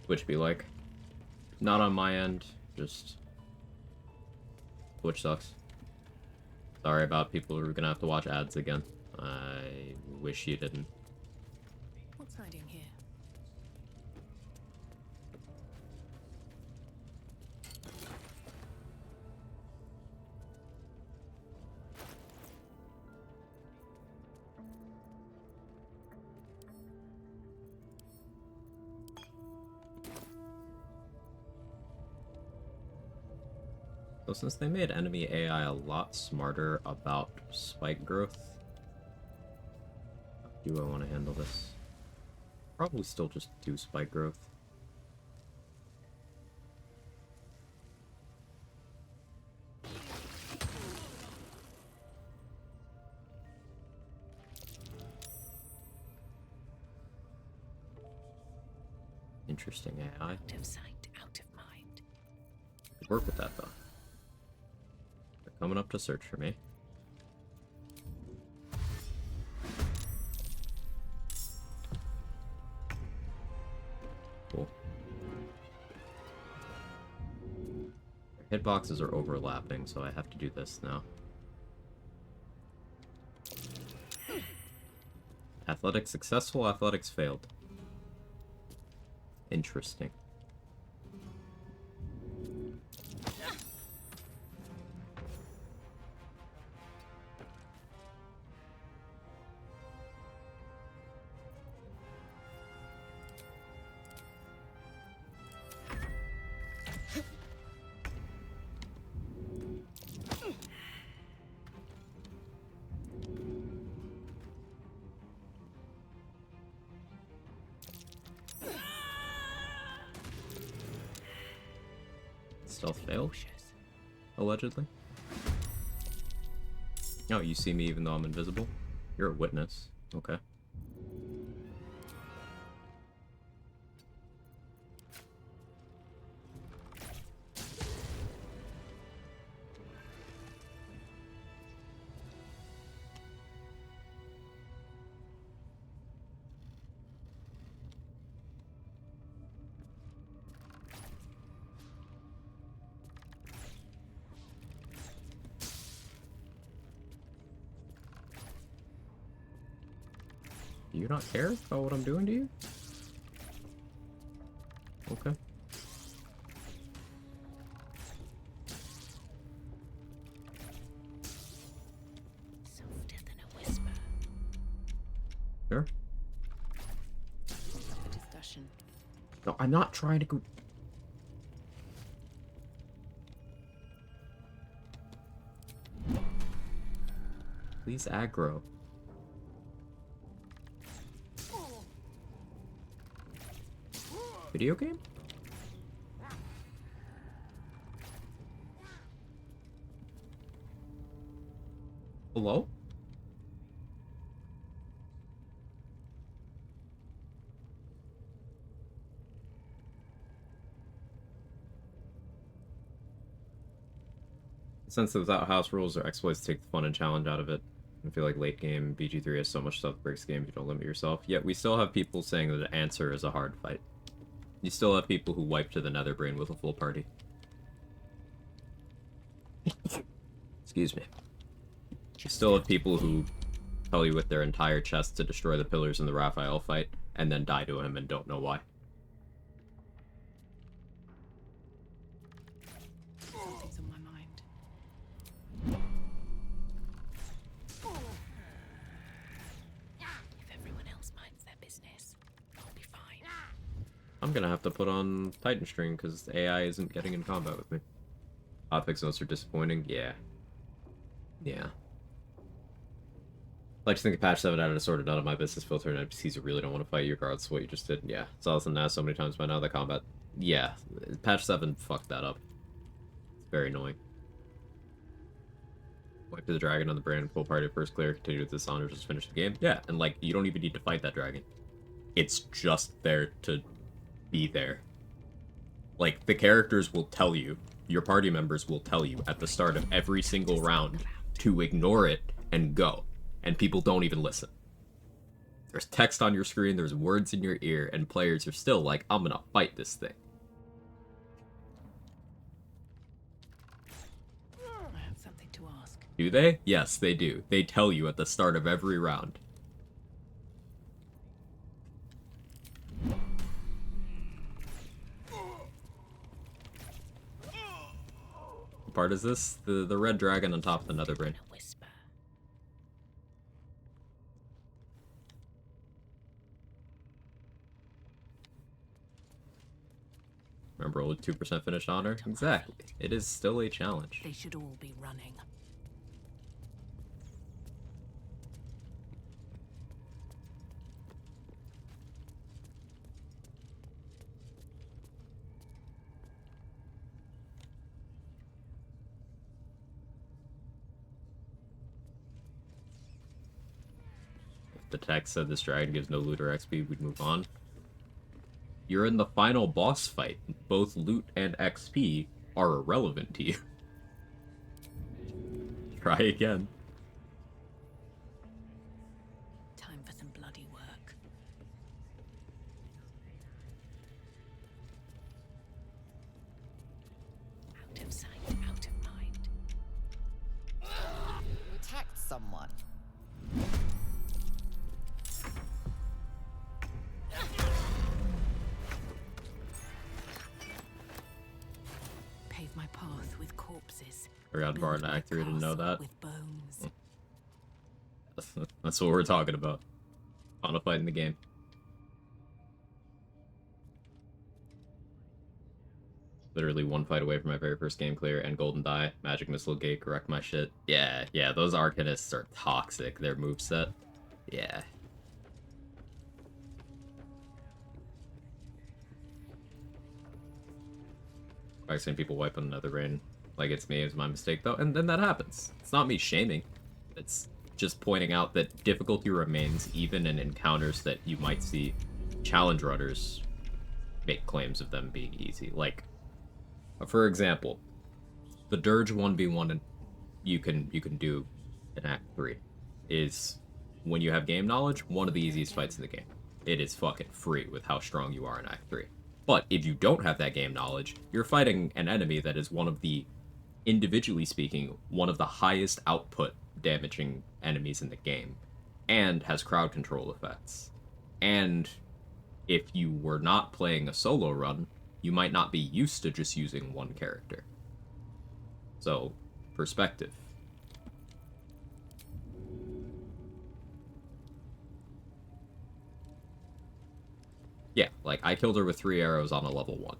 Twitch be like. Not on my end, just Twitch sucks. Sorry about people who are gonna have to watch ads again. I wish you didn't. What's hiding here? So since they made enemy AI a lot smarter about spike growth, how do I want to handle this? Probably still just do spike growth. Interesting AI. Out of sight, out of mind. Could work with that though. They're coming up to search for me. Cool. Their hitboxes are overlapping, so I have to do this now. Athletics successful, athletics failed. Interesting. Stealth failed? Allegedly. Oh, you see me even though I'm invisible? You're a witness. Okay. Do you not care about what I'm doing to you? Okay. Softer than a whisper. Sure. Stop the discussion. No, I'm not trying to go... Please aggro. Video game? Hello? Since that without house rules or exploits take the fun and challenge out of it. I feel like late game BG3 has so much stuff that breaks the game if you don't limit yourself. Yet we still have people saying that the answer is a hard fight. You still have people who wipe to the nether brain with a full party. Excuse me. You still have people who tell you with their entire chest to destroy the pillars in the Raphael fight, and then die to him and don't know why. Something's on my mind. If everyone else minds their business, I'll be fine. I'm gonna have to put on Titan String because AI isn't getting in combat with me. Hotfix notes are disappointing. Yeah. Yeah. I like to think a patch 7 added a sort of none of my business filter and NPCs who really don't want to fight you regardless of what you just did. Yeah. Saw this in NAS so many times by now, the combat. Yeah. Patch 7 fucked that up. It's very annoying. Wipe to the dragon on the brain, full party first clear, continue with this honor, just finish the game. Yeah, and like, you don't even need to fight that dragon. It's just there to be there. Like, the characters will tell you, your party members will tell you at the start of every single round to ignore it and go. And people don't even listen. There's text on your screen, there's words in your ear, and players are still like, I'm gonna fight this thing. I have something to ask. Do they? Yes, they do. They tell you at the start of every round. What part is this? The red dragon on top of the nether brain. A whisper. Remember, with 2% finished honor? Exactly. It is still a challenge. They should all be running. If the text said this dragon gives no loot or XP, we'd move on. You're in the final boss fight. Both loot and XP are irrelevant to you. Try again. Time for some bloody work. Out of sight, out of mind. You attacked someone. Pave my path with corpses. Forgot Bar and Act 3 didn't know that. With bones. That's what we're talking about. Final fight in the game. Literally one fight away from my very first game clear and Golden Die. Magic Missile Gate, correct my shit. Yeah, those Arcanists are toxic, their moveset. Yeah. I've seen people wipe on another rain like it's me, it's my mistake though, and then that happens. It's not me shaming. It's just pointing out that difficulty remains even in encounters that you might see challenge runners make claims of them being easy. Like, for example, the Dirge 1v1 and you can do in Act 3 is, when you have game knowledge, one of the easiest fights in the game. It is fucking free with how strong you are in Act 3. But if you don't have that game knowledge, you're fighting an enemy that is one of the, individually speaking, one of the highest output damaging enemies in the game, and has crowd control effects. And if you were not playing a solo run, you might not be used to just using one character. So, perspective. Yeah, like, I killed her with 3 arrows on a level 1.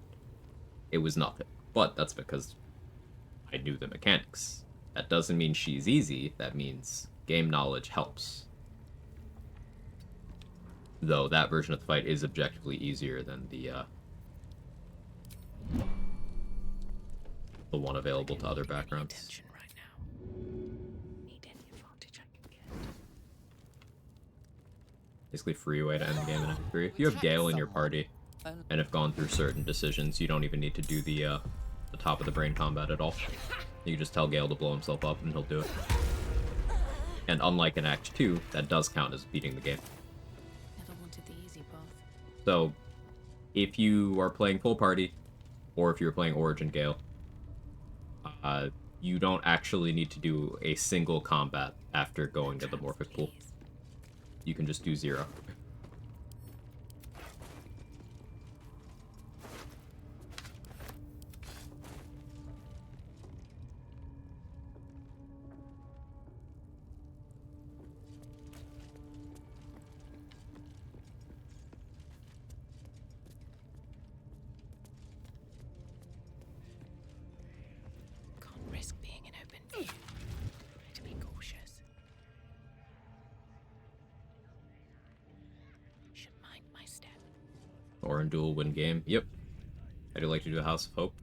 It was nothing. But that's because I knew the mechanics. That doesn't mean she's easy, that means game knowledge helps. Though that version of the fight is objectively easier than the one available to other backgrounds. Attention right now. Need any advantage I can get. Basically free way to end the game in Act 3. If you have Gale in your party, and have gone through certain decisions, you don't even need to do the top of the brain combat at all. You can just tell Gale to blow himself up and he'll do it. And unlike in Act 2, that does count as beating the game. Never wanted the easy path. So, if you are playing full party, or if you're playing Origin Gale, you don't actually need to do a single combat after going to the Morphic Pool. You can just do 0. Can't risk being in open view. To be cautious. Should mind my step. Or in dual win game. Yep. I do like to do a House of Hope.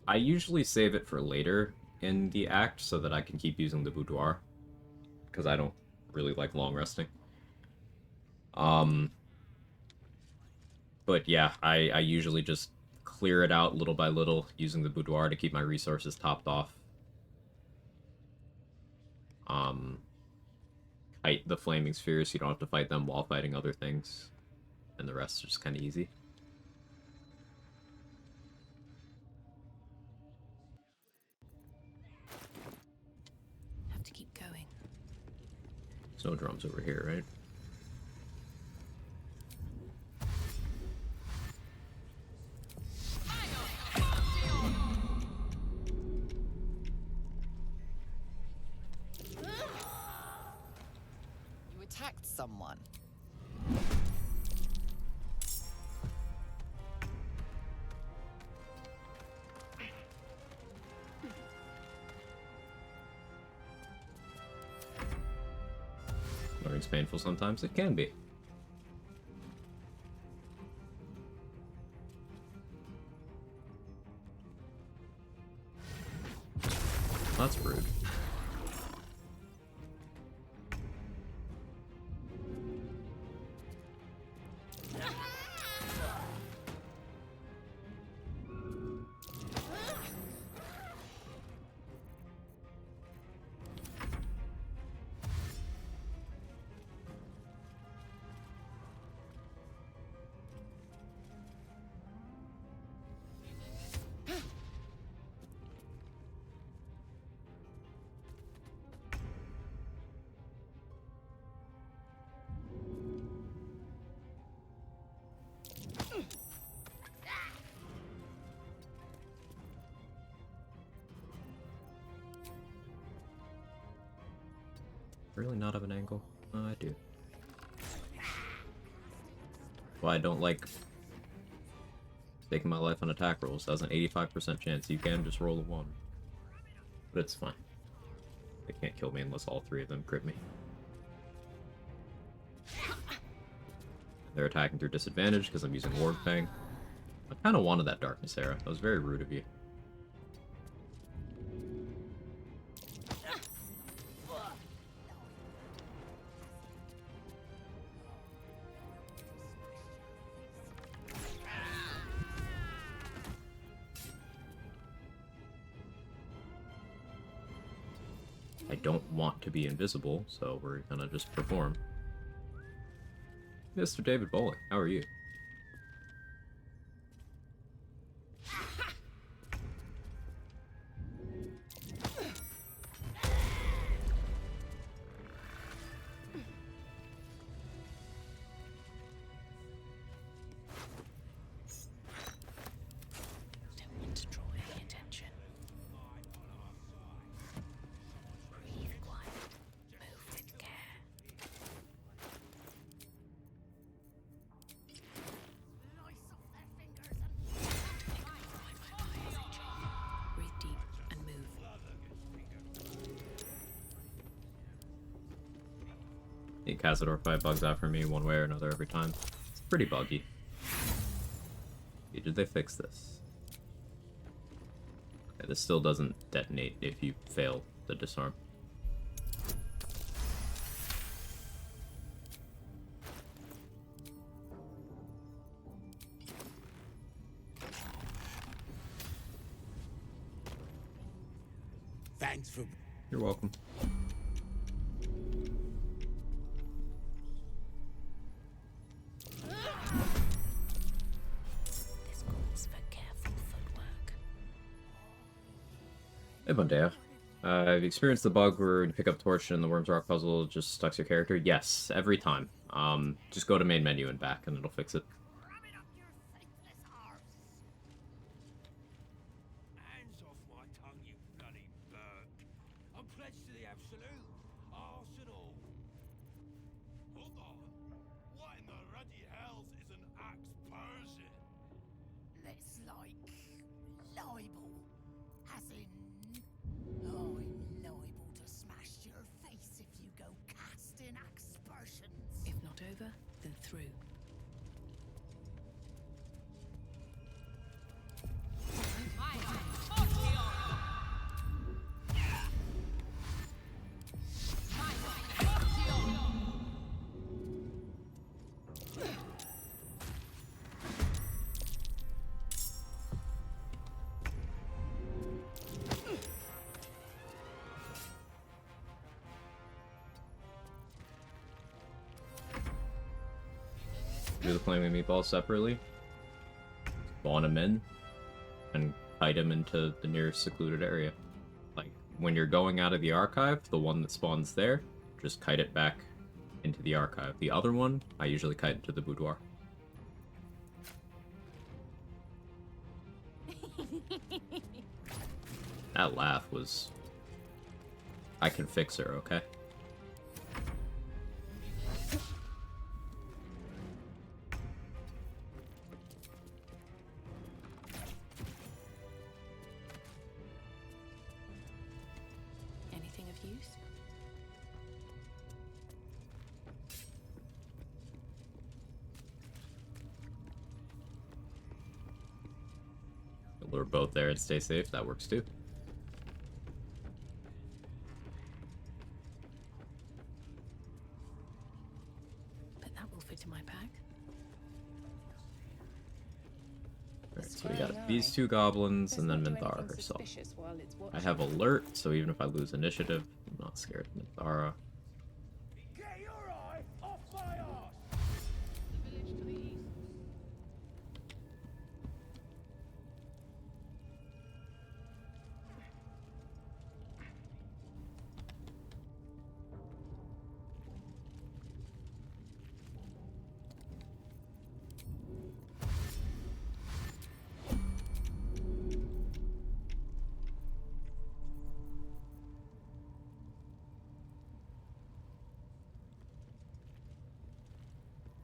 I usually save it for later in the act so that I can keep using the boudoir, because I don't really like long resting. But yeah, I usually just clear it out little by little using the boudoir to keep my resources topped off. fight the flaming spheres, so you don't have to fight them while fighting other things. And the rest is just kind of easy. Have to keep going. There's no drums over here, right? You attacked someone. Learning's painful sometimes. It can be. That's rude. Really not have an angle? Oh, I do. Well, I don't like taking my life on attack rolls. That's an 85% chance. You can just roll a 1. But it's fine. They can't kill me unless all 3 of them crit me. They're attacking through disadvantage because I'm using Ward Fang. I kind of wanted that Darkness Era. That was very rude of you. I don't want to be invisible, so we're gonna just perform. Mr. David Bowling, how are you? Don't want to draw any attention. Breathe quiet. Move with care. Breathe deep and move. The Cazador fight bugs out for me one way or another every time. It's pretty buggy. Okay, did they fix this? Okay, this still doesn't detonate if you fail the disarm. Thanks for... You're welcome. This calls for careful footwork. Hey, Bundea. I've experienced the bug where you pick up Torch and the Worm's Rock puzzle just stucks your character. Yes, every time. Just go to main menu and back and it'll fix it. Ram it up your faithless arse! Hands off my tongue, you bloody bird! I'm pledged to the absolute, arse and all. Hold on. What in the ruddy hells is an axe Persian? It's like libel, as in I'm liable to smash your face if you go casting aspersions. If not over, then through. do the flaming meatballs separately, spawn him in, and kite him into the nearest secluded area. Like, when you're going out of the archive, the one that spawns there, just kite it back into the archive. The other one, I usually kite into the boudoir. That laugh was... I can fix her, okay? Anything of use? Lure both there and stay safe, that works too. But that will fit in my pack. Alright, so we got these two goblins and then Minthara herself. I have alert, so even if I lose initiative, I'm not scared of Minthara. Get your eye off my arse!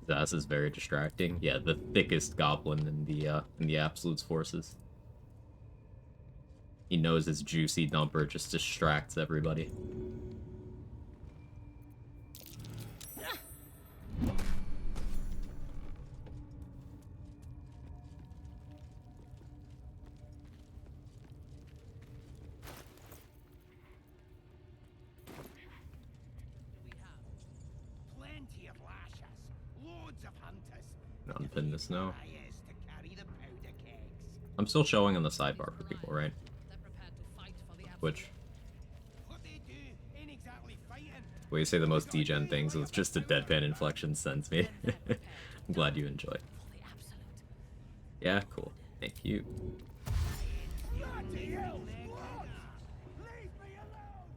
Zaz is very distracting. Yeah, the thickest goblin in the Absolute's forces. He knows his juicy dumper just distracts everybody. We have plenty of lashes, loads of hunters. Unpin this now. Fires to carry the powder kegs. I'm still showing on the sidebar for people, right? They're prepared to fight for the Which, What they do ain't exactly fighting. way you say the most degen things with just a deadpan inflection sends me. I'm glad you enjoy. for the absolute. Yeah, cool. Thank you. Bloody hell, what? Leave me alone!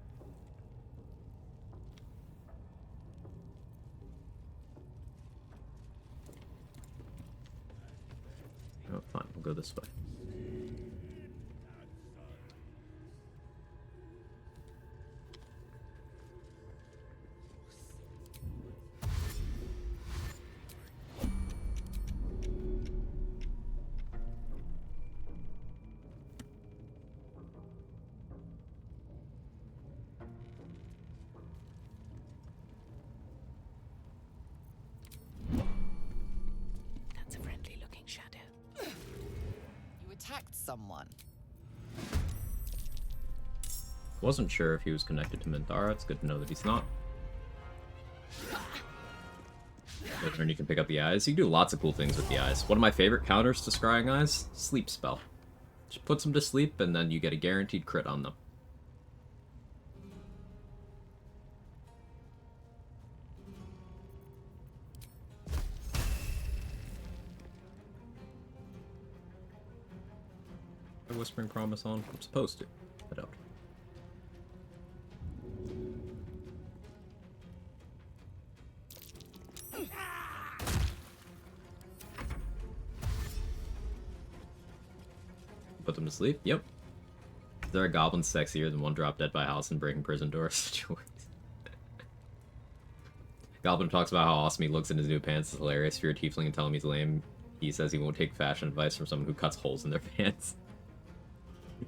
Oh, fine. We'll go this way. That's a friendly looking shadow. You attacked someone. Wasn't sure if he was connected to Minthara. It's good to know that he's not. But then you can pick up the eyes. You can do lots of cool things with the eyes. One of my favorite counters to scrying eyes, sleep spell. Just puts them to sleep and then you get a guaranteed crit on them. A Whispering Promise on? I'm supposed to. I don't. Put them to sleep? Yep. Is there a goblin sexier than one drop dead by house and breaking prison doors? Goblin talks about how awesome he looks in his new pants. It's hilarious. If you're a tiefling and tell him he's lame, he says he won't take fashion advice from someone who cuts holes in their pants.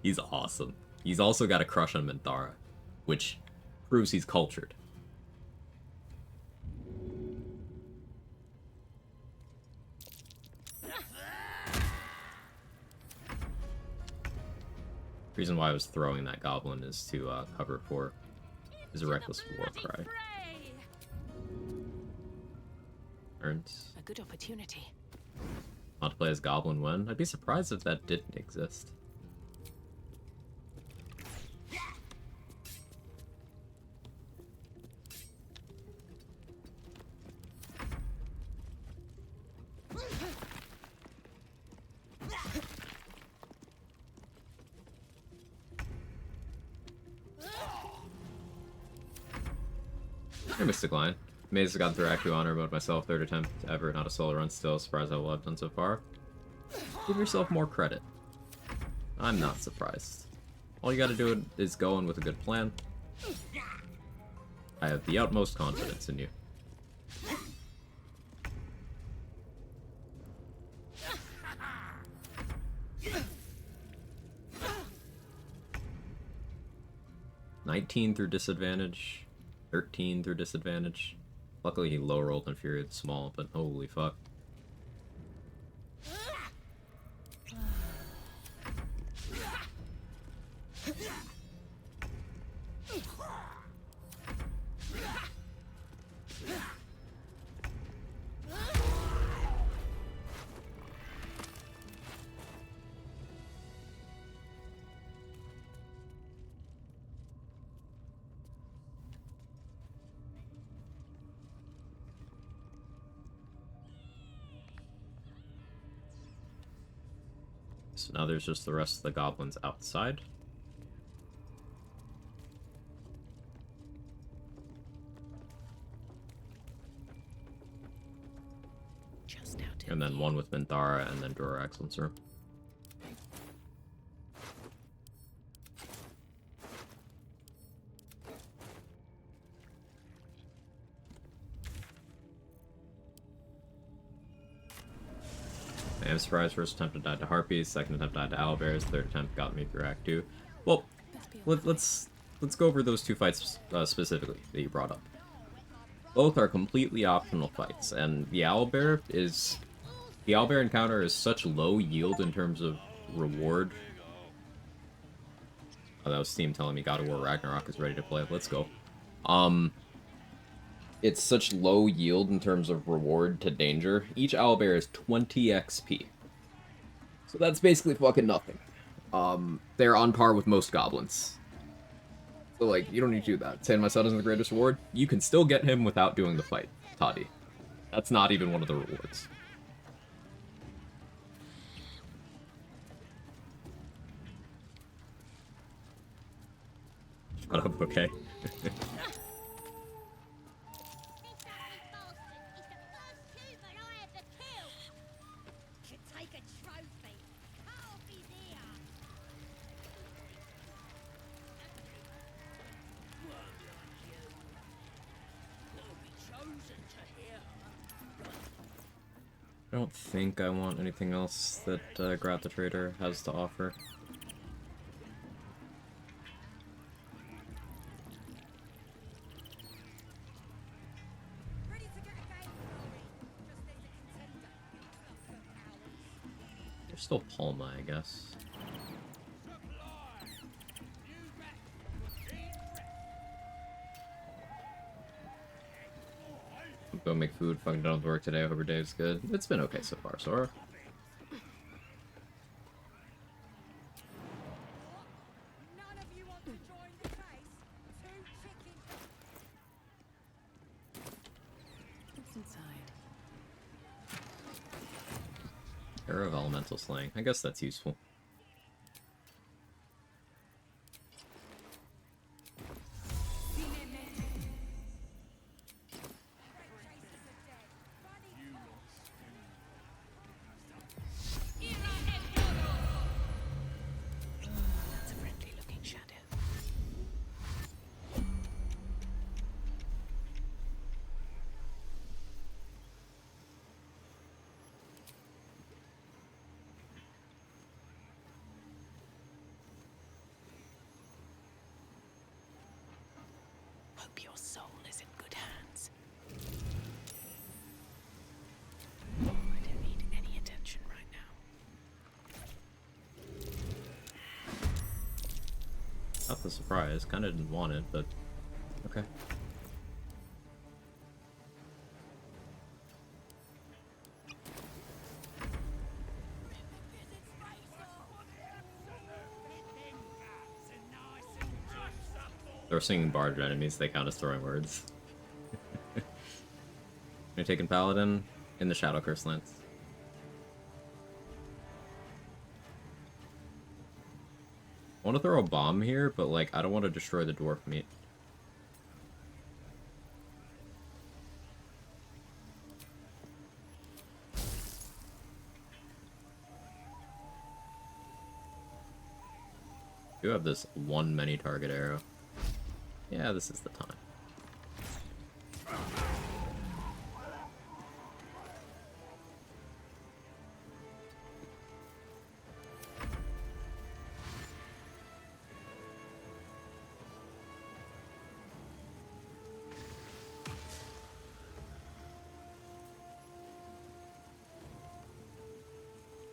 He's awesome. He's also got a crush on Minthara, which proves he's cultured. Reason why I was throwing that goblin is to cover for his reckless war cry. Earns. A good opportunity. Want to play as goblin when? I'd be surprised if that didn't exist. I missed Decline. Amazed I got through Act 2 honor mode myself, third attempt ever, not a solo run still. Surprised how well I've done so far. Give yourself more credit. I'm not surprised. All you gotta do is go in with a good plan. I have the utmost confidence in you. $19 through disadvantage. 13 through disadvantage. Luckily he low rolled and Infuriated small, but holy fuck. So now there's just the rest of the goblins outside. Just out in And then the one with Minthara and then Dora Excellence Room. I'm surprised first attempt died to Harpies, second attempt died to Owlbears, third attempt got me through Act 2. Well, let's go over those two fights specifically that you brought up. Both are completely optional fights, and the Owlbear encounter is such low yield in terms of reward. Oh, that was Steam telling me God of War Ragnarok is ready to play. Let's go. It's such low yield in terms of reward to danger. Each owlbear is 20 XP. So that's basically fucking nothing. They're on par with most goblins. So, like, you don't need to do that. Saying my son isn't the greatest reward, you can still get him without doing the fight, Toddy. That's not even one of the rewards. Shut up, okay? I don't think I want anything else that Grab the Trader has to offer. There's still Palma, I guess. Go make food. Fucking done with work today. I hope your day's good. It's been okay so far, Sora. None of you want to join the case? Two chickens. What's inside? Era of Elemental Slaying. I guess that's useful. That's a friendly looking shadow. Hope your soul is in good hands. I don't need any attention right now. Not the surprise. Kind of didn't want it, but okay. They're singing barge enemies, they count as throwing words. You're taking Paladin in the Shadow Curse Lance. I want to throw a bomb here, but like I don't want to destroy the dwarf meat. Do have this one many target arrow. Yeah, this is the time.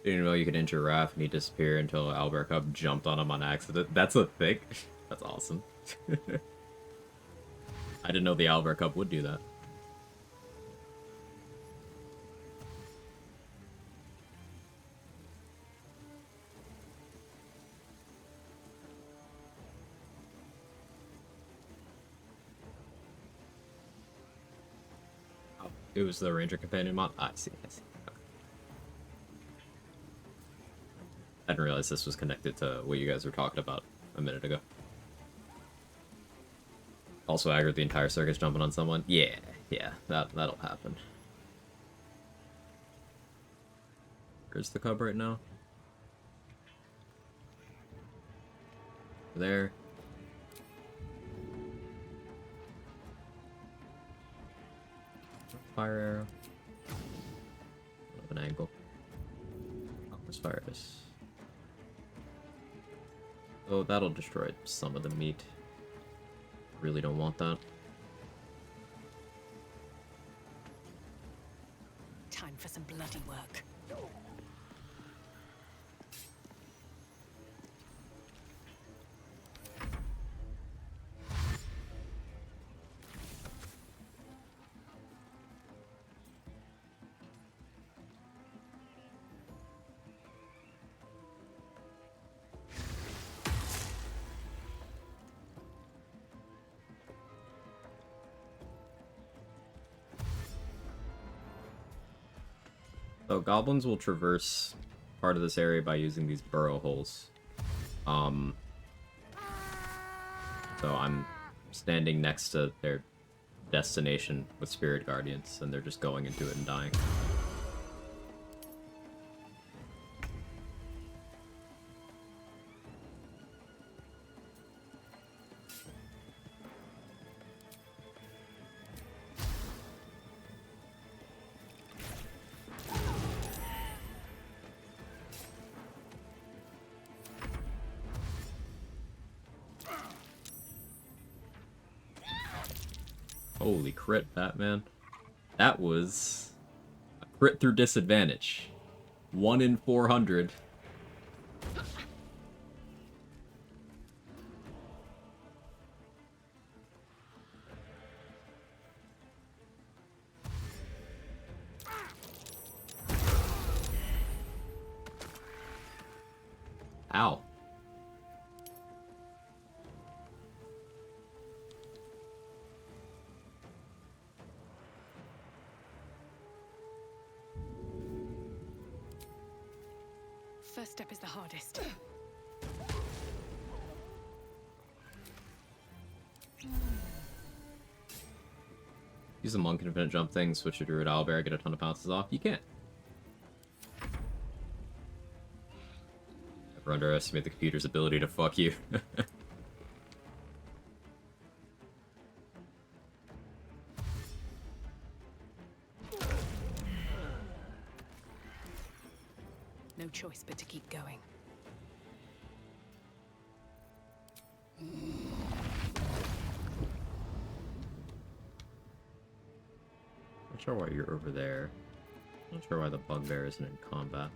Didn't know you could injure Raph and he'd disappear until Albert Cup jumped on him on accident. That's a thing? That's awesome. I didn't know the Albert Cup would do that. Oh, it was the Ranger Companion mod? Ah, I see, I see. Okay. I didn't realize this was connected to what you guys were talking about a minute ago. Also aggroed the entire circus jumping on someone? Yeah, that'll happen. Where's the cub right now? There. Fire arrow. Of an angle. Oh, let's fire this. Oh, that'll destroy some of the meat. Really don't want that. Time for some bloody work. So goblins will traverse part of this area by using these burrow holes. So I'm standing next to their destination with spirit guardians, and they're just going into it and dying. Holy crit, Batman. That was a crit through disadvantage. 1 in 400. Ow. First step is the hardest. Use the monk infinite jump thing, switch to Druid Owlbear, get a ton of bounces off. You can't. Never underestimate the computer's ability to fuck you. No choice but to keep going. Not sure why you're over there. Not sure why the bugbear isn't in combat.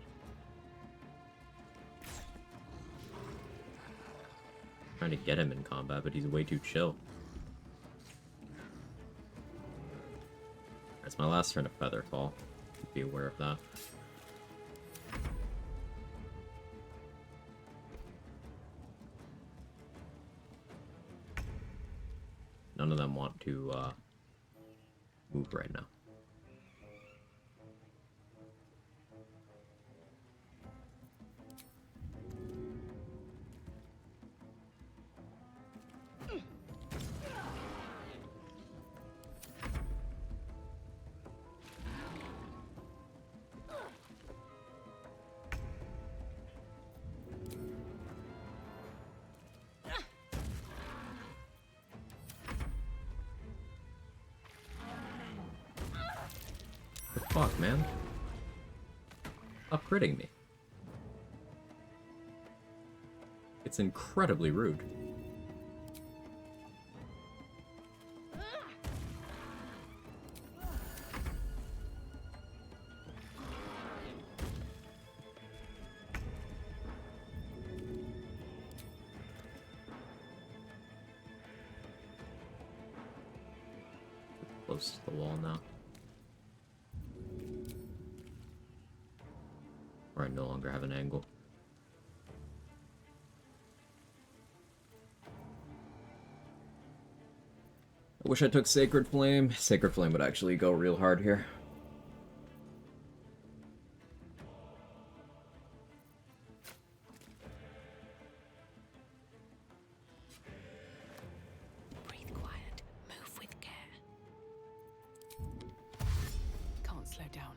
Trying to get him in combat, but he's way too chill. That's my last turn of Featherfall. Be aware of that. None of them want to move right now. Fuck, man. Stop critting me. It's incredibly rude. Close to the wall now. Or I no longer have an angle. I wish I took Sacred Flame. Sacred Flame would actually go real hard here. Breathe quiet. Move with care. Can't slow down.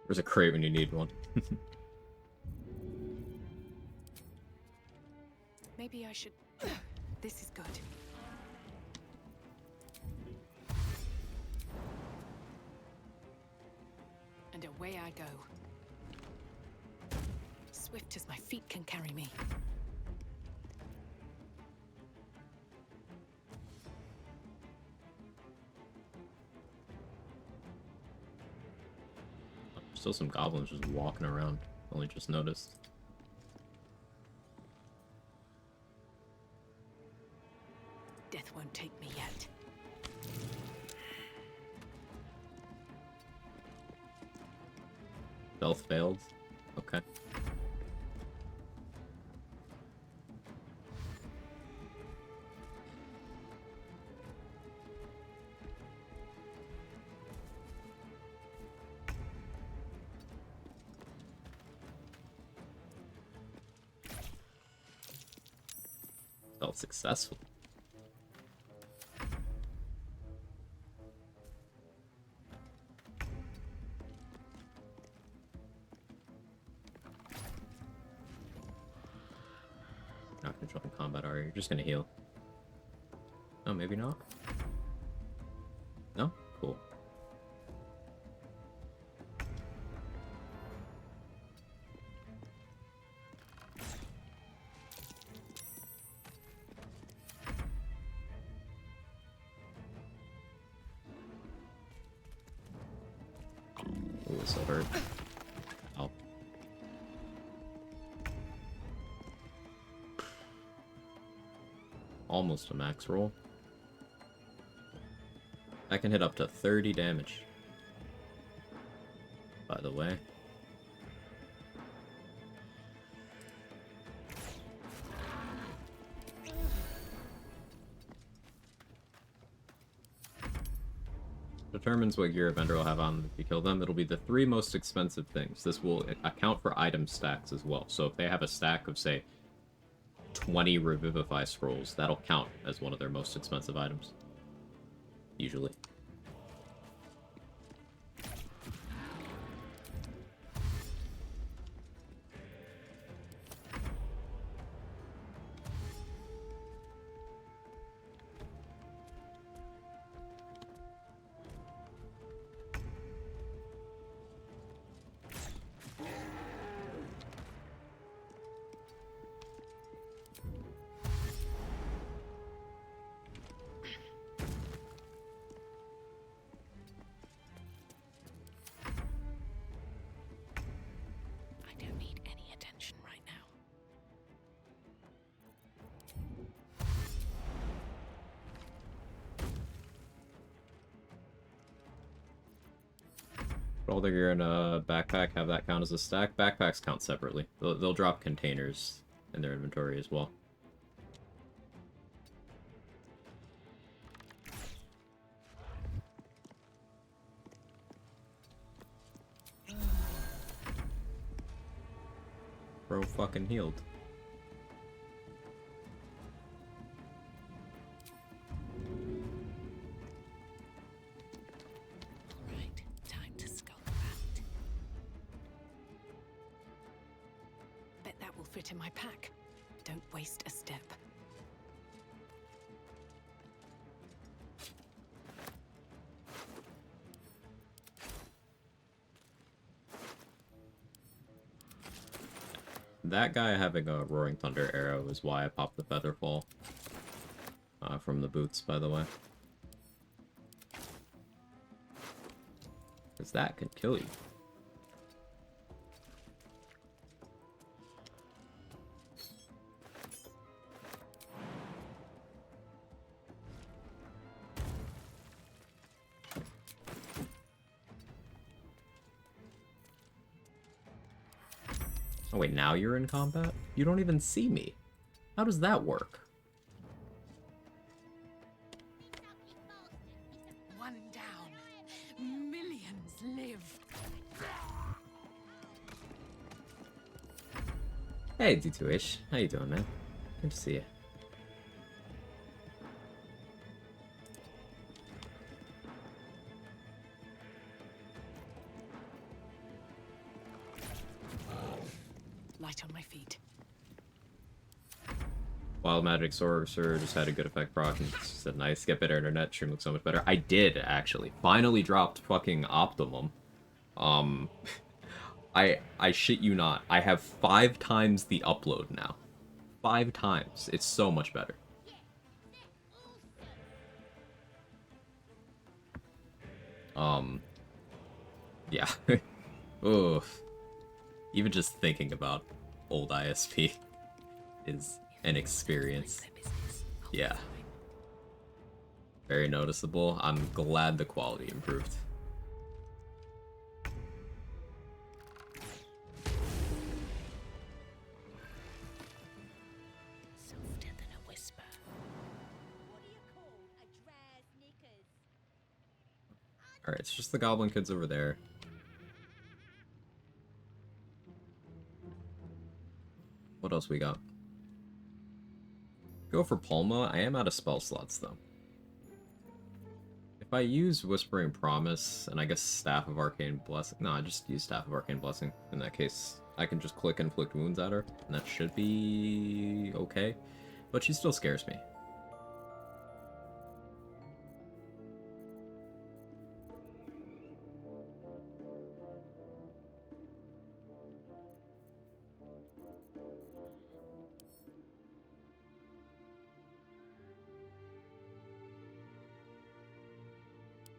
There's a crate when you need one. Maybe I should... This is good. And away I go. Swift as my feet can carry me. Still some goblins just walking around. Only just noticed. Death won't take me yet. Stealth failed. Okay. Felt successful. Not controlling combat, are you? You're just gonna heal. Oh, maybe not. No? Cool. Ooh, this will hurt. Ow. Almost a max roll. I can hit up to 30 damage. By the way. Determines what gear a vendor will have on if you kill them. It'll be the 3 most expensive things. This will account for item stacks as well. So if they have a stack of, say, 20 Revivify scrolls, that'll count as one of their most expensive items. Usually. I don't need any attention right now. Put all their gear in a backpack, have that count as a stack. Backpacks count separately. They'll drop containers in their inventory as well. Bro fucking healed. All right, time to skulk around. That will fit in my pack. Don't waste a step. That guy having a Roaring Thunder arrow is why I popped the Featherfall. From the boots, by the way. Because that can kill you. Oh wait, now you're in combat? You don't even see me. How does that work? One down. Millions live. Hey, D2H. How you doing, man? Good to see you. Light on my feet. Wild Magic Sorcerer just had a good effect proc and said, nice, get better internet, stream looks so much better. I did, actually. Finally dropped fucking Optimum. I shit you not. I have 5 times the upload now. 5 times. It's so much better. Yeah. Oof. Even just thinking about old ISP is an experience. Yeah. Very noticeable. I'm glad the quality improved. Softer than a whisper. What do you call a dress knickers? Alright, it's just the goblin kids over there. What else we got? Go for Palma. I am out of spell slots, though. If I use Whispering Promise, and I guess Staff of Arcane Blessing... No, I just use Staff of Arcane Blessing. In that case, I can just click Inflict Wounds at her, and that should be okay. But she still scares me.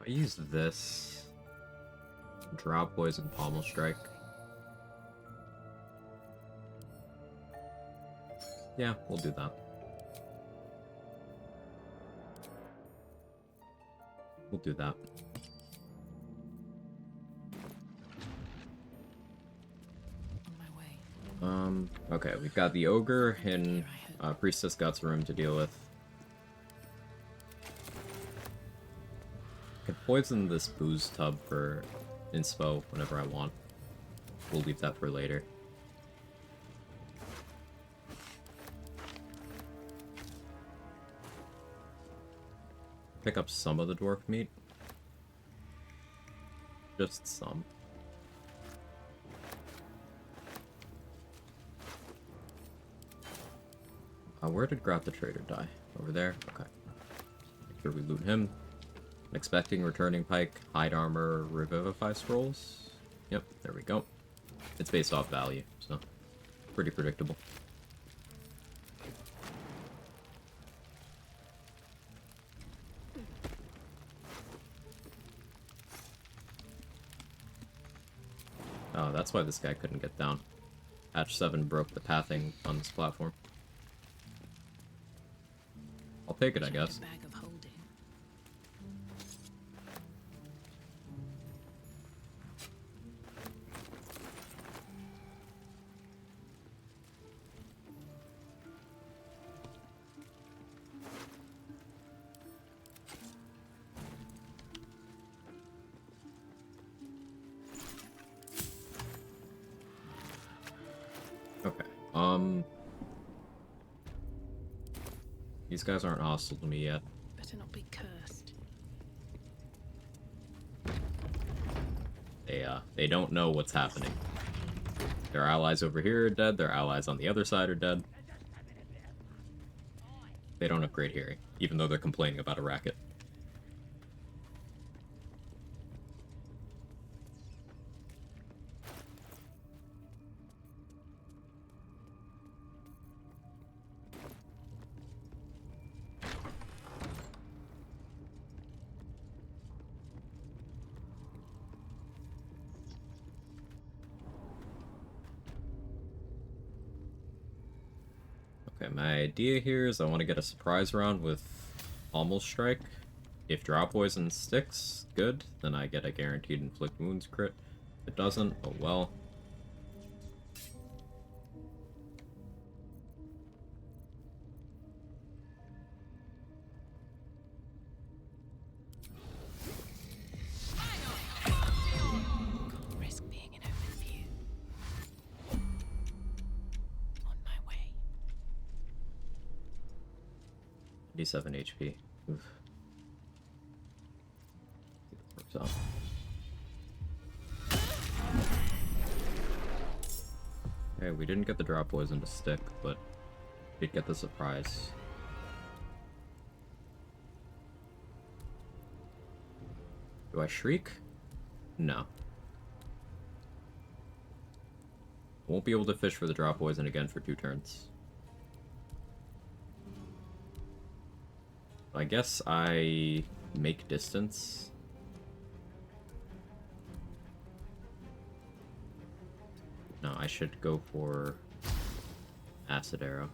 I use this. Drop Poison Pommel Strike. Yeah, we'll do that. We'll do that. On my way. Okay, we've got the Ogre and Priestess Guts room to deal with. I could poison this booze tub for inspo whenever I want. We'll leave that for later. Pick up some of the dwarf meat. Just some. Where did Grab the Trader die? Over there? Okay. Make sure we loot him. Expecting Returning Pike, Hide Armor, Revivify Scrolls. Yep, there we go. It's based off value, so pretty predictable. Oh, that's why this guy couldn't get down. Patch 7 broke the pathing on this platform. I'll take it, I guess. Bag of holding. Okay. These guys aren't hostile to me yet. Better not be cursed. They don't know what's happening. Their allies over here are dead, their allies on the other side are dead. They don't have great hearing, even though they're complaining about a racket. Okay, my idea here is I want to get a surprise round with Almost Strike. If Drop Poison sticks, good. Then I get a guaranteed Inflict Wounds crit. If it doesn't, oh well. Can't risk being in open view. On my way. 87 HP. Oof. See if this works out. Okay, we didn't get the Drop Poison to stick, but did get the surprise. Do I Shriek? No. Won't be able to fish for the Drop Poison again for 2 turns. I guess I make distance. No, I should go for Acid Arrow.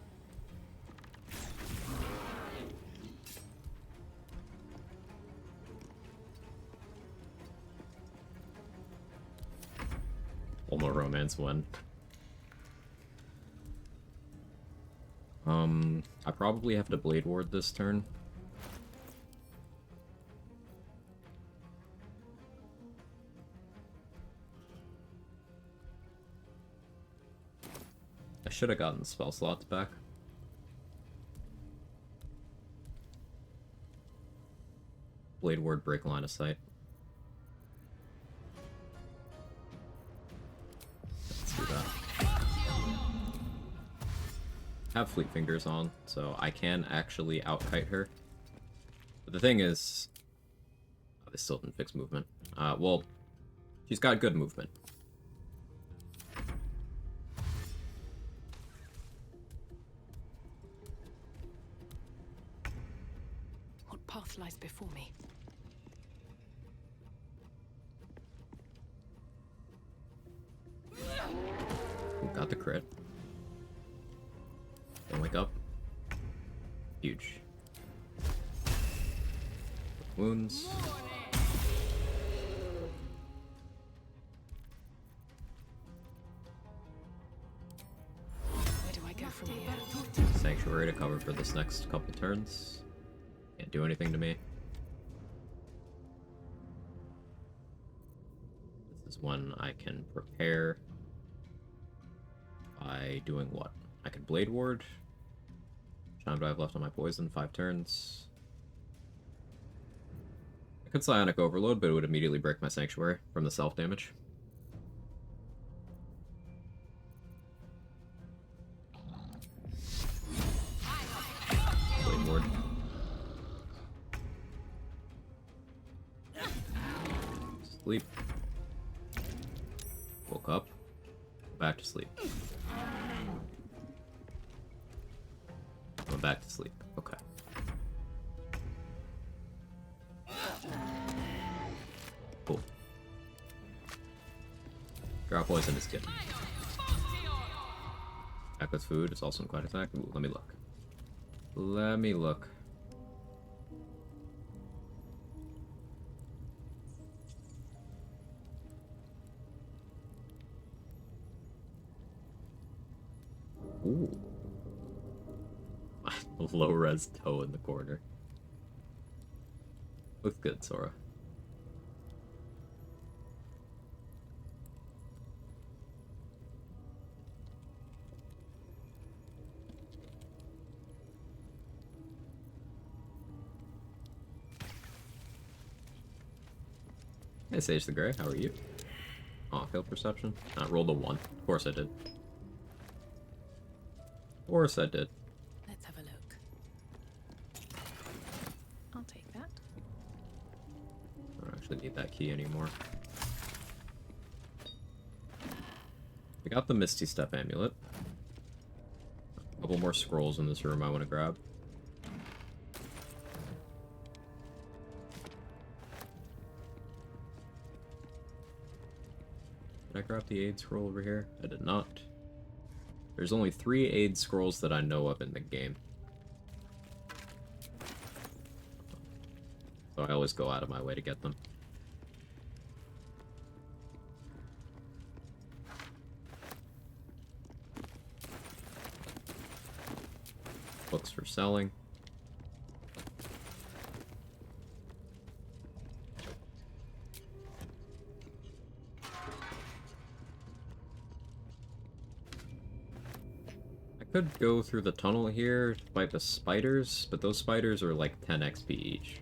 Almost Romance win. I probably have to Blade Ward this turn. I should have gotten the spell slots back. Blade Ward, break line of sight. Let's do that. Have Fleet Fingers on, so I can actually out-kite her. But the thing is... Oh, this still didn't fix movement. Well, she's got good movement. What path lies before me? Ooh, got the crit. Don't wake up. Huge. Wounds. Where do I go from here? Sanctuary to cover for this next couple turns. Can't do anything to me. This is when I can prepare by doing what? I can Blade Ward. How long do I have left on my poison? 5 turns. I could Psionic Overload, but it would immediately break my Sanctuary from the self-damage. Blade Ward. Sleep. Woke up. Back to sleep. Going back to sleep. Okay. Cool. Drop Poison is good. Attack with food is also in quite attack. Ooh, let me look. Let me look. Ooh. Low res toe in the corner. Looks good, Sora. Hey, Sage the Grey, how are you? Aw, knockout perception? I rolled a 1. Of course I did. Of course I did. Let's have a look. I'll take that. I don't actually need that key anymore. We got the Misty Step amulet. A couple more scrolls in this room I want to grab. Did I grab the aid scroll over here? I did not. There's only 3 aid scrolls that I know of in the game. So I always go out of my way to get them. Books for selling. I could go through the tunnel here to fight the spiders, but those spiders are like 10 XP each.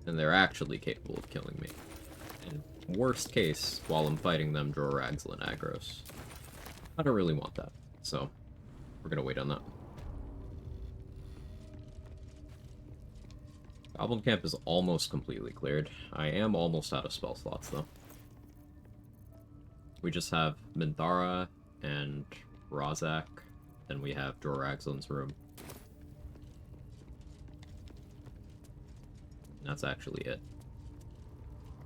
And they're actually capable of killing me. And worst case, while I'm fighting them, draw Ragzlin aggros. I don't really want that, so we're gonna wait on that. Goblin Camp is almost completely cleared. I am almost out of spell slots, though. We just have Minthara and Razak, then we have Joragzlin's room. And that's actually it.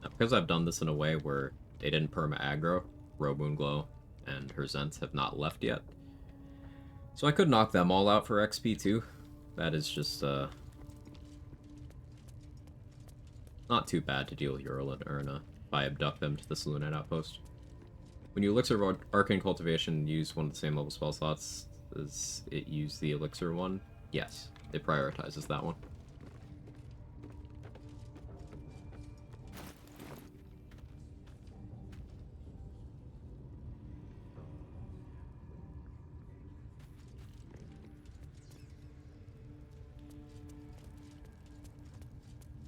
Now, because I've done this in a way where they didn't perma aggro, Moonglow and her Zents have not left yet. So I could knock them all out for XP too. That is just, not too bad to deal with Ural and Urna if I abduct them to the Selûnite outpost. When you Elixir of Arcane Cultivation use one of the same level spell slots, does it use the Elixir one? Yes, it prioritizes that one.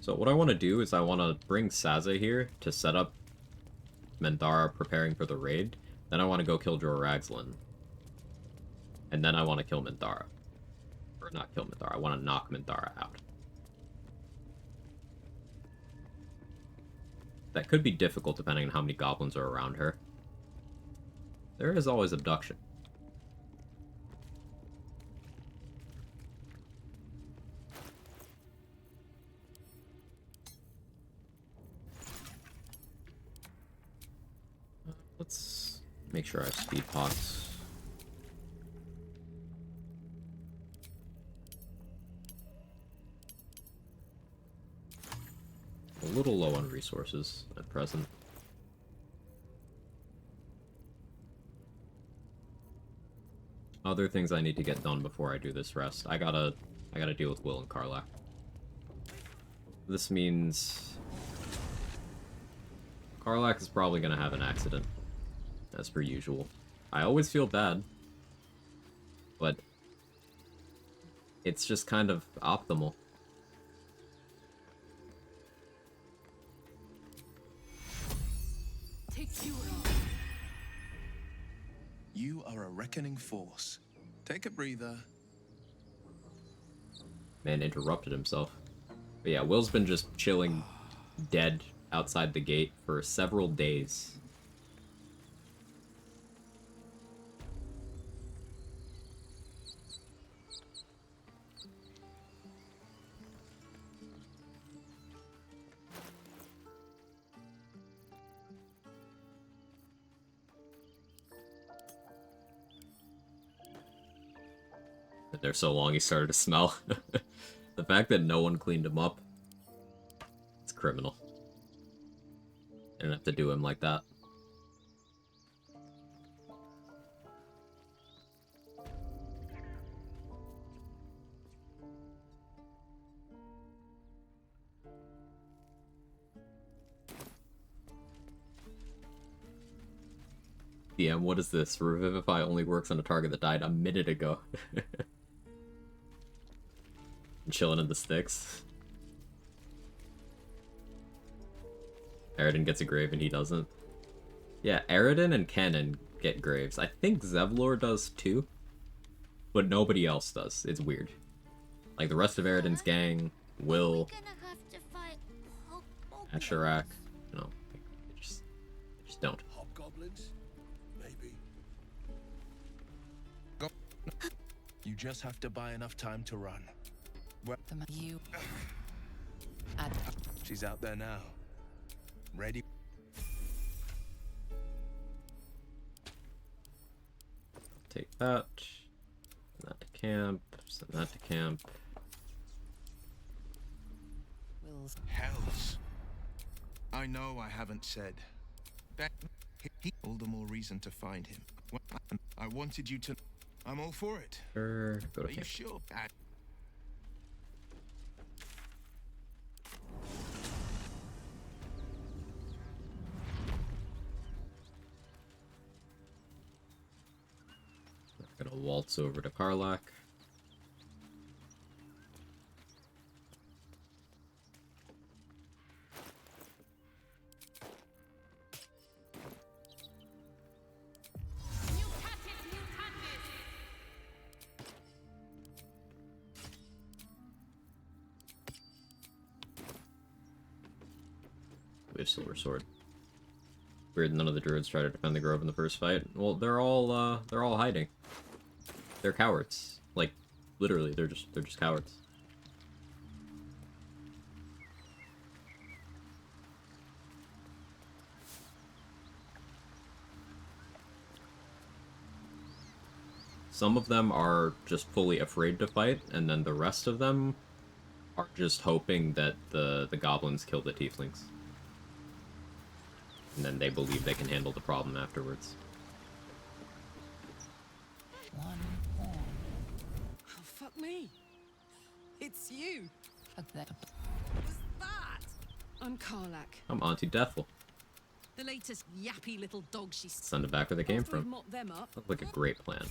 So what I want to do is I want to bring Saza here to set up Minthara preparing for the raid. Then I want to go kill Joragzlin. And then I want to kill Minthara. Or not kill Minthara, I want to knock Minthara out. That could be difficult depending on how many goblins are around her. There is always abduction. Let's make sure I have speed pots. A little low on resources at present. Other things I need to get done before I do this rest. I gotta deal with Will and Karlach. This means Karlach is probably gonna have an accident. As per usual. I always feel bad, but it's just kind of optimal. You are a reckoning force. Take a breather. Man interrupted himself. But yeah, Will's been just chilling dead outside the gate for several days. There so long he started to smell. The fact that no one cleaned him up, it's criminal. I didn't have to do him like that. DM, what is this? Revivify only works on a target that died a minute ago. Chilling in the sticks. Aridin gets a grave and he doesn't. Yeah, Aridin and Cannon get graves. I think Zevlor does too, but nobody else does. It's weird. Like the rest of Aridin's gang, Will, Gonna have to fight Asherak, you know, they just don't. Hobgoblins? Maybe. You just have to buy enough time to run. You. She's out there now. Ready? Take that. Send that to camp. Send that to camp. Will's. Hells. I know I haven't said. All the more reason to find him. I wanted you to. I'm all for it. Sure. Go to Are you camp. sure? Gonna waltz over to Karlak. We have Silver Sword. Weird, none of the druids try to defend the grove in the first fight. Well, they're all hiding. They're cowards. Like, literally, they're just cowards. Some of them are just fully afraid to fight, and then the rest of them are just hoping that the goblins kill the tieflings. And then they believe they can handle the problem afterwards. One horn. Oh, fuck me. It's you. Of that. Was that? I'm Karlak, I'm Auntie Deathful. the latest yappy little dog she's. Send it back where they came After we've from. mopped them up. Sounds like a great plan.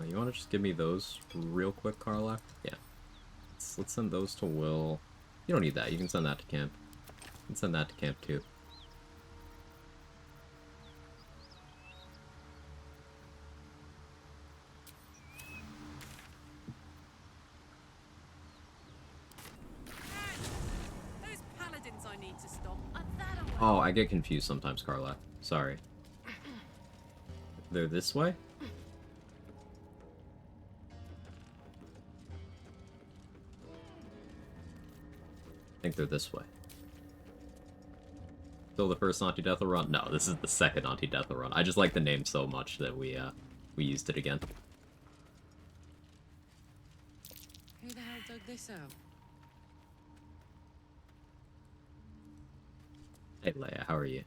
You want to just give me those real quick, Karlak? Yeah. Let's send those to Will. You don't need that. You can send that to camp. You can send that to camp too. Those paladins I need to stop. Are that away? Oh, I get confused sometimes, Karlak. Sorry. They're this way? I think they're this way. Still the first anti-deathal run? No, this is the second anti-deathal run. I just like the name so much that we used it again. Who the hell dug this out? Hey Leia, how are you?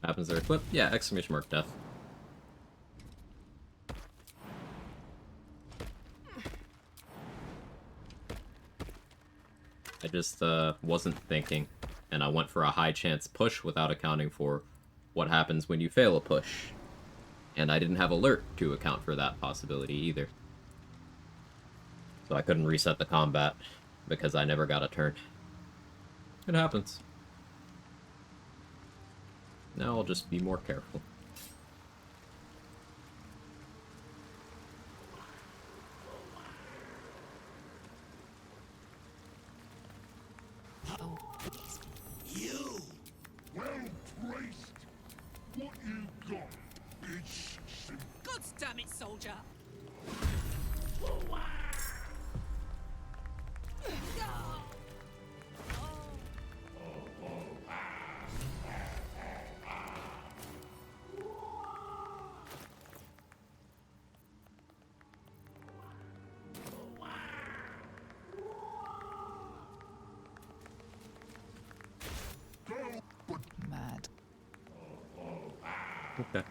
Happens there, equip? Yeah, exclamation mark death. I just wasn't thinking, and I went for a high chance push without accounting for what happens when you fail a push. And I didn't have alert to account for that possibility either. So I couldn't reset the combat because I never got a turn. It happens. Now I'll just be more careful. Oh, You! Well placed. What you got? It's simple. God damn it, soldier! mad. Okay.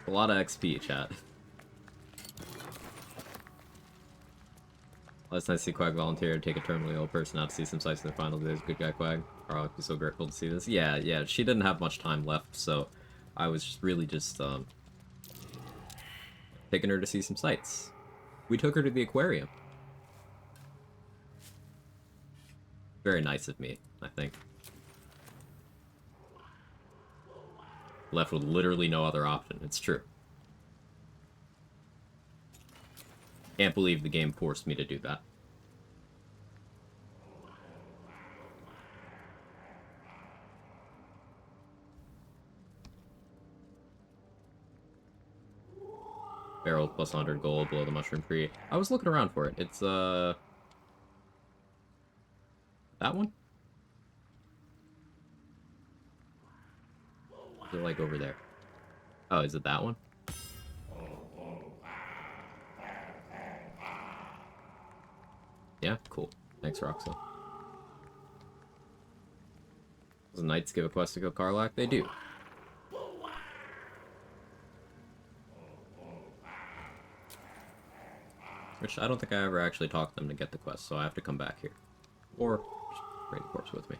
A lot of XP, chat. Last night, see Quag volunteer to take a terminally ill person out to see some sights in their final days. Good guy, Quag. Oh, I'd be so grateful to see this. Yeah, yeah, she didn't have much time left, so I was just really just, taking her to see some sights. We took her to the aquarium. Very nice of me, I think. Left with literally no other option. It's true. Can't believe the game forced me to do that. Barrel plus 100 gold below the mushroom tree. I was looking around for it. It's, that one? Is it, like, over there? Oh, is it that one? Yeah, cool. Thanks, Roxo. Does the knights give a quest to kill Karlach? They do. Which I don't think I ever actually talked them to get the quest, so I have to come back here. Or just bring the corpse with me.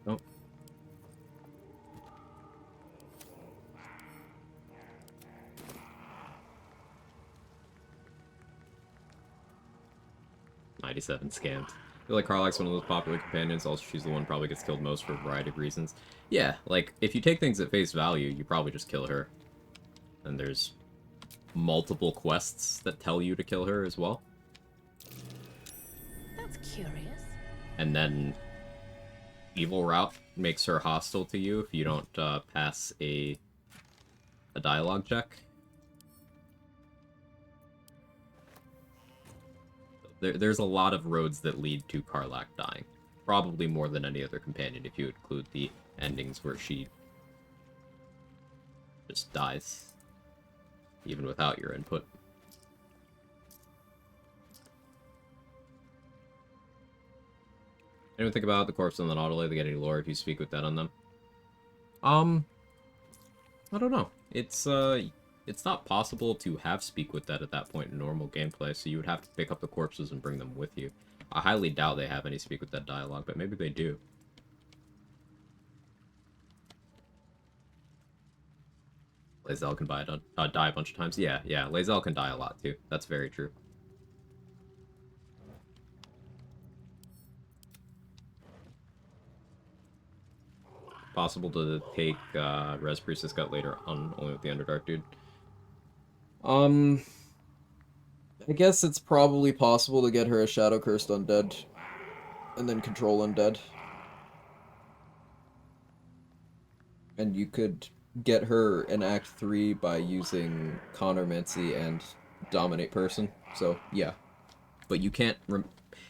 Nope. "97 scammed." I feel like Karlach's one of those popular companions, also she's the one who probably gets killed most for a variety of reasons. Yeah, like, if you take things at face value, you probably just kill her. And there's multiple quests that tell you to kill her as well. That's curious. And then Evil Route makes her hostile to you if you don't pass a dialogue check. There's a lot of roads that lead to Karlach dying. Probably more than any other companion if you include the endings where she just dies. Even without your input. Anyone think about the corpse on the Nautilus? They get any lore if you speak with that on them? I don't know. It's not possible to have speak with that at that point in normal gameplay, so you would have to pick up the corpses and bring them with you. I highly doubt they have any speak with that dialogue, but maybe they do. Lae'zel can die a bunch of times. Yeah, Lae'zel can die a lot too. That's very true. Possible to take Res Priestess Gut later on, only with the Underdark dude. I guess it's probably possible to get her a Shadow Cursed Undead, and then Control Undead. And you could get her in Act 3 by using Connormancy and Dominate Person, so yeah. But you can't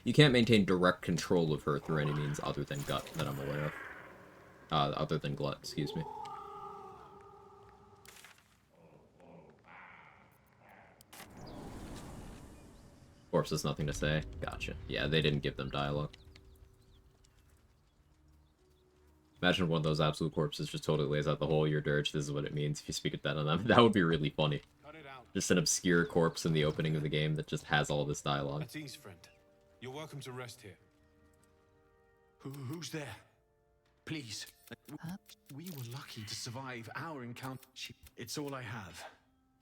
maintain direct control of her through any means other than Gut that I'm aware of. Other than Glut, excuse me. Corpse has nothing to say. Gotcha. Yeah, they didn't give them dialogue. Imagine one of those absolute corpses just totally lays out the whole your dirge. This is what it means if you speak it that on them. That would be really funny. Just an obscure corpse in the opening of the game that just has all this dialogue. At ease, friend. You're welcome to rest here. Who's there? Please. We were lucky to survive our encounter. It's all I have.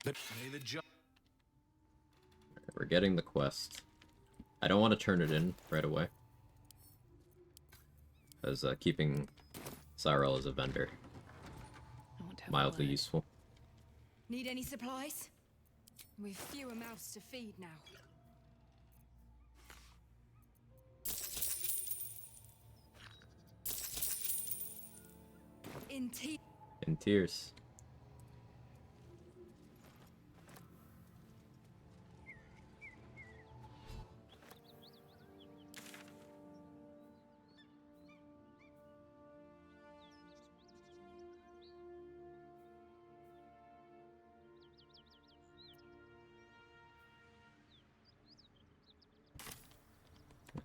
May the We're getting the quest. I don't want to turn it in right away. Because keeping Cyril as a vendor. I want to have a Mildly word. useful. Need any supplies? We've fewer mouths to feed now. In tears.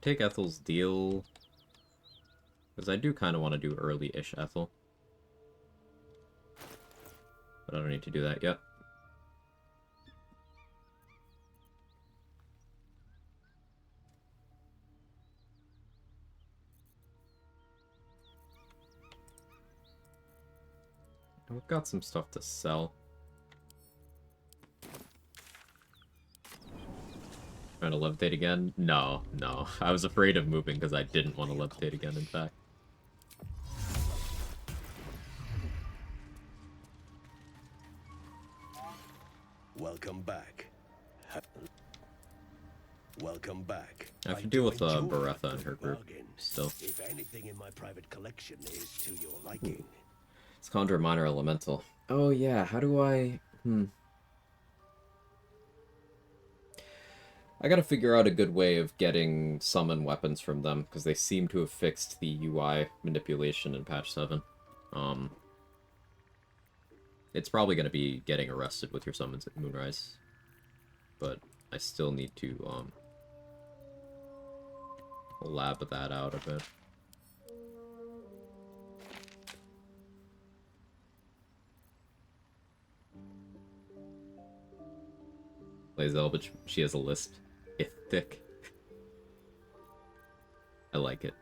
take Ethel's deal. Because I do kind of want to do early-ish Ethel. But I don't need to do that yet. And we've got some stuff to sell. Trying to levitate again? No, no. I was afraid of moving because I didn't want to levitate again, in fact. Welcome back. Welcome back. I have to deal with do enjoy Beretta a and her good group bargain. still. If anything in my private collection is to your liking. Let's conjure a minor elemental. Oh yeah, how do I... I gotta figure out a good way of getting summon weapons from them, because they seem to have fixed the UI manipulation in patch 7. It's probably gonna be getting arrested with your summons at Moonrise. But I still need to, lab that out a bit. Lazel, but she has a lisp. Thick. I like it.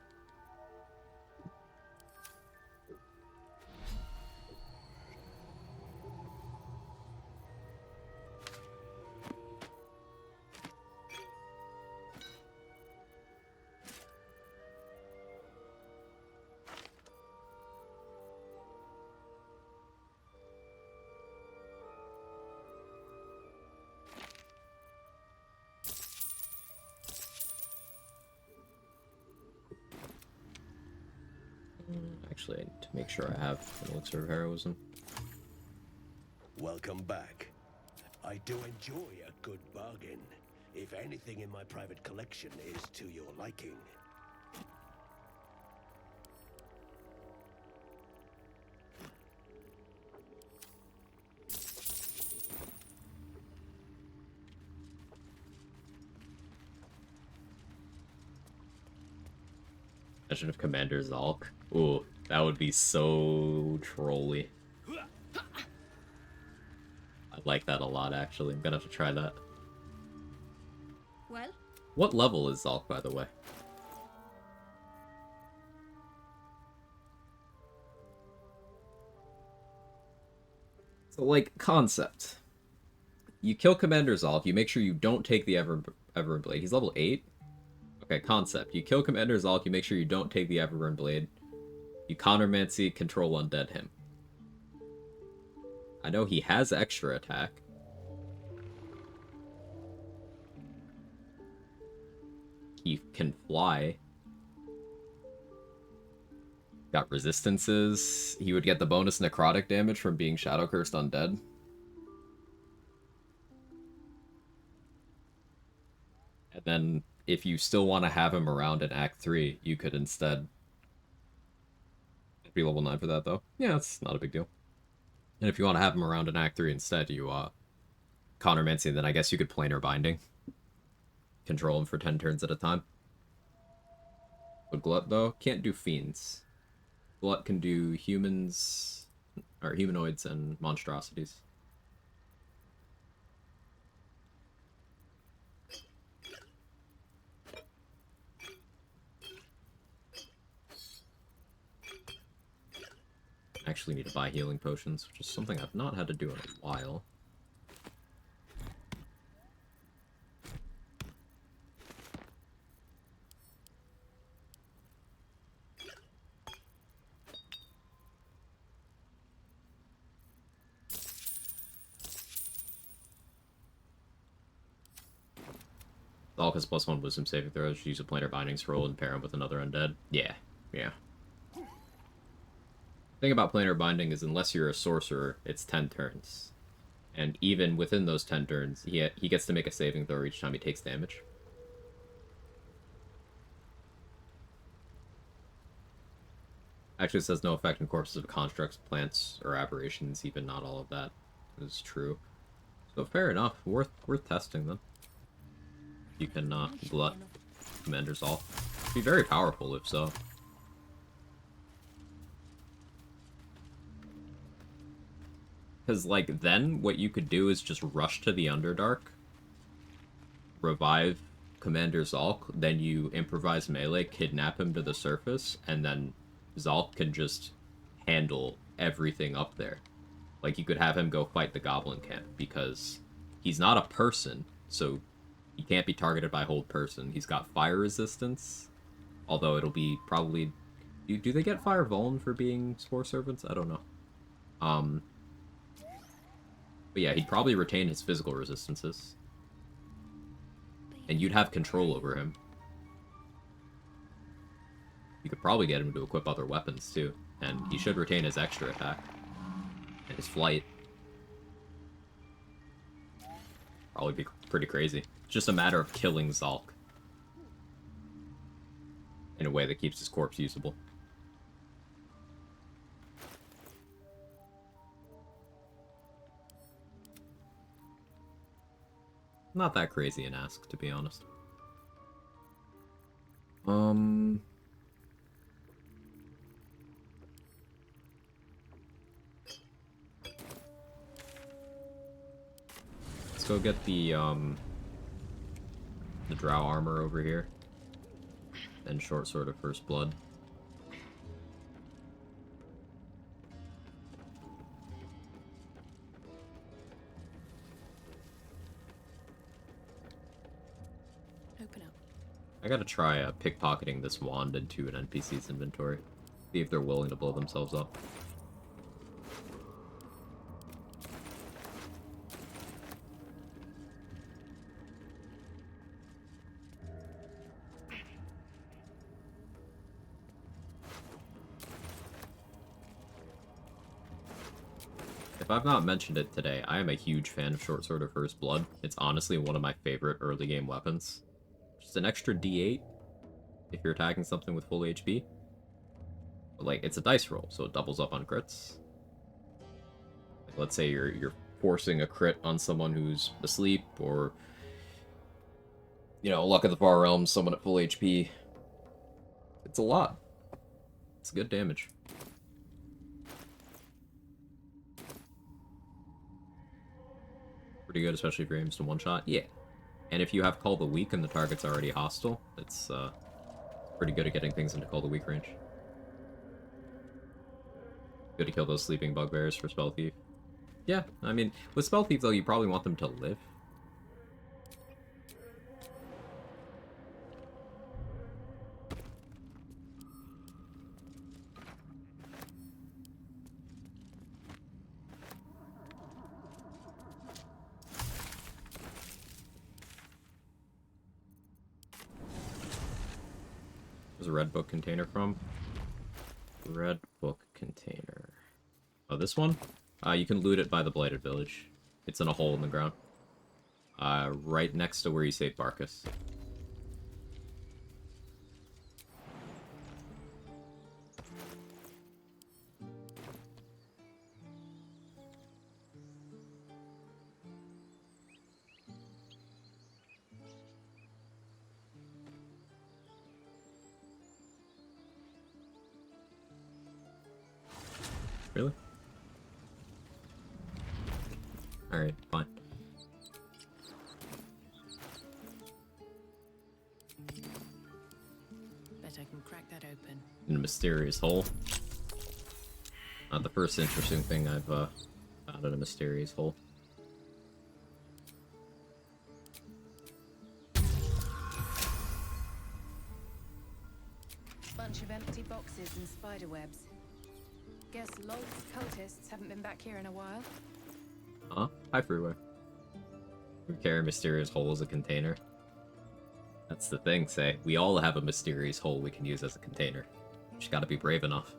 Actually, I need to make sure I have an elixir of heroism. Welcome back. I do enjoy a good bargain. If anything in my private collection is to your liking. Imagine if Commander Zalk. Ooh, that would be so trolly. I like that a lot, actually. I'm gonna have to try that. Well, What level is Zalk, by the way? So, like, concept. You kill Commander Zalk, you make sure you don't take the Everburn Blade. He's level 8? Okay, concept. You kill Commander Zalk, you make sure you don't take the Everburn Blade. You Countermancy, Control Undead him. I know he has extra attack. He can fly. Got resistances. He would get the bonus necrotic damage from being Shadow Cursed Undead. And then, if you still want to have him around in Act 3, you could instead... be level 9 for that, though. Yeah, it's not a big deal. And if you want to have him around in Act 3 instead, you, Countermancy, then I guess you could Planar Binding. Control him for 10 turns at a time. But Glut, though, can't do Fiends. Glut can do humans... or humanoids and monstrosities. Actually need to buy healing potions, which is something I've not had to do in a while. All has +1 wisdom saving throws. Use a planar bindings roll and pair him with another undead. Yeah, yeah. Thing about planar binding is unless you're a sorcerer, it's 10 turns. And even within those 10 turns, he gets to make a saving throw each time he takes damage. Actually, it says no effect on corpses of constructs, plants, or aberrations. Even not all of that is true. So fair enough. Worth testing them. You can glut. Commander Zal. Be very powerful if so. Because, like, then what you could do is just rush to the Underdark, revive Commander Zalk, then you improvise melee, kidnap him to the surface, and then Zalk can just handle everything up there. Like, you could have him go fight the Goblin Camp, because he's not a person, so he can't be targeted by hold person. He's got fire resistance, although it'll be probably... Do they get fire vuln for being Spore Servants? I don't know. But yeah, he'd probably retain his physical resistances. And you'd have control over him. You could probably get him to equip other weapons, too. And he should retain his extra attack. And his flight. Probably be pretty crazy. It's just a matter of killing Zalk. In a way that keeps his corpse usable. Not that crazy an ask, to be honest. Let's go get the drow armor over here. And short sword of first blood. Open up. I gotta try pickpocketing this wand into an NPC's inventory. See if they're willing to blow themselves up. If I've not mentioned it today, I am a huge fan of Short Sword of First Blood. It's honestly one of my favorite early game weapons. Just an extra D8 if you're attacking something with full HP. But, like, it's a dice roll, so it doubles up on crits. Like, let's say you're forcing a crit on someone who's asleep, or, you know, Luck of the Far Realms, someone at full HP. It's a lot. It's good damage. Pretty good, especially if you're aims to one-shot. Yeah. And if you have Call the Weak and the target's already hostile, it's pretty good at getting things into Call the Weak range. Good to kill those sleeping bugbears for Spell Thief. Yeah, I mean, with Spell Thief, though, you probably want them to live. Where's a red book container from? Red book container. Oh, this one? You can loot it by the Blighted Village. It's in a hole in the ground. Right next to where you save Barkus. Really? Alright, fine. Bet I can crack that open. In a mysterious hole. Not the first interesting thing I've found in a mysterious hole. Bunch of empty boxes and spider webs. Guess Log's cultists haven't been back here in a while. Huh? Hi, Freeway. We carry a mysterious hole as a container. That's the thing, say. We all have a mysterious hole we can use as a container. Just gotta be brave enough.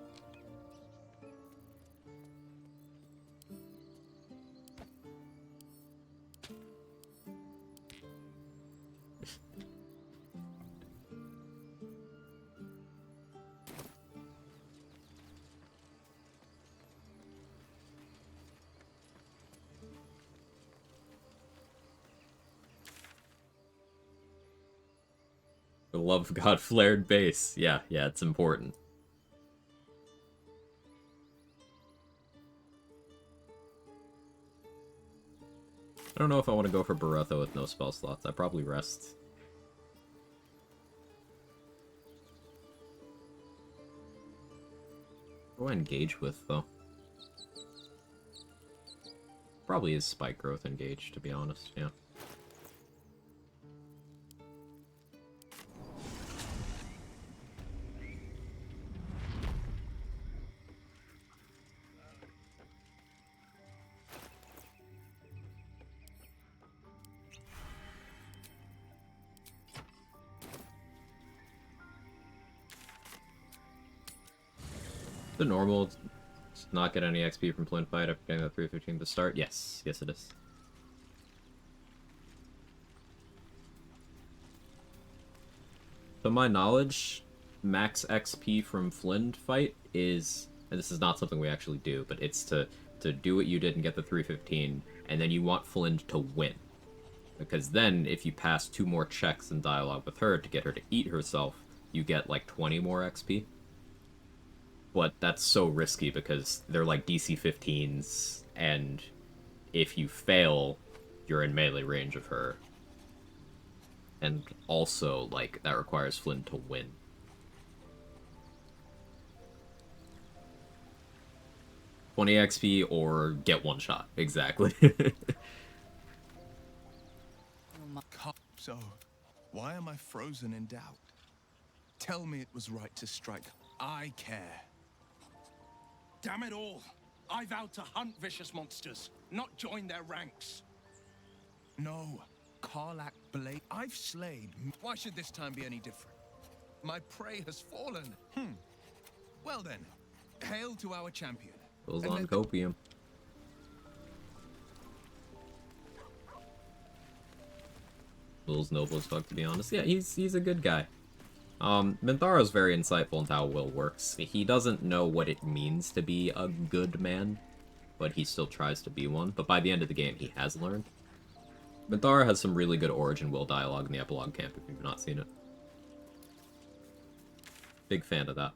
The love of God flared base. Yeah, it's important. I don't know if I want to go for Beretta with no spell slots. I probably rest. What do I engage with, though? Probably is Spike Growth engaged, to be honest, yeah. The normal, not get any XP from Flint Fight after getting that 315 to start? Yes, it is. To my knowledge, max XP from Flint Fight is, and this is not something we actually do, but it's to do what you did and get the 315, and then you want Flint to win. Because then, if you pass 2 more checks in dialogue with her to get her to eat herself, you get like 20 more XP. But that's so risky because they're like DC 15s, and if you fail, you're in melee range of her. And also, like, that requires Flynn to win. $20 XP or get one shot. Exactly. So, why am I frozen in doubt? Tell me it was right to strike. I care. Damn it all! I vowed to hunt vicious monsters, not join their ranks. No, Karlak Blade. I've slayed. Why should this time be any different? My prey has fallen. Well then, hail to our champion. Goes on copium. Will's noble as fuck, to be honest. Yeah, he's a good guy. Mintharo's very insightful into how Will works. He doesn't know what it means to be a good man, but he still tries to be one. But by the end of the game, he has learned. Minthara has some really good Origin Will dialogue in the Epilogue Camp, if you've not seen it. Big fan of that.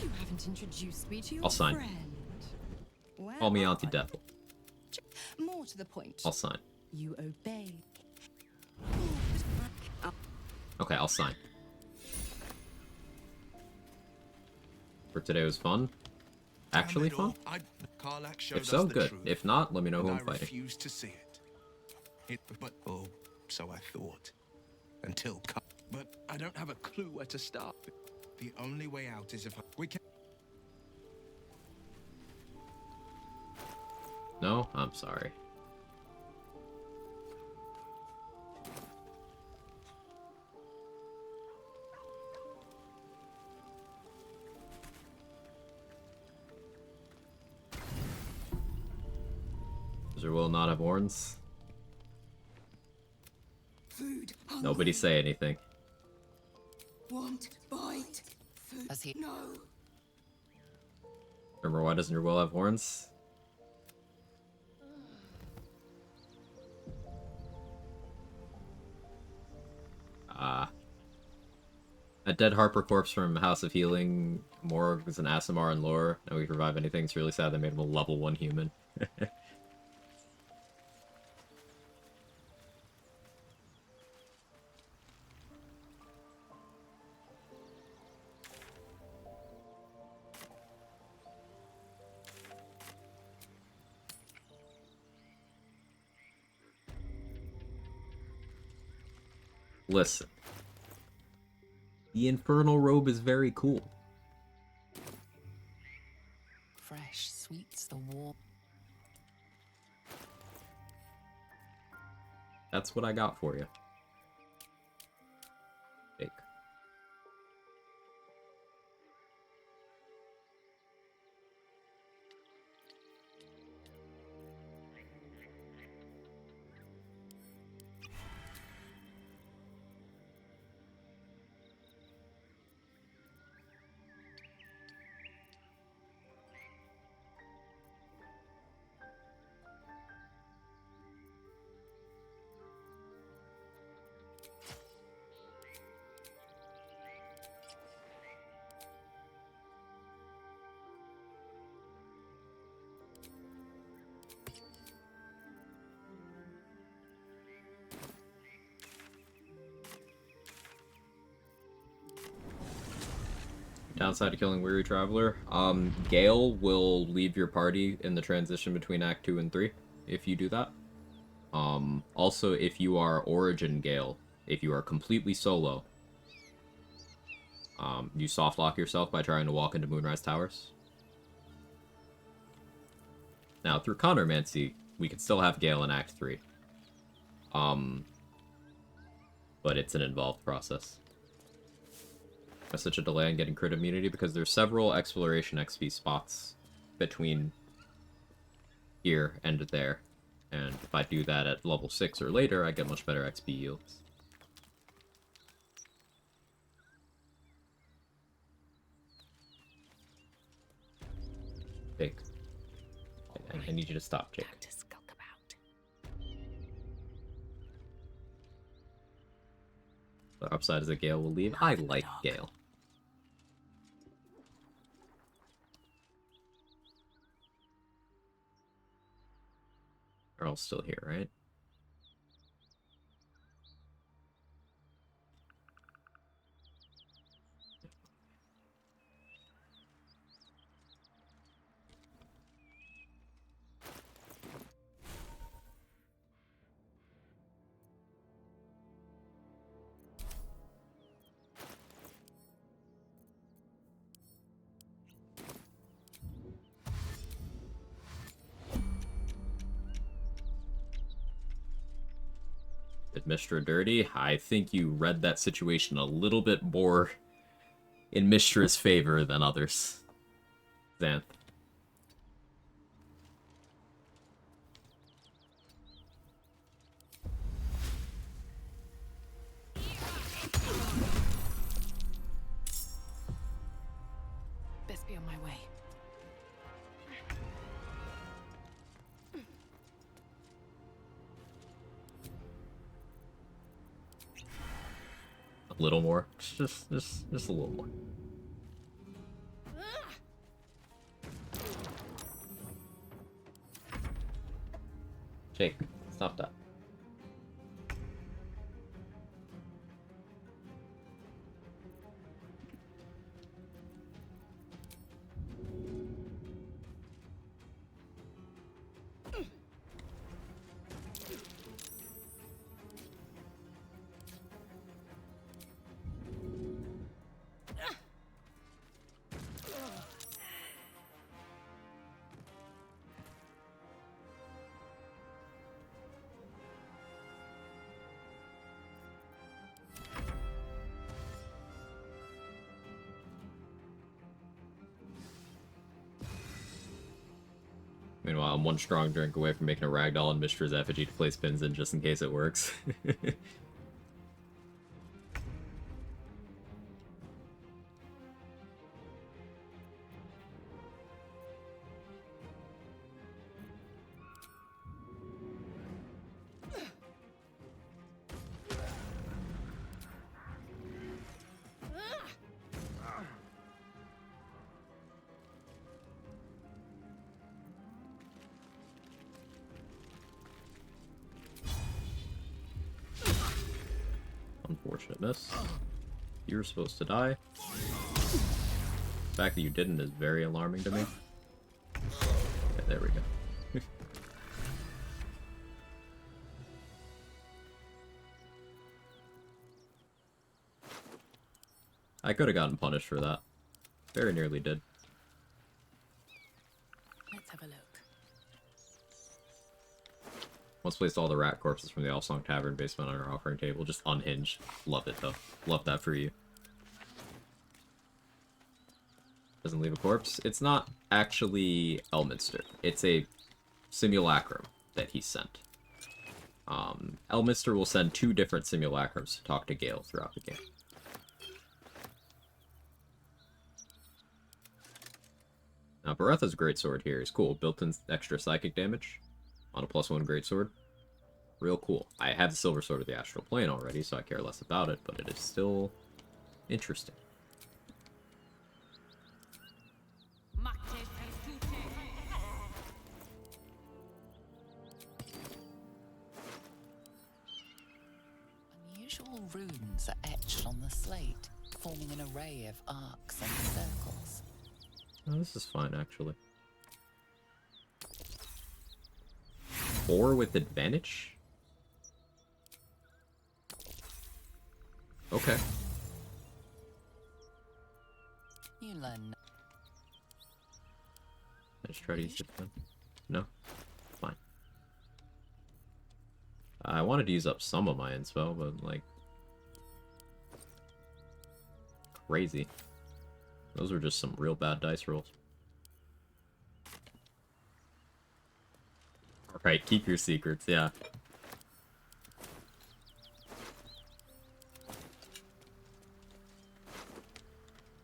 You haven't introduced me to your I'll sign. friend. Where Call me are Auntie Devil. More to the point. I'll sign. You obey. Okay, I'll sign. For today was fun. Actually fun? If so, good. If not, let me know who I'm fighting. I refuse to see it. So I thought. But I don't have a clue where to start. The only way out is if we can. No? I'm sorry. Does your Will not have horns? Food. Nobody say anything. Want bite. Food. Does he? No. Remember, why doesn't your Will have horns? A dead Harper corpse from House of Healing, Morgs and Asimar and lore, and we can revive anything. It's really sad they made him a level 1 human. Listen. The Infernal Robe is very cool. Fresh sweets the warm. That's what I got for you. Take. Downside to killing Weary Traveler. Gale will leave your party in the transition between Act 2 and 3, if you do that. Also, if you are Origin Gale, if you are completely solo, you soft lock yourself by trying to walk into Moonrise Towers. Now, through Chronomancy, we can still have Gale in Act 3. But it's an involved process. There's such a delay in getting crit immunity because there's several exploration XP spots between here and there. And if I do that at level 6 or later, I get much better XP yields. Jake. I need you to stop, Jake. To skulk about. The upside is that Gale will leave. I like Gale. They're all still here, right? Did Mistra dirty? I think you read that situation a little bit more in Mistra's favor than others. Xanth. Best be on my way. A little more. Just a little more. Jake, stop that. Meanwhile, I'm one strong drink away from making a ragdoll and Mistra's effigy to place pins in just in case it works. Unfortunate miss. You were supposed to die. The fact that you didn't is very alarming to me. Okay, there we go. I could have gotten punished for that. Very nearly did. Let's have a look. Once placed all the rat corpses from the Allsong Tavern basement on our offering table. Just unhinged. Love it, though. Love that for you. Doesn't leave a corpse. It's not actually Elminster. It's a simulacrum that he sent. Elminster will send 2 different simulacrums to talk to Gale throughout the game. Now, Beretha's greatsword here is cool. Built-in extra psychic damage on a +1 greatsword. Real cool. I have the Silver Sword of the Astral Plane already, so I care less about it, but it is still interesting. Unusual runes are etched on the slate. forming an array of arcs and circles. Oh, this is fine, actually. 4 with advantage? Okay. You learn. Let's try to use it then. No? Fine. I wanted to use up some of my inspo, but, like... Crazy. Those were just some real bad dice rolls. Alright, keep your secrets, yeah.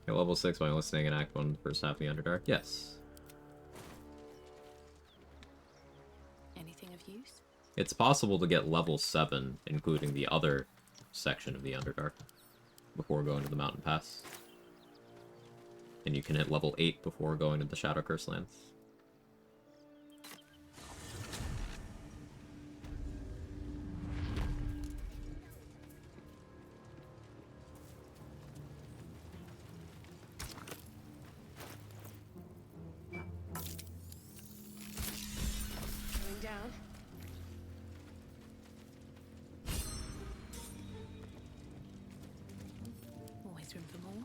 Okay, level 6 by listening in Act 1, the first half of the Underdark. Yes. Anything of use? It's possible to get level 7, including the other section of the Underdark, before going to the Mountain Pass. And you can hit level 8 before going to the Shadow Curse Lands. Going down. Always room for more.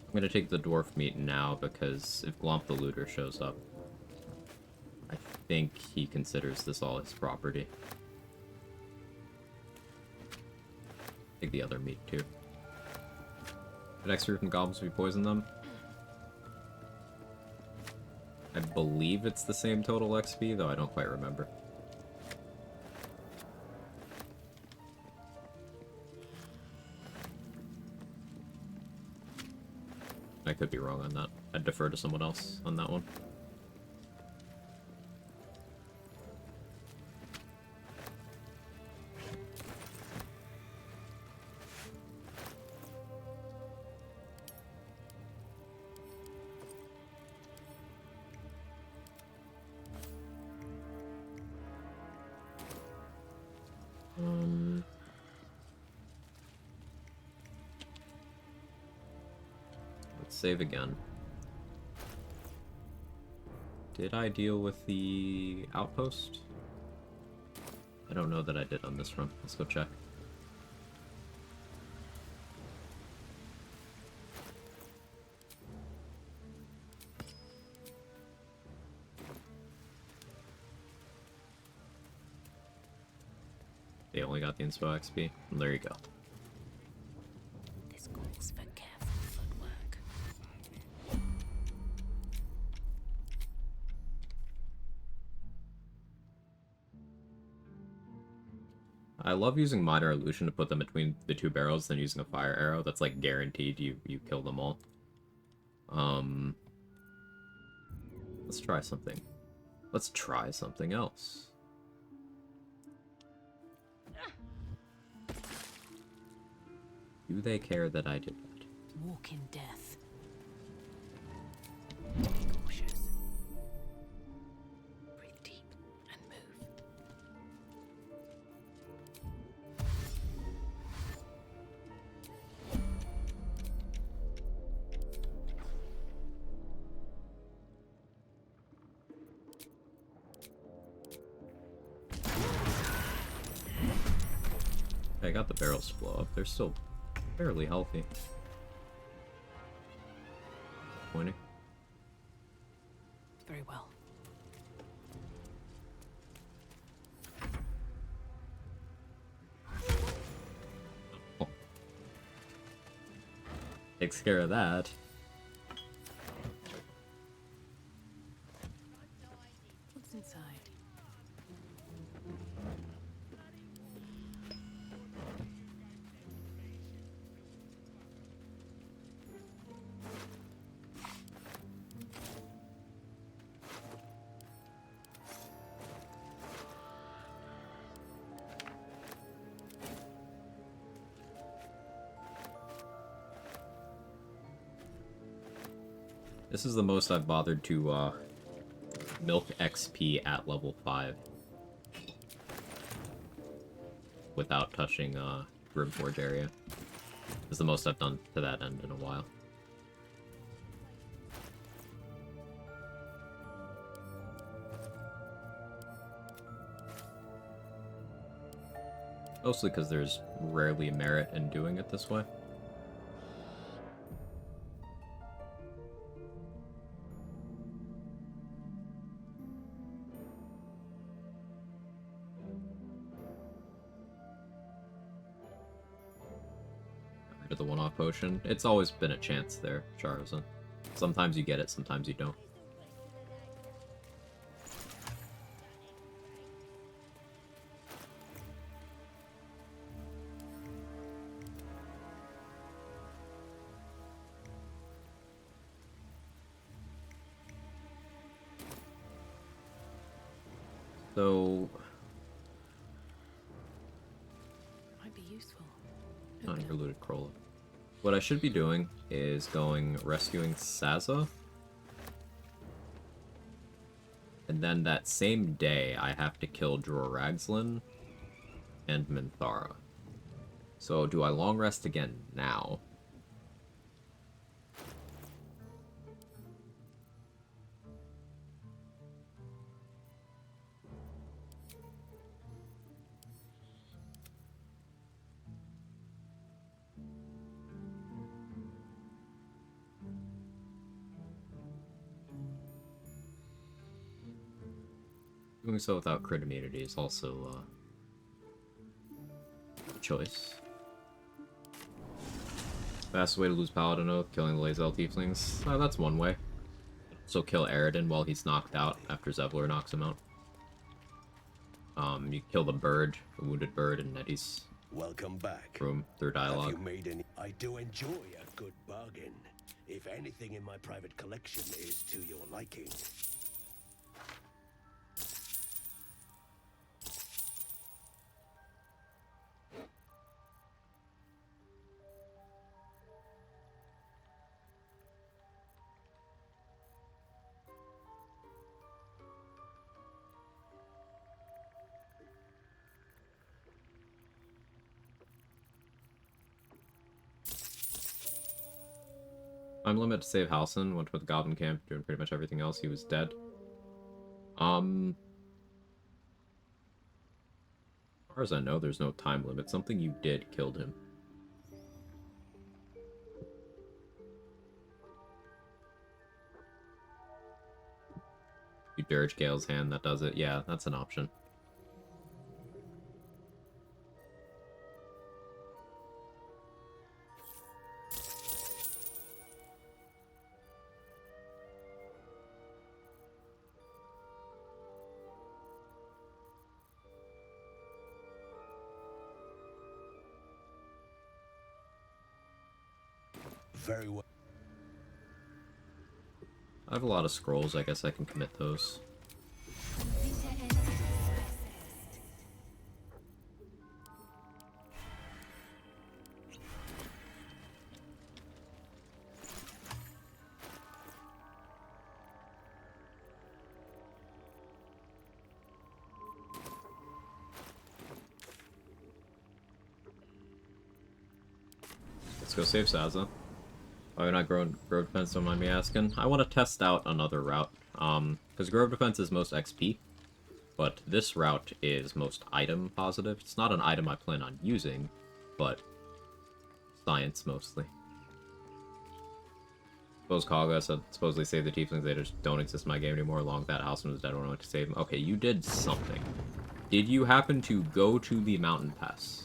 I'm gonna take the dwarf meat now because if Glomp the Looter shows up, I think he considers this all his property. Take the other meat too. Did extra from goblins we poison them? I believe it's the same total XP, though I don't quite remember. I could be wrong on that. I'd defer to someone else on that one. Let's save again. Did I deal with the outpost? I don't know that I did on this run. Let's go check. They only got the inspo XP. Well, there you go. This calls for careful footwork. I love using Minor Illusion to put them between the two barrels than using a fire arrow. That's like guaranteed you kill them all. Let's try something. Let's try something else. Do they care that I did that? Walk in death. Be cautious. Breathe deep and move. I got the barrels to blow up. They're still fairly healthy. Disappointing. Very well. Oh. Takes care of that. What's inside? This is the most I've bothered to milk XP at level 5 without touching Grimforge area. This is the most I've done to that end in a while. Mostly because there's rarely merit in doing it this way. Rid of the one-off potion. It's always been a chance there, Charizard. Sometimes you get it, sometimes you don't. So, Might be useful. uninterluded Krolla. What I should be doing is going rescuing Sazza. And then that same day, I have to kill Joragslin and Minthara. So, do I long rest again now? Doing so without crit immunity is also a choice. Fastest way to lose Paladin Oath, killing the Lae'zel Tieflings. That's one way. So kill Aridin while he's knocked out after Zevlor knocks him out. You kill the bird, the wounded bird in Nettie's Welcome back. room through dialogue. Have you made any? I do enjoy a good bargain. If anything in my private collection is to your liking. Time limit to save Halsin, went with the Goblin Camp, doing pretty much everything else. He was dead. As far as I know, there's no time limit. Something you did killed him. You Dirge Gale's hand, that does it. Yeah, that's an option. Very well. I have a lot of scrolls, I guess I can commit those. Let's go save Sazza. Why are we not Grove Defense, don't mind me asking? I want to test out another route. Because Grove Defense is most XP, but this route is most item positive. It's not an item I plan on using, but science mostly. Suppose Kaga said supposedly save the Tieflings, they just don't exist in my game anymore. Long that Halsin was dead when I went to save him. Okay, you did something. Did you happen to go to the mountain pass?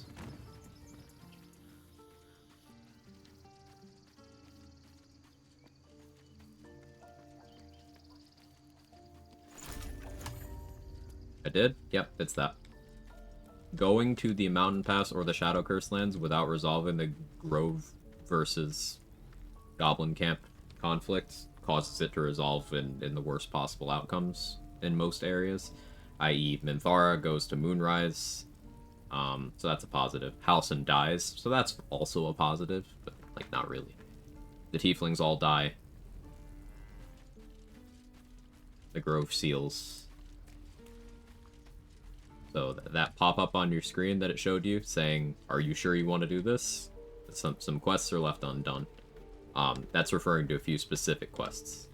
I did? Yep, it's that. Going to the Mountain Pass or the Shadow Curse lands without resolving the Grove versus Goblin Camp conflict causes it to resolve in the worst possible outcomes in most areas. I.e. Minthara goes to Moonrise, so that's a positive. Halsin dies, so that's also a positive, but, like, not really. The Tieflings all die. the Grove Seals. So that pop-up on your screen that it showed you saying, "Are you sure you want to do this?" Some quests are left undone. That's referring to a few specific quests.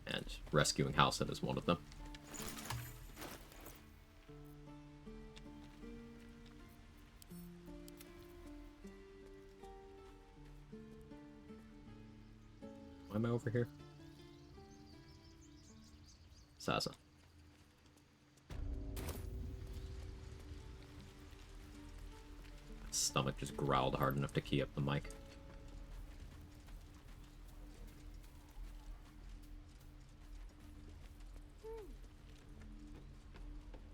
And rescuing Halcyon is one of them. Why am I over here? Sasa. Stomach just growled hard enough to key up the mic.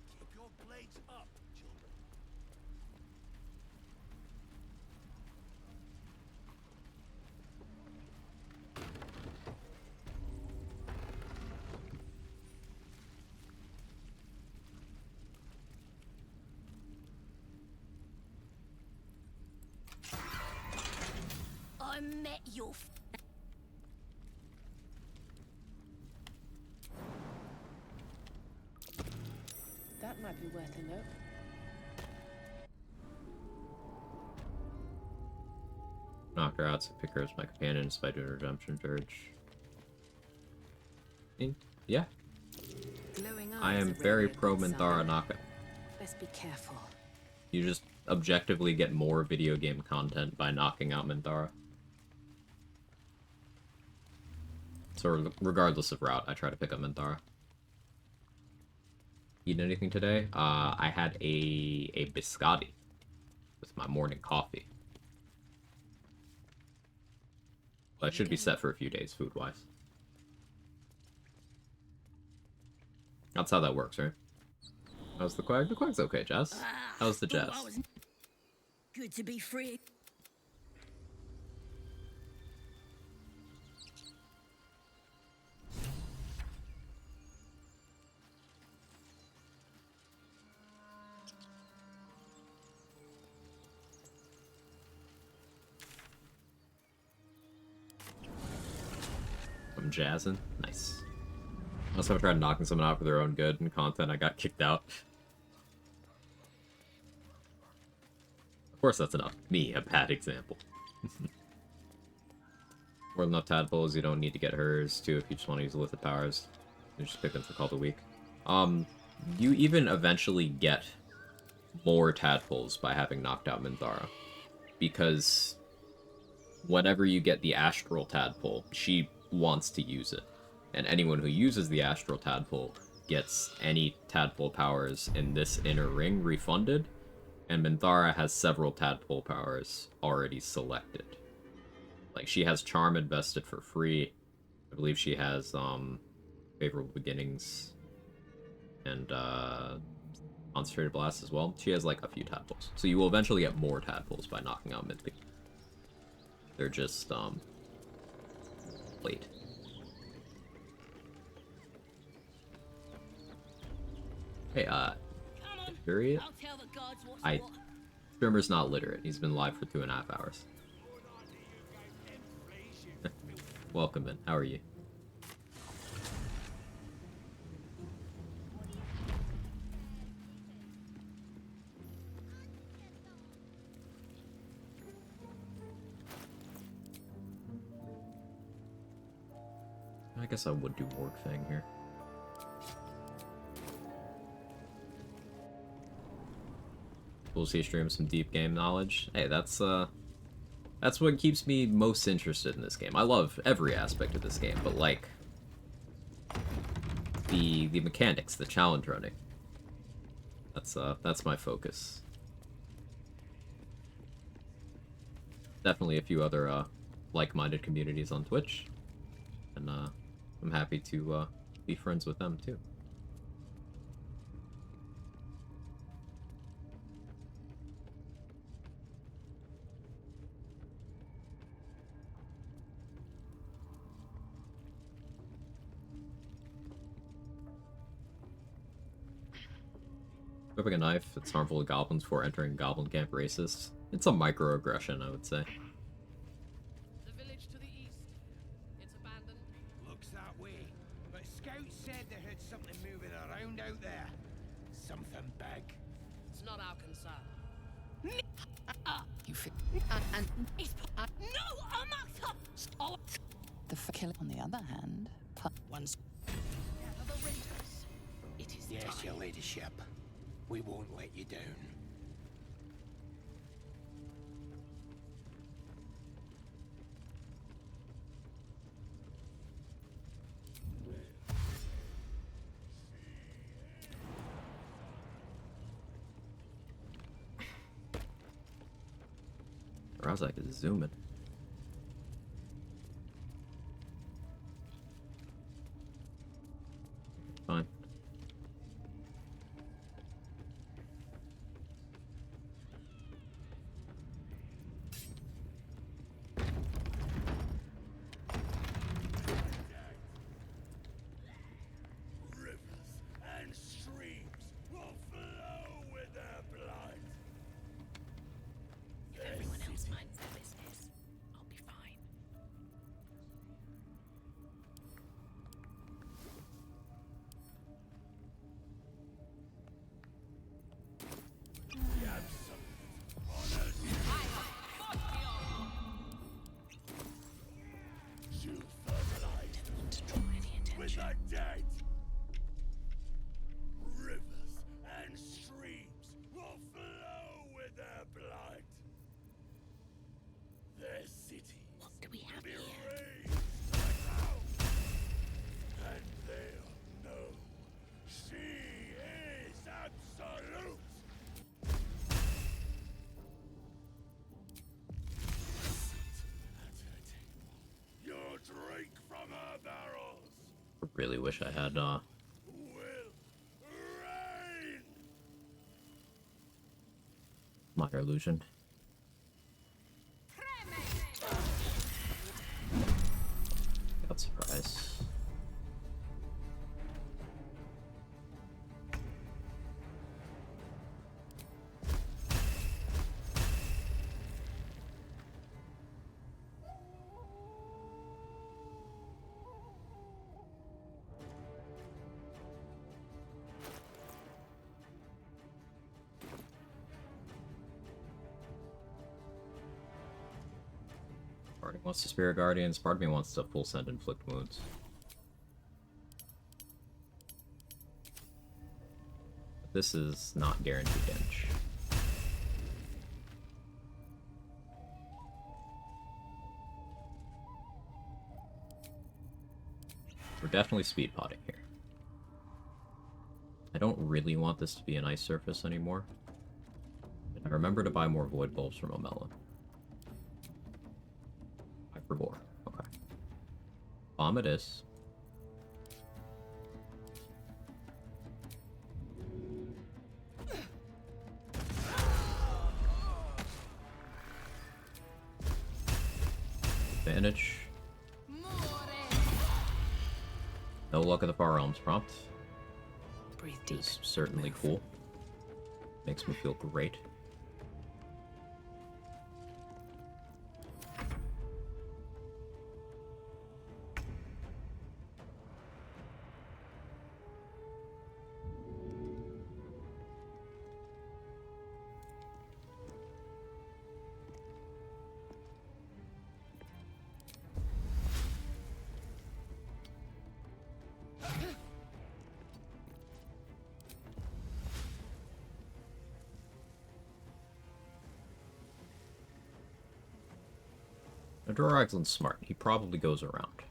Keep your blades up, children. I met your That might be worth a look. Knocked her out, so pick her as my companion despite doing redemption dirge. Yeah, Glowing I eyes am are very rarely a pro good Minthara sign. knockout. Best be careful. You just objectively get more video game content by knocking out Minthara. So regardless of route, I try to pick up Minthara. Eat anything today? I had a biscotti with my morning coffee. But I should be set for a few days, food-wise. That's how that works, right? How's the Quag? The Quag's okay, Jazz. How's the Jazz? good to be free. I'm jazzing. Nice. Also, I tried knocking someone out for their own good and content. I got kicked out. Of course, that's enough. Me, a bad example. More than enough tadpoles. You don't need to get hers too if you just want to use lifted powers. You just pick them for call the week. You even eventually get more tadpoles by having knocked out Minthara, because whenever you get the astral tadpole, she wants to use it, and anyone who uses the astral tadpole gets any tadpole powers in this inner ring refunded, and Minthara has several tadpole powers already selected. Like, she has Charm invested for free. I believe she has Favorable Beginnings and Concentrated Blast as well. She has like a few tadpoles, so you will eventually get more tadpoles by knocking out Minthara. They're just late. Hey, Period. I'll tell the gods what's I what. Streamer's not literate. He's been live for 2.5 hours. Welcome in. How are you? I guess I would do Warg Fang here. We'll see stream some deep game knowledge. Hey, that's what keeps me most interested in this game. I love every aspect of this game, but like the mechanics, the challenge running. That's my focus. Definitely a few other like-minded communities on Twitch, and I'm happy to be friends with them too. Whipping a knife, it's harmful to goblins before entering goblin camp racist. It's a microaggression, I would say. The village to the east. It's abandoned. Looks said they heard something moving around out there. Something big. It's not our concern. You feel. And no, Amata! Oh, The kill, on the other hand, once. The windows. It is Yes, time. your ladyship. We won't let you down. Razak is zooming. Fine. Rivers and streams will flow with their blood. If everyone else minds their business, I'll be fine. You fertilize Didn't want to draw any with attention. the dead. Rivers and streams will flow with their blood. Their city What do we have be here? raised to the ground. And they'll know she is absolute. At her table, you drink from her barrels. I really wish I had Will reign. minor illusion. Got surprise. Part of me wants to Spirit Guardians, part of me wants to full send Inflict Wounds. But this is not guaranteed damage. We're definitely speed potting here. I don't really want this to be an ice surface anymore. And I remember to buy more Void Bulbs from Omela. Hyperbore. Okay. Bomb it is. Advantage. No luck at the Far Realms prompt. breathe deep. Is certainly cool. Makes me feel great. Now, Doraxlin's smart. He probably goes around.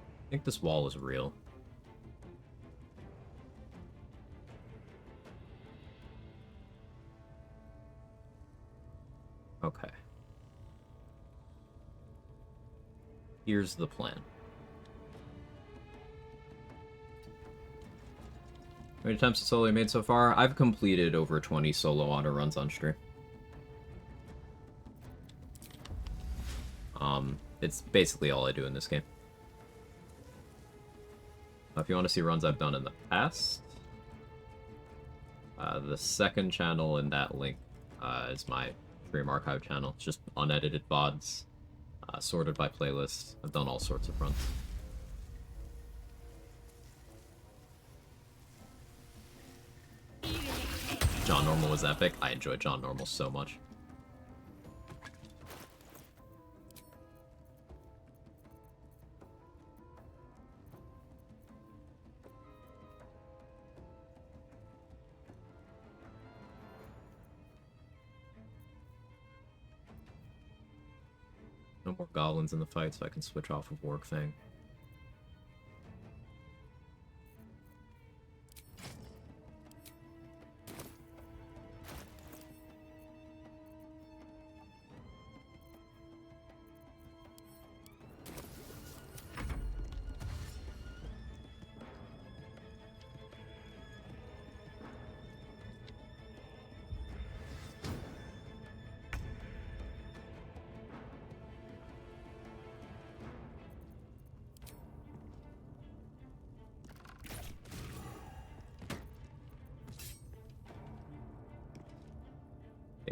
I think this wall is real. Okay. Here's the plan. How many attempts at solo you made so far? I've completed over 20 solo auto runs on stream. It's basically all I do in this game. If you want to see runs I've done in the past, the second channel in that link is my stream archive channel. It's just unedited VODs. sorted by playlist. I've done all sorts of fronts. John Normal was epic. I enjoyed John Normal so much. No more goblins in the fight, so I can switch off of Warg Fang.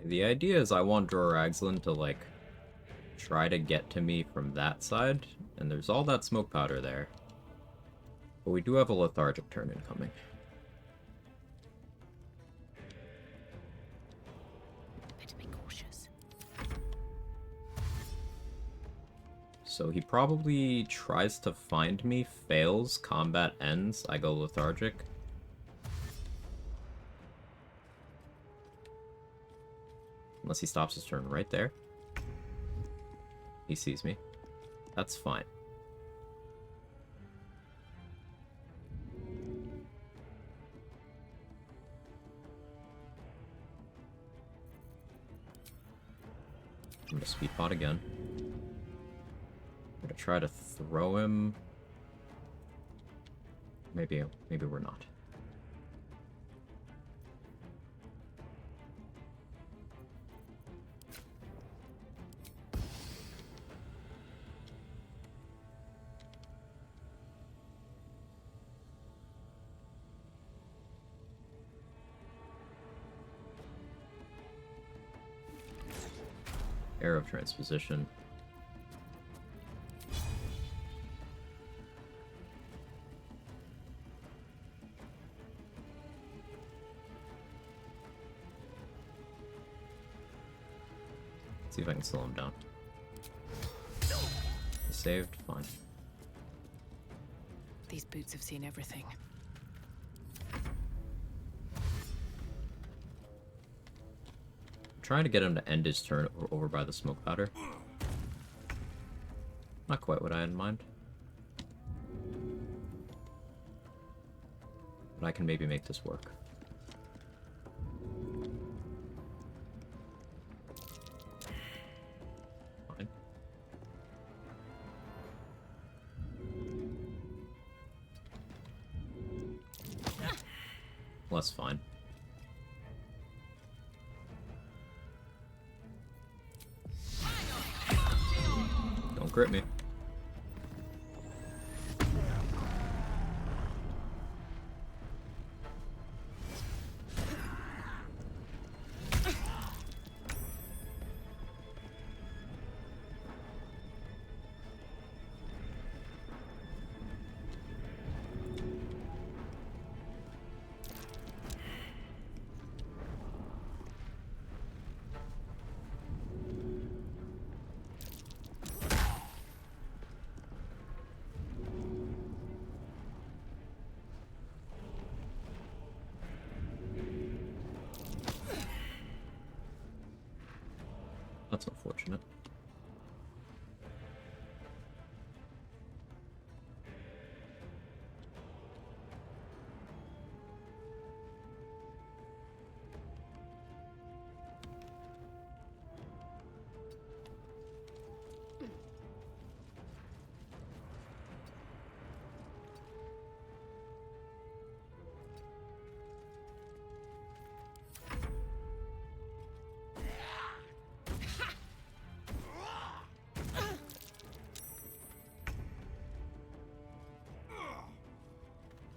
The idea is I want Droraxlin to, like, try to get to me from that side, and there's all that smoke powder there. But we do have a lethargic turn incoming. Better be cautious. So he probably tries to find me, fails, combat ends, I go lethargic. Unless he stops his turn right there. He sees me. That's fine. I'm gonna speed pot again. I'm gonna try to throw him. Maybe we're not. Air of transposition. See if I can slow him down. Saved, fine. These boots have seen everything. Trying to get him to end his turn over by the smoke powder. Not quite what I had in mind. But I can maybe make this work. Fine. Less fine. Crit me. That's unfortunate.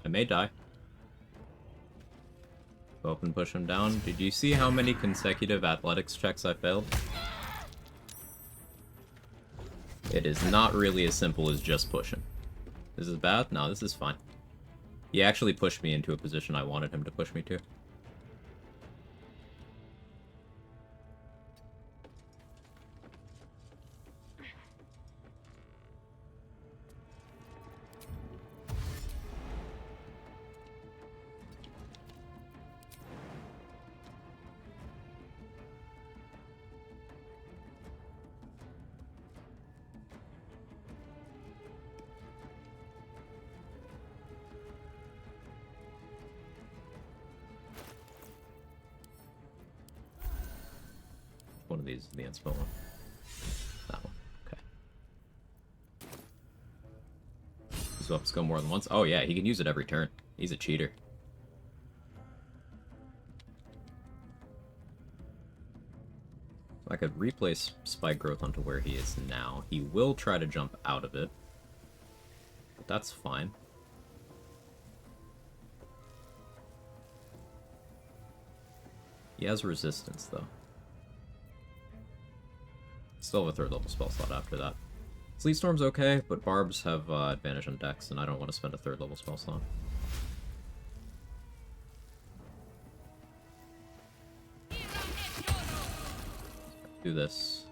I may die. Go up and push him down. Did you see how many consecutive athletics checks I failed? It is not really as simple as just pushing. This is bad? No, this is fine. He actually pushed me into a position I wanted him to push me to. One of these is the inspo one. That one. Okay. These weapons go more than once. Oh yeah, he can use it every turn. He's a cheater. I could replace Spike Growth onto where he is now. He will try to jump out of it. But that's fine. He has resistance, though. Still have a 3rd level spell slot after that. Sleet Storm's okay, but Barbs have advantage on Dex, and I don't want to spend a 3rd level spell slot. Do this.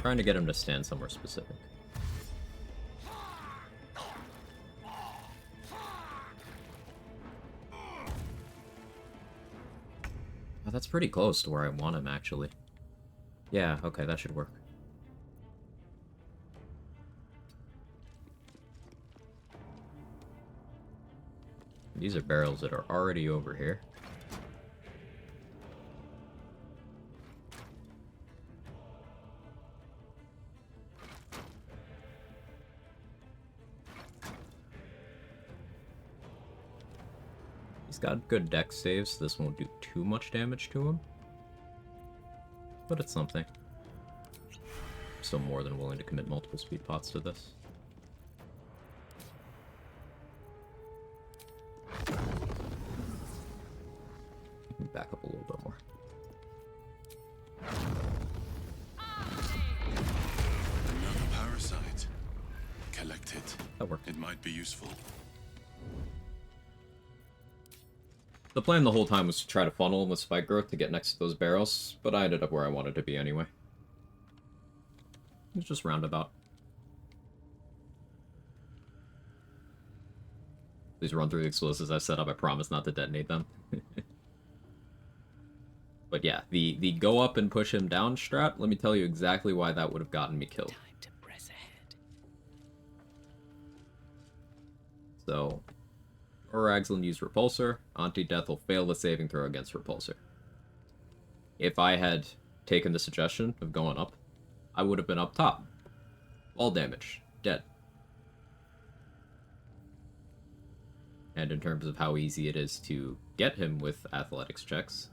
Trying to get him to stand somewhere specific. Oh, that's pretty close to where I want him, actually. Yeah, okay, that should work. These are barrels that are already over here. He's got good dex saves, so this won't do too much damage to him. But it's something. I'm still more than willing to commit multiple speed pots to this. Back up a little bit more. Another parasite. Collect it. That worked. It might be useful. The plan the whole time was to try to funnel him with Spike Growth to get next to those barrels, but I ended up where I wanted to be anyway. It's just roundabout. Please run through the explosives I've set up. I promise not to detonate them. But yeah, the go up and push him down strat, let me tell you exactly why that would have gotten me killed. Time to press ahead. So, Oraxlin used Repulsor. Anti-Death will fail the saving throw against Repulsor. If I had taken the suggestion of going up, I would have been up top. All damage. Dead. And in terms of how easy it is to get him with athletics checks,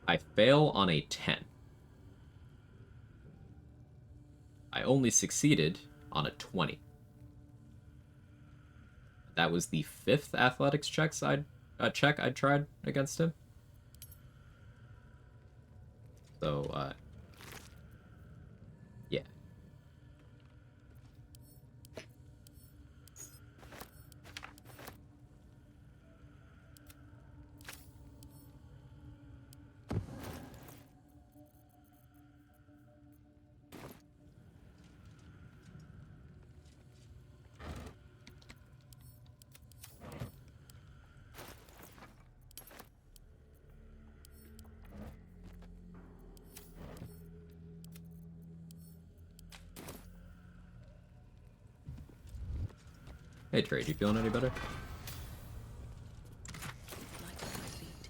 I fail on a 10. I only succeeded on a 20. That was the 5th athletics check I'd tried against him. So, yeah. Hey Trade, you feeling any better? Light on my feet.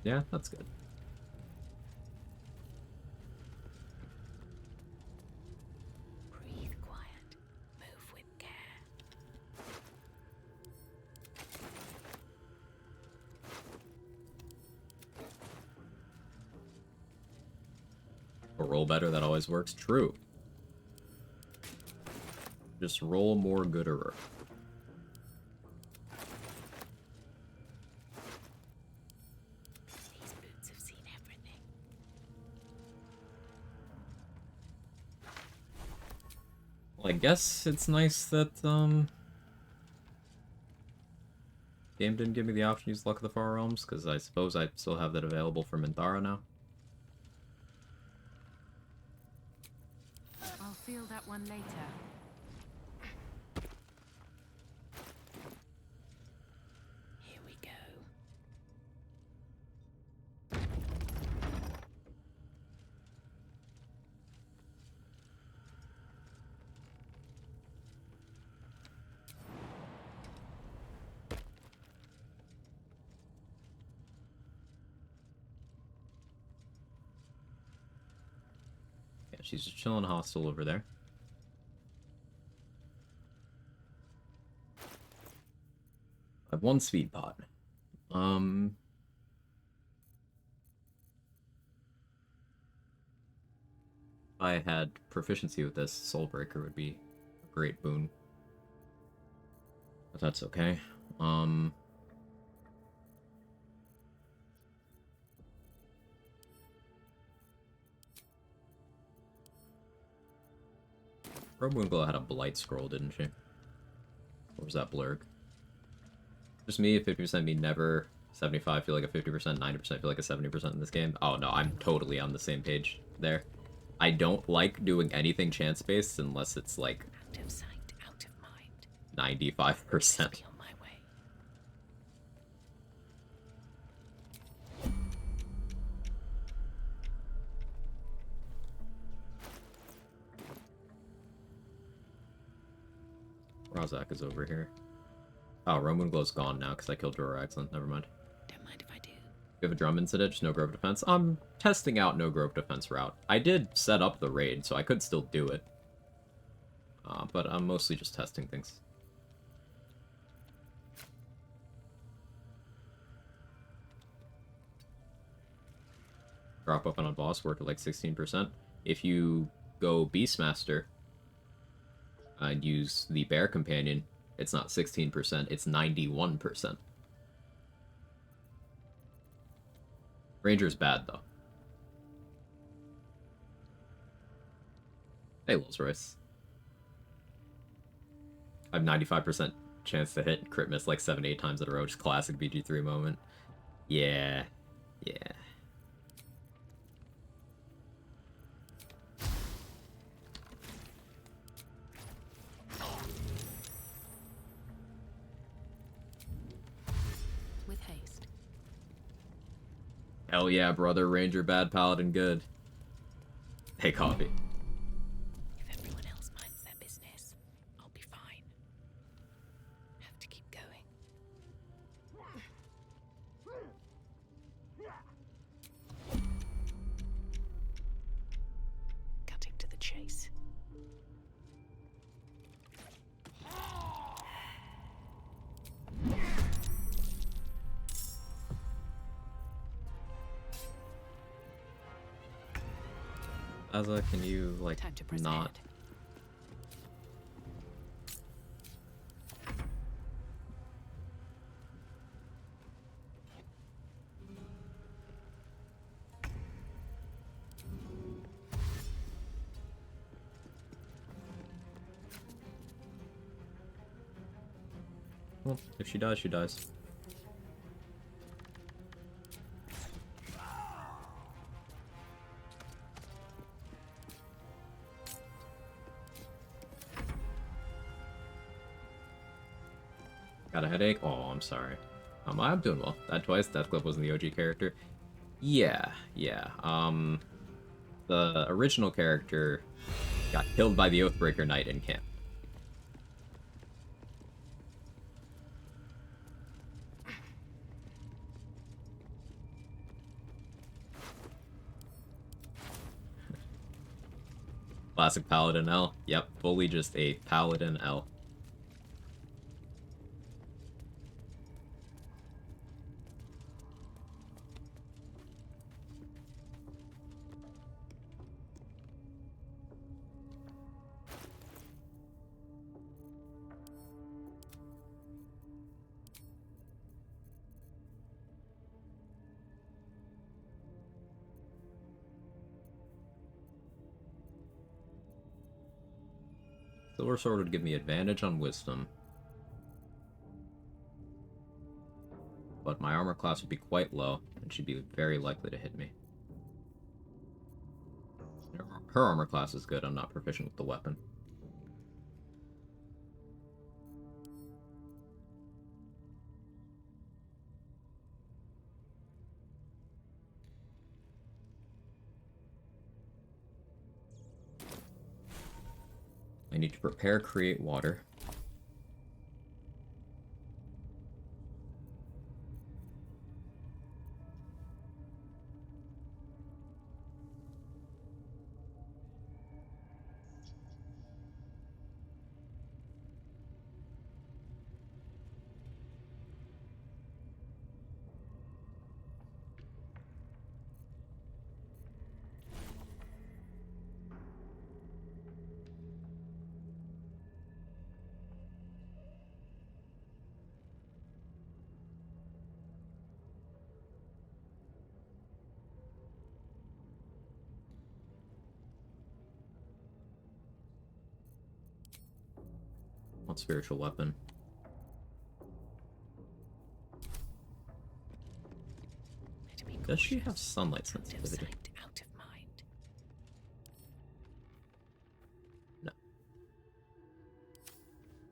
Yeah, that's good. Breathe quiet. Move with care. people roll better, that always works. True. Just roll more gooder. These boots have seen everything. Well, I guess it's nice that, game didn't give me the option to use Luck of the Far Realms, because I suppose I still have that available for Minthara now. I'll feel that one later. Here we go. Yeah, she's just chilling hostile over there. I have one speed pot. If I had proficiency with this, Soulbreaker would be a great boon. But that's okay. Moonglow had a Blight Scroll, didn't she? Or was that Blurg? Just me, 50% me never, 75 feel like a 50%, 90% feel like a 70% in this game. Oh no, I'm totally on the same page there. I don't like doing anything chance-based unless it's like Out of sight, out of mind. 95%. Be on my way. Razak is over here. Oh, Moonglow's gone now because I killed Drawer Excellent. Never mind. Don't mind if I do. You have a drum incident, just no Grove Defense. I'm testing out no Grove Defense route. I did set up the raid, so I could still do it. But I'm mostly just testing things. Drop weapon on boss, work at like 16%. If you go Beastmaster and use the Bear Companion, it's not 16%, it's 91%. Ranger's bad, though. Hey, Rolls Royce. I have 95% chance to hit crit miss like 7-8 times in a row. Just classic BG3 moment. Yeah. Yeah. With haste. Hell yeah, brother. Ranger bad, Paladin good. Hey, coffee. If everyone else minds their business, I'll be fine. Have to keep going. Cutting to the chase. Azza, can you, like, Time to press not... ahead. Well, if she dies, she dies. Got a headache? Oh, I'm sorry. I'm doing well. Died twice. Deathcliff wasn't the OG character. Yeah. The original character got killed by the Oathbreaker Knight in camp. Classic Paladin L. Yep, fully just a Paladin L. Silver Sword would give me advantage on Wisdom. But my armor class would be quite low, and she'd be very likely to hit me. Her armor class is good, I'm not proficient with the weapon. I need to prepare, create water. Want spiritual weapon. Does she have sunlight sensitivity? Out of mind. No.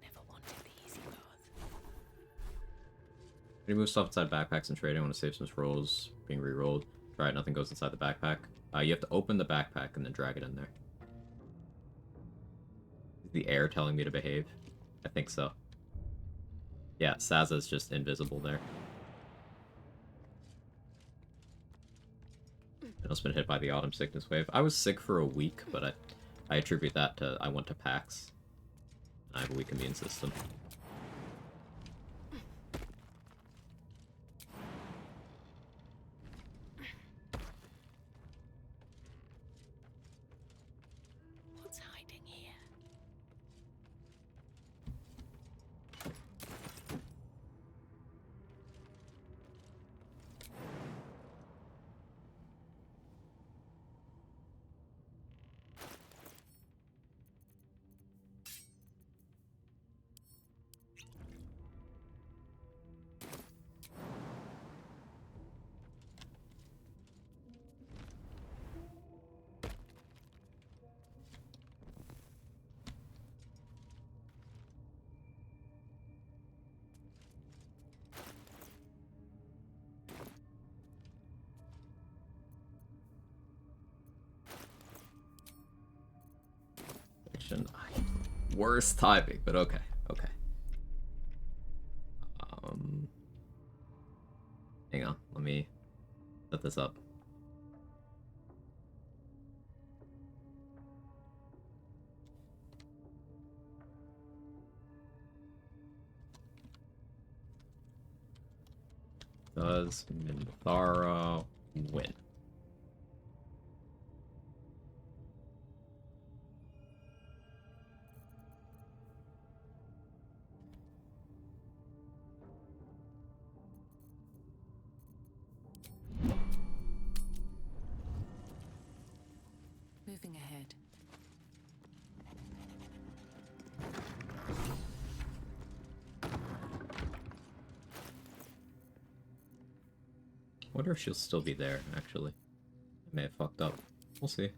Never wanted the easy path. Remove stuff inside backpacks and trade. I want to save some scrolls being re-rolled. Alright, nothing goes inside the backpack. You have to open the backpack and then drag it in there. Is the air telling me to behave? I think so. Yeah, Saza's just invisible there. I also been hit by the autumn sickness wave. I was sick for a week, but I attribute that to I went to PAX. I have a weak immune system. What's hiding here? Worst timing, but okay, okay. Hang on, let me set this up. Does Minthara win? Moving ahead. Wonder if she'll still be there, actually. I may have fucked up. We'll see.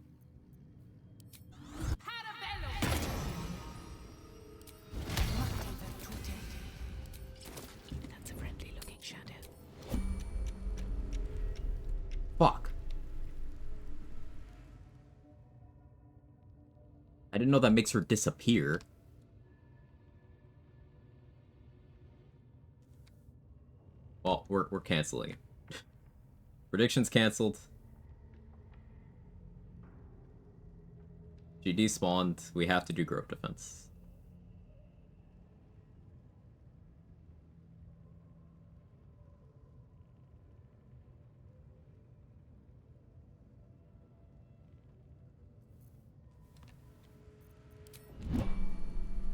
That's a friendly looking shadow. Fuck. I didn't know that makes her disappear. Well, we're canceling it. Predictions canceled. She despawned. We have to do grove defense.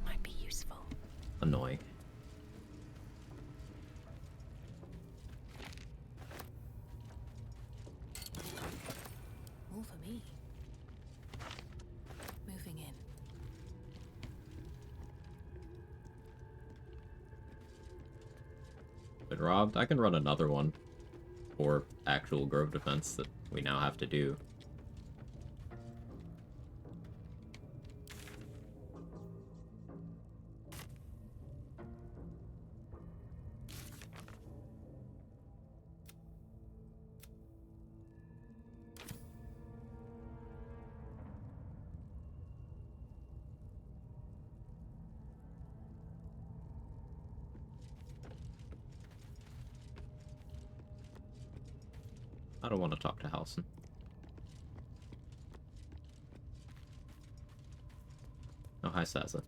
Might be useful. Annoying. All for me. Moving in. Been robbed. I can run another one for actual grove defense that we now have to do. I don't want to talk to Halson. Oh, hi, Saza.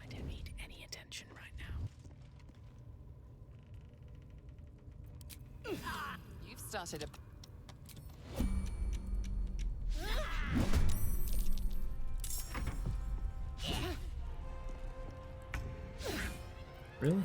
I don't need any attention right now. You've started a... Really?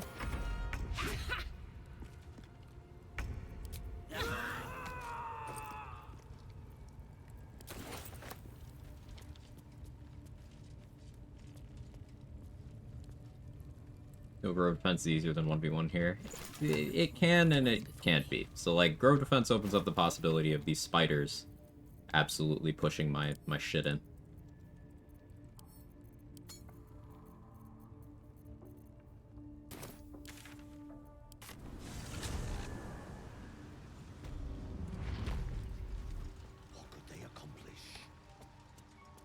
No, grove defense is easier than 1v1 here. It can and it can't be. So, like, grove defense opens up the possibility of these spiders absolutely pushing my shit in. What could they accomplish?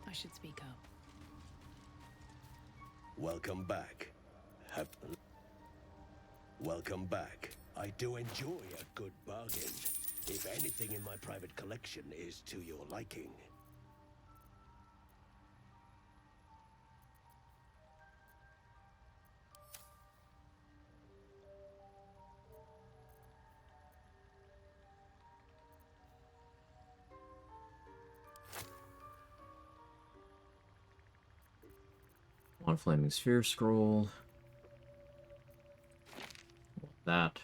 I should speak up. Welcome back. Welcome back. I do enjoy a good bargain. If anything in my private collection is to your liking. One flaming sphere scroll. That.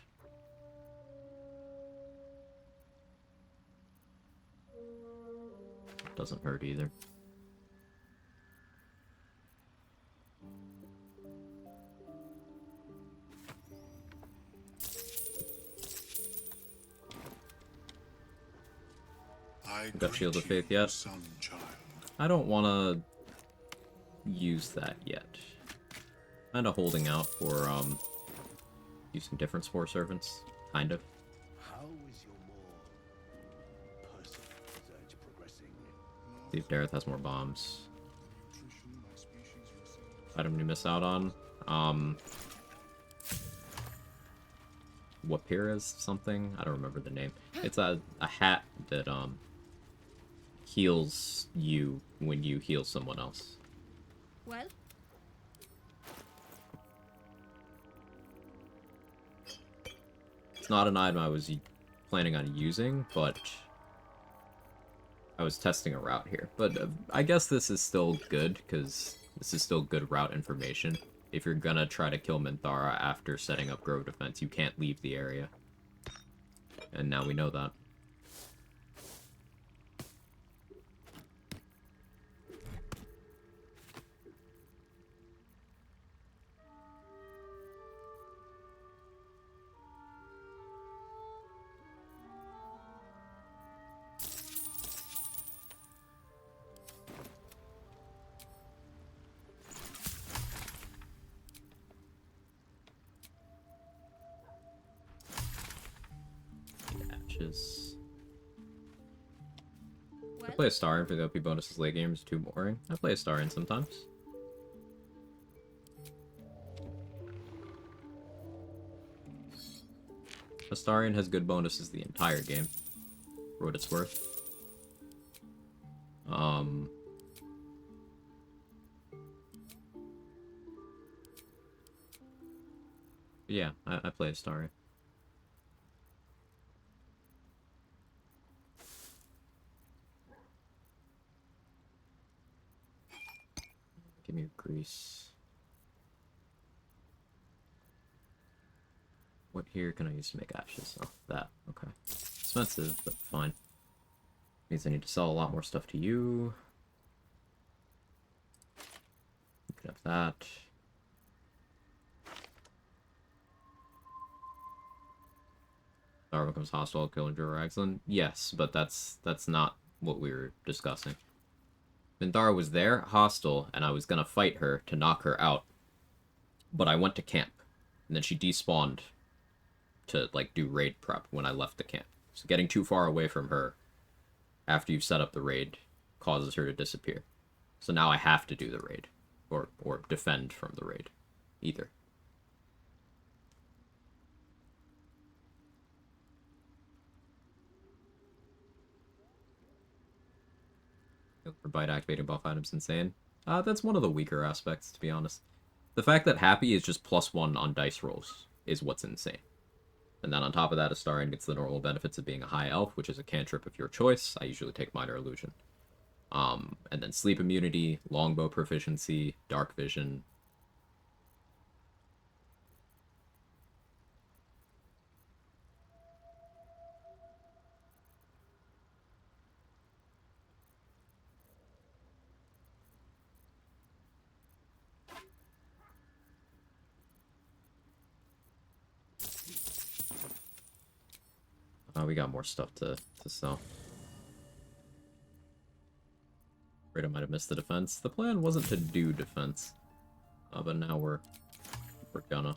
Doesn't hurt either. Got Shield of Faith yet? Son, child. I don't want to use that yet. Kind of holding out for using different Spore Servants, kind of. How is your more personal research progressing? See if Dareth has more bombs. Item to miss out on. Wapira's something? I don't remember the name. It's a hat that heals you when you heal someone else. Well? It's not an item I was planning on using, but I was testing a route here. But I guess this is still good, because this is still good route information. If you're gonna try to kill Minthara after setting up Grove Defense, you can't leave the area. And now we know that. I play a Star for the OP bonuses late game is too boring. I play a Star in sometimes. Astarion has good bonuses the entire game, for what it's worth. Yeah, I play Astarion. Give me a grease. What here can I use to make ashes? Oh, that. Okay. Expensive, but fine. Means I need to sell a lot more stuff to you. You can have that. Star becomes hostile, killing Joe Raglan. Yes, but that's not what we were discussing. Minthara was there, hostile, and I was gonna fight her to knock her out. But I went to camp, and then she despawned to, like, do raid prep when I left the camp. So getting too far away from her after you've set up the raid causes her to disappear. So now I have to do the raid, or defend from the raid. Either. For bite activating buff items insane. That's one of the weaker aspects, to be honest. The fact that Happy is just +1 on dice rolls is what's insane. And then on top of that, Astarion gets the normal benefits of being a high elf, which is a cantrip of your choice. I usually take Minor Illusion. And then sleep immunity, longbow proficiency, dark vision. We got more stuff to sell. Afraid I might have missed the defense. The plan wasn't to do defense. But now we're gonna.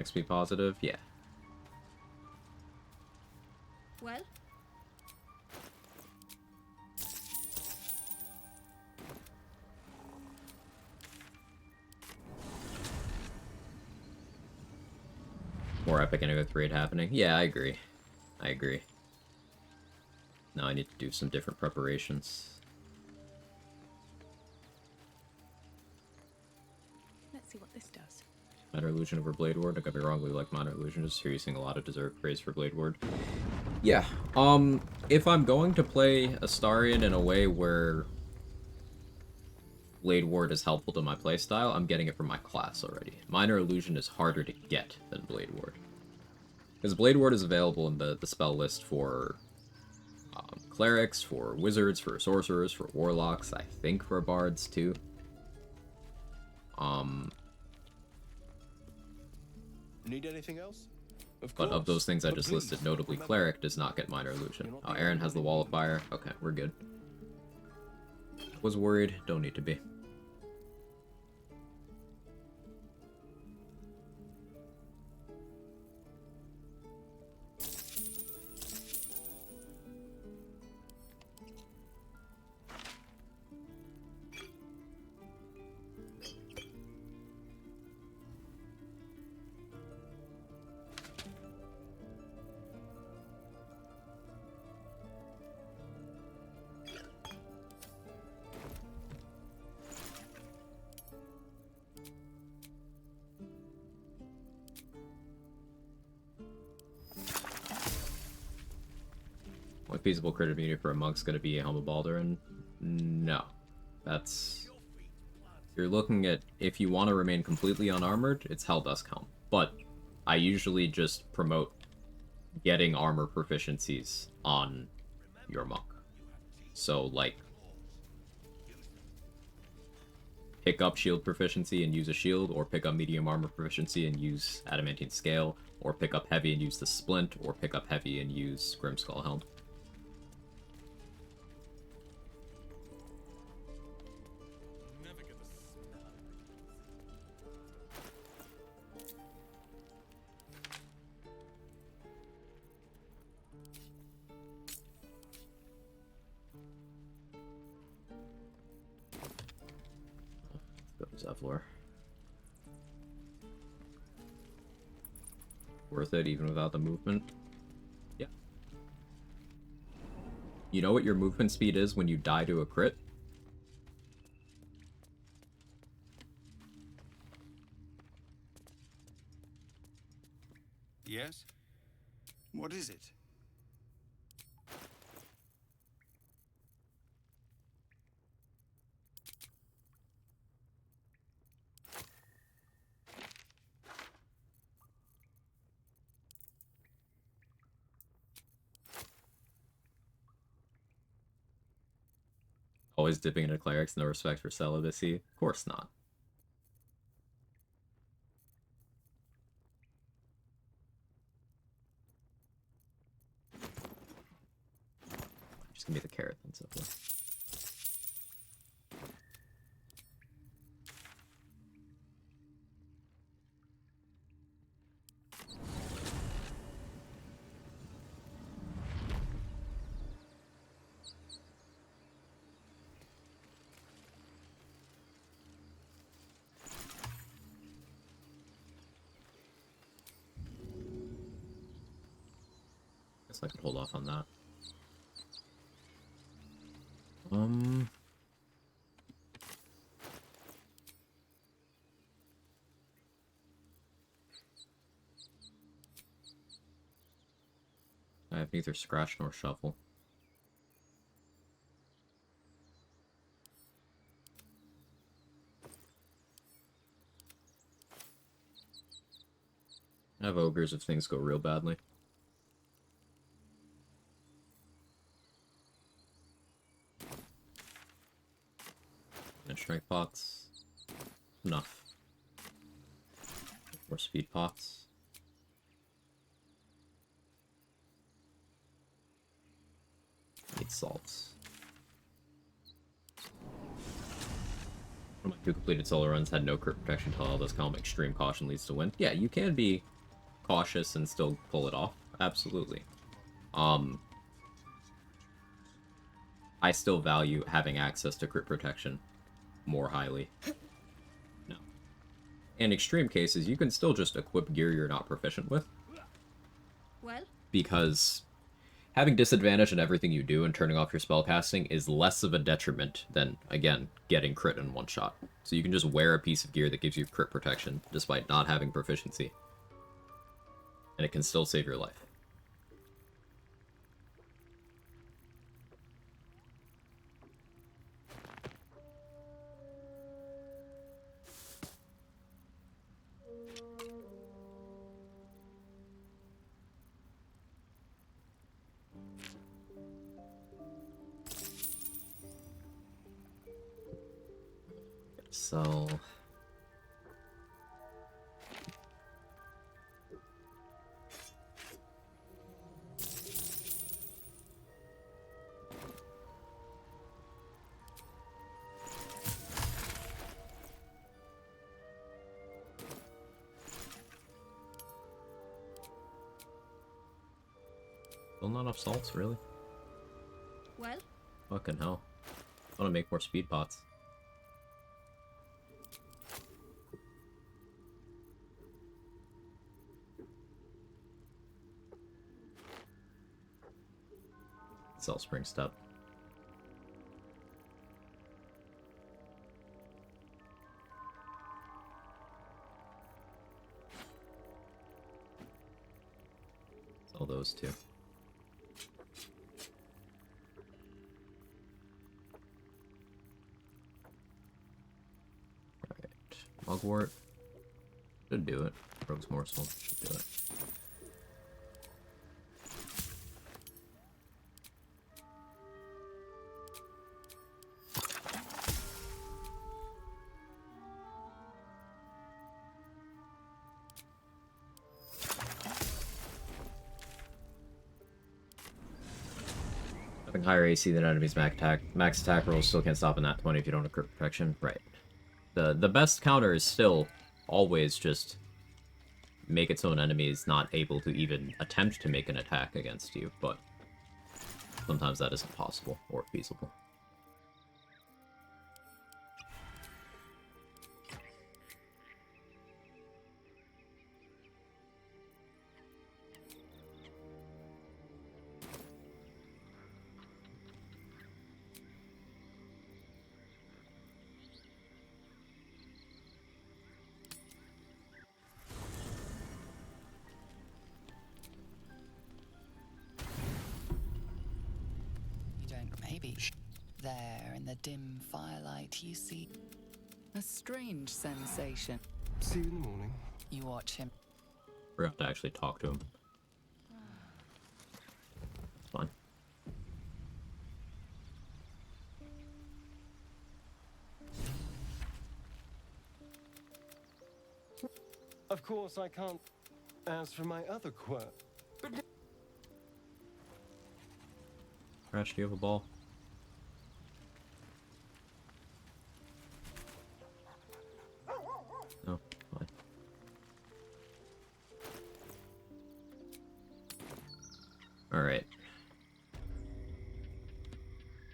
XP positive? Yeah. Well? More epic Innovative raid happening? Yeah, I agree. I agree. Now I need to do some different preparations. Let's see what this does. Minor Illusion over Blade Ward. I could be wrong, we like Minor Illusion. Just here you're seeing a lot of deserved praise for Blade Ward. Yeah, if I'm going to play Astarion in a way where Blade Ward is helpful to my playstyle, I'm getting it from my class already. Minor Illusion is harder to get than Blade Ward. Because Blade Ward is available in the spell list for clerics, for wizards, for sorcerers, for warlocks, I think for bards too. Need anything else? But of those things I just listed, notably Cleric does not get Minor Illusion. Aaron has the Wall of Fire. Okay, we're good. Was worried, don't need to be. What feasible crit immunity for a monk's going to be a Helm of Baldurin? No. That's... You're looking at, if you want to remain completely unarmored, it's Helldusk Helm. But I usually just promote getting armor proficiencies on your monk. So, like, pick up shield proficiency and use a shield, or pick up medium armor proficiency and use adamantine scale, or pick up heavy and use the splint, or pick up heavy and use Grimskull Helm. Zevlor. Worth it even without the movement? Yeah. You know what your movement speed is when you die to a crit? Yes? What is it? Always dipping into clerics, no respect for celibacy? Of course not. Just give me the carrot and so forth. Guess I could hold off on that. I have neither scratch nor shuffle. I have ogres if things go real badly. And strength pots. Enough. More speed pots. Need salts. One of my 2 completed solo runs had no crit protection until all this calm extreme caution leads to win. Yeah, you can be cautious and still pull it off. Absolutely. I still value having access to crit protection more highly. No. In extreme cases, you can still just equip gear you're not proficient with. Well? Because having disadvantage in everything you do and turning off your spellcasting is less of a detriment than, again, getting crit in one shot. So you can just wear a piece of gear that gives you crit protection, despite not having proficiency. And it can still save your life. So still not enough salts, really? Well? Fucking hell. I want to make more speed pots. Cell spring step. Sell those two. Alright. Mugwort. Should do it. Rogue's Morsel should do it. Having higher AC than enemies max attack rolls still can't stop in that 20 if you don't have crit protection. Right. The best counter is still always just make it so an enemy is not able to even attempt to make an attack against you, but sometimes that isn't possible or feasible. Maybe. There, in the dim firelight, you see a strange sensation. See you in the morning. You watch him. Forgot to actually talk to him. It's fine. Of course, I can't. As for my other quirk, Crash, do you have a ball? No, fine. Alright.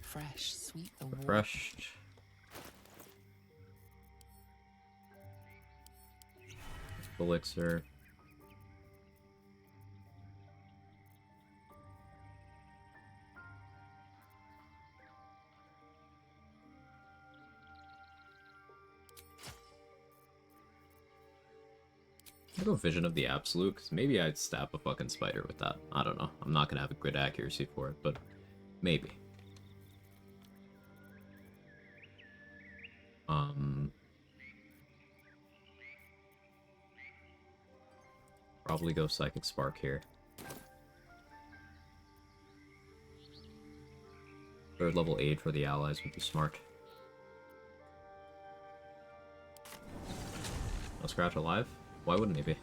Fresh, sweet the water. Refreshed. Elixir. I'll go Vision of the Absolute, because maybe I'd stab a fucking spider with that. I don't know. I'm not gonna have a good accuracy for it, but maybe. Probably go Psychic Spark here. Third level aid for the allies would be smart. No Scratch alive? Why wouldn't he be?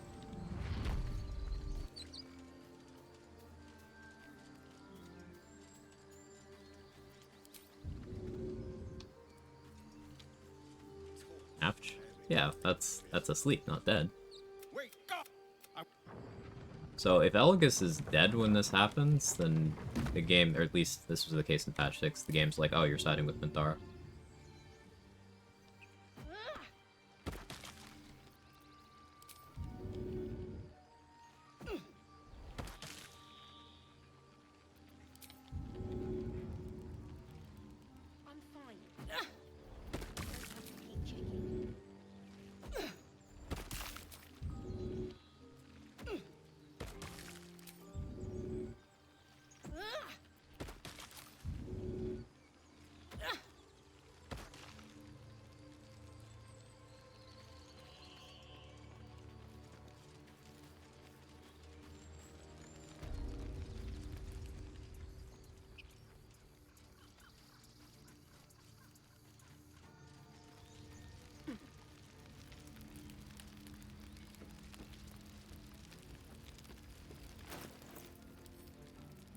Ouch. Yeah, that's asleep, not dead. So if Elgus is dead when this happens, then the game, or at least this was the case in patch 6, the game's like, oh, you're siding with Minthara. I'm fine. Don't have to keep checking.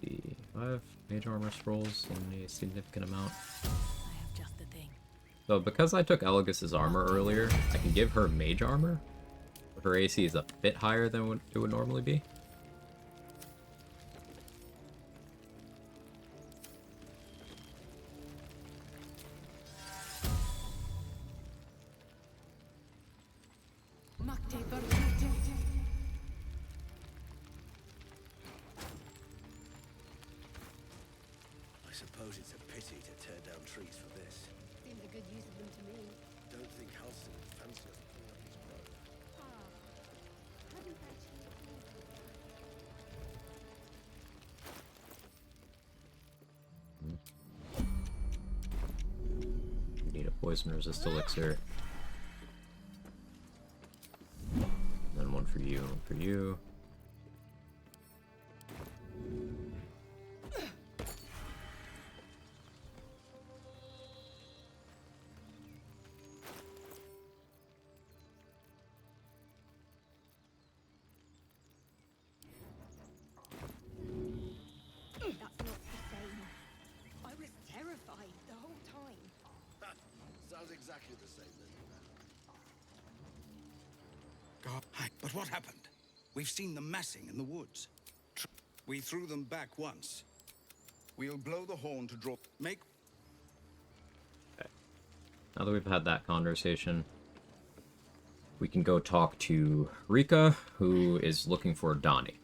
The 5 mage armor scrolls in a significant amount. I have just the thing. So because I took Elgus's armor earlier, I can give her mage armor. Her AC is a bit higher than what it would normally be. I suppose it's a pity to tear down trees for this. Seems a good use of them to me. Don't think Halston would fancy us pulling up his brother. Ah, hadn't actually You need a poison resist elixir. Then one for you, one for you. That's not the same. I was terrified the whole time. Sounds exactly the same then. God, but what happened? We've seen them massing in the woods. We threw them back once. We'll blow the horn to draw. Make. Now that we've had that conversation, we can go talk to Rika, who is looking for Donnie.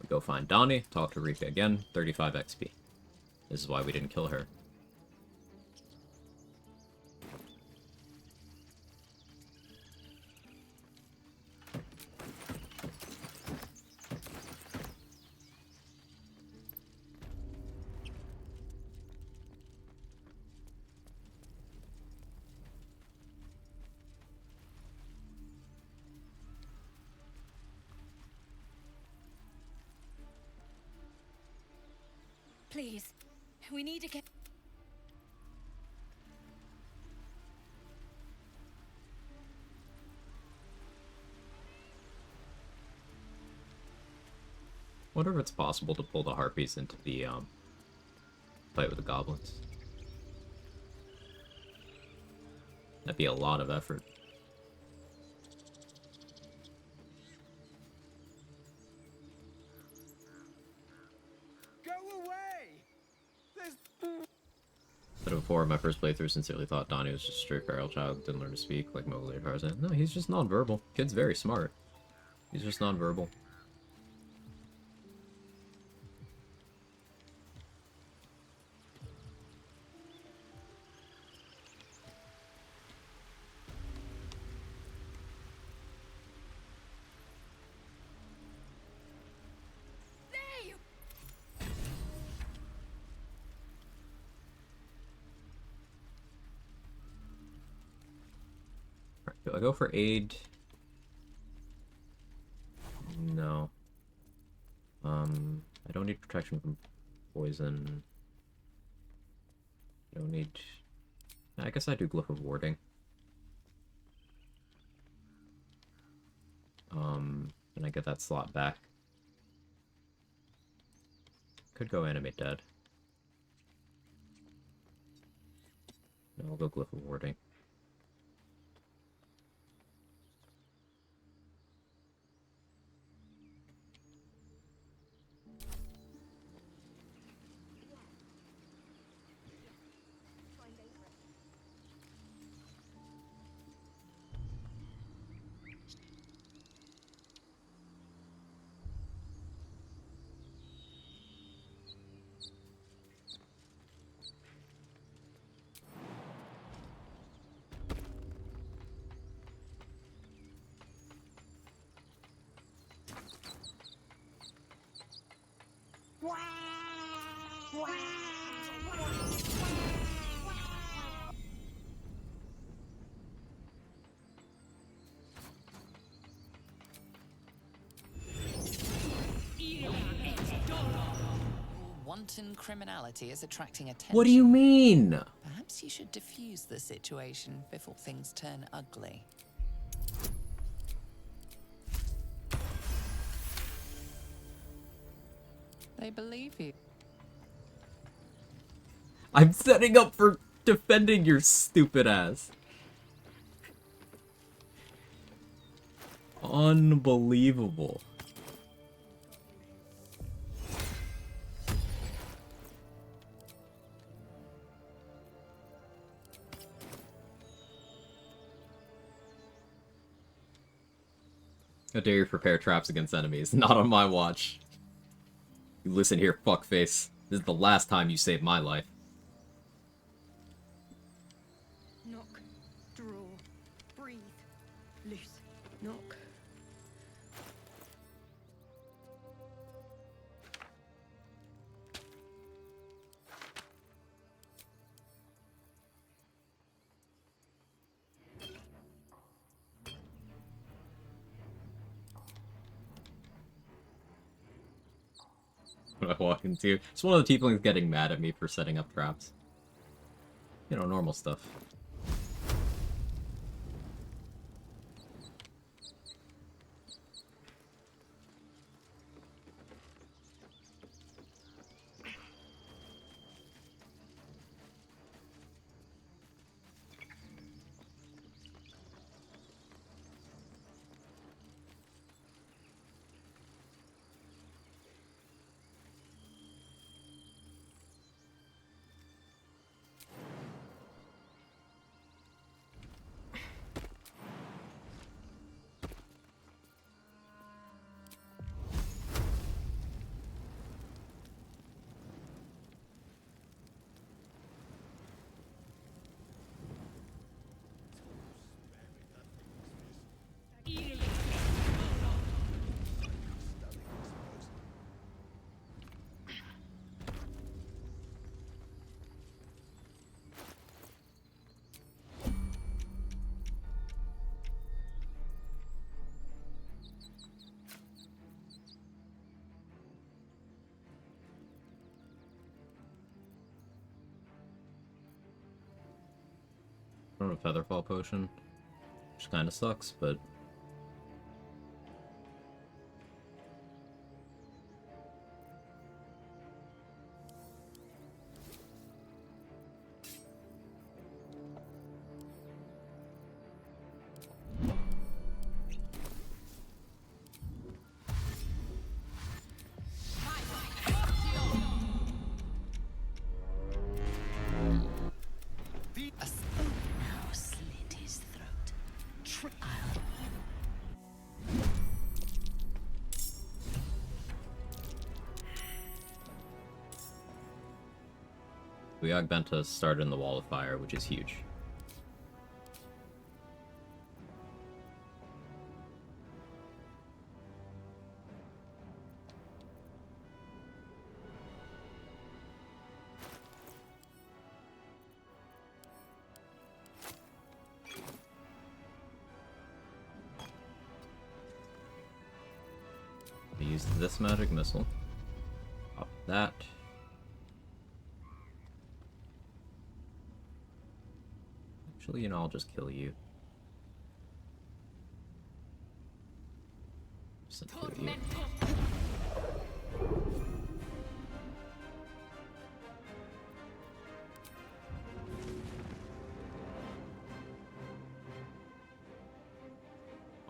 We go find Donnie, talk to Rika again, 35 XP. This is why we didn't kill her. Please, we need to get. Wonder if it's possible to pull the harpies into the fight with the goblins. That'd be a lot of effort. Go away! There's... But before my first playthrough, sincerely thought Donnie was just a straight feral child who didn't learn to speak like Mowgli or Tarzan. No, he's just nonverbal. Kid's very smart. He's just nonverbal. Alright, do I go for aid? No. I don't need protection from poison. I don't need... I guess I do Glyph of Warding. And I get that slot back. Could go Animate Dead. No, I'll go Glyph of Warding. Wanton criminality is attracting attention. What do you mean? Perhaps you should diffuse the situation before things turn ugly. They believe you. I'm setting up for defending your stupid ass. Unbelievable. How dare you prepare traps against enemies? Not on my watch. You listen here, fuckface. This is the last time you saved my life. Knock. Draw. Breathe. Loose. Knock. When I walk into, it's one of the tieflings getting mad at me for setting up traps. You know, normal stuff. I don't know, Featherfall Potion. Which kind of sucks, but... Quag Benta started in the Wall of Fire, which is huge. I used this magic missile. Pop that. Actually, you know, I'll just kill you. Just kill you.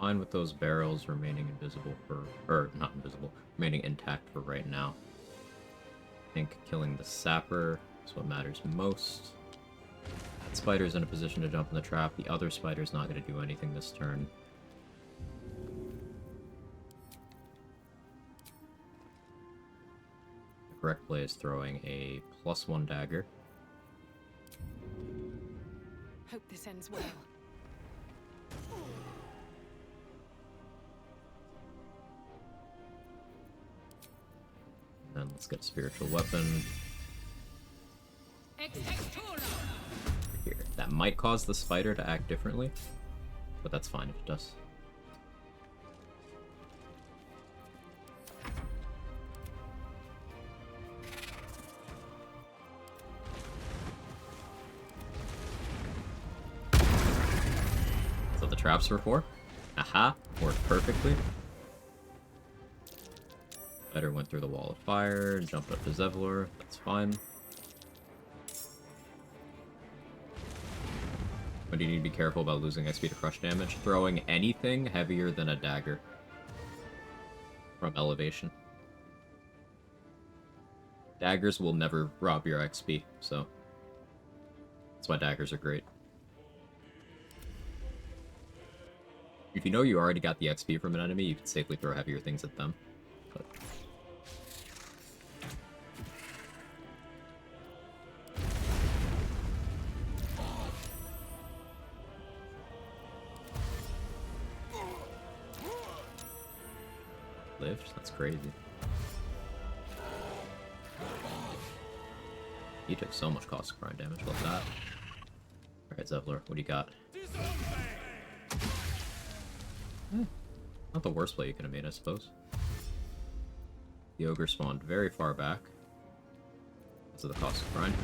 Fine with those barrels remaining invisible for, or not invisible, remaining intact for right now. I think killing the sapper is what matters most. That spider's in a position to jump in the trap. The other spider's not going to do anything this turn. The correct play is throwing a +1 dagger. Hope this ends well. And then let's get a spiritual weapon. Here. That might cause the spider to act differently, but that's fine if it does. So the traps were for? Aha! Worked perfectly. Spider went through the Wall of Fire, jumped up to Zevlor, that's fine. But you need to be careful about losing XP to crush damage. Throwing anything heavier than a dagger from elevation. Daggers will never rob your XP, so that's why daggers are great. If you know you already got the XP from an enemy, you can safely throw heavier things at them. But lived? That's crazy. He took so much cost of grind damage. What's that? Alright, Zevlor, what do you got? Not the worst play you could have made, I suppose. The ogre spawned very far back because of the cost of grind.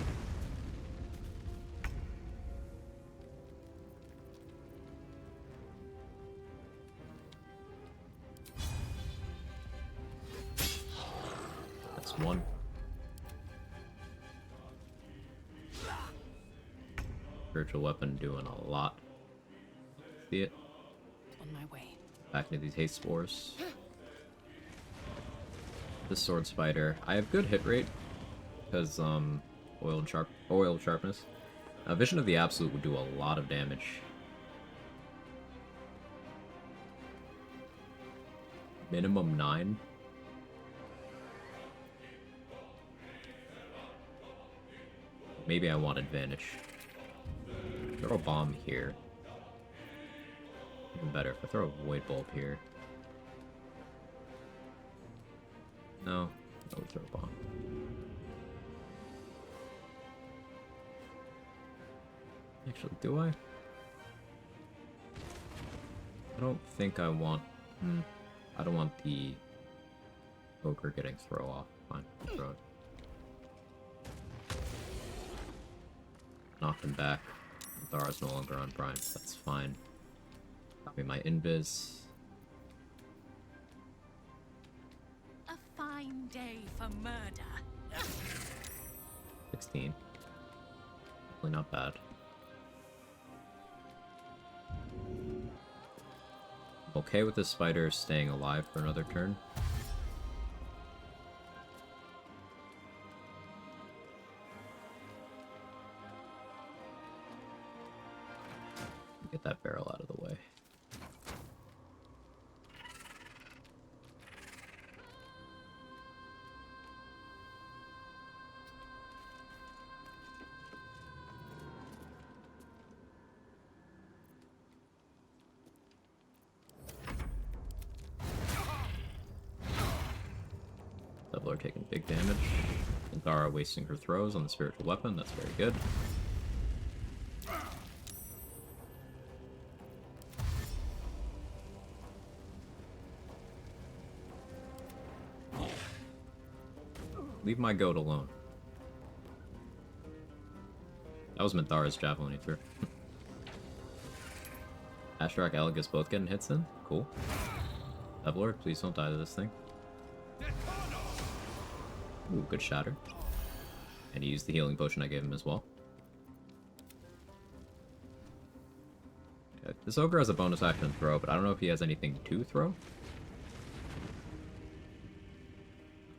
That's one. Spiritual weapon doing a lot. See it? On my way. Back into these haste spores. This sword spider, I have good hit rate because oil sharpness. Vision of the Absolute would do a lot of damage. Minimum 9. Maybe I want advantage. Throw a bomb here. Even better if I throw a void bulb here. No, we throw a bomb. Actually, do I? I don't think I want. I don't want the ogre getting throw off. Fine, I'll throw it. Knocked him back. Thara's no longer on Prime. That's fine. Copy my invis. A fine day for murder. 16. Definitely not bad. I'm okay with this spider staying alive for another turn. Get that barrel out of the way. People are taking big damage. Minthara wasting her throws on the spiritual weapon. That's very good. Leave my goat alone. That was Minthara's javelin he threw. Asherak, Elegus both getting hits in? Cool. Devlord, please don't die to this thing. Ooh, good shatter. And he used the healing potion I gave him as well. Okay, this ogre has a bonus action throw, but I don't know if he has anything to throw.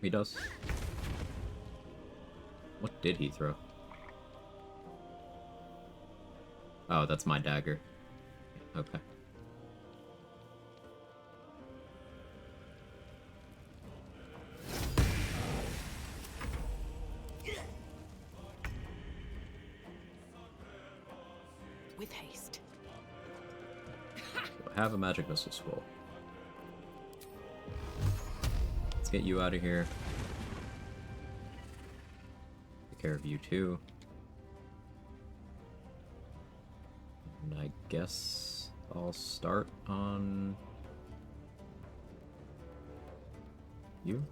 He does. What did he throw? Oh, that's my dagger. Okay. With haste. So I have a magic missile scroll. Let's get you out of here. Take care of you too. And I guess I'll start on you.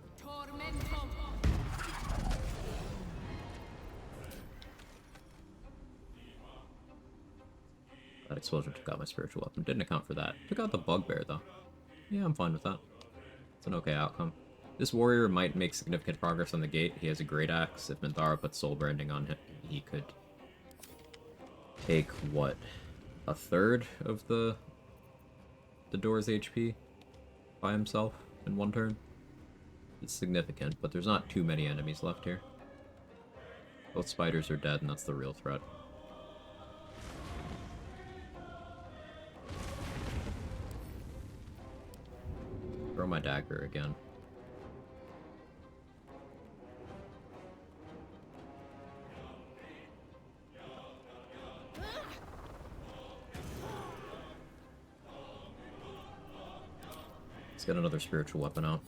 That explosion took out my spiritual weapon. Didn't account for that. Took out the bugbear though. Yeah, I'm fine with that. It's an okay outcome. This warrior might make significant progress on the gate. He has a great axe. If Minthara puts soul branding on him, he could take what? A third of the door's HP by himself in one turn. It's significant, but there's not too many enemies left here. Both spiders are dead, and that's the real threat. Throw my dagger again. Let's get another spiritual weapon out.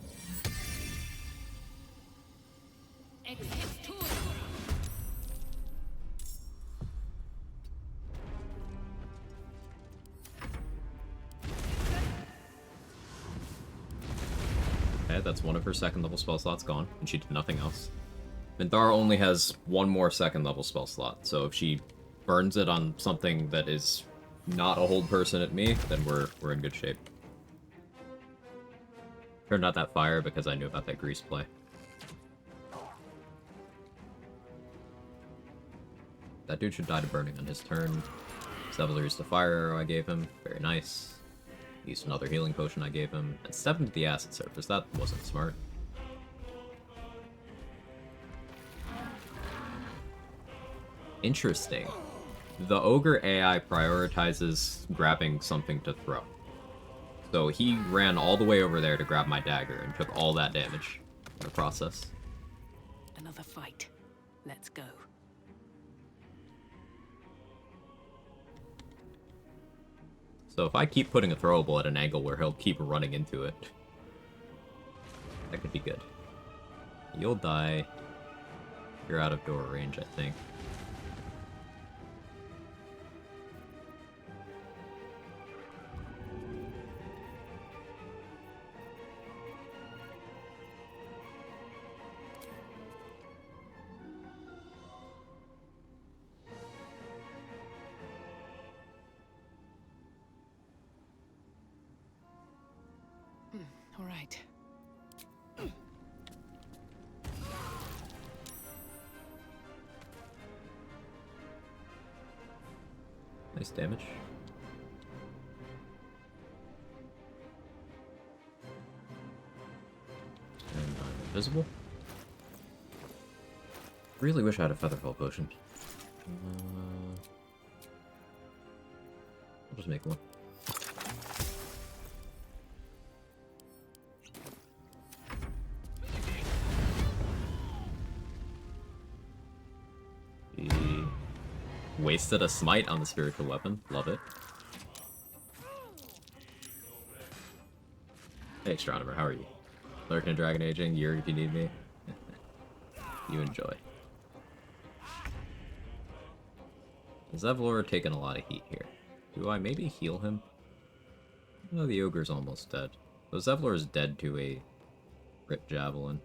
Okay, that's one of her second level spell slots gone, and she did nothing else. Minthara only has one more second level spell slot, so if she burns it on something that is not a hold person at me, then we're in good shape. Turned out that fire because I knew about that grease play. That dude should die to burning on his turn. Seveler used the fire arrow I gave him. Very nice. Used another healing potion I gave him. And stepped into the acid surface. That wasn't smart. Interesting. The ogre AI prioritizes grabbing something to throw. So he ran all the way over there to grab my dagger and took all that damage in the process. Another fight. Let's go. So if I keep putting a throwable at an angle where he'll keep running into it, that could be good. You'll die. You're out of door range, I think. All right. Nice damage. And I'm invisible. Really wish I had a Featherfall potion. I'll just make one. He wasted a smite on the spiritual weapon. Love it. Hey, Astronomer, how are you? Lurking and Dragon Aging, Yuri if you need me. You enjoy. Zevlor taking a lot of heat here. Do I maybe heal him? No, the ogre's almost dead. So Zevlor is dead to a crit javelin.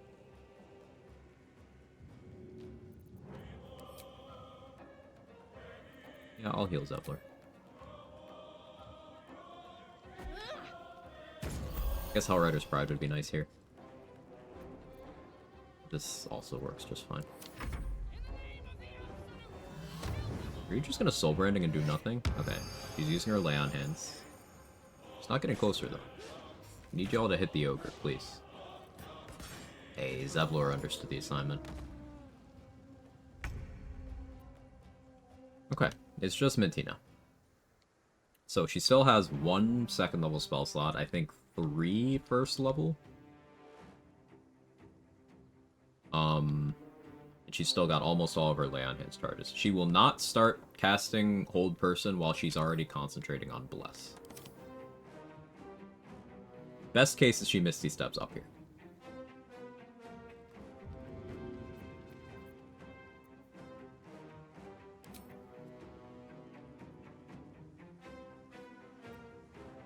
Yeah, I'll heal Zevlor. Guess Hellrider's Pride would be nice here. This also works just fine. Are you just gonna soul branding and do nothing? Okay. She's using her lay on hands. She's not getting closer though. Need y'all to hit the ogre, please. Hey, Zevlor understood the assignment. Okay, it's just Minty now. So she still has 1 second level spell slot, I think 3 first level. And she's still got almost all of her lay on hands charges. She will not start casting Hold Person while she's already concentrating on Bless. Best case is she Misty Steps up here.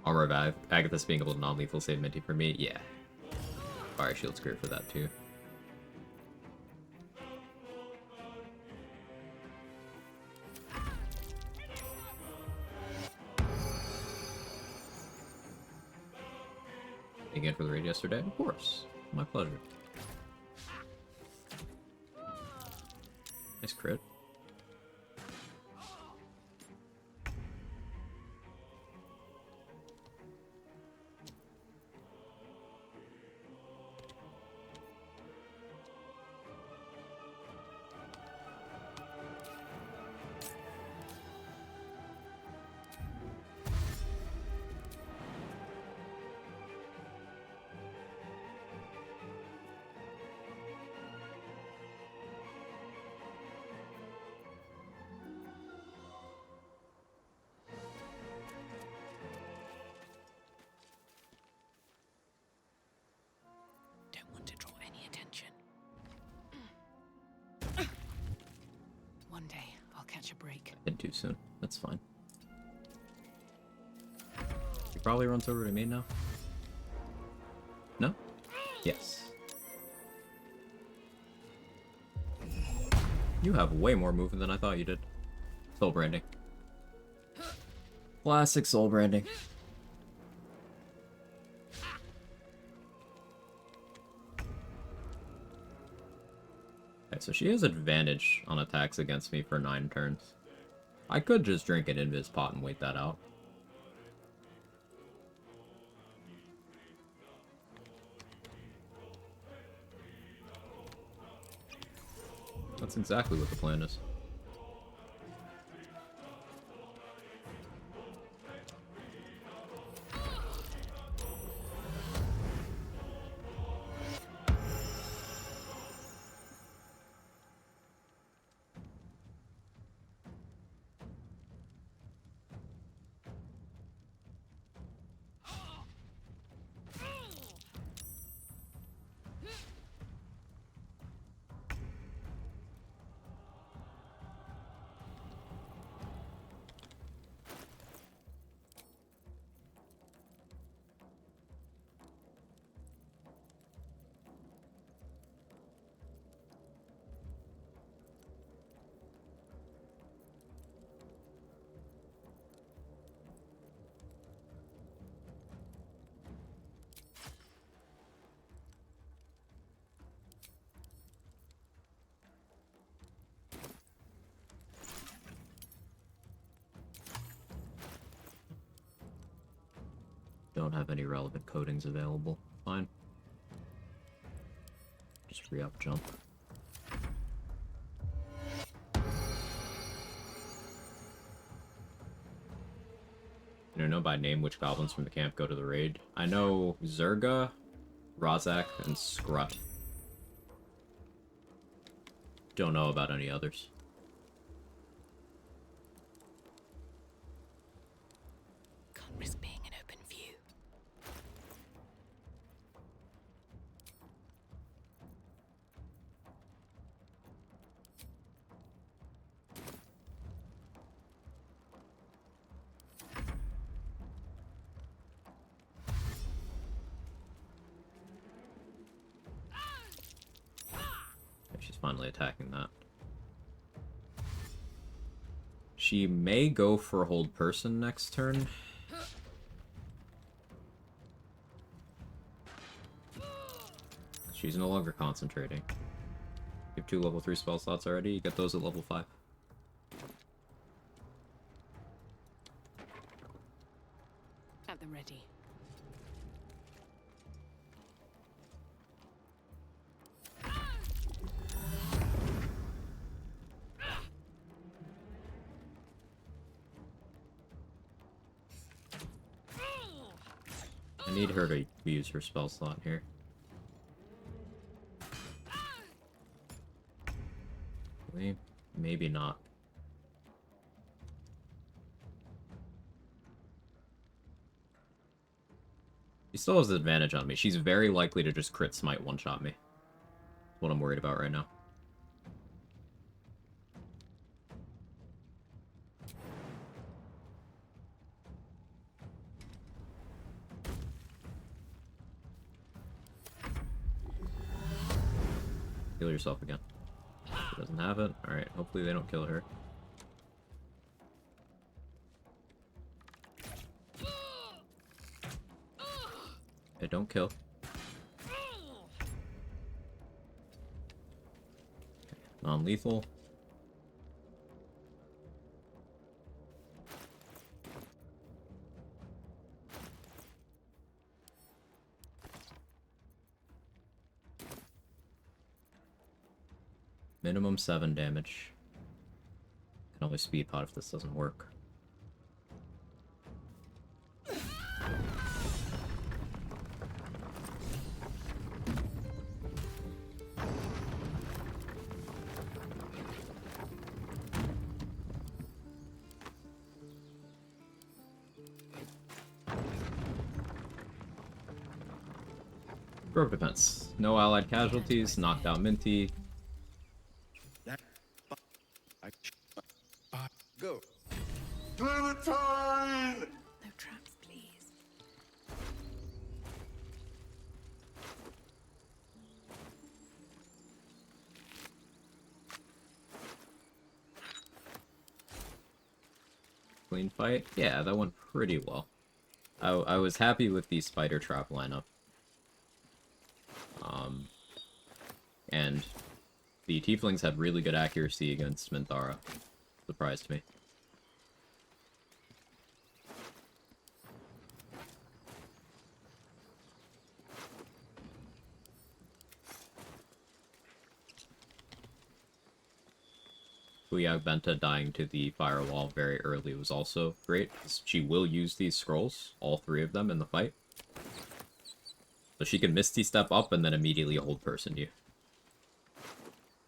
Armor of Agathis being able to non-lethal save Minty for me? Yeah. Fire Shield's great for that too. Again for the raid yesterday? Of course. My pleasure. Nice crit. Don't want to draw any attention. One day, I'll catch a break. Did too soon. That's fine. He probably runs over to me now. No? Yes. You have way more movement than I thought you did. Soul branding. Classic soul branding. Okay, so she has advantage on attacks against me for 9 turns. I could just drink an Invis pot and wait that out. That's exactly what the plan is. Don't have any relevant coatings available. Fine. Just re-up jump. You don't know by name which goblins from the camp go to the raid. I know Zerga, Rozak, and Scrut. Don't know about any others. Can't risk being in open view. finally attacking that. She may go for hold person next turn. She's no longer concentrating. You have 2 level 3 spell slots already, you get those at level 5. At the ready. I need her to use her spell slot here. Maybe not. She still has the advantage on me. She's very likely to just crit smite one-shot me. That's what I'm worried about right now. Heal yourself again. She doesn't have it. Alright, hopefully they don't kill her. They don't kill. Non-lethal. Minimum 7 damage. Can only speed pot if this doesn't work. Broke defense. No allied casualties. Knocked out Minty. Go. No traps, please. Clean fight? Yeah, that went pretty well. I was happy with the spider trap lineup. And the tieflings had really good accuracy against Minthara. Surprised me. Quag Benta dying to the firewall very early was also great. She will use these scrolls, all 3 of them, in the fight. So she can Misty Step up and then immediately hold person you.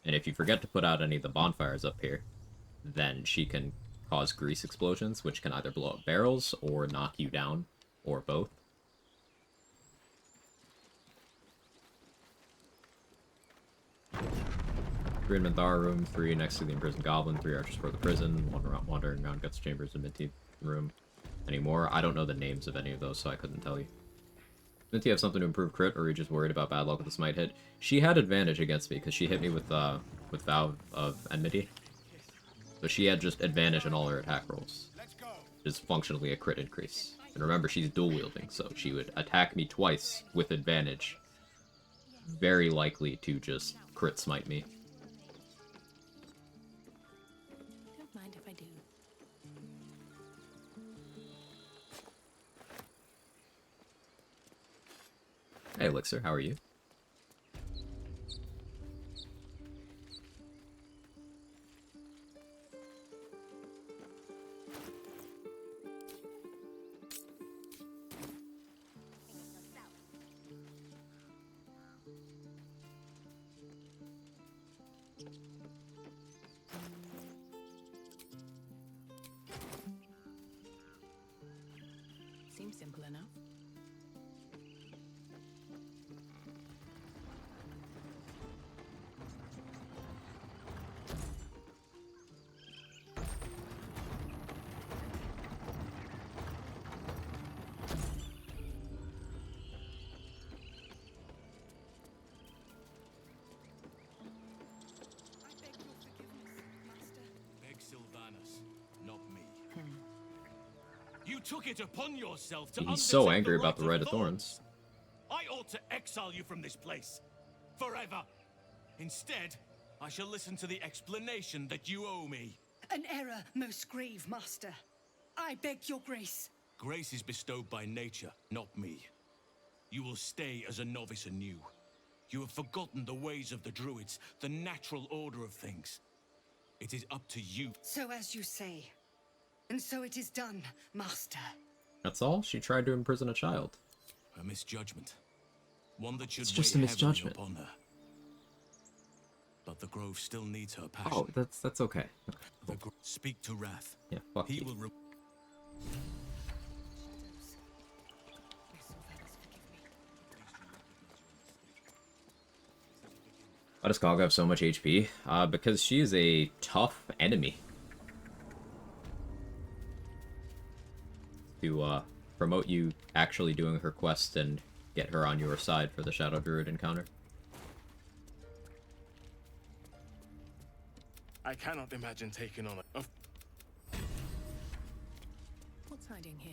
And if you forget to put out any of the bonfires up here, then she can cause grease explosions, which can either blow up barrels or knock you down, or both. Three in Minthara room, 3 next to the imprisoned goblin, 3 archers for the prison, 1 around, wandering around guts chambers and Minty room. Anymore, I don't know the names of any of those, so I couldn't tell you. Minty have something to improve crit, or are you just worried about bad luck with the smite hit? She had advantage against me, because she hit me with Vow of Enmity. So she had just advantage in all her attack rolls. Which is functionally a crit increase. And remember, she's dual-wielding, so she would attack me twice with advantage. Very likely to just crit smite me. Don't mind if I do. Hey, Elixir, how are you? Seems simple enough. took it upon yourself to He's so undertake angry the about the rite Rite of Thorns. I ought to exile you from this place. Forever. Instead, I shall listen to the explanation that you owe me. An error, most grave master. I beg your grace. Grace is bestowed by nature, not me. You will stay as a novice anew. You have forgotten the ways of the druids, the natural order of things. It is up to you. So as you say. And so it is done, master. That's all? She tried to imprison a child. A misjudgment. One that should It's just weigh a heavily misjudgment. upon her. But the Grove still needs her passion. Oh, that's okay. Speak to Wrath. Yeah, fuck He you. will Why does Quag have so much HP? Because she is a tough enemy. To promote you actually doing her quest and get her on your side for the Shadow Druid encounter. I cannot imagine taking on a... What's hiding here?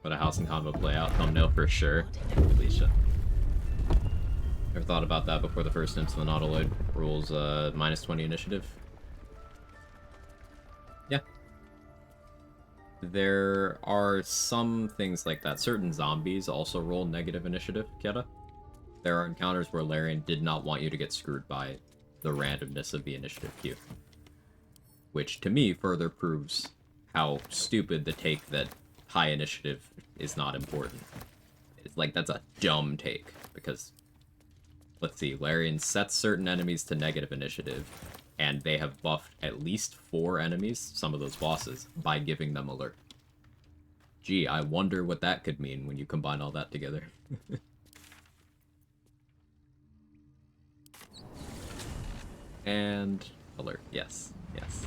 But a house and combo play out thumbnail for sure. Alicia. Never thought about that before the first into the Nautiloid rules minus 20 initiative. Yeah. There are some things like that. Certain zombies also roll negative initiative, Keta. There are encounters where Larian did not want you to get screwed by the randomness of the initiative queue. Which, to me, further proves how stupid the take that high initiative is not important. It's like, that's a dumb take, because, let's see, Larian sets certain enemies to negative initiative, and they have buffed at least 4 enemies, some of those bosses, by giving them alert. Gee, I wonder what that could mean when you combine all that together. And alert, yes, yes.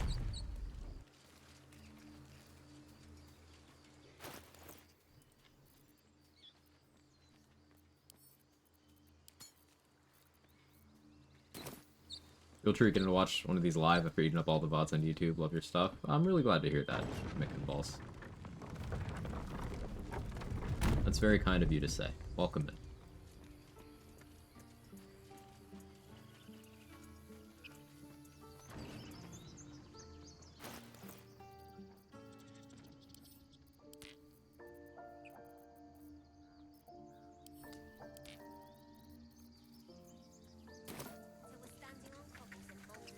Feel free getting to watch one of these live after eating up all the VODs on YouTube. Love your stuff. I'm really glad to hear that, Mick Balls. That's very kind of you to say. Welcome in.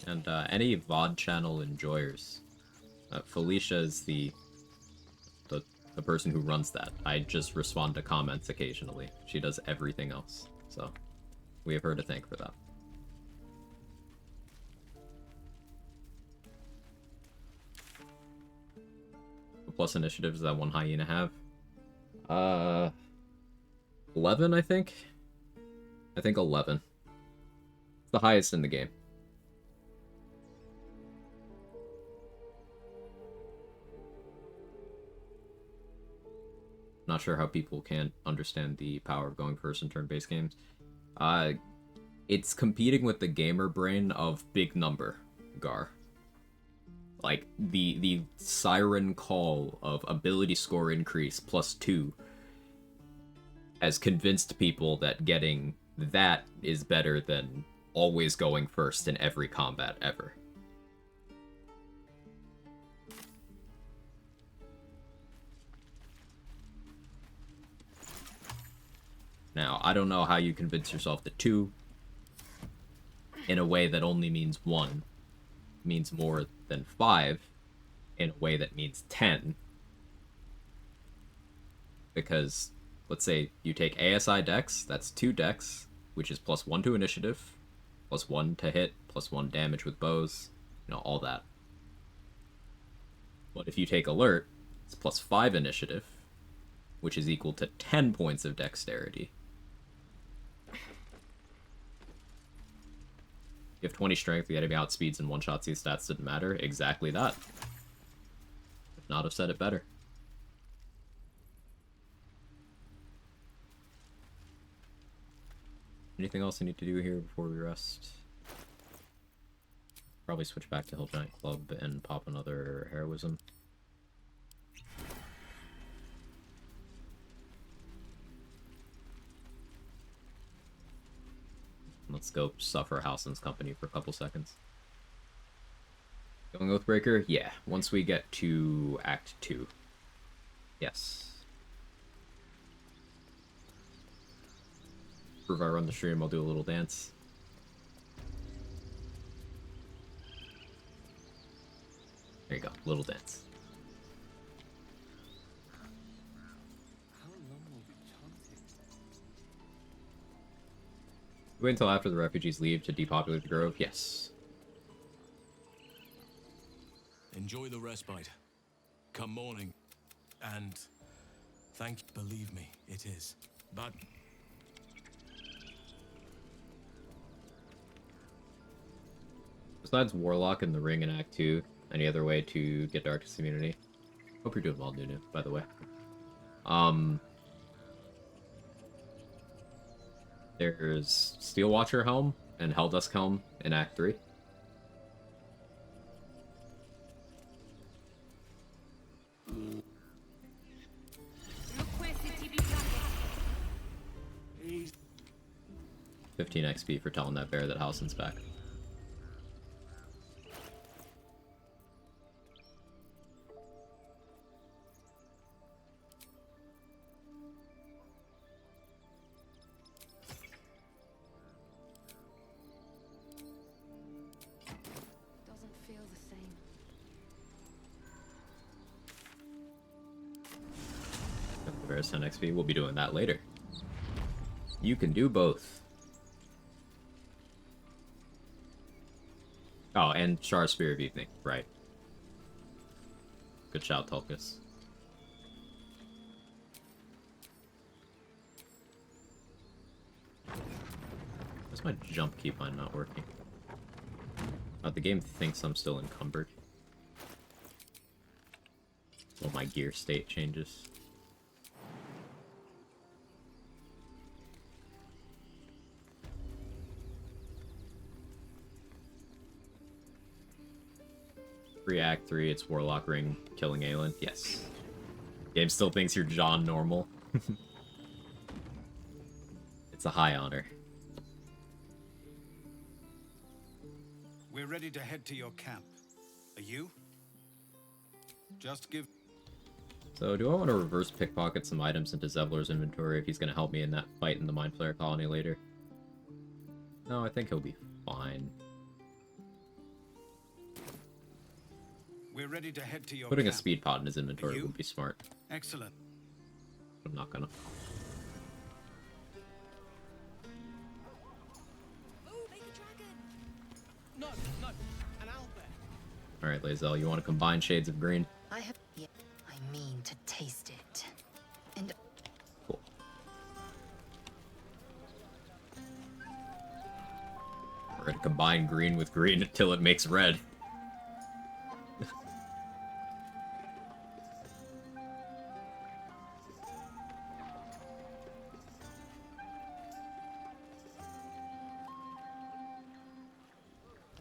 And any VOD channel enjoyers, Felicia is the person who runs that. I just respond to comments occasionally. She does everything else, so we have her to thank for that. What plus initiative does that one hyena have? 11, I think. I think 11. It's the highest in the game. Not sure how people can't understand the power of going first in turn-based games. It's competing with the gamer brain of big number, Gar. Like, the siren call of ability score increase +2 has convinced people that getting that is better than always going first in every combat ever. Now, I don't know how you convince yourself that 2, in a way that only means 1, means more than 5, in a way that means 10. Because, let's say you take ASI Dex, that's 2 Dex, which is +1 to initiative, +1 to hit, +1 damage with bows, you know, all that. But if you take alert, it's +5 initiative, which is equal to 10 points of dexterity. You have 20 strength, the enemy outspeeds and one-shots these stats didn't matter. Exactly that. Could not have said it better. Anything else I need to do here before we rest? Probably switch back to Hill Giant Club and pop another heroism. Let's go suffer Halsin's company for a couple seconds. Going Oathbreaker? Yeah, once we get to Act 2. Yes. Prove I run the stream, I'll do a little dance. There you go, little dance. Wait until after the refugees leave to depopulate the grove? Yes. Enjoy the respite. Come morning. And believe me, it is. But besides Warlock and the Ring in Act 2, any other way to get Darkness immunity? Hope you're doing well, Nunu, by the way. There's Steel Watcher Helm and Helldusk Helm in Act 3. He's 15 XP for telling that bear that Halsin's back. Doesn't feel the same. The bear's 10 XP. We'll be doing that later. You can do both. Oh, and Shar Spear of Evening, right. Good shout, Tulkas. Why's my jump keybind not working? The game thinks I'm still encumbered. Well, my gear state changes. Act 3, it's Warlock Ring, killing Aelin. Yes. Game still thinks you're John normal. It's a high honor. We're ready to head to your camp. Are you? Just give... So, do I want to reverse pickpocket some items into Zevlor's inventory if he's going to help me in that fight in the Mind Flayer colony later? No, I think he'll be fine. We're ready to head to your Putting camp. a speed pod in his inventory would be smart. Excellent. I'm not gonna. no, an owlbear. Alright, Lae'zel, you want to combine shades of green? I have. Yeah, I mean to taste it. And Cool. We're gonna combine green with green until it makes red.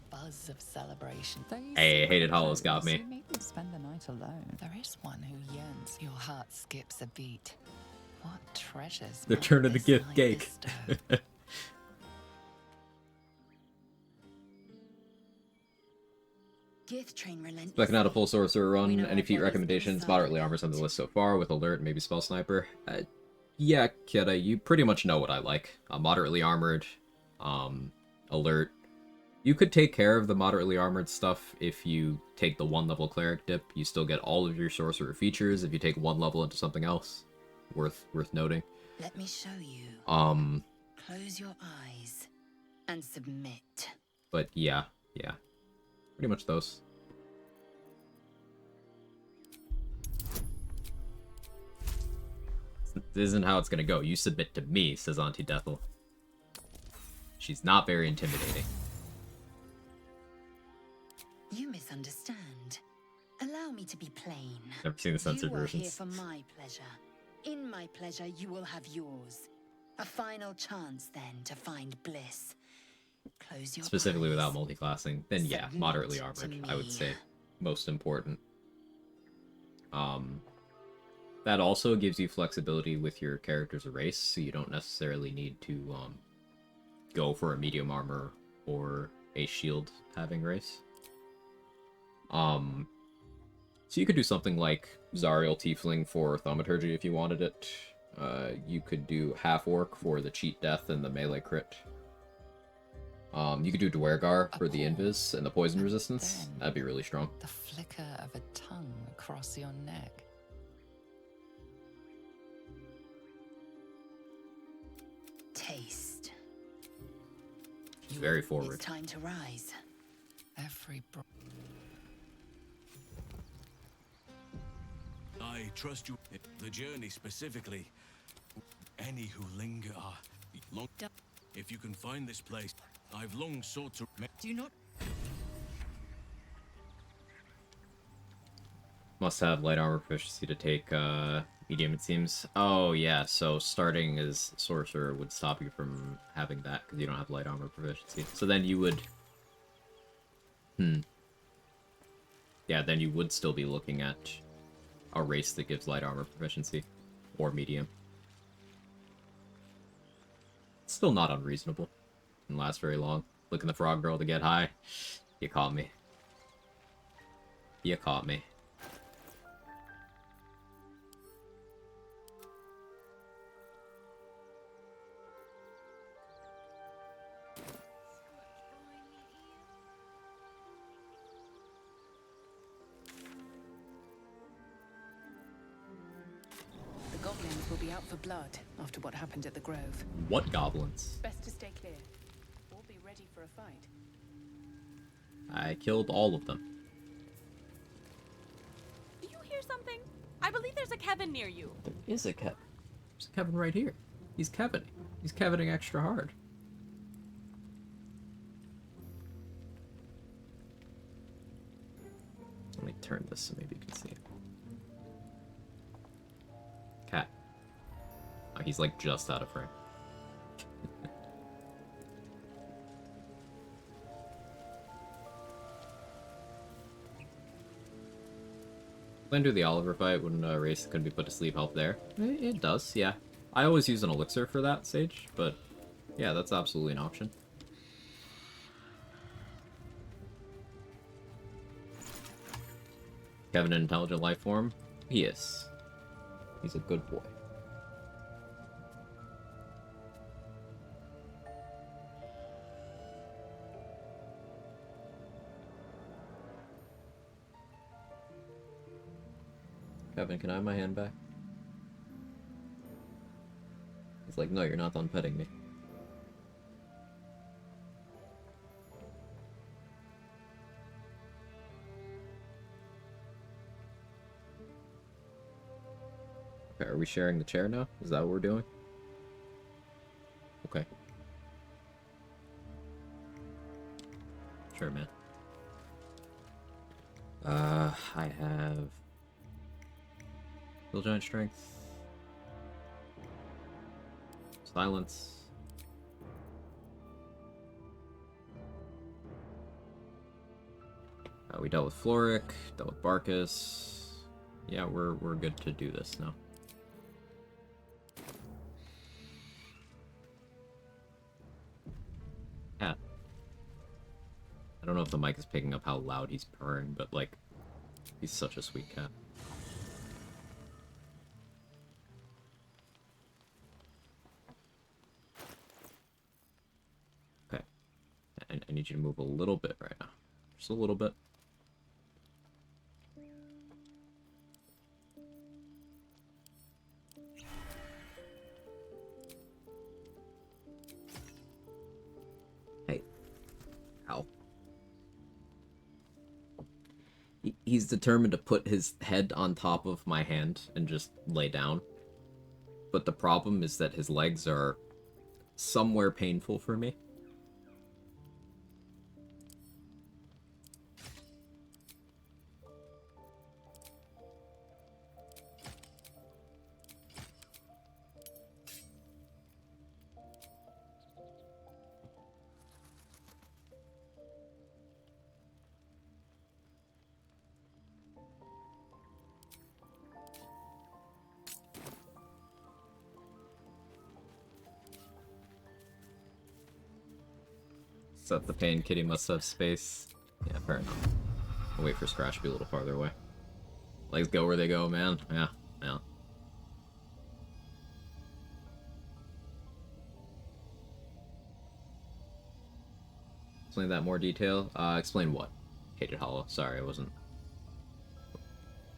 Buzz of celebration. Hey, Hated Hollows got me. Maybe spend the night alone. There is one who yearns. Your heart skips a beat. What treasures? The might turn of the this gift night cake. bestow? gift train relentless. Checking out a full sorcerer We run. know Any our feat body's recommendations? inside Moderately of armor's on the that. list so far, with alert, maybe spell sniper. Yeah, Kidda, you pretty much know what I like. Moderately armored, alert. You could take care of the moderately armored stuff if you take the 1-level cleric dip. You still get all of your sorcerer features if you take 1 level into something else. Worth noting. Let me show you. Close your eyes and submit. But yeah. Pretty much those. This isn't how it's gonna go. You submit to me, says Auntie Dethel. She's not very intimidating. You misunderstand. Allow me to be plain. Never seen the censored You are here versions. for my pleasure. In my pleasure, you will have yours. A final chance, then, to find bliss. Close your Specifically eyes. without multiclassing, then yeah, Submit moderately to armored, I would me. say. Most important. That also gives you flexibility with your character's race, so you don't necessarily need to go for a medium armor or a shield having race. So you could do something like Zariel Tiefling for Thaumaturgy if you wanted it. You could do Half Orc for the cheat death and the melee crit. You could do Dwergar for the invis and the poison resistance. That'd be really strong. The flicker of a tongue across your neck. Taste. Very forward. It's time to rise. Every I trust you. The journey specifically. Any who linger are long. If you can find this place, I've long sought to. Do not. Must have light armor proficiency to take medium, it seems. Oh yeah, so starting as sorcerer would stop you from having that because you don't have light armor proficiency. So then you would. Yeah, then you would still be looking at a race that gives light armor proficiency or medium. It's still not unreasonable. Didn't last very long. Looking the frog girl to get high. You caught me. You caught me. The goblins will be out for blood after what happened at the Grove. What goblins? Best to stay clear. Or be ready for a fight. I killed all of them. Do you hear something? I believe there's a Kevin near you. There is a Kevin. There's a Kevin right here. He's Kevining. He's Kevining extra hard. Let me turn this so maybe you can see it. Cat. Oh, he's like just out of frame. Then do the Oliver fight when race couldn't be put to sleep. Help there. It does, yeah. I always use an elixir for that, Sage, but yeah, that's absolutely an option. Kevin, an intelligent life form? He is. He's a good boy. Kevin, can I have my hand back? He's like, no, you're not done petting me. Okay, are we sharing the chair now? Is that what we're doing? Okay. Sure, man. I have... Still giant strength. Silence. We dealt with Floric, dealt with Barkus. Yeah, we're good to do this now. Cat. I don't know if the mic is picking up how loud he's purring, but like, he's such a sweet cat. Okay. I need you to move a little bit right now. Just a little bit. Hey. Ow. he's determined to put his head on top of my hand and just lay down. But the problem is that his legs are somewhere painful for me. Set the pain, Kitty must have space. Yeah, fair enough. I'll wait for Scratch to be a little farther away. Legs go where they go, man. Yeah, yeah. Explain that in more detail. Explain what? Hated Hollow. Sorry, I wasn't.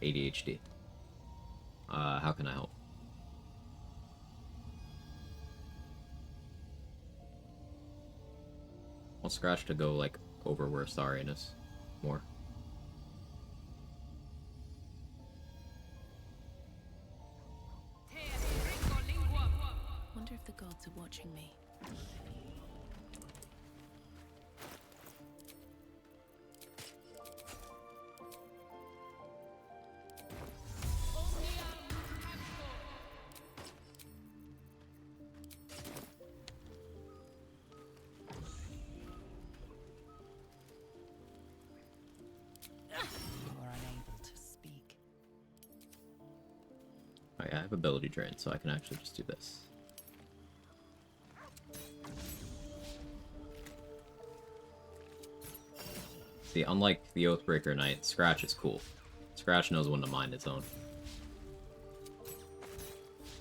ADHD. How can I help? I'll Scratch to go, like, over where Sorriness more. Wonder if the gods are watching me. Oh yeah, I have ability drain, so I can actually just do this. See, unlike the Oathbreaker Knight, Scratch is cool. Scratch knows when to mind its own.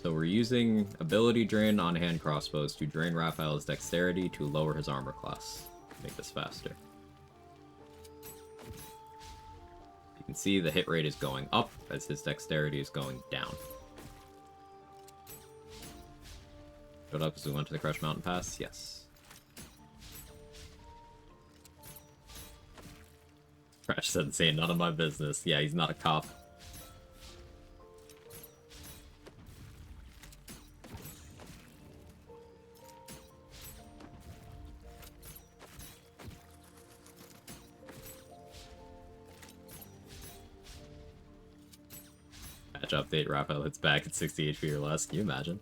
So we're using ability drain on hand crossbows to drain Raphael's dexterity to lower his armor class. Make this faster. You can see the hit rate is going up as his dexterity is going down. Showed up as we went to the Crush Mountain Pass? Yes. Crash said, "Say none of my business." Yeah, he's not a cop. Patch update, Raphael hits back at 60 HP or less. Can you imagine?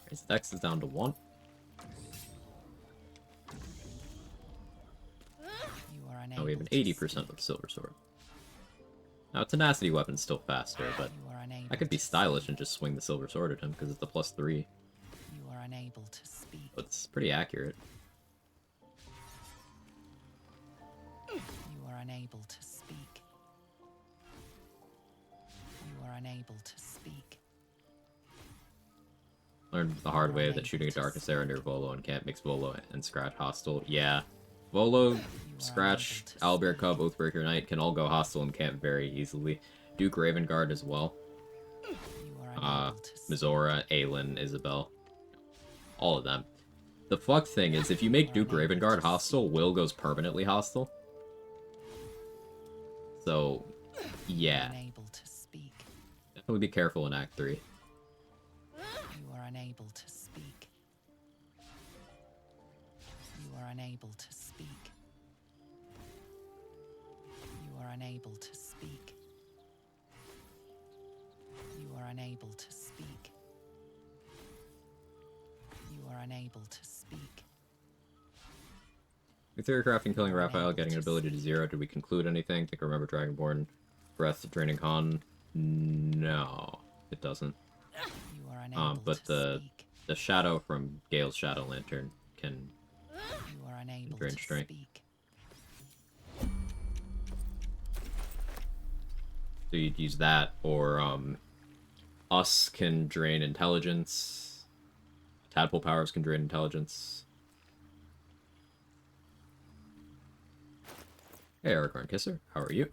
His dex is down to 1. Now we have an 80% with Silver Sword. Now, Tenacity weapon's still faster, but I could be stylish and just swing the Silver Sword at him because it's a +3. You are unable to speak. But it's pretty accurate. You are unable to speak. You are unable to speak. Learned the hard way that shooting a Darkness Arrow near Volo and Camp makes Volo and Scratch hostile. Yeah. Volo, Scratch, Owlbear Cub, Oathbreaker Knight can all go hostile in camp very easily. Duke Ravenguard as well. Mizora, Aelin, Isabel. All of them. The fuck thing is, if you make Duke Ravenguard hostile, Will goes permanently hostile. So, yeah. Definitely be careful in Act 3. You are unable to speak. You are unable to speak. You are unable to speak. You are unable to speak. You are unable to speak. With Theorycraft and killing Raphael getting an ability to 0, did we conclude anything? Think I remember Dragonborn Breath draining Khan? No, it doesn't. You are unable but to the shadow from Gale's Shadow Lantern can You are unable drain to strength. speak. So you'd use that, or Us can drain intelligence. Tadpole powers can drain intelligence. Hey, Aragorn Kisser, how are you?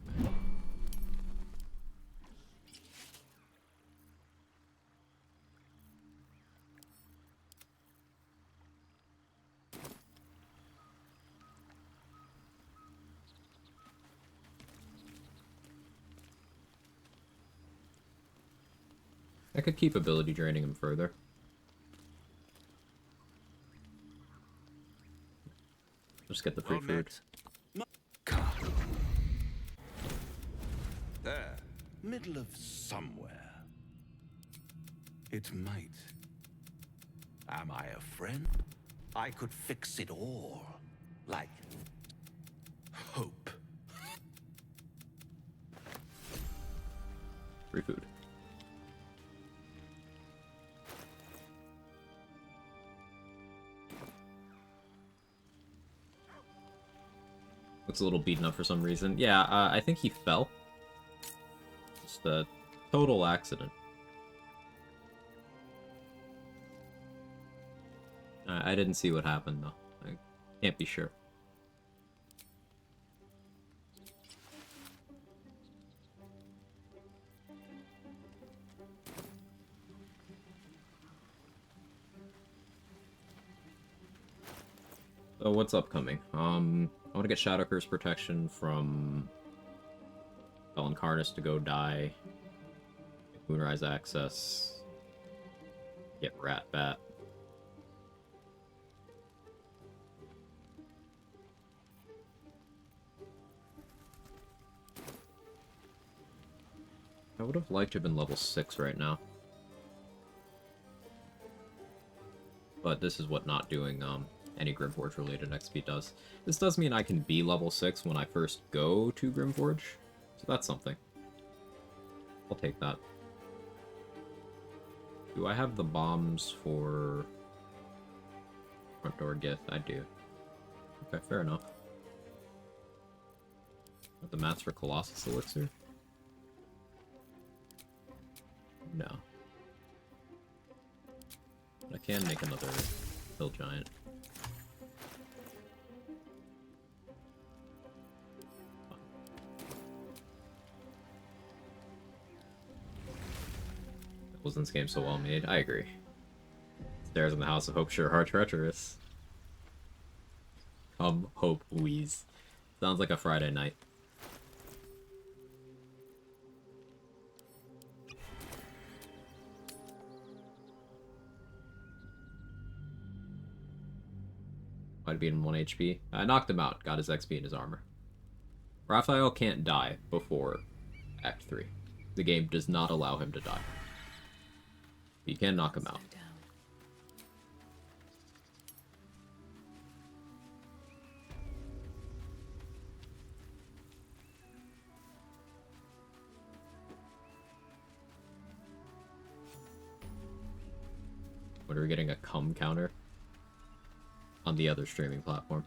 I could keep ability draining him further. Just get the free food. There. Middle of somewhere. It might. Am I a friend? I could fix it all. Like hope. Free food. Looks a little beaten up for some reason. Yeah, I think he fell. Just a total accident. I didn't see what happened, though. I can't be sure. So what's upcoming? I want to get Shadow Curse protection from Incarnus to go die. Moonrise access. Get Rat Bat. I would have liked to have been level 6 right now. But this is what not doing any Grimforge related XP does. This does mean I can be level 6 when I first go to Grimforge, so that's something. I'll take that. Do I have the bombs for Front Door Gith? I do. Okay, fair enough. Got the mats for Colossus Elixir? No. But I can make another Hill Giant. This game so well made. I agree. Stairs in the House of Hope sure are treacherous. Come Hope Wheeze. Sounds like a Friday night. Might be in 1 HP. I knocked him out. Got his XP and his armor. Raphael can't die before Act 3. The game does not allow him to die. You can knock him out. What are we getting, a cum counter? On the other streaming platform.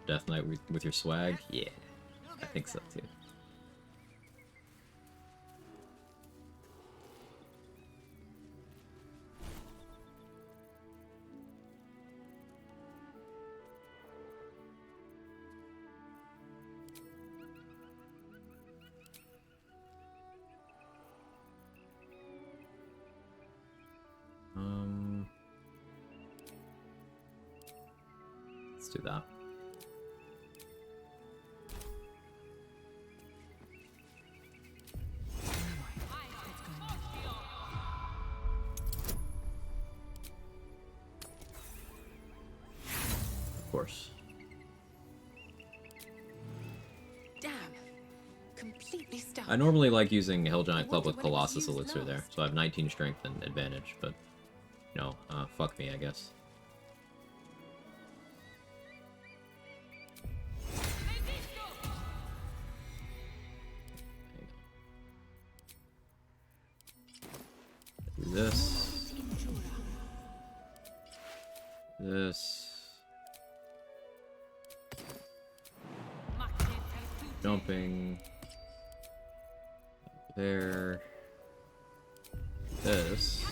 Death Knight with your swag? Yeah, I think so too. Let's do that. Of course. Damn. Completely stuck. I normally like using Hill Giant Club with Colossus Elixir there, so I have 19 strength and advantage, but, you know, fuck me, I guess. Do this. This. Jumping. There. This.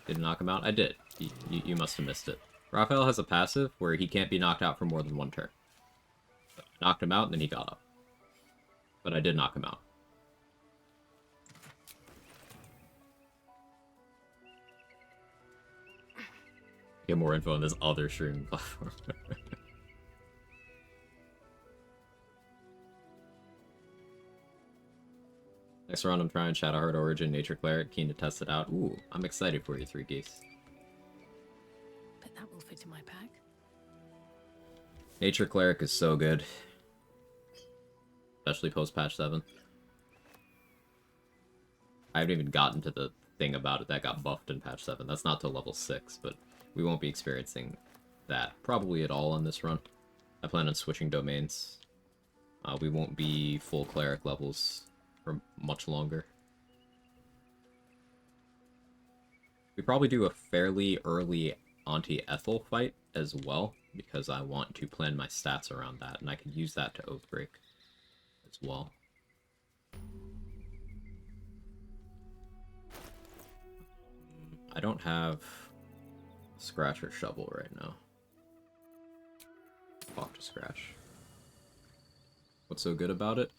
Didn't knock him out? I did. You must have missed it. Raphael has a passive where he can't be knocked out for more than one turn. So I knocked him out, and then he got up. But I did knock him out. Get more info on this other streaming platform. Next round, I'm trying Shadowheart Origin, Nature Cleric, keen to test it out. Ooh, I'm excited for you, 3 geese. But that will fit in my pack. Nature Cleric is so good. Especially post-patch 7. I haven't even gotten to the thing about it that got buffed in patch 7. That's not till level 6, but we won't be experiencing that probably at all on this run. I plan on switching domains. We won't be full Cleric levels for much longer. We probably do a fairly early Auntie Ethel fight as well, because I want to plan my stats around that, and I can use that to Oathbreak as well. I don't have Scratch or Shovel right now. Talk to Scratch. What's so good about it?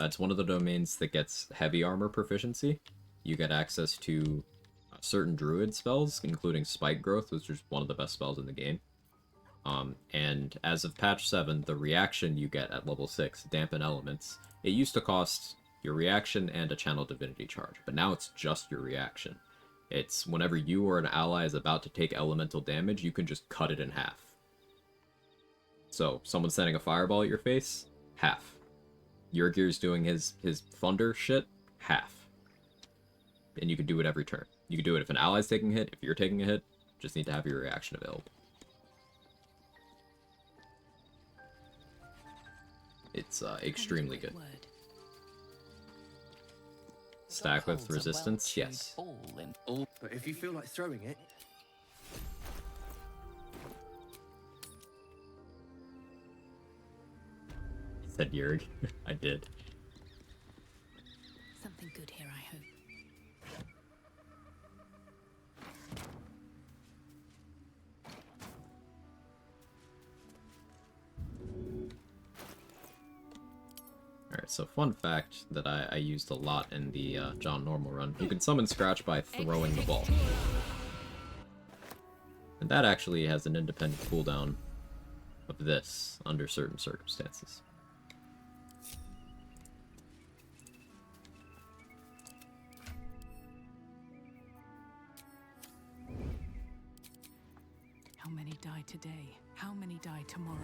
It's one of the domains that gets heavy armor proficiency. You get access to certain druid spells, including Spike Growth, which is one of the best spells in the game. And as of patch 7, the reaction you get at level 6, Dampen Elements, it used to cost your reaction and a Channel Divinity charge, but now it's just your reaction. It's whenever you or an ally is about to take elemental damage, you can just cut it in half. So, someone's sending a fireball at your face, half. Yurgir's doing his thunder shit, half. And you can do it every turn. You can do it if an ally's taking a hit, if you're taking a hit, just need to have your reaction available. It's extremely good. Stack with resistance, yes. But if you feel like throwing it... Said Yurg. I did. Something good here, I hope. Alright, so fun fact that I used a lot in the John Normal run. You can summon Scratch by throwing the ball. And that actually has an independent cooldown of this under certain circumstances. How many die today? How many die tomorrow?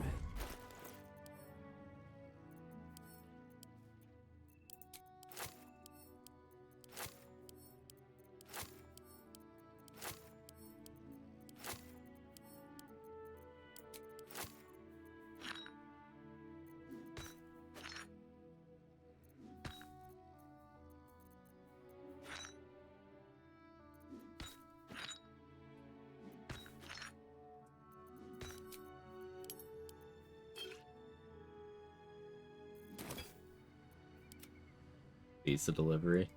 Pizza delivery.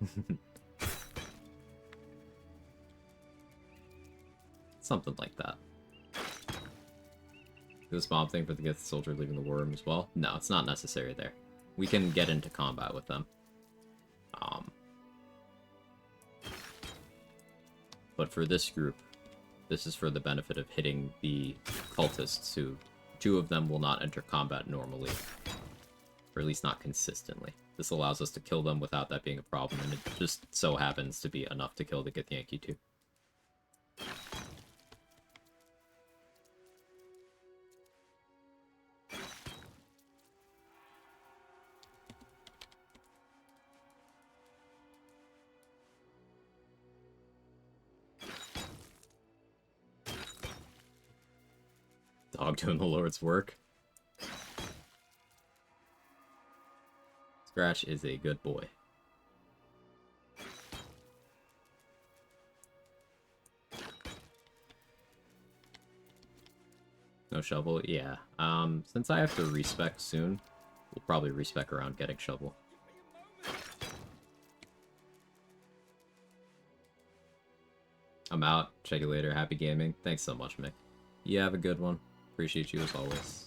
Something like that. This bomb thing for the Gith Soldier leaving the war room as well? No, it's not necessary there. We can get into combat with them. But for this group, this is for the benefit of hitting the cultists who, 2 of them will not enter combat normally. Or at least not consistently. This allows us to kill them without that being a problem, and it just so happens to be enough to kill the Githyanki too. Dog doing the Lord's work. Scratch is a good boy. No shovel? Yeah. Since I have to respec soon, we'll probably respec around getting shovel. I'm out. Check you later. Happy gaming. Thanks so much, Mick. You have a good one. Appreciate you as always.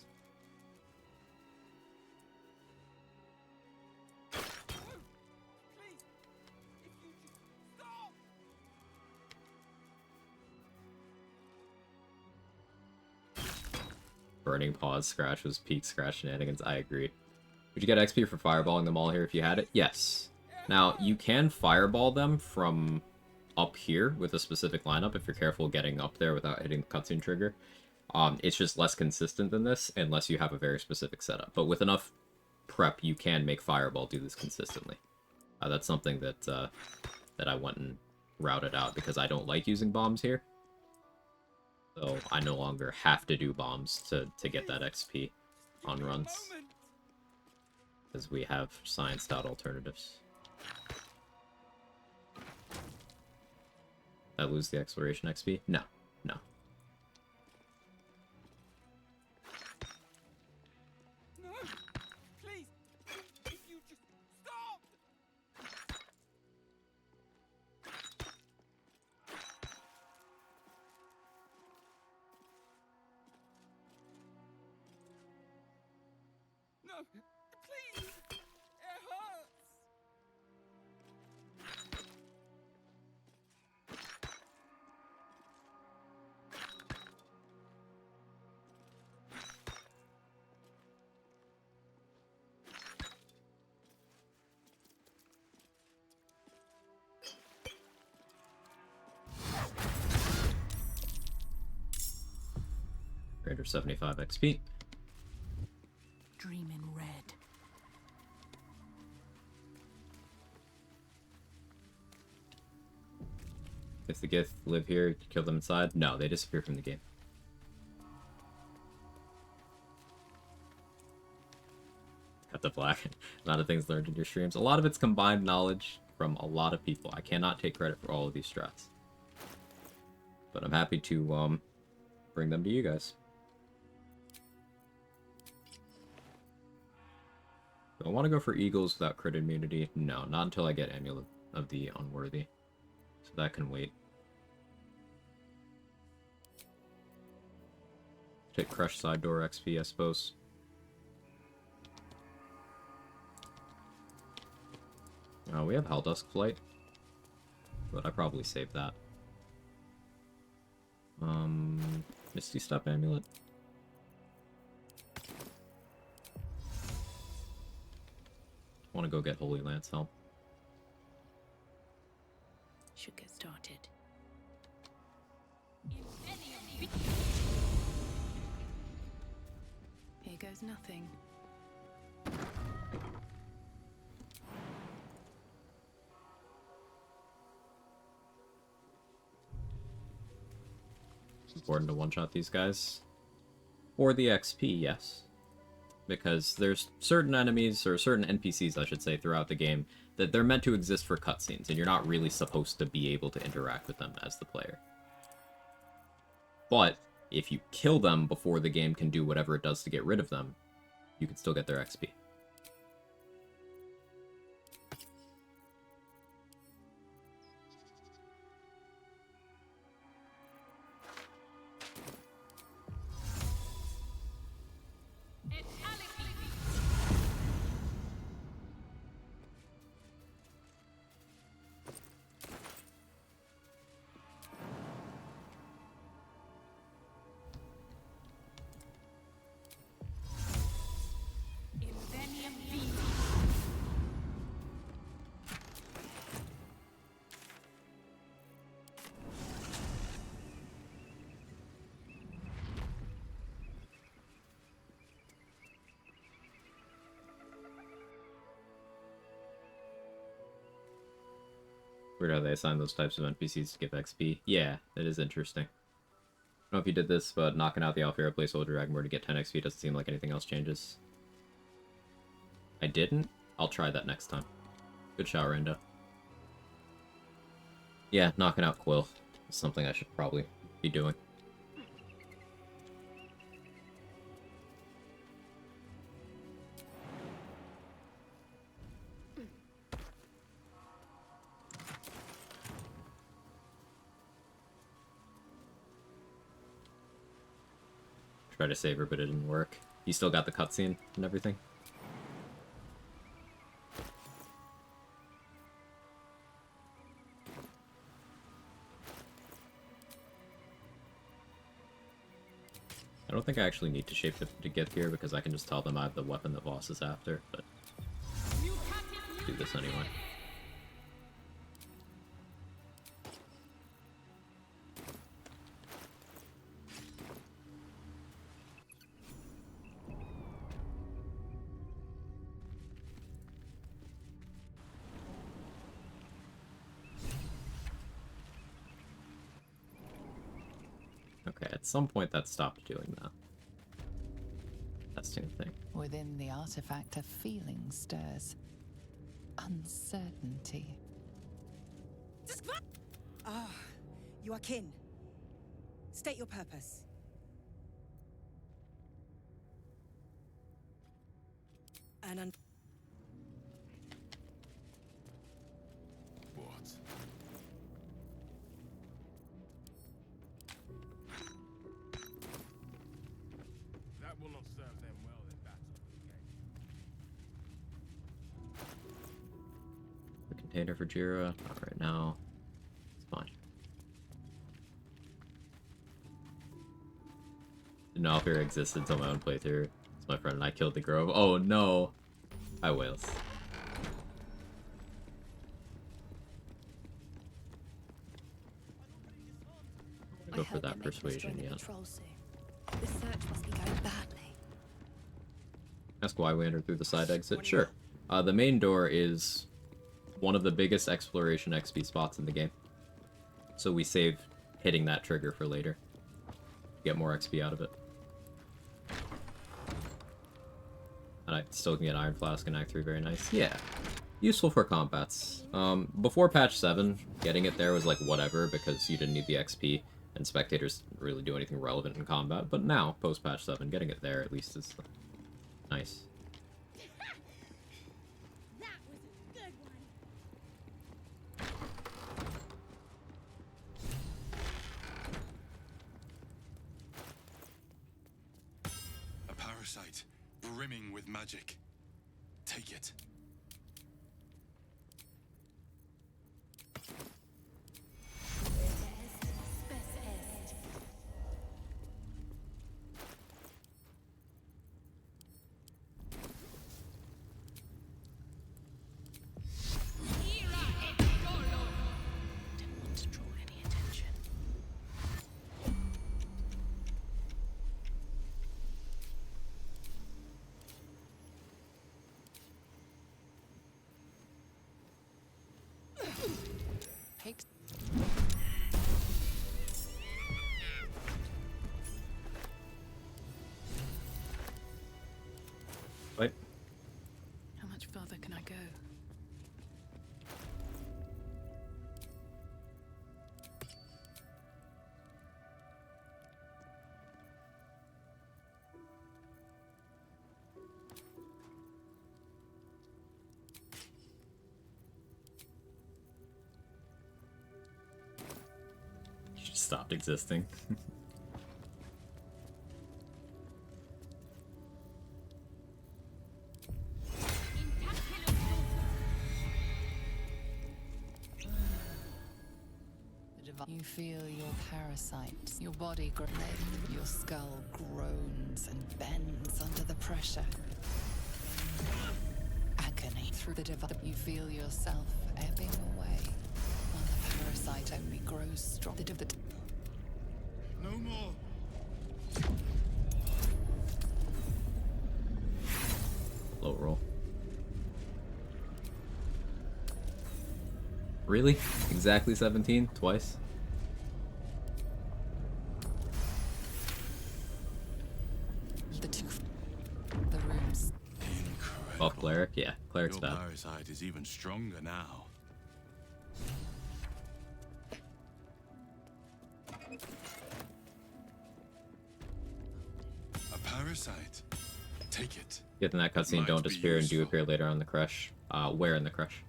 Burning Paws Scratch was peak Scratch shenanigans. I agree. Would you get XP for fireballing them all here if you had it? Yes. Now, you can fireball them from up here with a specific lineup if you're careful getting up there without hitting the cutscene trigger. It's just less consistent than this unless you have a very specific setup. But with enough prep, you can make Fireball do this consistently. That's something that that I went and routed out because I don't like using bombs here. So I no longer have to do bombs to get that XP on runs. Because we have scienced out alternatives. I lose the exploration XP? No, no. No! Please! If you just stop! No! Please! It hurts! Greater 75 XP. Dream in red. If the Gith live here, kill them inside? No, they disappear from the game. Cut the black. A lot of things learned in your streams. A lot of it's combined knowledge from a lot of people. I cannot take credit for all of these strats. But I'm happy to bring them to you guys. Do I want to go for Eagles without crit immunity? No, not until I get Amulet of the Unworthy. So that can wait. Take Crush Side Door XP, I suppose. We have Helldusk Flight. But I probably saved that. Misty Step Amulet. Want to go get Holy Lance help. Should get started. Here goes nothing. It's important to one-shot these guys. For the XP, yes. Because there's certain enemies, or certain NPCs, I should say, throughout the game, that they're meant to exist for cutscenes, and you're not really supposed to be able to interact with them as the player. But, if you kill them before the game can do whatever it does to get rid of them, you can still get their XP. Weird how they assign those types of NPCs to give XP. Yeah, it is interesting. I don't know if you did this, but knocking out the Alfira placeholder Dragonborn to get 10 XP doesn't seem like anything else changes. I didn't? I'll try that next time. Good shower, Endo. Yeah, knocking out Quill is something I should probably be doing. Try to save her, but it didn't work. You still got the cutscene and everything? I don't think I actually need to shapeshift to get here because I can just tell them I have the weapon that Voss is after, but do this anyway. Okay, at some point that stopped doing that. Testing thing. Within the artifact, a feeling stirs. Uncertainty. Ah, you are kin. State your purpose. And What? That will not serve them well in battle, okay? The container for Jira, not right now. It's fine. Didn't know if it existed until my own playthrough. It's my friend and I killed the grove. Oh no! Hi, Wales. Go for that persuasion, yeah. The search must be going badly. Ask why we entered through the side exit? Sure. The main door is one of the biggest exploration XP spots in the game. So we save hitting that trigger for later. Get more XP out of it. And I still can get Iron Flask in Act 3, very nice. Yeah. Useful for combats. Before patch 7, getting it there was like whatever because you didn't need the XP and spectators didn't really do anything relevant in combat. But now, post patch 7, getting it there at least is nice. That was a good one. A parasite, brimming with magic. Take it. Didn't want to draw any attention. Takes Wait. How much further can I go? You just stopped existing. You feel your parasites, your body your skull groans and bends under the pressure. Agony through the divide. You feel yourself ebbing away, while the parasite only grows strong. No more. Low roll. Really? Exactly 17? Twice? The rooms. Incredible. Buff cleric? Yeah, cleric's Your bad. parasite is even stronger now. A parasite. Take it. Get in that cutscene, Might don't be disappear, and do useful. appear later on the crush. Where in the crush?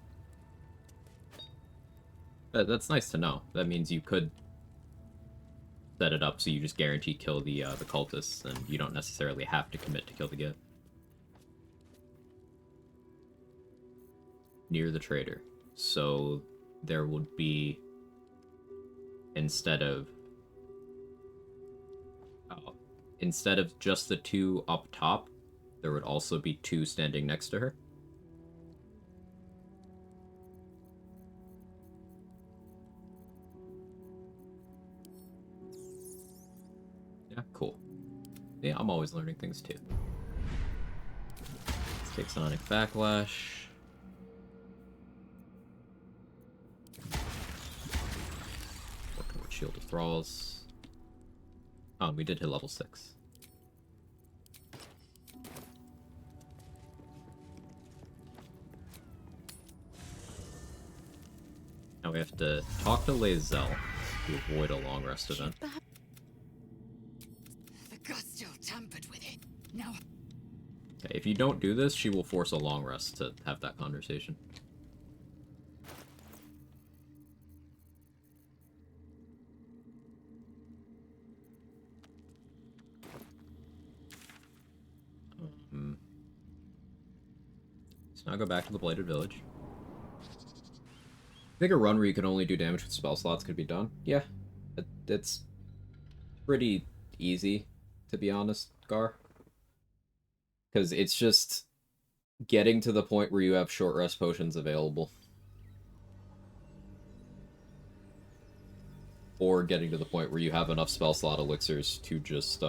That's nice to know. That means you could set it up so you just guarantee kill the cultists, and you don't necessarily have to commit to kill the Git. Near the trader. So there would be, instead of just the two up top, there would also be two standing next to her. Yeah, cool. Yeah, I'm always learning things too. Let's take Sonic Backlash. Working with Shield of Thralls. Oh, and we did hit level 6. Now we have to talk to Lae'zel to avoid a long rest event. The Gustil tampered with it. Now. Okay, if you don't do this, she will force a long rest to have that conversation. So now go back to the Blighted Village. I think a run where you can only do damage with spell slots could be done. Yeah, it's pretty easy, to be honest, Gar. Because it's just getting to the point where you have short rest potions available. Or getting to the point where you have enough spell slot elixirs to just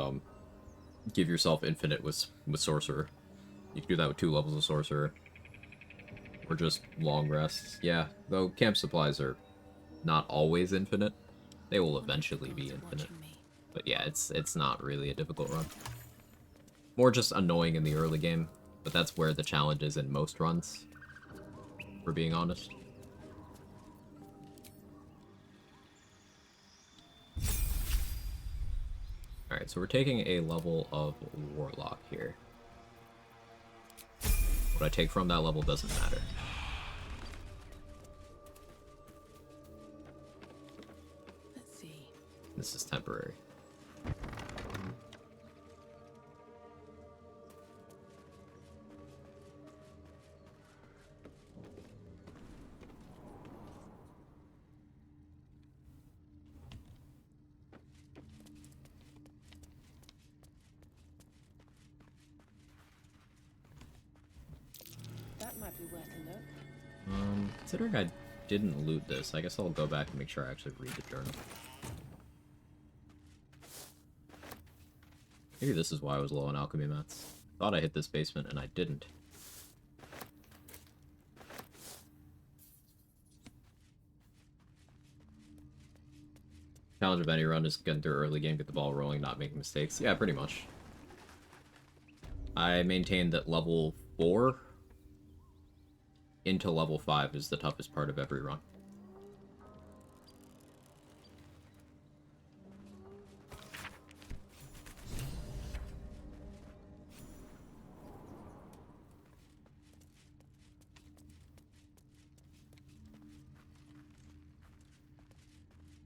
give yourself infinite with Sorcerer. You can do that with 2 levels of Sorcerer. Or just long rests. Yeah, though camp supplies are not always infinite. They will eventually be infinite. But yeah, it's not really a difficult run. More just annoying in the early game, but that's where the challenge is in most runs, for being honest. Alright, so we're taking a level of Warlock here. What I take from that level doesn't matter. Let's see. This is temporary. That might be worth a look. Considering I didn't loot this, I guess I'll go back and make sure I actually read the journal. Maybe this is why I was low on alchemy mats. Thought I hit this basement and I didn't. Challenge of any run is getting through early game, get the ball rolling, not making mistakes. Yeah, pretty much. I maintain that level 4 into level 5 is the toughest part of every run.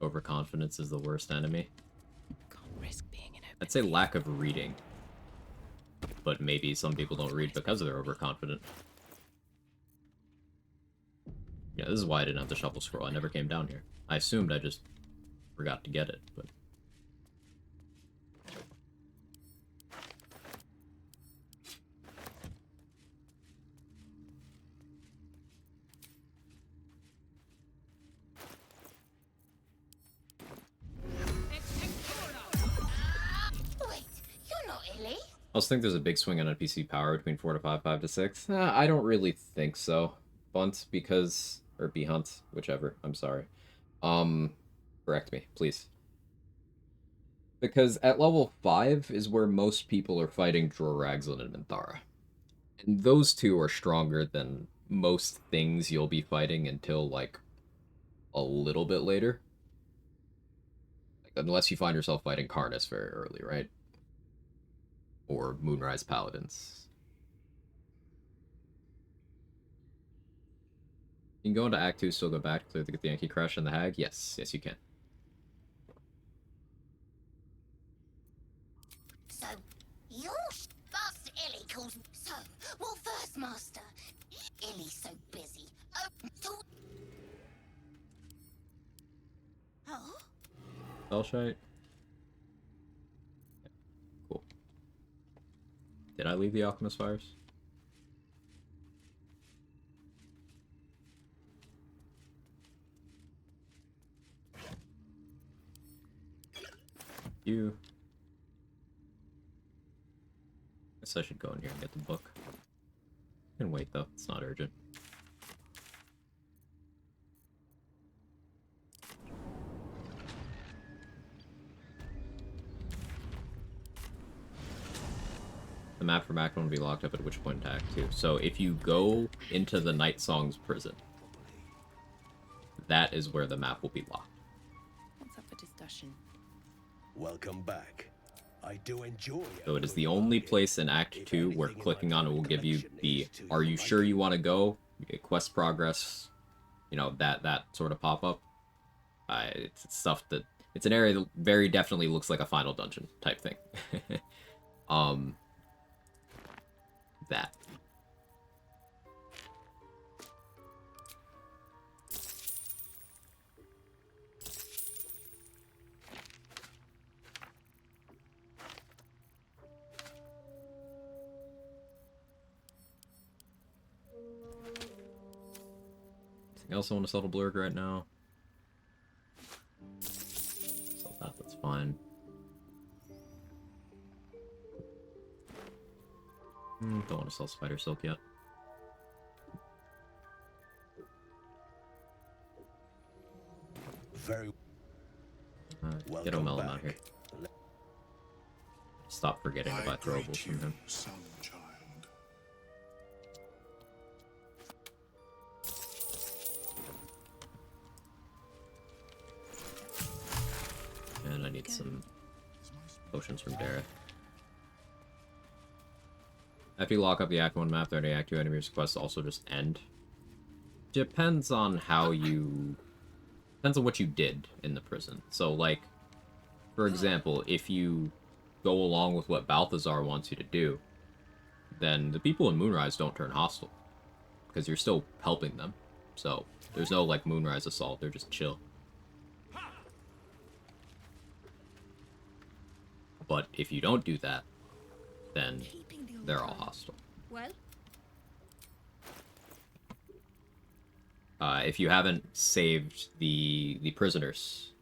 Overconfidence is the worst enemy. Can't risk being an I'd say lack of reading. But maybe some people don't read because they're overconfident. Yeah, this is why I didn't have the shuffle scroll. I never came down here. I assumed I just forgot to get it, but... Wait, you're not Illy. I also think there's a big swing on NPC power between 4 to 5, 5 to 6. I don't really think so, Bunt, because... Or B-Hunt, whichever, I'm sorry. Correct me, please. Because at level 5 is where most people are fighting Droraxlin and Minthara. And those two are stronger than most things you'll be fighting until, like, a little bit later. Like, unless you find yourself fighting Karnus very early, right? Or Moonrise Paladins. You can go into Act 2, still go back to get the Yankee Crush and the Hag? Yes, yes you can. calls me. So, what first, Master? Illy's so busy. Oh? Spellshite. Cool. Did I leave the Alchemist Fires? You. Guess I should go in here and get the book. I can wait though, it's not urgent. The map for Act 1 will be locked up at which point in Act 2. So if you go into the Night Song's prison, that is where the map will be locked. What's up for discussion? Welcome back. I do enjoy. So it is the only place in Act 2 where clicking on it will give you the "Are you sure you want to go?" quest progress, you know, that sort of pop-up. It's stuff that... It's an area that very definitely looks like a final dungeon type thing. That. Anything else I want to sell to Blurg right now? Sell that, that's fine. Don't want to sell Spider Silk yet. Very Get O'Melon out here. Stop forgetting to buy throwables from him. Son child. And I need some potions from Dareth. After you lock up the Act 1 map, the Act 2 enemies quests also just end. Depends on how you... Depends on what you did in the prison. So, like, for example, if you go along with what Balthazar wants you to do, then the people in Moonrise don't turn hostile. Because you're still helping them. So, there's no, like, Moonrise assault, they're just chill. But if you don't do that, then they're all hostile. Well? If you haven't saved the prisoners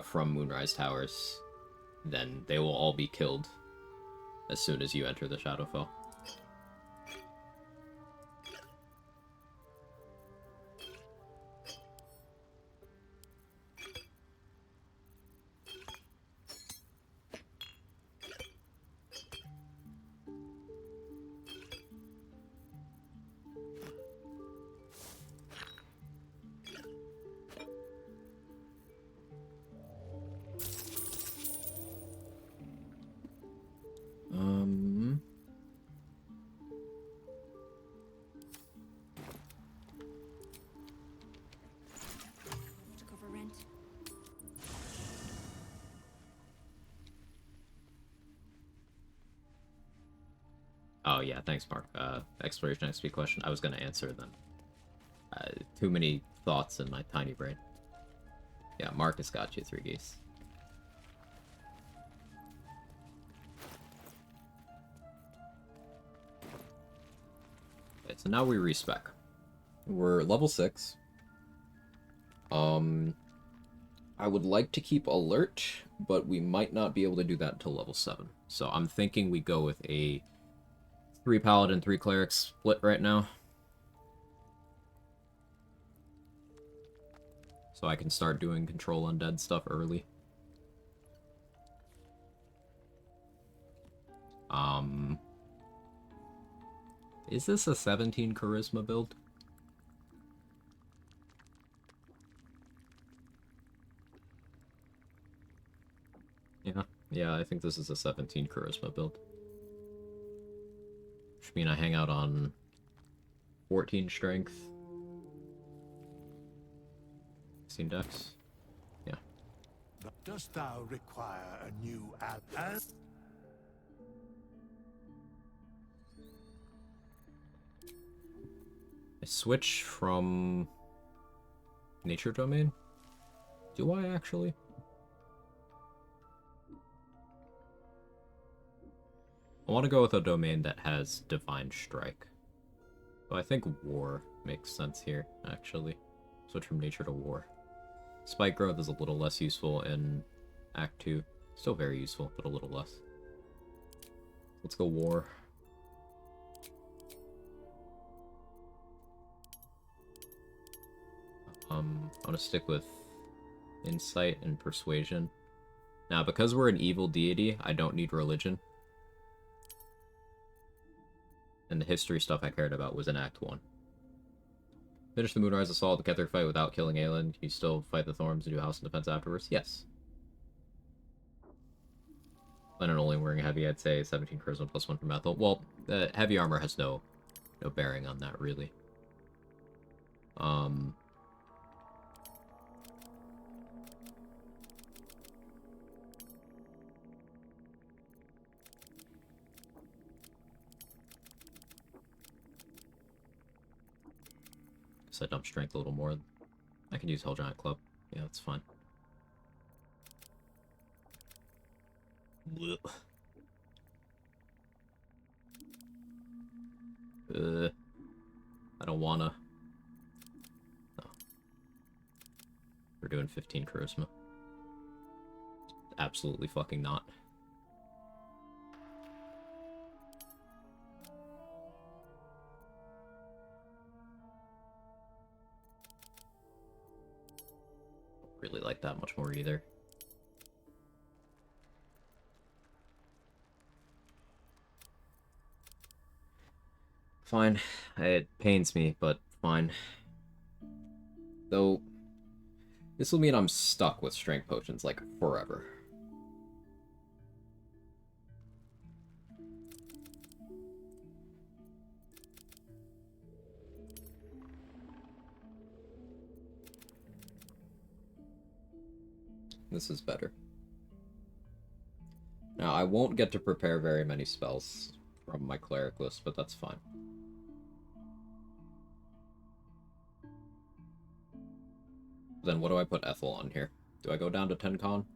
from Moonrise Towers, then they will all be killed as soon as you enter the Shadowfell. To cover rent. Oh yeah, thanks Mark. Exploration XP question. I was gonna answer them. Too many thoughts in my tiny brain. Yeah, Marcus got you 3 geese. Okay, so now we respec. We're level 6. I would like to keep alert, but we might not be able to do that until level 7. So I'm thinking we go with a 3 paladin, 3 cleric split right now. So I can start doing Control Undead stuff early. Is this a 17 charisma build? Yeah, I think this is a 17 charisma build. Which means I hang out on 14 strength. 16 dex. Yeah. Dost thou require a new as? I switch from nature domain? Do I actually? I want to go with a domain that has Divine Strike. So I think War makes sense here, actually. Switch from nature to War. Spike Growth is a little less useful in Act 2. Still very useful, but a little less. Let's go War. I'm gonna stick with Insight and Persuasion. Now, because we're an evil deity, I don't need Religion. And the history stuff I cared about was in Act 1. Finish the Moonrise Assault, the Kether fight without killing Aelin. Can you still fight the Thorns and do House and Defense afterwards? Yes. Lennon only wearing heavy, I'd say 17 Charisma plus 1 from Ethel. Well, heavy armor has no bearing on that, really. So I dump strength a little more. I can use Hell Giant Club. Yeah, that's fine. I don't wanna. No. We're doing 15 charisma. Absolutely fucking not. Really like that much more either. Fine. It pains me, but fine. Though, this will mean I'm stuck with strength potions, like, forever. This is better. Now, I won't get to prepare very many spells from my cleric list, but that's fine. Then what do I put Ethel on here? Do I go down to 10 con?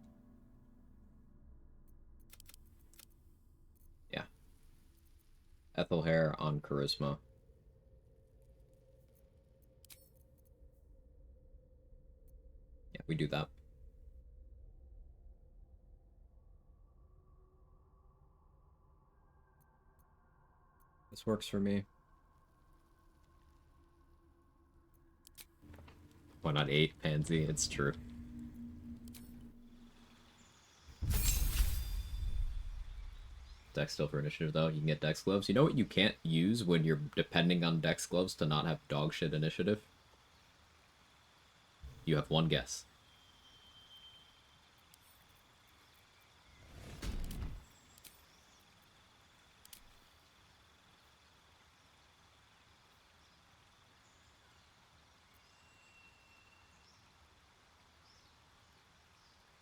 Yeah. Ethel Hair on Charisma. Yeah, we do that. This works for me. Why not 8, Pansy? It's true. Dex still for initiative, though. You can get Dex Gloves. You know what you can't use when you're depending on Dex Gloves to not have dog shit initiative? You have one guess.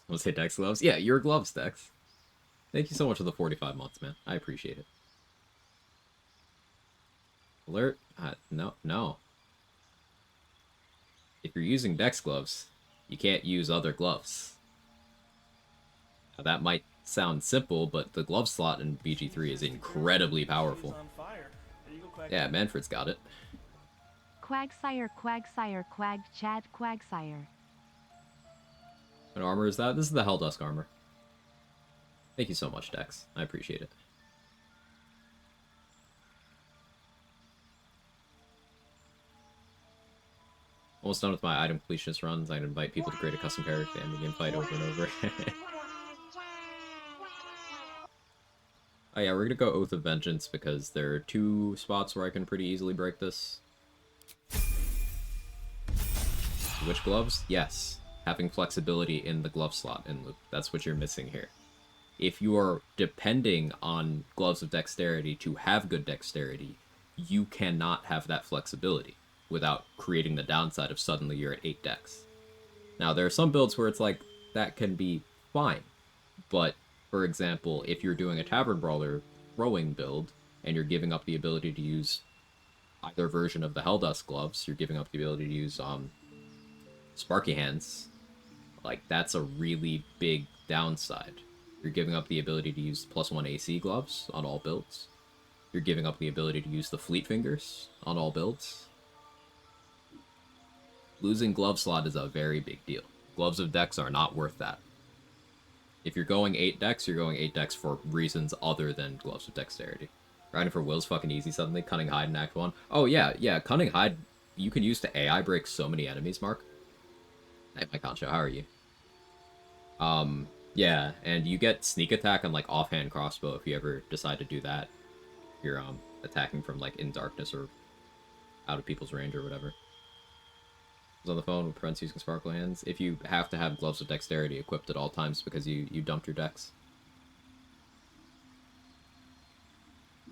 I'll say Dex Gloves. Yeah, your gloves, Dex. Thank you so much for the 45 months, man. I appreciate it. Alert? No. If you're using Dex Gloves, you can't use other gloves. Now, that might sound simple, but the glove slot in BG3 is incredibly powerful. Yeah, Manfred's got it. Quagsire, Quag Chad, Quagsire. What armor is that? This is the Helldusk armor. Thank you so much, Dex. I appreciate it. Almost done with my item completionist runs. I can invite people to create a custom character and begin fight over and over. Oh yeah, we're gonna go Oath of Vengeance because there are 2 spots where I can pretty easily break this. Which gloves? Yes. Having flexibility in the glove slot in loop. That's what you're missing here. If you are depending on Gloves of Dexterity to have good dexterity, you cannot have that flexibility without creating the downside of suddenly you're at 8 dex. Now, there are some builds where it's like, that can be fine. But, for example, if you're doing a Tavern Brawler throwing build, and you're giving up the ability to use either version of the Helldust gloves, you're giving up the ability to use Sparky Hands. Like, that's a really big downside. You're giving up the ability to use +1 AC gloves on all builds. You're giving up the ability to use the Fleet Fingers on all builds. Losing glove slot is a very big deal. Gloves of Dex are not worth that. If you're going 8 decks, you're going 8 decks for reasons other than Gloves of Dexterity. Grinding for Will's fucking easy suddenly. Cunning Hide in Act 1. Oh, yeah. Cunning Hide, you can use to AI break so many enemies, Mark. Hey, my Concho, how are you? Yeah, and you get Sneak Attack and, like, Offhand Crossbow if you ever decide to do that. You're, attacking from, like, in darkness or out of people's range or whatever. On the phone with prevents using Sparkle Hands. If you have to have Gloves of Dexterity equipped at all times because you dumped your decks.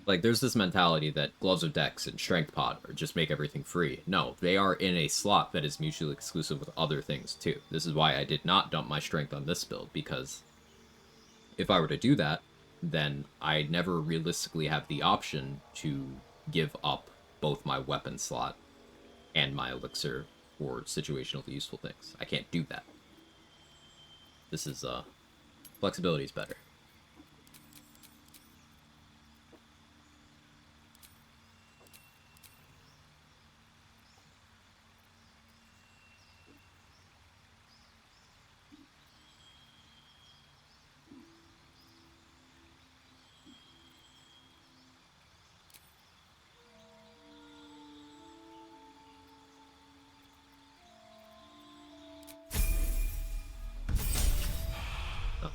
Like, there's this mentality that Gloves of Dex and Strength Pod or just make everything free. No, they are in a slot that is mutually exclusive with other things, too. This is why I did not dump my Strength on this build, because if I were to do that, then I never realistically have the option to give up both my weapon slot and my elixir for situationally useful things. I can't do that. This is, flexibility is better.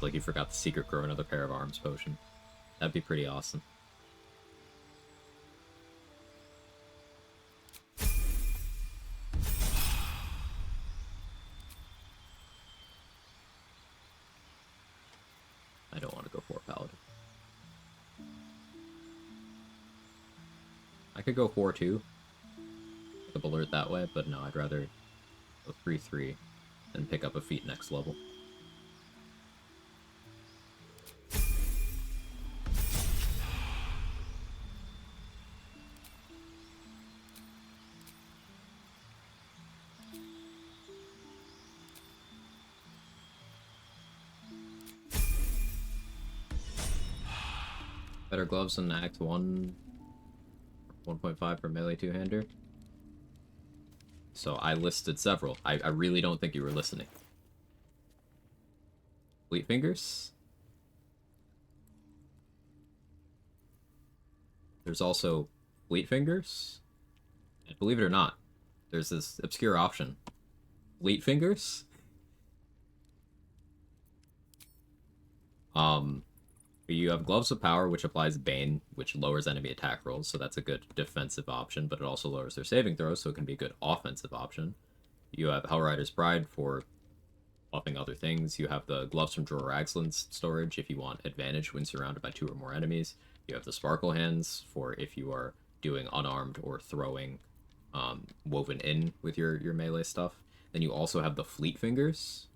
Sounds like you forgot the secret grow another pair of arms potion. That'd be pretty awesome. I don't want to go for Paladin. I could go 4-2. Pick up alert that way, but no, I'd rather go 3-3 and pick up a feat next level. Better gloves than Act 1, 1.5 for melee two-hander. So I listed several. I really don't think you were listening. Fleet Fingers. There's also Fleet Fingers. And believe it or not, there's this obscure option. Fleet Fingers. You have Gloves of Power, which applies Bane, which lowers enemy attack rolls, so that's a good defensive option, but it also lowers their saving throws, so it can be a good offensive option. You have Hellrider's Pride for buffing other things. You have the Gloves from Drawer Ragsland's storage if you want advantage when surrounded by 2 or more enemies. You have the Sparkle Hands for if you are doing unarmed or throwing woven in with your melee stuff. Then you also have the Fleet Fingers.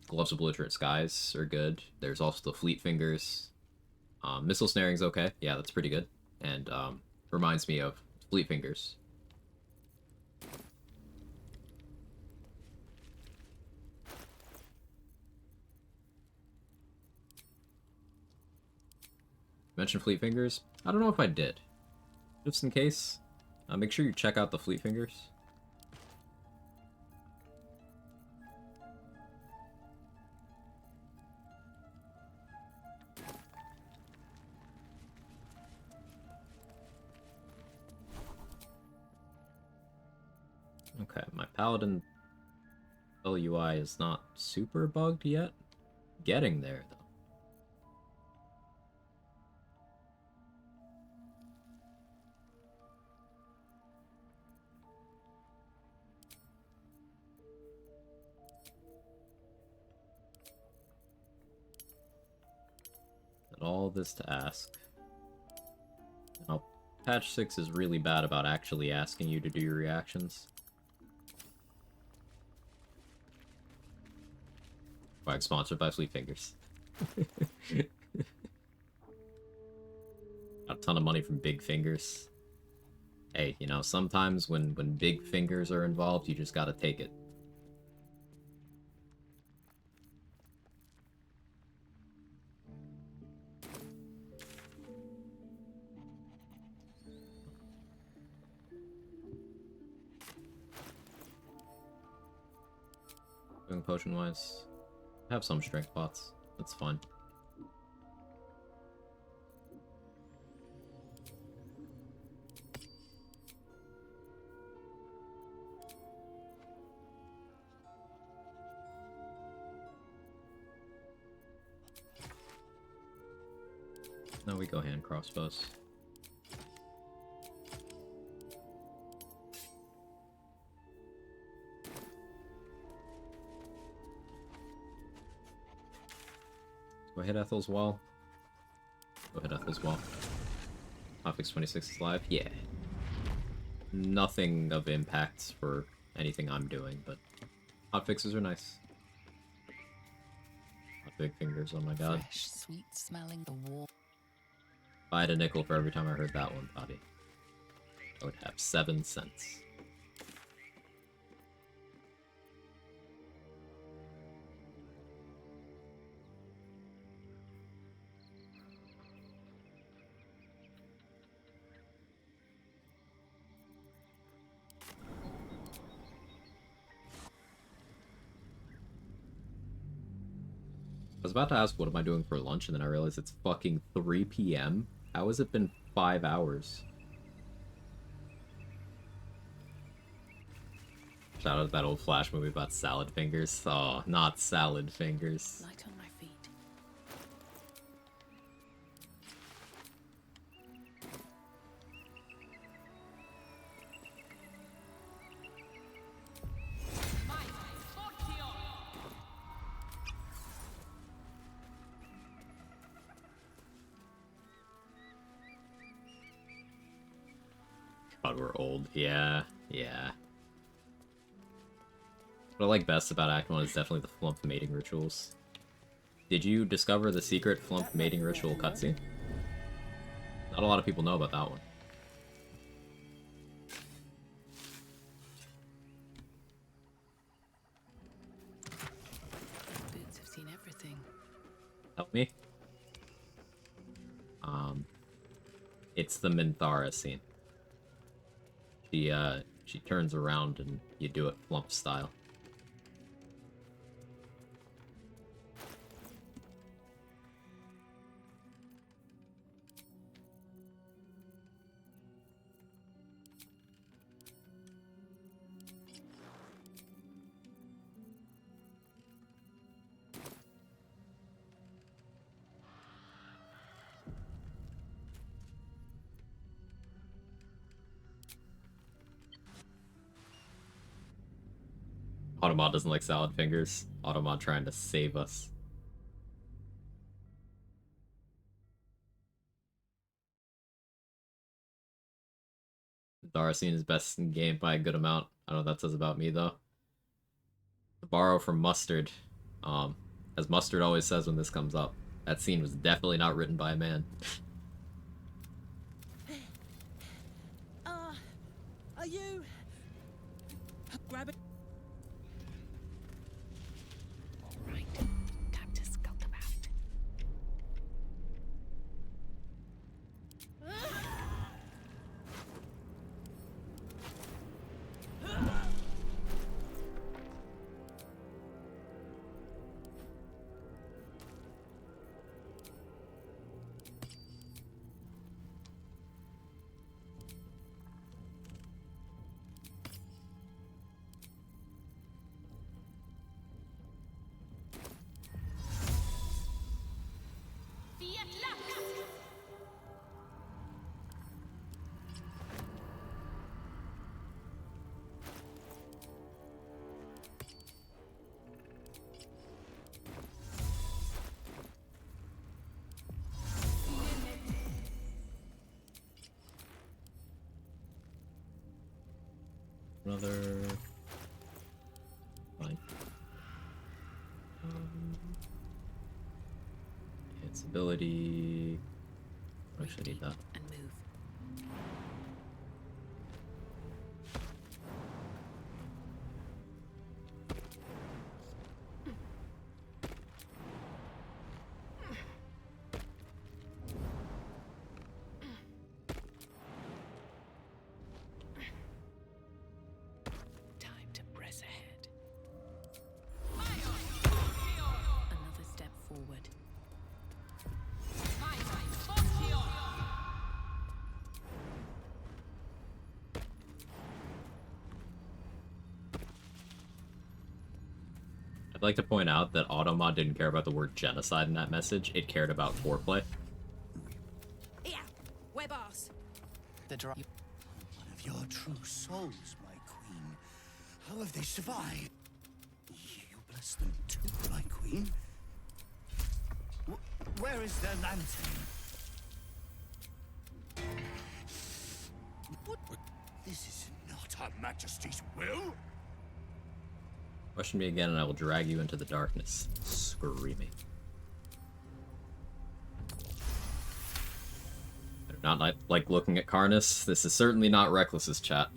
Gloves of Belligerent Skies are good. There's also the Fleet Fingers. Missile Snaring's okay. Yeah, that's pretty good. And reminds me of Fleet Fingers. Mention Fleet Fingers? I don't know if I did. Just in case, make sure you check out the Fleet Fingers. Okay, my Paladin LUI is not super bugged yet. Getting there, though. And all this to ask. Now, patch 6 is really bad about actually asking you to do your reactions. Quag sponsored by Fleet Fingers. A ton of money from big fingers. Hey, you know, sometimes when big fingers are involved, you just gotta take it. Doing potion-wise, I have some strength pots. That's fine. No, we go hand crossbows. Do I hit Ethel's wall? Go hit Ethel's wall. Hotfix 26 is live? Yeah. Nothing of impact for anything I'm doing, but hotfixes are nice. Hot big fingers, oh my god. Fresh, sweet smelling the wall. If I had a nickel for every time I heard that one, buddy, I would have 7 cents. I was about to ask what am I doing for lunch, and then I realized it's fucking 3 p.m. How has it been 5 hours? Shout out to that old Flash movie about salad fingers. Oh, not salad fingers. Light on my feet. God, we're old. Yeah, yeah. What I like best about Act 1 is definitely the flump mating rituals. Did you discover the secret flump mating ritual cutscene? Not a lot of people know about that one. Boots have seen everything. Help me? It's the Minthara scene. She turns around and you do it flump style. Automod doesn't like salad fingers. Automod trying to save us. Dara scene is best in game by a good amount. I don't know what that says about me though. To borrow from Mustard, as Mustard always says when this comes up, that scene was definitely not written by a man. Are you... Grab it. Right. Time to skulk about. Another... Fine. Its ability... actually need that. And move. Time to press ahead. Another step forward. I'd like to point out that Automod didn't care about the word genocide in that message. It cared about foreplay. Yeah, web ass. The drop. One of your true souls, my queen. How have they survived? You bless them too, my queen. Where is their lantern? What? This is not Her Majesty's will. Question me again and I will drag you into the darkness, screaming. I do not like looking at Karnas. This is certainly not Reckless's chat.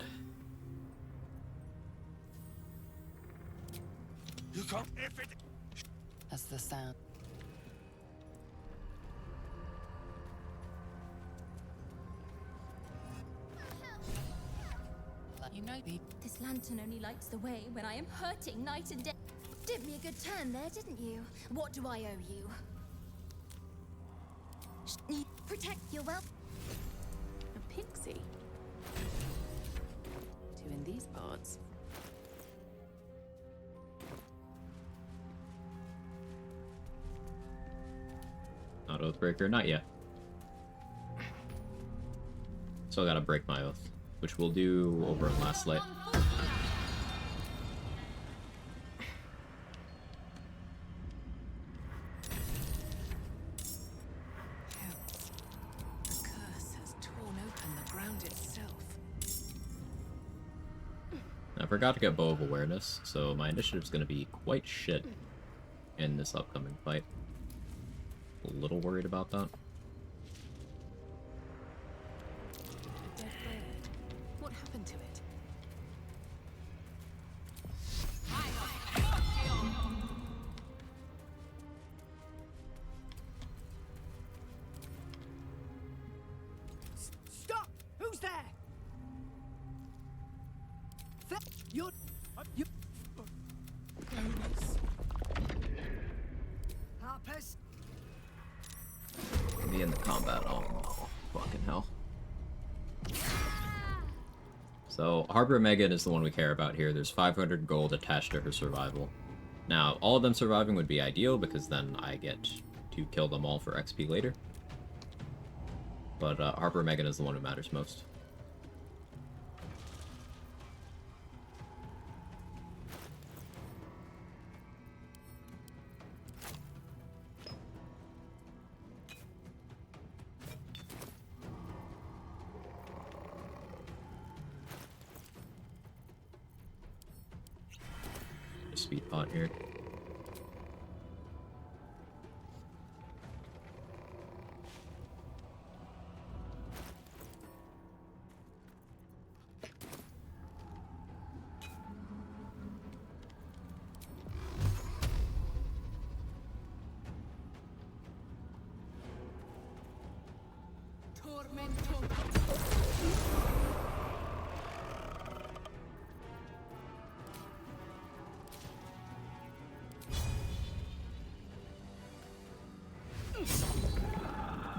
You can't. If it. As the sound. You know me. This lantern only lights the way when I am hurting night and day. Did me a good turn there, didn't you? What do I owe you? Protect your wealth. A pixie. Two in these parts. Not Oathbreaker, not yet. So I gotta break my oath, which we'll do over in Last Light. The curse has torn open the ground itself. I forgot to get Bow of Awareness, so my initiative's gonna be quite shit in this upcoming fight. A little worried about that. A dead bird. What happened to it? Stop! Who's there? You're... Harpers? Be in the combat. Oh no. Fucking hell. So, Harbor Megan is the one we care about here. There's 500 gold attached to her survival. Now, all of them surviving would be ideal, because then I get to kill them all for XP later. But Harbor Megan is the one who matters most. Speed pot here.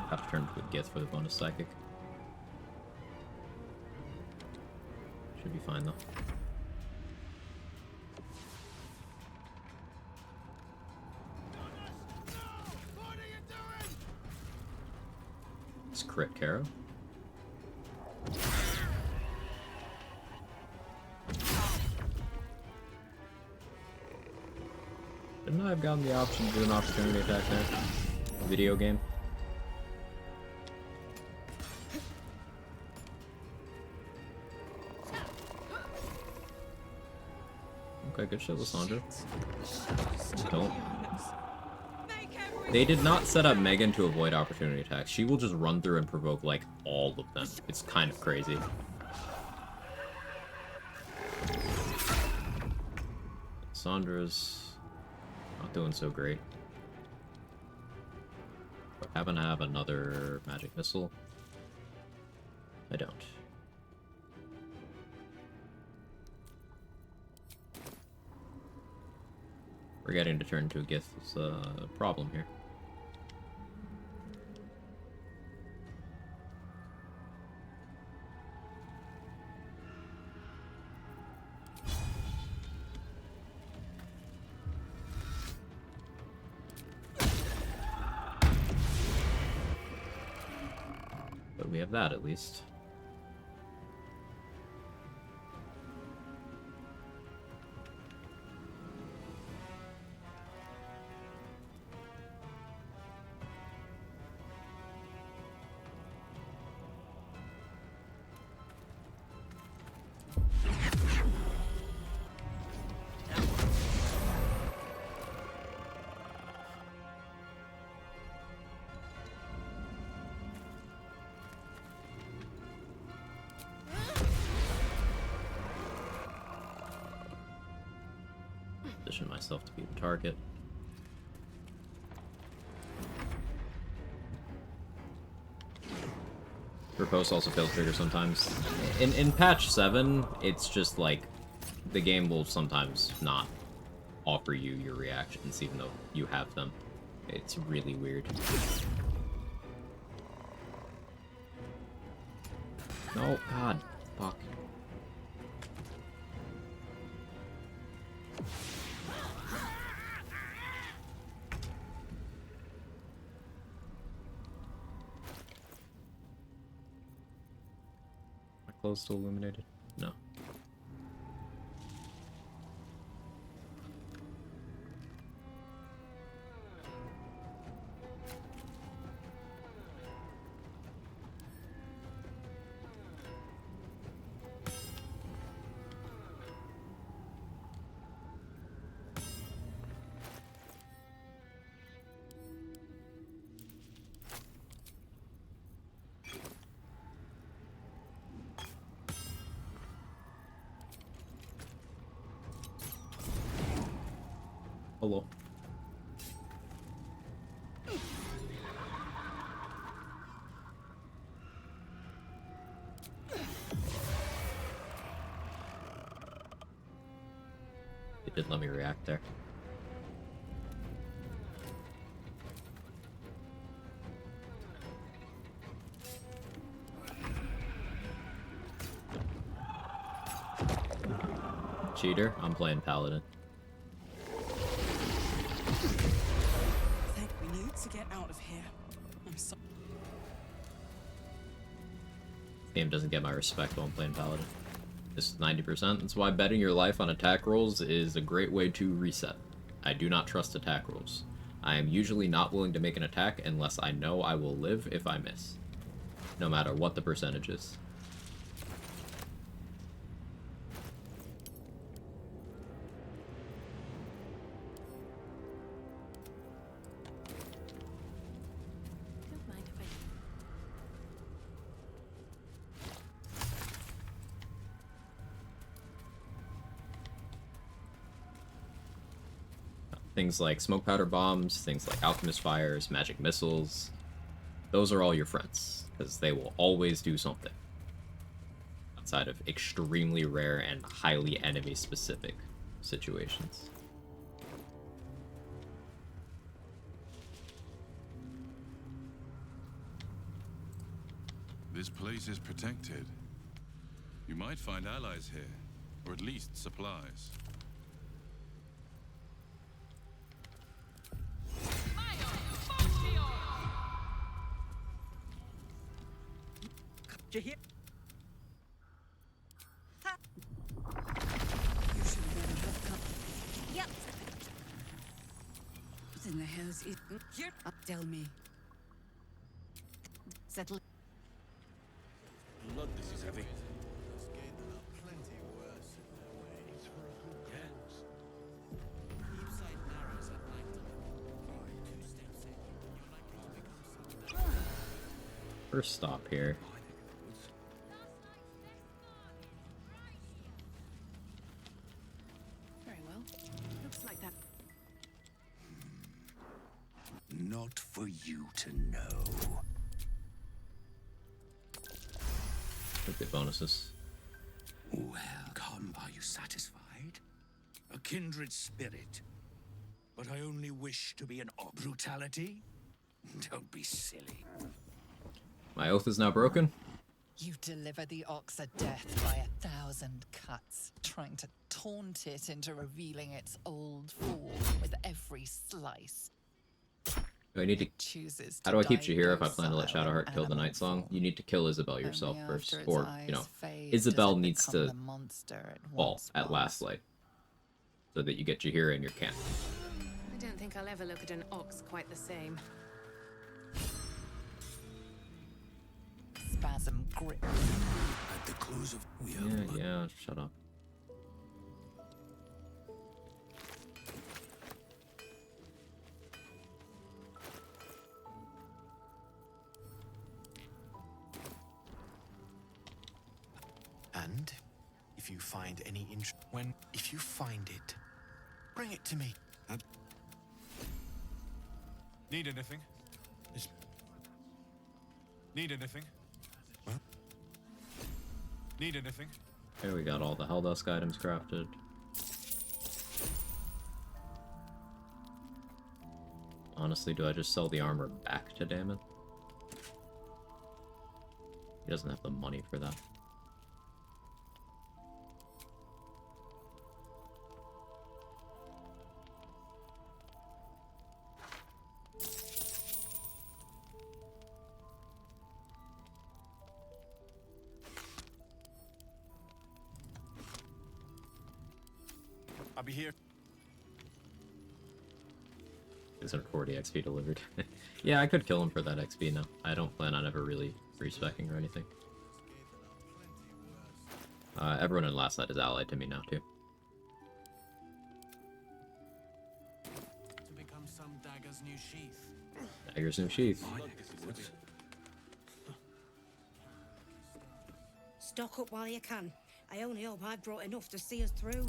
Have to turn to a Gith for the bonus psychic. Should be fine though. It's crit Caro. Didn't I have gotten the option to do an opportunity attack there? Video game. Okay, good shit, Lysandra. Don't. Make everyone They did not set up Megan to avoid opportunity attacks. She will just run through and provoke, like, all of them. It's kind of crazy. Sandra's not doing so great. Do I happen to have another magic missile? I don't. Forgetting to turn into a gift is a problem here. But we have that at least. Position myself to be the target. Riposte also fails trigger sometimes. In patch 7, it's just like the game will sometimes not offer you your reactions even though you have them. It's really weird. No, God, fuck. Close to illuminated? No. Hello. It did let me react there. Cheater, I'm playing Paladin. We need to get out of here. I'm sorry. Game doesn't get my respect while I'm playing Paladin. It's 90%. That's why betting your life on attack rolls is a great way to reset. I do not trust attack rolls. I am usually not willing to make an attack unless I know I will live if I miss. No matter what the percentage is. Don't mind if I Things like smoke powder bombs, things like alchemist fires, magic missiles. Those are all your friends, because they will always do something. Outside of extremely rare and highly enemy-specific situations. This place is protected. You might find allies here, or at least supplies. You hear? You should never have come. Yep. What in the hell's it? Here, tell me. Settle. Blood, this is heavy. First stop here. Very well. Looks like that. Not for you to know. Good bonuses. Well, come, are you satisfied? A kindred spirit. But I only wish to be an brutality? Don't be silly. My oath is now broken. You deliver the ox a death by 1,000 cuts, trying to taunt it into revealing its old form with every slice. Do I need to... Chooses How do I keep Jaheira if I plan to let Shadowheart kill the Night Song? You need to kill Isabel yourself first. Or, you know, Isabel needs to fall at last light. So that you get Jaheira in your camp. I don't think I'll ever look at an ox quite the same. Spasm grip. At the close of Yeah, shut up. And if you find any if you find it, bring it to me. Need anything? Need anything? What? Need anything? Okay, we got all the Helldusk items crafted. Honestly, do I just sell the armor back to Damon? He doesn't have the money for that. I'll be here. 640 XP delivered. Yeah, I could kill him for that XP now. I don't plan on ever really respecking or anything. Everyone in Last Light is allied to me now, too. To become some dagger's new sheath. Dagger's new sheath. Stock up while you can. I only hope I've brought enough to see us through.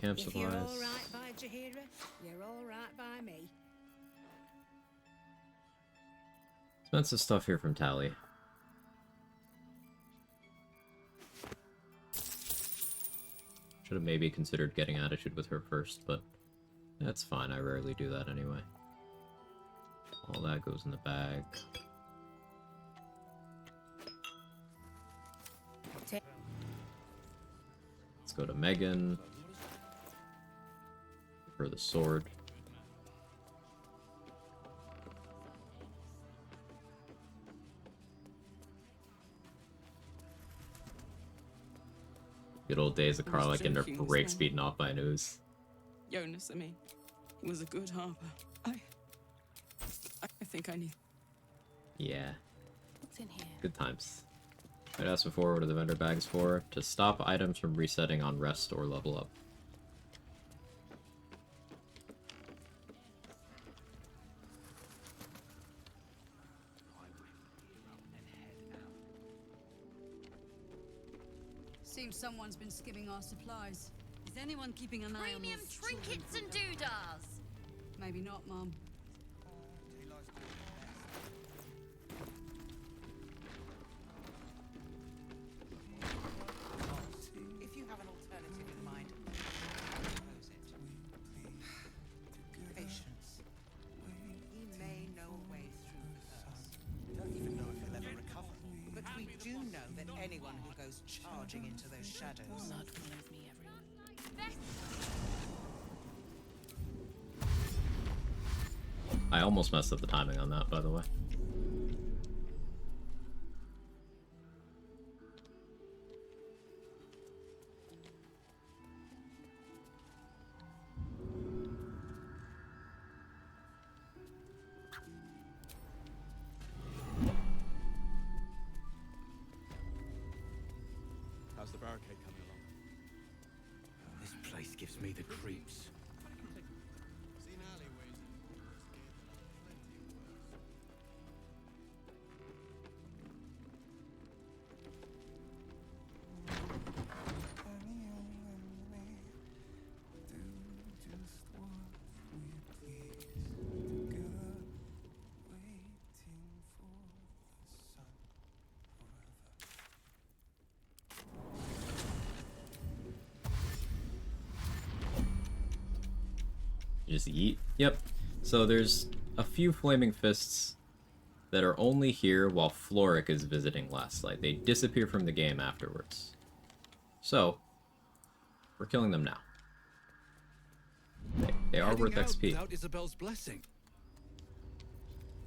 Camp If supplies. you're all right by Jaheira, you're all right by me. Expensive stuff here from Tally. Should have maybe considered getting Attitude with her first, but that's fine. I rarely do that anyway. All that goes in the bag. Let's go to Megan for the sword. Good old days of Carla getting her brakes beaten off by an ooze. Jonas, I mean, was a good harbor. I think I need... Yeah. What's in here? Good times. I'd asked before, what are the vendor bags for? To stop items from resetting on rest or level up. Seems someone's been skimming our supplies. Is anyone keeping an eye on Premium those trinkets and doodahs. Maybe not, Mum. If you have an alternative in mind, propose it. Patience. He may know a way through the curse. We don't even know if he'll ever recover. But we do know that anyone who goes charging into those shadows... Blood follows me everywhere. I almost messed up the timing on that, by the way. How's the barricade coming along? This place gives me the creeps. Just eat? Yep. So there's a few Flaming Fists that are only here while Floric is visiting Last Light. They disappear from the game afterwards. So, we're killing them now. They are worth XP. Without Isabel's blessing.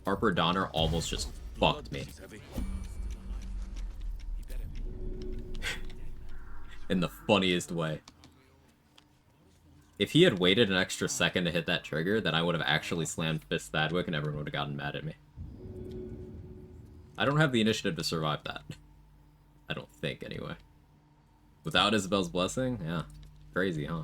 Harper Donner almost just fucked me. In the funniest way. If he had waited an extra second to hit that trigger, then I would have actually slammed Fist Thadwick and everyone would have gotten mad at me. I don't have the initiative to survive that. I don't think, anyway. Without Isabel's blessing? Yeah. Crazy, huh?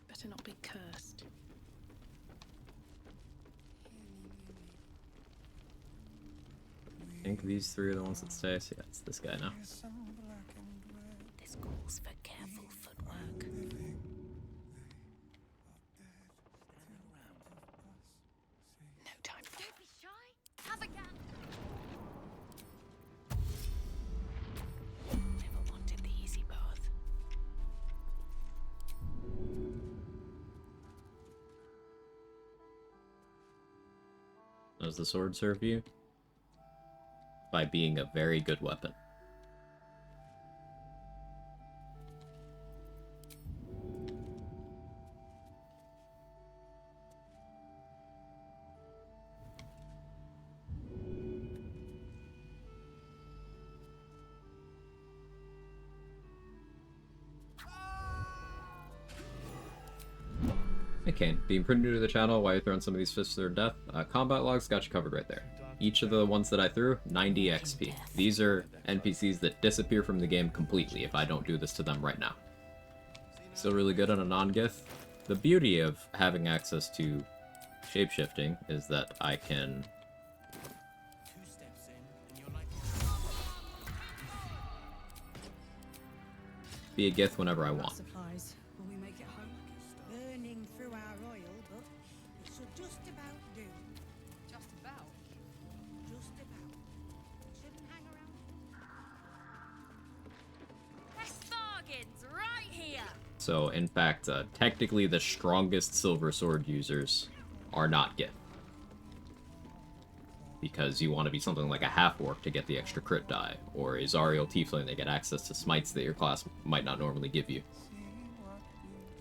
Better not be cursed. I think these three are the ones that stay, so yeah, it's this guy now. This calls for careful footwork. No time for Don't be shy. Have a gap. Never wanted the easy path. Does the sword serve you? By being a very good weapon. Hey Kane, being pretty new to the channel, why are you throwing some of these fists to their death? Combat logs got you covered right there. Each of the ones that I threw, 90 XP. These are NPCs that disappear from the game completely if I don't do this to them right now. Still really good on a non-gith. The beauty of having access to shapeshifting is that I can be a gith whenever I want. Supplies. Will we make it home? Burning through our oil, but it should just about do. Just about. Just about. Shouldn't hang around. Best bargains right here. So, in fact, technically the strongest silver sword users are not gith. Because you want to be something like a half-orc to get the extra crit die, or a Zariel Tiefling to get access to smites that your class might not normally give you.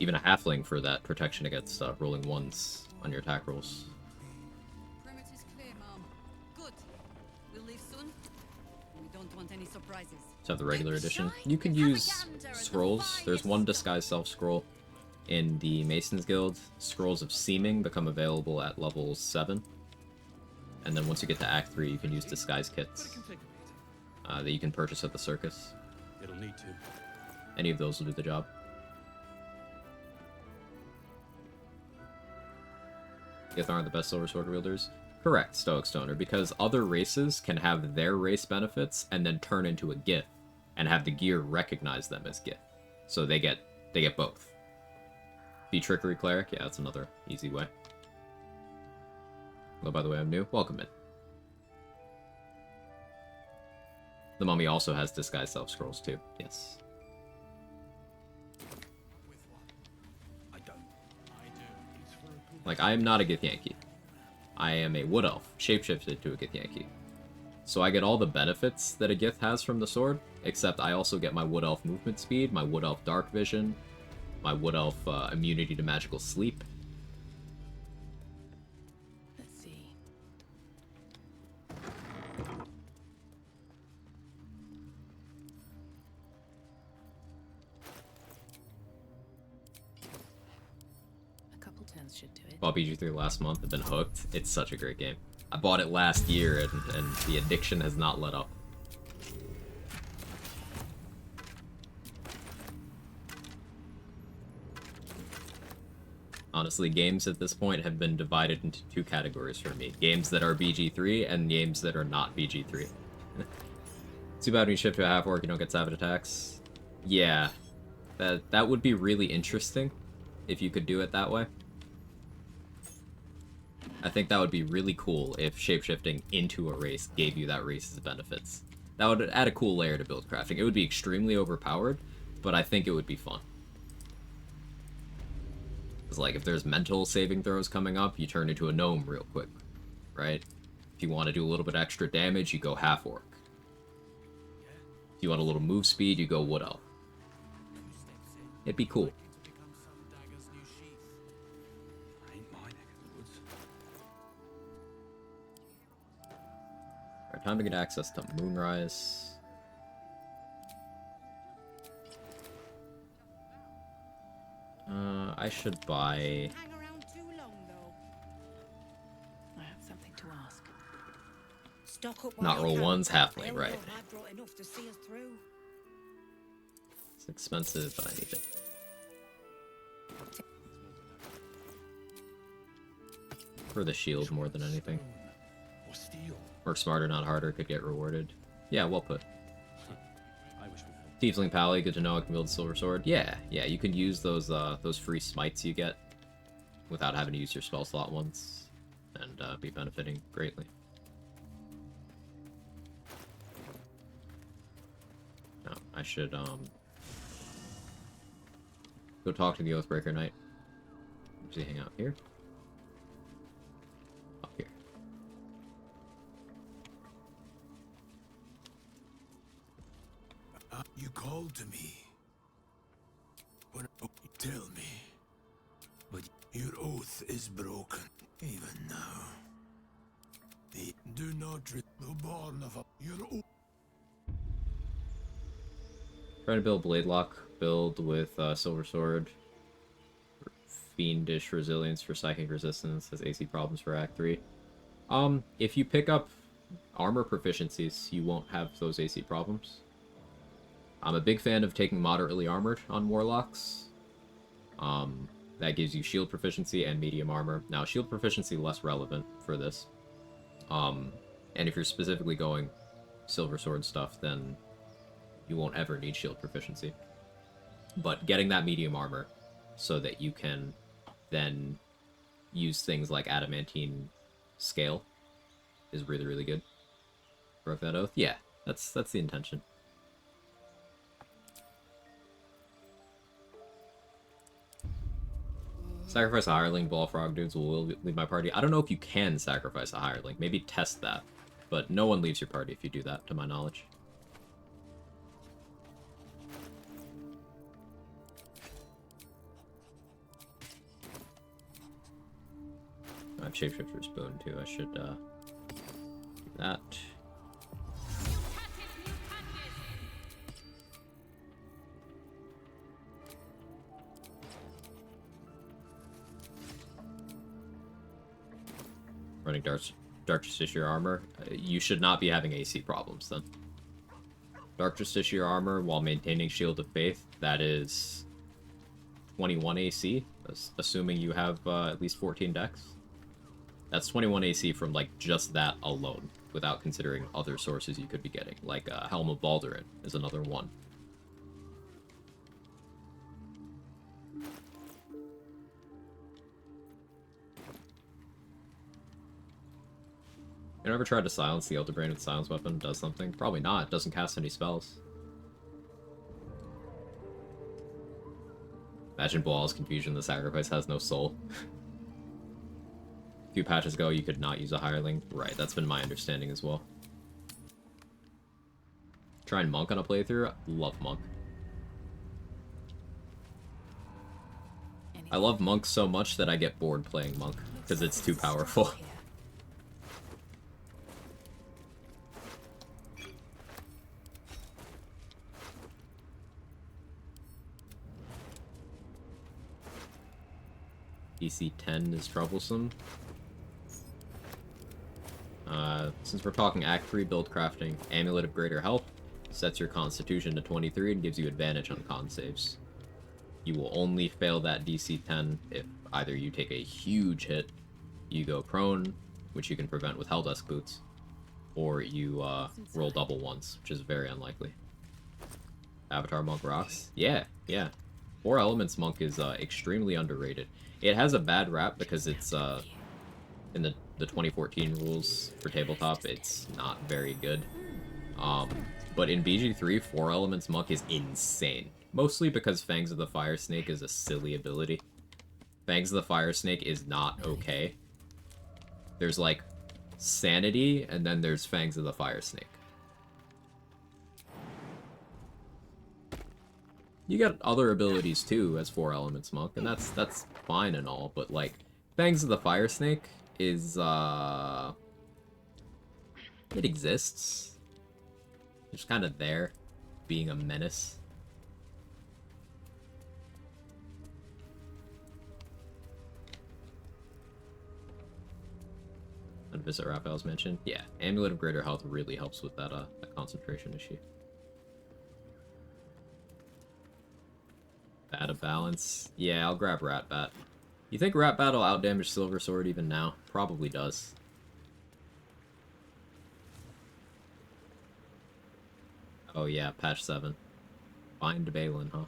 Even a halfling for that protection against rolling ones on your attack rolls. Perimeter's clear, Mom. Good. We'll leave soon. We don't want any surprises. So the regular edition. You can use scrolls. There's one disguise self scroll in the Masons Guild. Scrolls of Seeming become available at level 7. And then once you get to Act 3, you can use disguise kits that you can purchase at the circus. It'll need to. Any of those will do the job. Gith aren't the best silver sword wielders? Correct, Stoic Stoner, because other races can have their race benefits and then turn into a Gith, and have the gear recognize them as Gith. So they get both. Be Trickery Cleric? Yeah, that's another easy way. Oh, by the way, I'm new. Welcome in. The Mummy also has disguise self scrolls too. Yes. Like, I am not a Githyanki. I am a Wood Elf, shapeshifted to a Githyanki. So I get all the benefits that a Gith has from the sword, except I also get my Wood Elf movement speed, my Wood Elf dark vision, my Wood Elf immunity to magical sleep. Let's see. A couple turns should do it. Bought BG3 last month, I've been hooked. It's such a great game. I bought it last year, and the addiction has not let up. Honestly, games at this point have been divided into two categories for me. Games that are BG3 and games that are not BG3. Too bad when you shift to a half orc, you don't get savage attacks. Yeah, that would be really interesting if you could do it that way. I think that would be really cool if shapeshifting into a race gave you that race's benefits. That would add a cool layer to build crafting. It would be extremely overpowered, but I think it would be fun. It's like if there's mental saving throws coming up, you turn into a gnome real quick, right? If you want to do a little bit extra damage, you go half orc. If you want a little move speed, you go wood elf. It'd be cool. Alright, time to get access to Moonrise. I should buy... Hang around too long, though. I have something to ask. Stock up Not while roll you can. ones, halfling, They'll right. have brought enough to see us through. It's expensive, but I need it. For the shield more than anything. Work smarter, not harder, could get rewarded. Yeah, well put. Tiefling Pally, good to know I can build a silver sword. Yeah, you can use those free smites you get without having to use your spell slot once, and be benefiting greatly. No, I should go talk to the Oathbreaker Knight. Usually hang out here. Up here. You called to me. What? Tell me. But your oath is broken, even now. Do not the born of your oath. Trying to build Blade Lock build with Silver Sword. Fiendish Resilience for Psychic Resistance, has AC problems for Act 3. If you pick up armor proficiencies, you won't have those AC problems. I'm a big fan of taking moderately armored on Warlocks. That gives you shield proficiency and medium armor. Now, shield proficiency less relevant for this. And if you're specifically going Silver Sword stuff, then you won't ever need shield proficiency. But getting that medium armor so that you can then use things like Adamantine Scale is really, really good. Broke that oath? Yeah, that's the intention. Sacrifice a hireling, Ballfrog dudes will leave my party. I don't know if you can sacrifice a hireling. Maybe test that. But no one leaves your party if you do that, to my knowledge. I have Shapeshifter's Boon too. I should do that. Running Dark Justiciar armor. You should not be having AC problems then. Dark Justiciar armor while maintaining Shield of Faith, that is 21 AC, assuming you have at least 14 dex. That's 21 AC from like just that alone, without considering other sources you could be getting, like Helm of Baldurin is another one. You ever tried to silence the Elder Brain with Silence Weapon? Does something? Probably not. It doesn't cast any spells. Imagine Baal's confusion. The sacrifice has no soul. A few patches ago, you could not use a hireling. Right, that's been my understanding as well. Trying Monk on a playthrough? Love Monk. I love Monk so much that I get bored playing Monk, because it's too powerful. DC 10 is troublesome. Since we're talking Act 3 build crafting, Amulet of Greater Health sets your Constitution to 23 and gives you advantage on con saves. You will only fail that DC 10 if either you take a huge hit, you go prone, which you can prevent with Helldusk Boots, or you roll double ones, which is very unlikely. Avatar Monk rocks. Yeah, yeah. Four Elements Monk is extremely underrated. It has a bad rap because it's in the 2014 rules for tabletop, it's not very good. But in BG3, Four Elements Monk is insane. Mostly because Fangs of the Fire Snake is a silly ability. Fangs of the Fire Snake is not okay. There's like Sanity, and then there's Fangs of the Fire Snake. You get other abilities too as Four Elements Monk, and that's fine and all, but like Fangs of the Fire Snake is it exists. It's kind of there, being a menace. And visit Raphael's mentioned. Yeah, Amulet of Greater Health really helps with that that concentration issue. Bat of Balance. Yeah, I'll grab Rat Bat. You think Rat Bat will outdamage Silver Sword even now? Probably does. Oh yeah, patch 7. Find Balin, huh?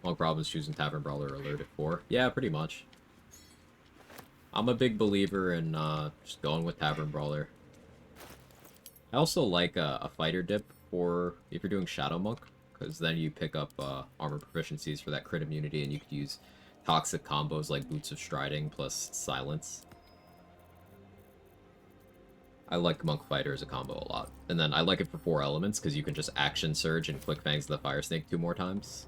Long problems choosing Tavern Brawler alert at 4. Yeah, pretty much. I'm a big believer in just going with Tavern Brawler. I also like a fighter dip for if you're doing Shadow Monk, because then you pick up armor proficiencies for that crit immunity, and you could use toxic combos like Boots of Striding plus Silence. I like Monk Fighter as a combo a lot. And then I like it for 4 elements, because you can just Action Surge and click Fangs of the Fire Snake 2 more times.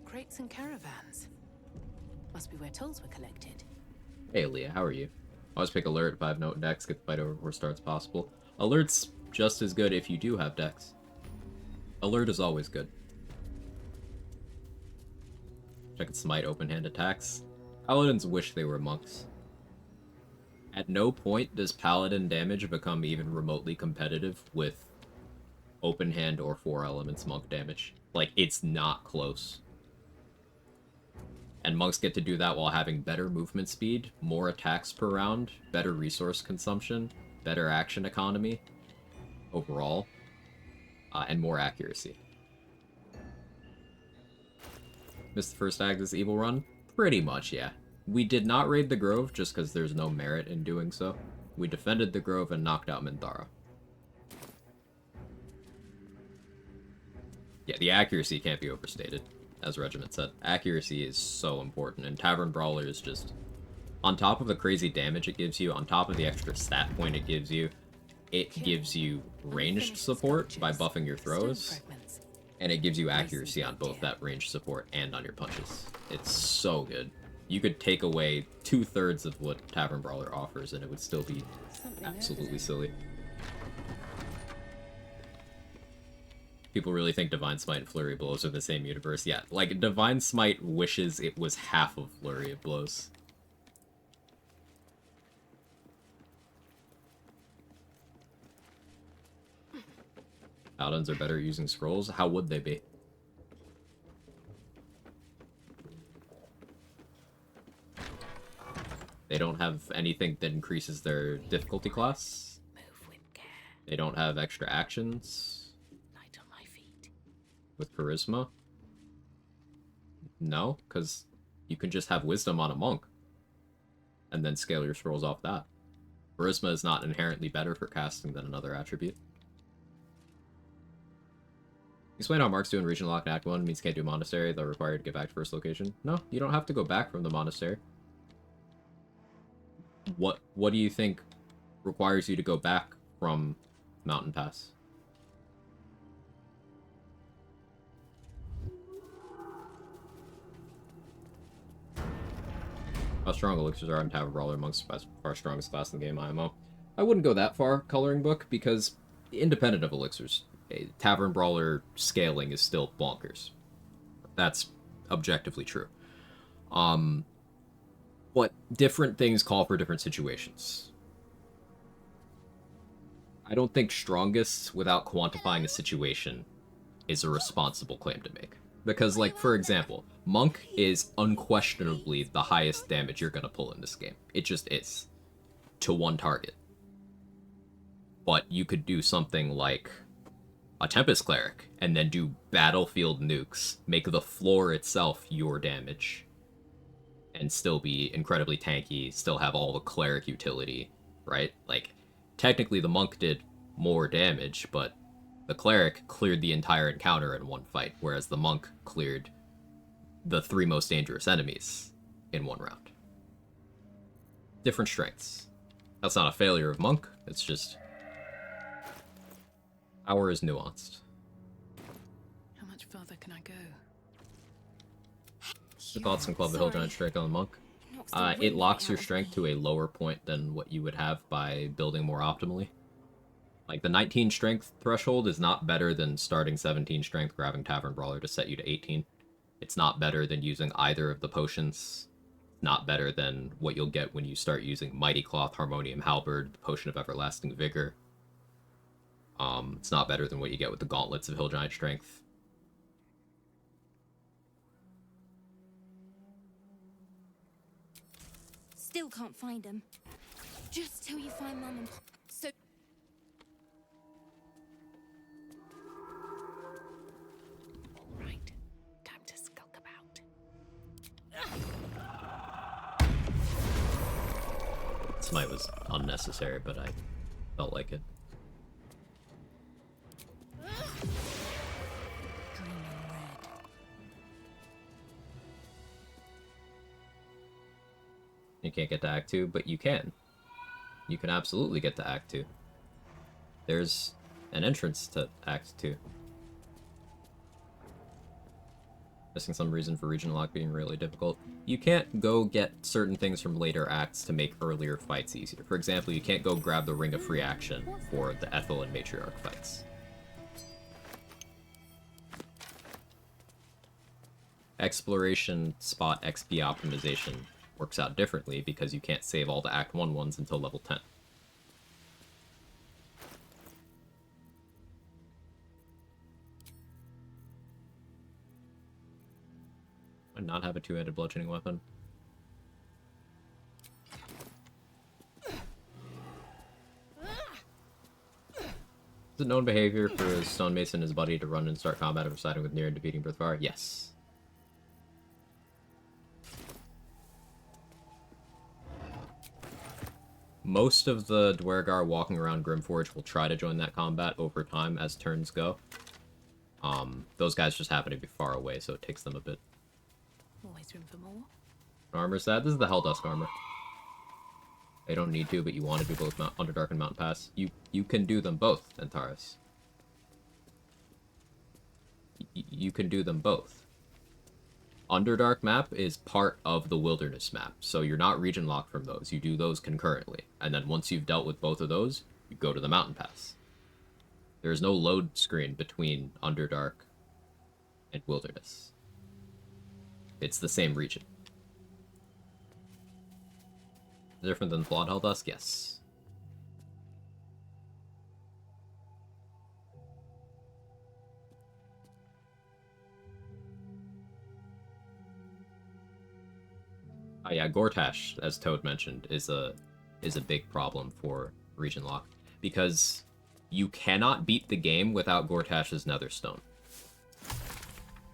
Crates and caravans. Must be where tolls were collected. Hey Leah, how are you? Always pick Alert if I have no decks, get the fight over before starts possible. Alert's just as good if you do have decks. Alert is always good. Check and Smite open hand attacks. Paladins wish they were monks. At no point does Paladin damage become even remotely competitive with open hand or 4 elements monk damage. Like, it's not close. And monks get to do that while having better movement speed, more attacks per round, better resource consumption, better action economy overall, and more accuracy. Missed the first Agnes Evil run? Pretty much, yeah. We did not raid the Grove just because there's no merit in doing so. We defended the Grove and knocked out Minthara. Yeah, the accuracy can't be overstated. As Regiment said, accuracy is so important, and Tavern Brawler is just, on top of the crazy damage it gives you, on top of the extra stat point it gives you ranged support by buffing your throws, and it gives you accuracy on both that ranged support and on your punches. It's so good. You could take away 2/3 of what Tavern Brawler offers, and it would still be absolutely silly. People really think Divine Smite and Flurry of Blows are the same universe. Yeah, like, Divine Smite wishes it was half of Flurry of Blows. Paladins are better at using scrolls? How would they be? They don't have anything that increases their difficulty class. They don't have extra actions. With Charisma? No, because you can just have Wisdom on a Monk. And then scale your scrolls off that. Charisma is not inherently better for casting than another attribute. Explain how Mark's doing Regional Lock in Act 1 means can't do Monastery, they're required to get back to first location. No, you don't have to go back from the Monastery. What do you think requires you to go back from Mountain Pass? How strong elixirs are in Tavern Brawler amongst our strongest class in the game, IMO. I wouldn't go that far, coloring book, because independent of elixirs, Tavern Brawler scaling is still bonkers. That's objectively true. But different things call for different situations. I don't think strongest without quantifying a situation is a responsible claim to make. Because, like, for example, Monk is unquestionably the highest damage you're gonna pull in this game. It just is. To one target. But you could do something like a Tempest Cleric, and then do battlefield nukes, make the floor itself your damage, and still be incredibly tanky, still have all the Cleric utility, right? Like, technically the Monk did more damage, but the Cleric cleared the entire encounter in one fight, whereas the Monk cleared the 3 most dangerous enemies in one round. Different strengths. That's not a failure of Monk, it's just... Power is nuanced. How much further can I go? Your thoughts on Club the Hill Giant Strike on the Monk? It locks your strength to a lower point than what you would have by building more optimally. Like, the 19 strength threshold is not better than starting 17 strength, grabbing Tavern Brawler to set you to 18. It's not better than using either of the potions. Not better than what you'll get when you start using Mighty Cloth, Harmonium Halberd, the Potion of Everlasting Vigor. It's not better than what you get with the Gauntlets of Hill Giant Strength. Still can't find him. Just till you find Mum and Pop. So. Right. Time to skulk about. Smite was unnecessary, but I felt like it. You can't get to Act 2, but you can. You can absolutely get to Act 2. There's an entrance to Act 2. Missing some reason for region lock being really difficult. You can't go get certain things from later acts to make earlier fights easier. For example, you can't go grab the Ring of Free Action for the Ethel and Matriarch fights. Exploration spot XP optimization works out differently because you can't save all the Act 1 ones until level 10. I not have a two-handed bludgeoning weapon. Is it known behavior for a stonemason and his buddy to run and start combat over siding with near and defeating Birthfire? Yes. Most of the Dwergar walking around Grimforge will try to join that combat over time as turns go. Those guys just happen to be far away, so it takes them a bit. Always room for more. What armor is that? This is the Helldusk armor. They don't need to, but you want to do both Underdark and Mountain Pass. You can do them both, Antares. You can do them both. Underdark map is part of the Wilderness map, so you're not region locked from those. You do those concurrently, and then once you've dealt with both of those, you go to the Mountain Pass. There is no load screen between Underdark and Wilderness. It's the same region. Different than Flawed Helldusk? Yes. Yeah, Gortash, as Toad mentioned, is a big problem for region lock, because you cannot beat the game without Gortash's Netherstone.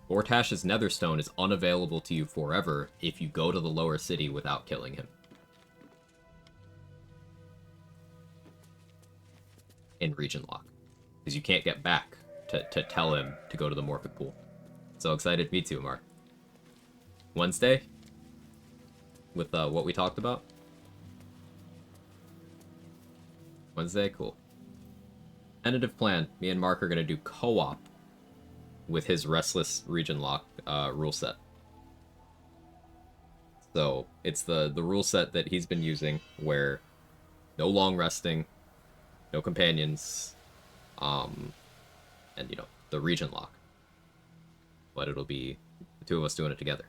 Gortash's Netherstone is unavailable to you forever if you go to the lower city without killing him. In region lock. Because you can't get back to tell him to go to the Morphic Pool. So excited, me too, Mark. Wednesday? With what we talked about? Wednesday? Cool. Tentative plan. Me and Mark are going to do co-op with his Restless region lock rule set. So, it's the rule set that he's been using, where no long resting, no companions, and, you know, the region lock. But it'll be the two of us doing it together.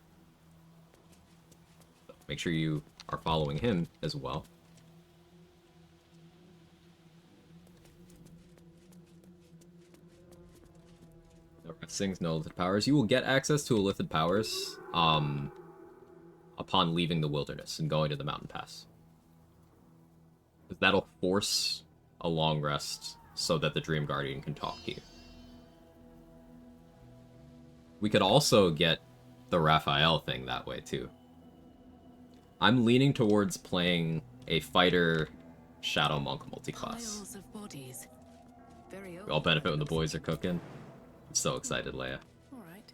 So make sure you are following him as well. No restings, no lifted powers. You will get access to lifted powers upon leaving the wilderness and going to the mountain pass. That'll force a long rest so that the Dream Guardian can talk to you. We could also get the Raphael thing that way too. I'm leaning towards playing a fighter Shadow Monk multi-class. Piles of bodies. Very We all benefit when the boys are cooking. I'm so excited, Leia. All right.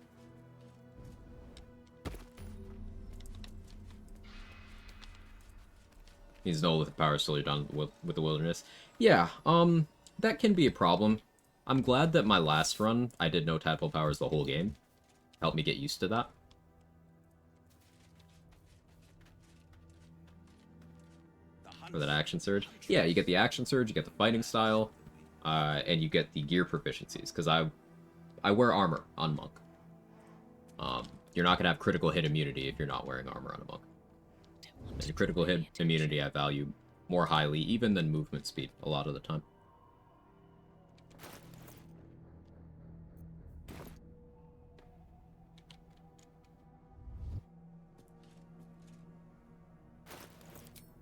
He's no lifted powers till you're done with the wilderness. Yeah, that can be a problem. I'm glad that my last run, I did no tadpole powers the whole game. Helped me get used to that. For that action surge. Yeah, you get the action surge, you get the fighting style, and you get the gear proficiencies, because I wear armor on Monk. You're not going to have critical hit immunity if you're not wearing armor on a Monk. And critical hit immunity I value more highly, even than movement speed, a lot of the time.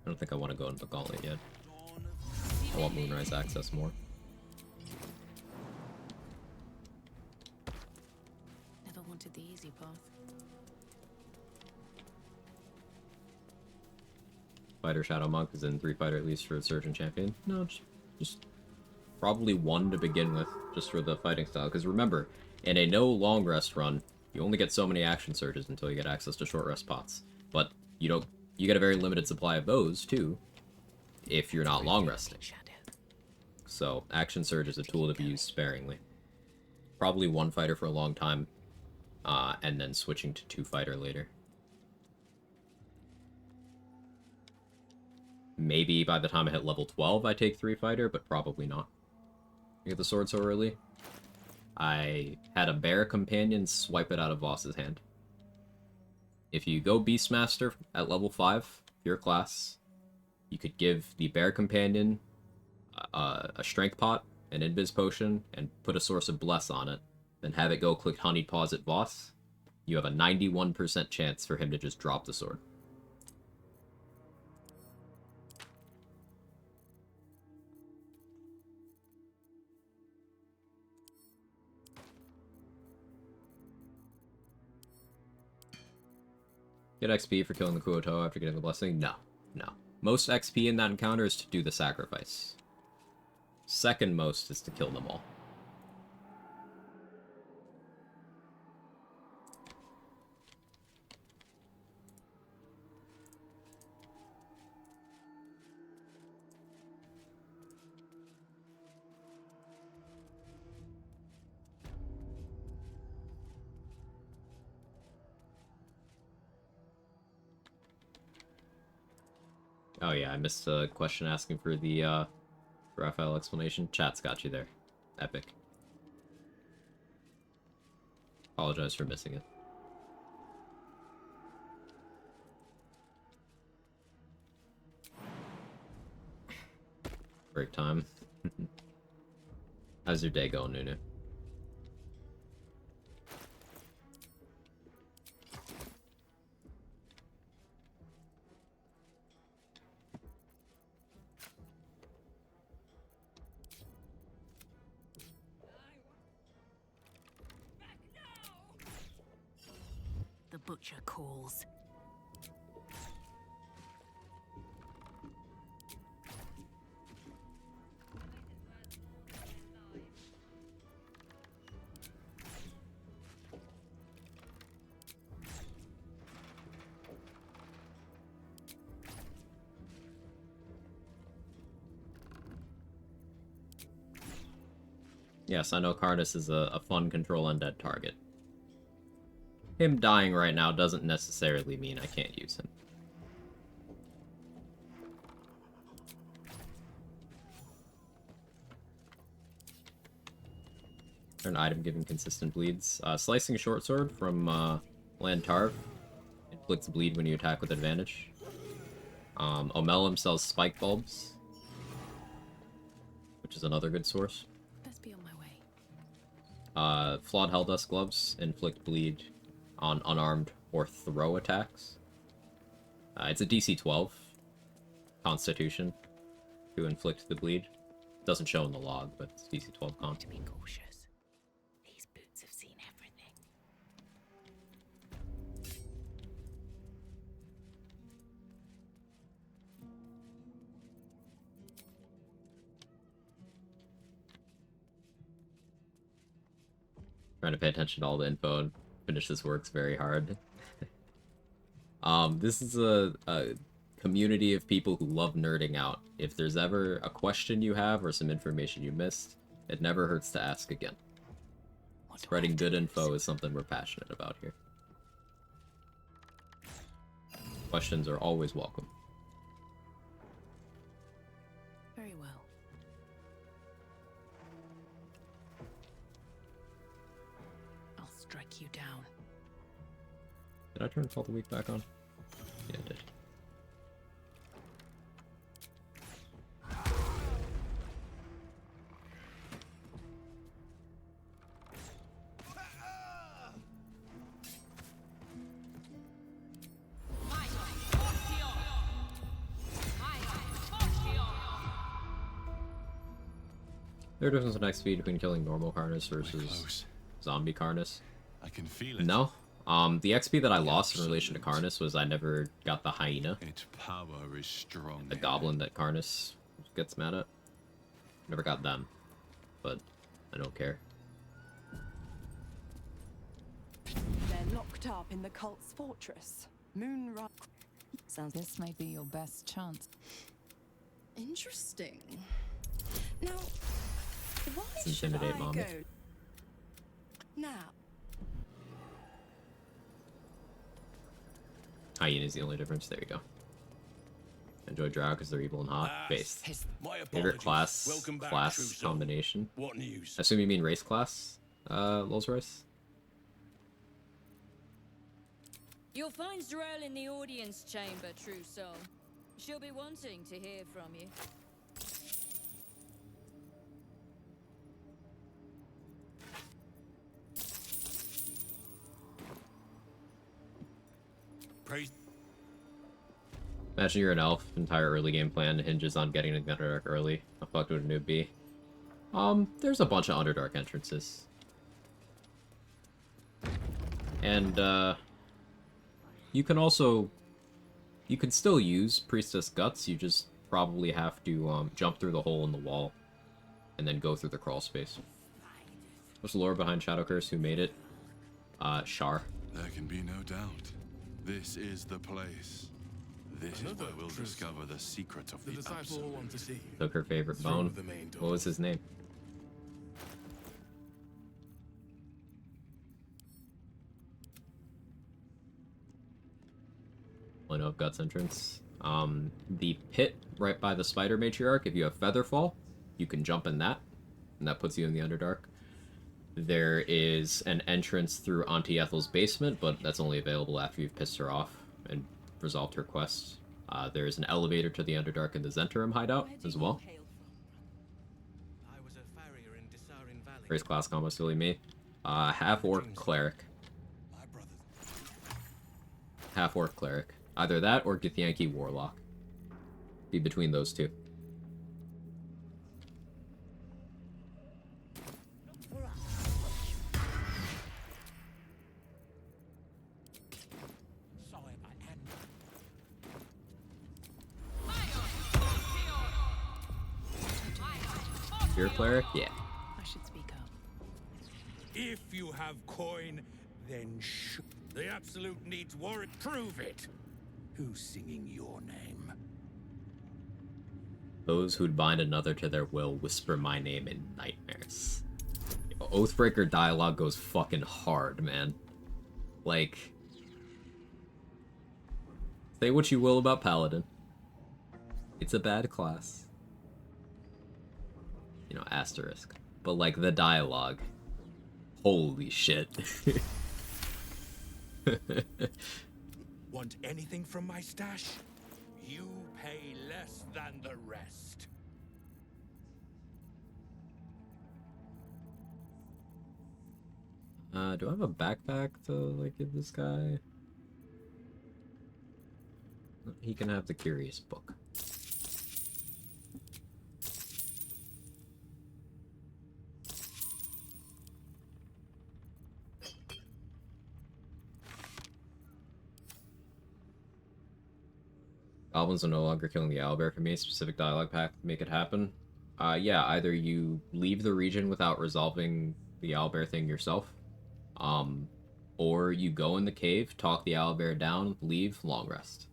I don't think I want to go into the gauntlet yet. I want Moonrise access more. Never wanted the easy path. Fighter Shadow Monk is in 3 fighter at least for a Surgeon Champion. No, just probably 1 to begin with, just for the fighting style. Because remember, in a no long rest run, you only get so many action surges until you get access to short rest pots. But you get a very limited supply of those too, if you're not long resting. So action surge is a tool to be used sparingly. Probably 1 fighter for a long time, and then switching to 2 fighter later. Maybe by the time I hit level 12 I take 3 fighter, but probably not. You get the sword so early. I had a bear companion swipe it out of Voss's hand. If you go Beastmaster at level 5, your class, you could give the bear companion a strength pot, an invis potion, and put a source of bless on it. Then have it go click honeyed paws at Voss. You have a 91% chance for him to just drop the sword. Get XP for killing the Kuoto after getting the blessing? No. No. Most XP in that encounter is to do the sacrifice. Second most is to kill them all. Oh yeah, I missed a question asking for the Raphael explanation. Chat's got you there. Epic. Apologize for missing it. Break time. How's your day going, Nunu? The butcher calls. Yes, I know Cardus is a fun Control Undead target. Him dying right now doesn't necessarily mean I can't use him. An item giving consistent bleeds. Slicing Short Sword from Land Tarv. Inflicts bleed when you attack with advantage. Omelum sells spike bulbs, which is another good source. Let's be on my way. Flawed Helldust gloves inflict bleed on unarmed or throw attacks. It's a DC 12 Constitution to inflict the bleed. Doesn't show in the log, but it's DC 12 con. To be cautious. These boots have seen everything. Trying to pay attention to all the info and finish this work's very hard. This is a community of people who love nerding out. If there's ever a question you have or some information you missed, it never hurts to ask again. Spreading good info is something we're passionate about here. Questions are always welcome. Very well. I'll strike you down. Did I turn Call the Week back on? Yeah, I did. There difference in XP between killing normal Karnas versus zombie Karnas? I can feel it. No. The XP that I lost in relation to Karnas was I never got the hyena. Its power is strong. The goblin that Karnas gets mad at. Never got them. But I don't care. They're locked up in the cult's fortress. Moonrise. Sounds this may be your best chance. Interesting. Now, why Let's should intimidate I Mommy. go now? Hyena is the only difference. There you go. Enjoy Drow because they're evil and hot. Based. My Favorite apologies. Welcome back, class True Soul. combination. What news? I assume you mean race class, Rolls Royce? You'll find Z'rell in the audience chamber, True Soul. She'll be wanting to hear from you. Praise. Imagine you're an elf. Entire early game plan hinges on getting to the Underdark early. How fucked would a noob be? There's a bunch of Underdark entrances. And, you can also... You can still use Priestess Guts, you just probably have to, jump through the hole in the wall. And then go through the crawl space. What's the lore behind Shadow Curse? Who made it? Shar. There can be no doubt. This is the place. This is where we'll discover the secret of the Absolute. Took her favorite bone. What was his name? I know of Guts entrance. The pit right by the Spider Matriarch, if you have Featherfall, you can jump in that, and that puts you in the Underdark. There is an entrance through Auntie Ethel's basement, but that's only available after you've pissed her off and resolved her quest. There's an elevator to the Underdark in the Zentarum hideout as well. Race class combo silly me. Half-orc cleric. Half-orc cleric. Either that or Githyanki warlock. Be between those two. Pure cleric? Yeah. I should speak up. If you have coin, then the Absolute needs warrant. Prove it. Who's singing your name? Those who'd bind another to their will whisper my name in nightmares. Oathbreaker dialogue goes fucking hard, man. Like, say what you will about Paladin. It's a bad class. You know, asterisk. But, like, the dialogue. Holy shit. Want anything from my stash? You pay less than the rest. Do I have a backpack to, like, give this guy? He can have the curious book. Goblins are no longer killing the owlbear for me. Specific dialogue pack to make it happen. Yeah, either you leave the region without resolving the owlbear thing yourself, or you go in the cave, talk the owlbear down, leave, long rest.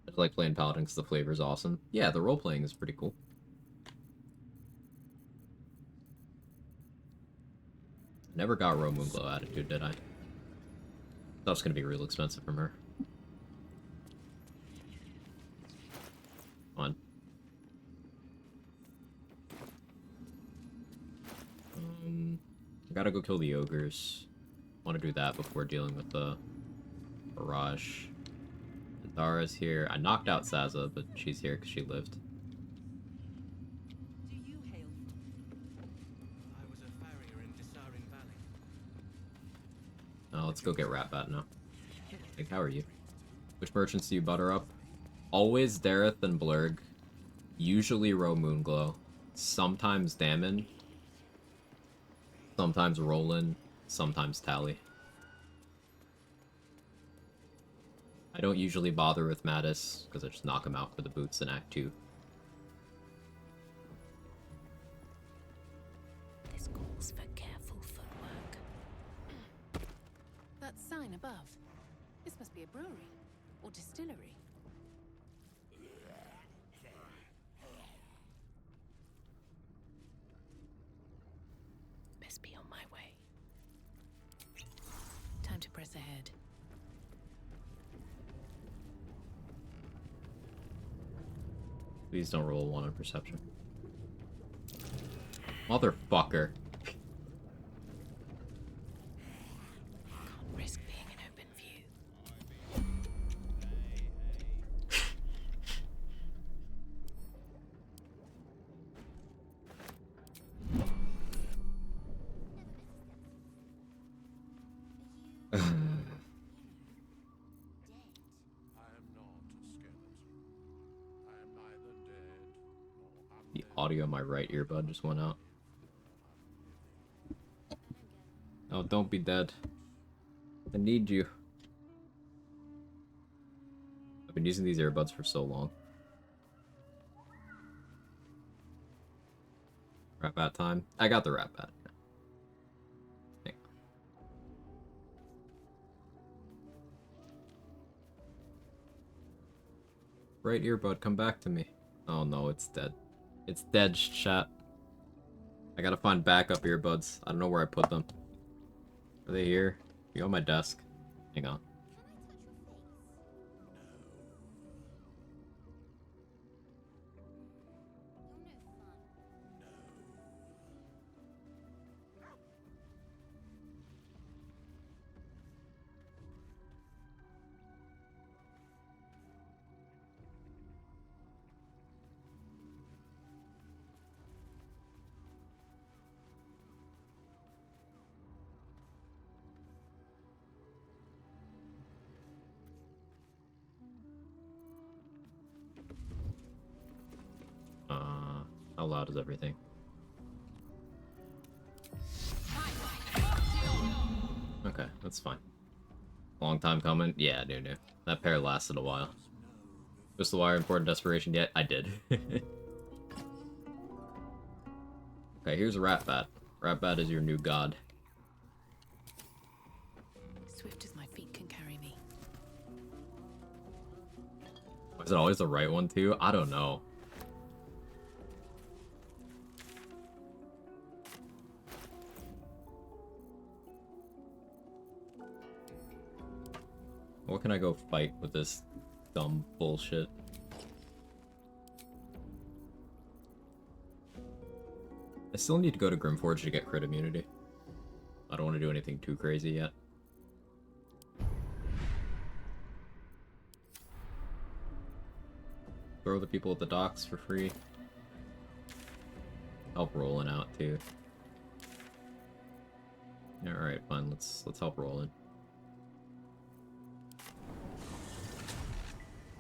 I just like playing Paladin because the flavor is awesome. Yeah, the role-playing is pretty cool. Never got Roe Moonglow attitude, did I? Thought it was gonna be real expensive from her. Come on. I gotta go kill the ogres. Want to do that before dealing with the barrage. Zara's here. I knocked out Saza, but she's here because she lived. Do you hail from? I was a farrier in Desarin Valley. Let's go get Ratbat now. Like, how are you? Which merchants do you butter up? Always Dareth and Blurg. Usually Roe Moonglow. Sometimes Damon. Sometimes Roland. Sometimes Tally. I don't usually bother with Mattis, because I just knock him out for the boots in Act 2. This calls for careful footwork. That sign above. This must be a brewery. Or distillery. Best be on my way. Time to press ahead. Please don't roll a 1 on perception. Motherfucker. Can't risk being in open view. The audio on my right earbud just went out. Oh, don't be dead. I need you. I've been using these earbuds for so long. Ratbat time. I got the Ratbat. Hang on. Right earbud, come back to me. Oh no, it's dead. It's dead, chat. I gotta find backup earbuds. I don't know where I put them. Are they here? You on my desk? Hang on. How loud is everything? Okay, that's fine. Long time coming? Yeah, no. That pair lasted a while. Just the wire important desperation yet? I did. Okay, here's a Ratbat. Ratbat is your new god. Swift as my feet can carry me. Is it always the right one too? I don't know. What can I go fight with this dumb bullshit? I still need to go to Grimforge to get crit immunity. I don't want to do anything too crazy yet. throw the people at the docks for free. Help Roland out too. Yeah, alright, fine, let's help Roland.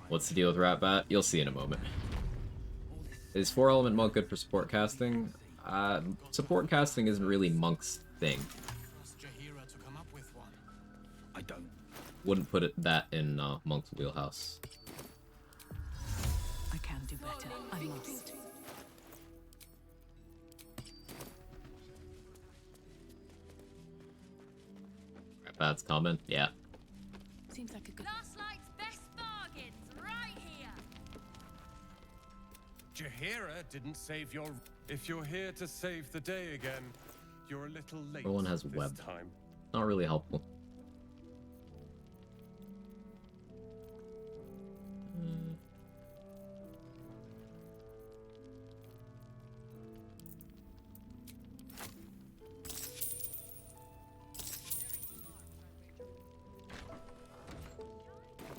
What's the deal with Ratbat? You'll see in a moment. Is 4-element monk good for support casting? Support casting isn't really Monk's thing. I don't. Wouldn't put that in Monk's wheelhouse. I can do better. I must. Ratbat's coming, yeah. Seems like a good. Last night's best bargains, right here. Jahira didn't save your... If you're here to save the day again, you're a little late. Roland has this web. time. Not really helpful.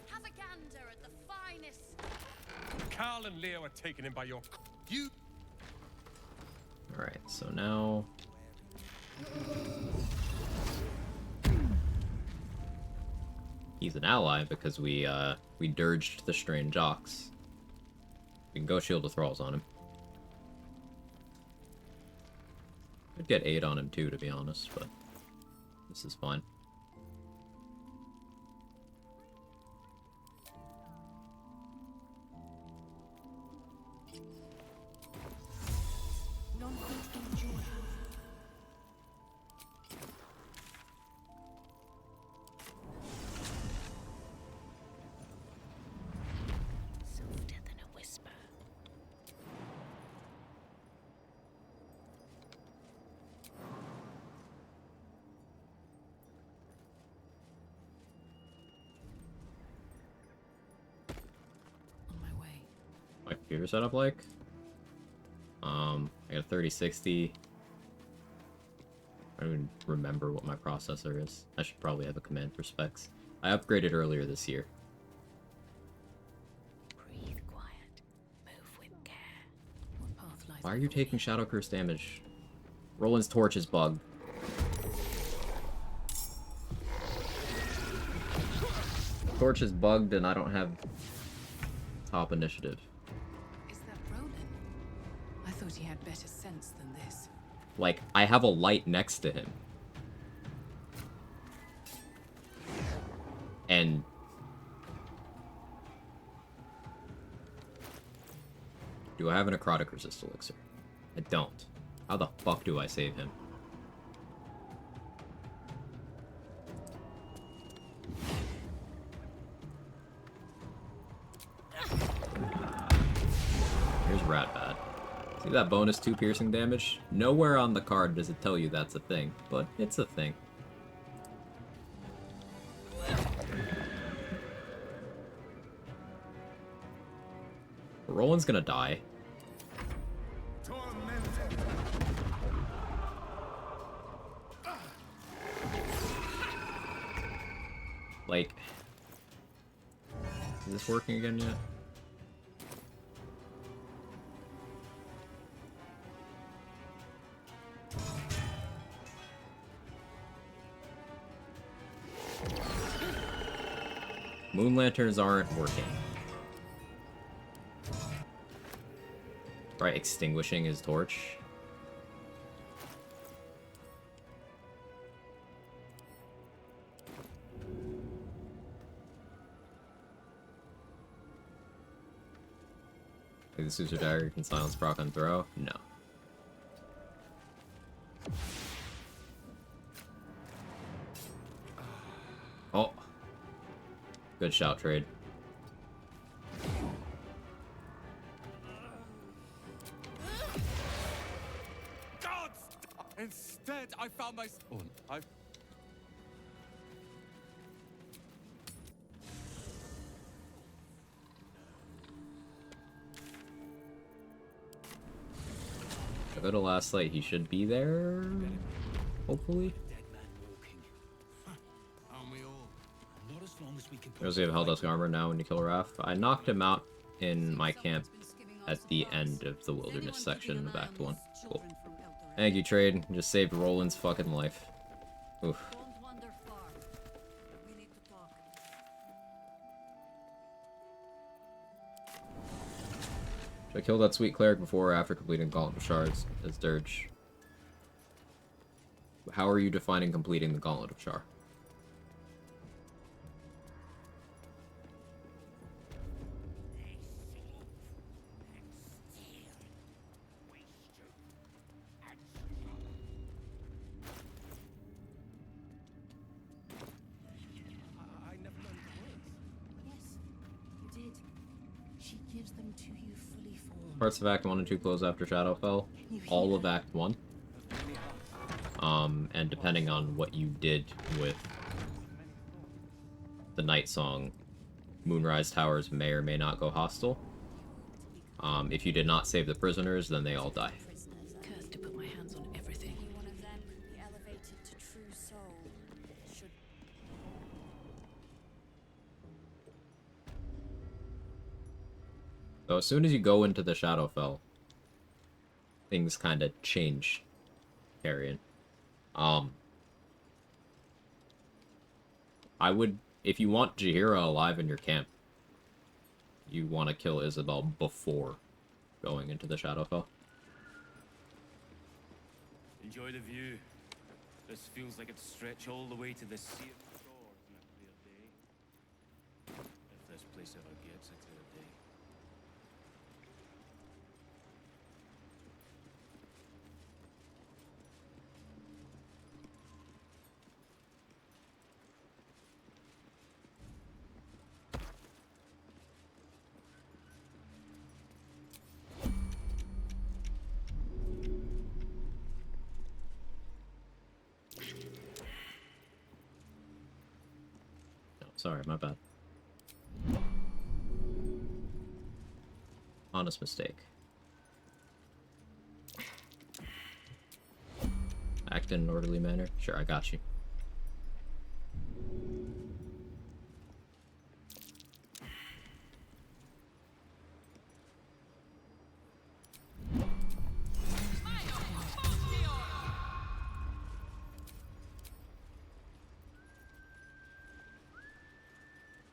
Have a gander at the finest. Carl and Leo are taken in by your... You... Alright, so now... He's an ally because we dirged the strange ox. We can go shield the thralls on him. I'd get 8 on him too, to be honest, but this is fine. Softer than a whisper. On my way. My computer setup like? I got a 3060. I don't even remember what my processor is. I should probably have a command for specs. I upgraded earlier this year. Breathe quiet. Move with care. What path lies Why are you taking Shadow Curse damage? Roland's torch is bugged. Torch is bugged and I don't have top initiative. Is that Roland? I thought he had better sense than this. Like, I have a light next to him. And... do I have an necrotic resist elixir? I don't. How the fuck do I save him? Here's Ratbat. See that bonus 2 piercing damage? Nowhere on the card does it tell you that's a thing, but it's a thing. Roland's gonna die. Like, is this working again yet? Moon lanterns aren't working. Right, extinguishing his torch. Think the Suicer Dagger can silence proc on throw? No. Oh. Good shout, trade. God! Instead, I found my... I... I go to last light, he should be there. Hopefully. Not as long as we can Does he have Helldusk armor now when you kill Raph? I knocked him out in my camp at the end of the wilderness section of Act 1. Cool. Thank you, Trade. Just saved Roland's fucking life. Oof. Should I kill that sweet cleric before or after completing Gauntlet of Shards as Dirge? How are you defining completing the Gauntlet of Shar? I never learned the words. Yes, you did. She gives them to you fully formed. Parts of Act 1 and 2 close after Shadowfell. All of Act 1. And depending on what you did with the Night Song, Moonrise Towers may or may not go hostile. If you did not save the prisoners, then they all die. Cursed to put my hands on everything. One of them could be elevated to true soul. Should So as soon as you go into the Shadowfell, things kind of change, Carrion. I would, if you want Jaheira alive in your camp, you want to kill Isabel before going into the Shadowfell. Enjoy the view. This feels like it'd stretch all the way to the sea of shores on a clear day. If this place ever gets a clear day. No, sorry, my bad. Honest mistake. Act in an orderly manner? Sure, I got you.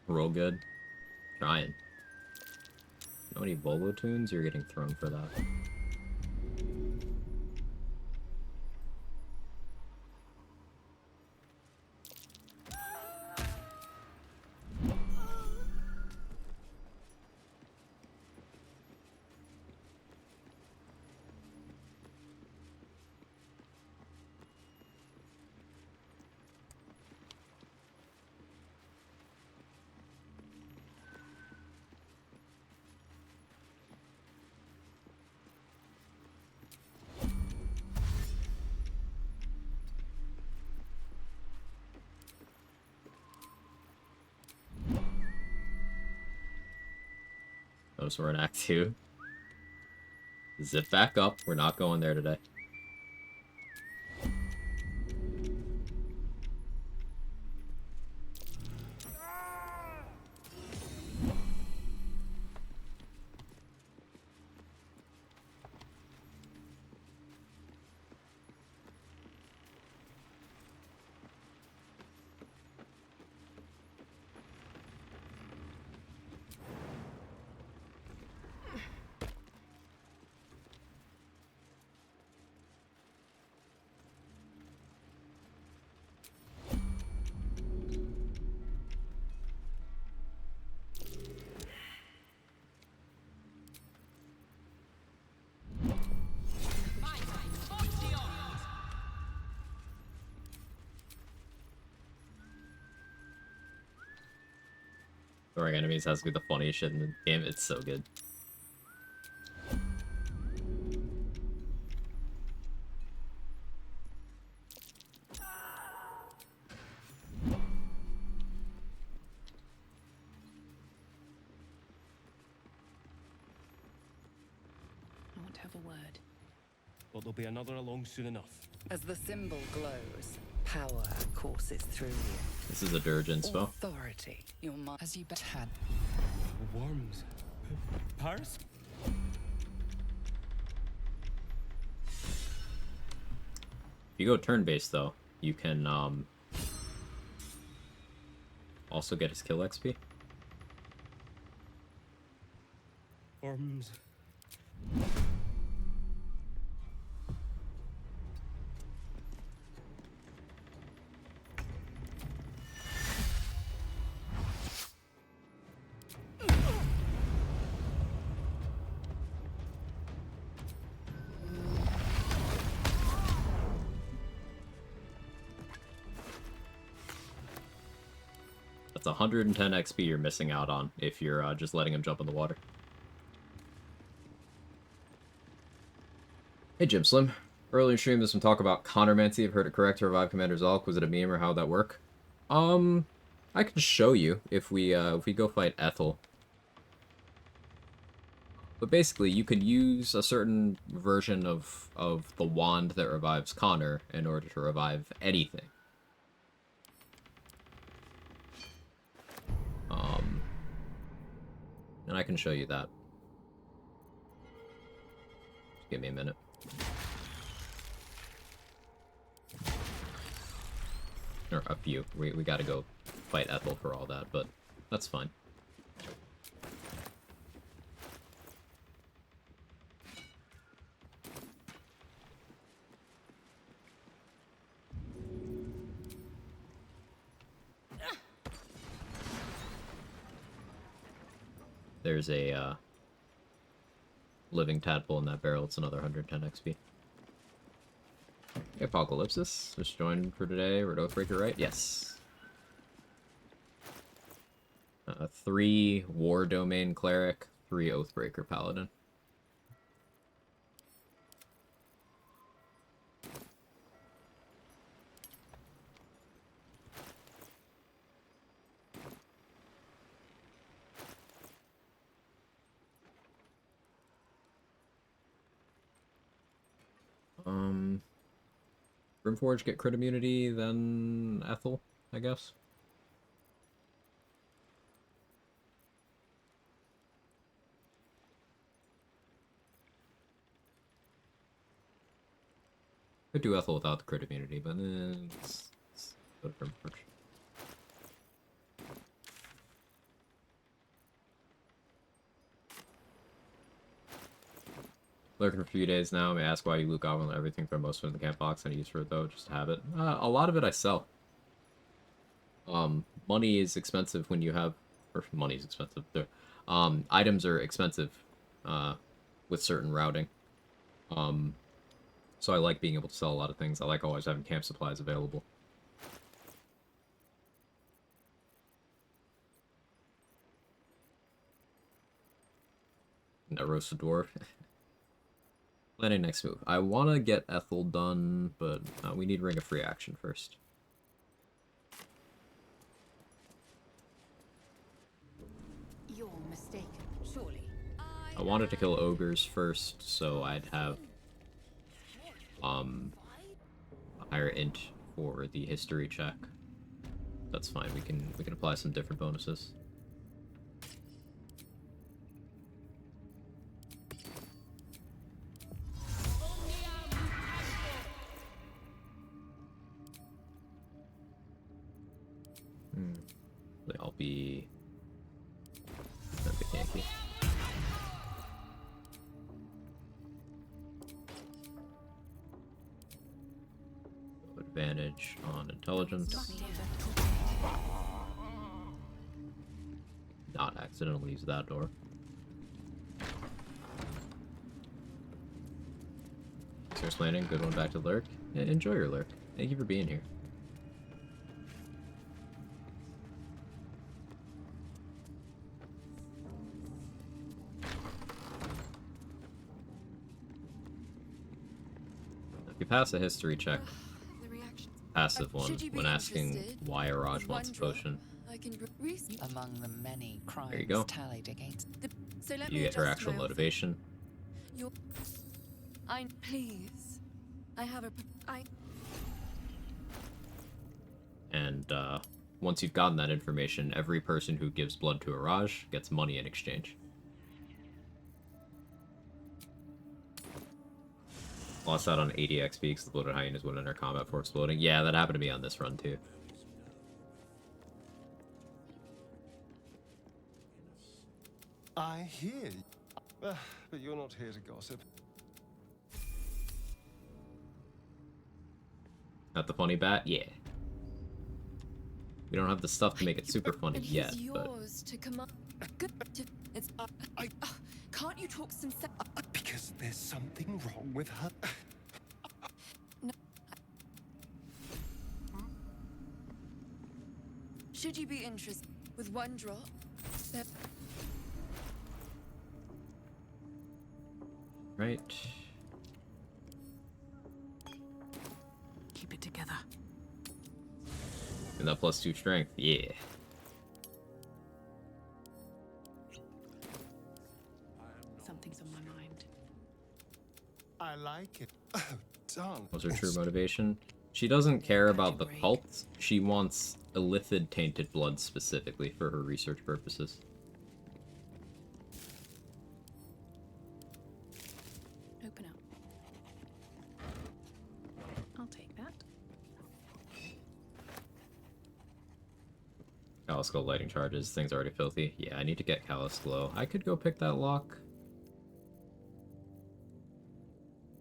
Real good. Trying. Know any Volvo tunes? You're getting thrown for that. Notice we're in Act 2. Zip back up. We're not going there today. Throwing enemies has to be the funniest shit in the game. It's so good. I want to have a word. But there'll be another along soon enough. As the symbol glows, power courses through you. This is a Dirge inspo. Authority. Your mind, as you had. Worms. Paris? If you go turn-based, though, you can also get his kill XP. Forms. That's 110 XP you're missing out on if you're just letting him jump in the water. Hey, Jim Slim. Earlier in stream, there's some talk about Connormancy. I've heard it correct to revive Commander Zulk. Was it a meme or how would that work? I can show you if we go fight Ethel. But basically, you can use a certain version of the wand that revives Connor in order to revive anything. And I can show you that. Just give me a minute. Or a few. We gotta go fight Ethel for all that, but that's fine. There's a living tadpole in that barrel. It's another 110 XP. Hey, Apocalypsis. Just joined for today. We're at Oathbreaker, right? Yes. 3 War Domain Cleric, 3 Oathbreaker Paladin. Brimforge get crit immunity, then Ethel, I guess. Could do Ethel without the crit immunity, but let's go to Brimforge. Lurking for a few days now. May I ask why you loot goblin and everything for most of it in the camp box? Any use for it though? Just to have it. A lot of it I sell. Money is expensive when you have, or money is expensive. Items are expensive, with certain routing. So I like being able to sell a lot of things. I like always having camp supplies available. And a roasted dwarf. Planning next move. I want to get Ethel done, but we need Ring of Free Action first. You're mistaken, surely. I wanted to kill ogres first, so I'd have a higher int for the history check. That's fine. We can apply some different bonuses. I'll be a bit Yankee. Advantage on intelligence. Not accidentally use that door. Serious landing, good one back to lurk. Enjoy your lurk. Thank you for being here. If you pass a history check, passive one, when asking why Araj wants a potion, Among the many crimes there you go. tallied against You get her actual motivation. Please. I have a... And once you've gotten that information, every person who gives blood to Araj gets money in exchange. Lost out on 80 XP because the bloated hyenas went under combat for exploding. Yeah, that happened to me on this run too. I hear you. But you're not here to gossip. Not the funny bat? Yeah. We don't have the stuff to make it super funny yet, but... yours to command. Good. It's. Can't you talk some sense? Because there's something wrong with her. No. Should you be interested with one drop? There... Right. Keep it together. And that +2 strength, yeah. Something's on my mind. I like it. Oh, darn. What's her true motivation? She doesn't care about the cults. She wants illithid tainted blood specifically for her research purposes. Open up. I'll take that. Callous Glow lighting charges. Thing's already filthy. Yeah, I need to get Callous Glow. I could go pick that lock.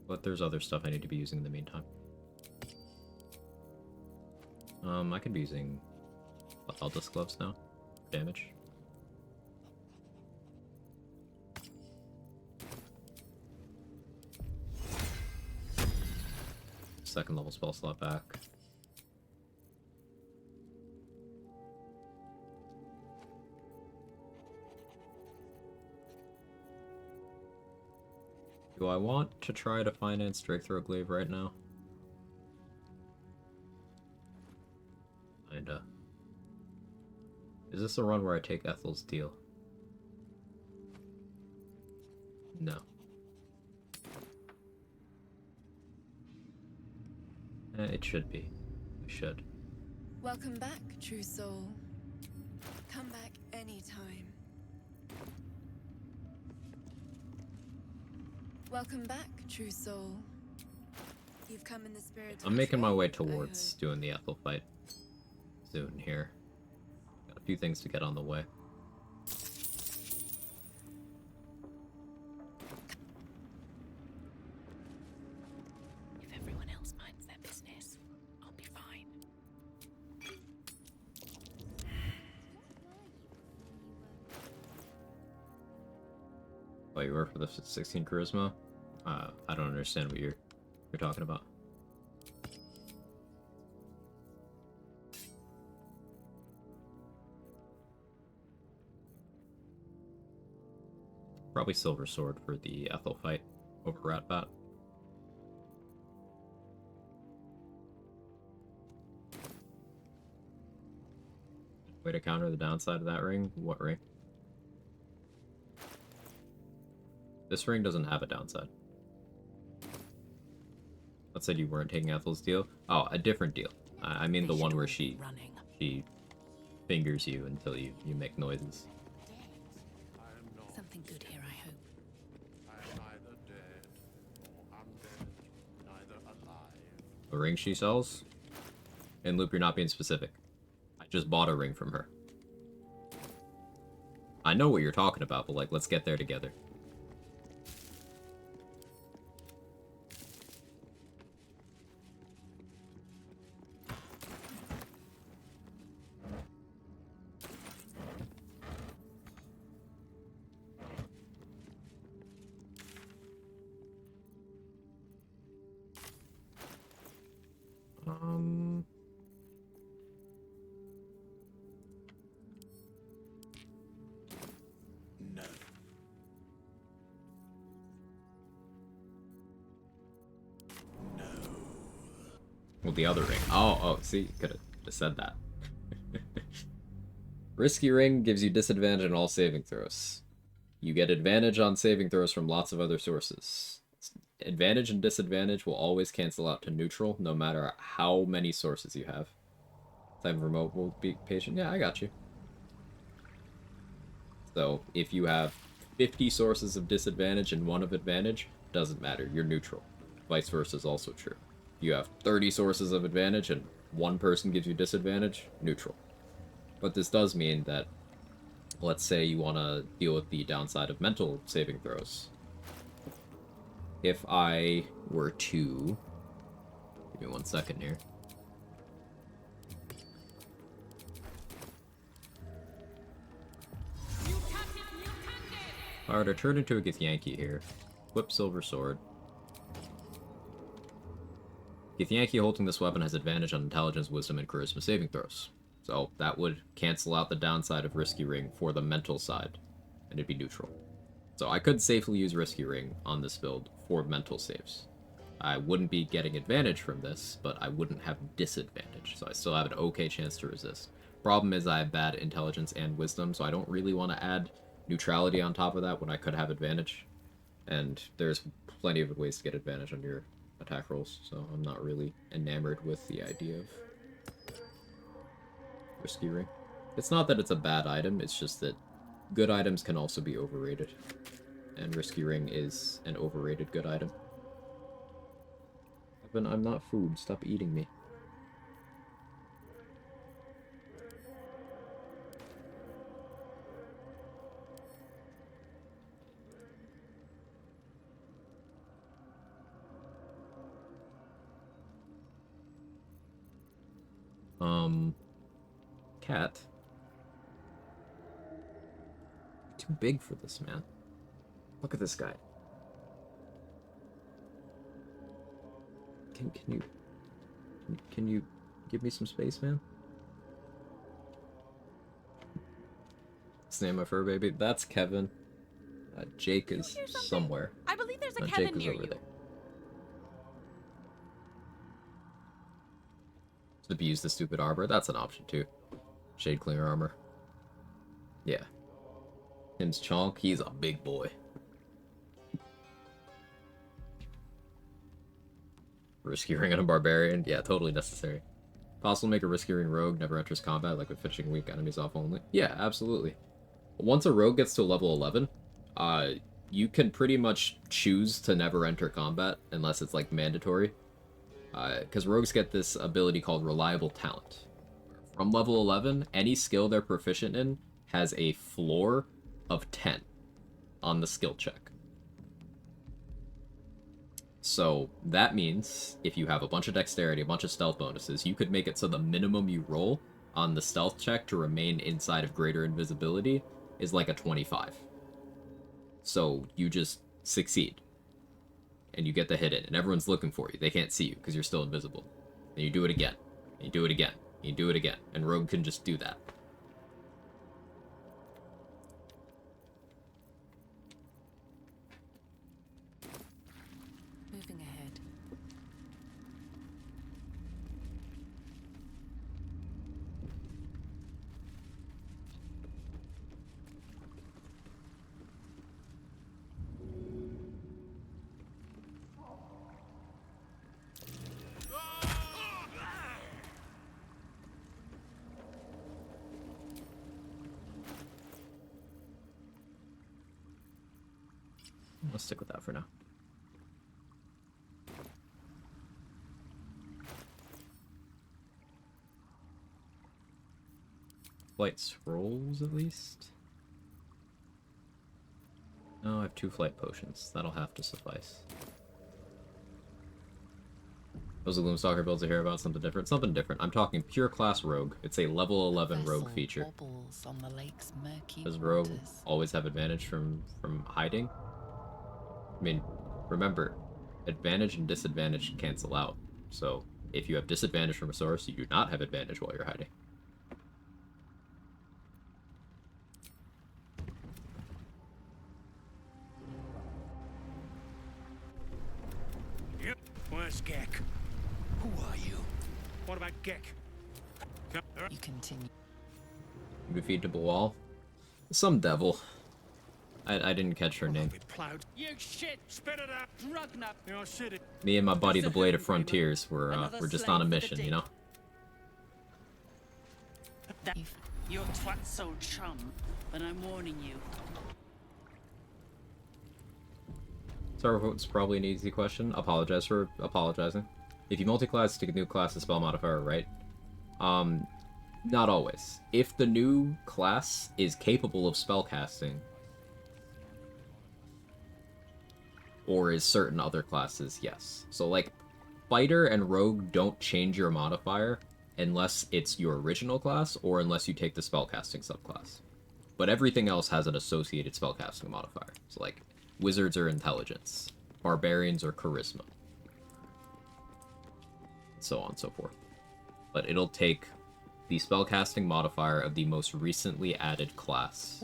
But there's other stuff I need to be using in the meantime. I could be using Aldous gloves now. Damage. Second level spell slot back. Do I want to try to finance Drakethroat Glaive right now? Kinda. Is this a run where I take Ethel's deal? No. It should be. We should. Welcome back, true soul. Come back anytime. Welcome back, true soul. You've come in the spirit. I'm making my way towards doing the Ethel fight soon here. Got a few things to get on the way. If everyone else minds their business, I'll be fine. Oh, you were for the 16 charisma? I don't understand what you're talking about. Probably Silver Sword for the Ethel fight over Ratbat. Way to counter the downside of that ring? What ring? This ring doesn't have a downside. That said you weren't taking Ethel's deal? Oh, a different deal. I mean the one where she fingers you until you make noises. Something good here, I hope. I am neither dead nor undead, neither alive. The ring she sells? And Loop, you're not being specific. I just bought a ring from her. I know what you're talking about, but like, let's get there together. No. Well, the other ring. Oh, see, could have said that. Risky ring gives you disadvantage on all saving throws. You get advantage on saving throws from lots of other sources. Advantage and disadvantage will always cancel out to neutral, no matter how many sources you have. Time remote will be patient. Yeah, I got you. So, if you have 50 sources of disadvantage and one of advantage, doesn't matter. You're neutral. Vice versa is also true. You have 30 sources of advantage and one person gives you disadvantage, neutral. But this does mean that, let's say you want to deal with the downside of mental saving throws. If I were to... Give me 1 second here. If I were to turn into a Githyanki here, flip Silver Sword. Githyanki holding this weapon has advantage on Intelligence, Wisdom, and Charisma saving throws. So that would cancel out the downside of Risky Ring for the mental side, and it'd be neutral. So I could safely use Risky Ring on this build for mental saves. I wouldn't be getting advantage from this, but I wouldn't have disadvantage, so I still have an okay chance to resist. Problem is I have bad Intelligence and Wisdom, so I don't really want to add neutrality on top of that when I could have advantage. And there's plenty of ways to get advantage on your attack rolls, so I'm not really enamored with the idea of Risky Ring. It's not that it's a bad item, it's just that good items can also be overrated. And Risky Ring is an overrated good item. I'm not food, stop eating me. Cat. Too big for this, man. Look at this guy. Can you give me some space, man? Let's name my fur baby. That's Kevin. Jake is somewhere. I believe there's a Jake Kevin is near over you. there. Abuse the stupid arbor. That's an option too. Shade Clinger armor. Yeah. Him's Chonk. He's a big boy. Risky Ring on a Barbarian? Yeah, totally necessary. Possible to make a Risky Ring Rogue, never enters combat, like with finishing weak enemies off only. Yeah, absolutely. Once a Rogue gets to level 11, you can pretty much choose to never enter combat, unless it's, like, mandatory. Because Rogues get this ability called Reliable Talent. From level 11, any skill they're proficient in has a floor of 10 on the skill check. So that means if you have a bunch of dexterity, a bunch of stealth bonuses, you could make it so the minimum you roll on the stealth check to remain inside of greater invisibility is like a 25. So you just succeed. And you get the hit in, and everyone's looking for you. They can't see you because you're still invisible. And you do it again. And you do it again. And you do it again. And Rogue can just do that. Moving ahead. Let's stick with that for now. Flight scrolls, at least? No, I have 2 flight potions. That'll have to suffice. Those Gloomstalker builds I hear about, something different? Something different. I'm talking pure class Rogue. It's a level 11 Rogue feature. On the lake's murky Does Rogue waters. always have advantage from hiding? I mean, remember, advantage and disadvantage cancel out. So, if you have disadvantage from a source, you do not have advantage while you're hiding. Yep. Where's Gek? Who are you? What about Gek? You continue. Undefeatable wall. Some devil. I didn't catch her name. Plowed. You shit! Spit it out! Rugnup! You're shitty. Me and my buddy, the Blade of Frontiers, we're just on a mission, you know? Your twat's old chum, but I'm warning you. Starvote's probably an easy question. Apologize for apologizing. If you multi-class to a new class, the spell modifier, right? Not always. If the new class is capable of spellcasting, or is certain other classes, yes. So, like, Fighter and Rogue don't change your modifier unless it's your original class, or unless you take the spellcasting subclass. But everything else has an associated spellcasting modifier. So, like, Wizards are Intelligence, Barbarians are Charisma, so on and so forth. But it'll take the spellcasting modifier of the most recently added class,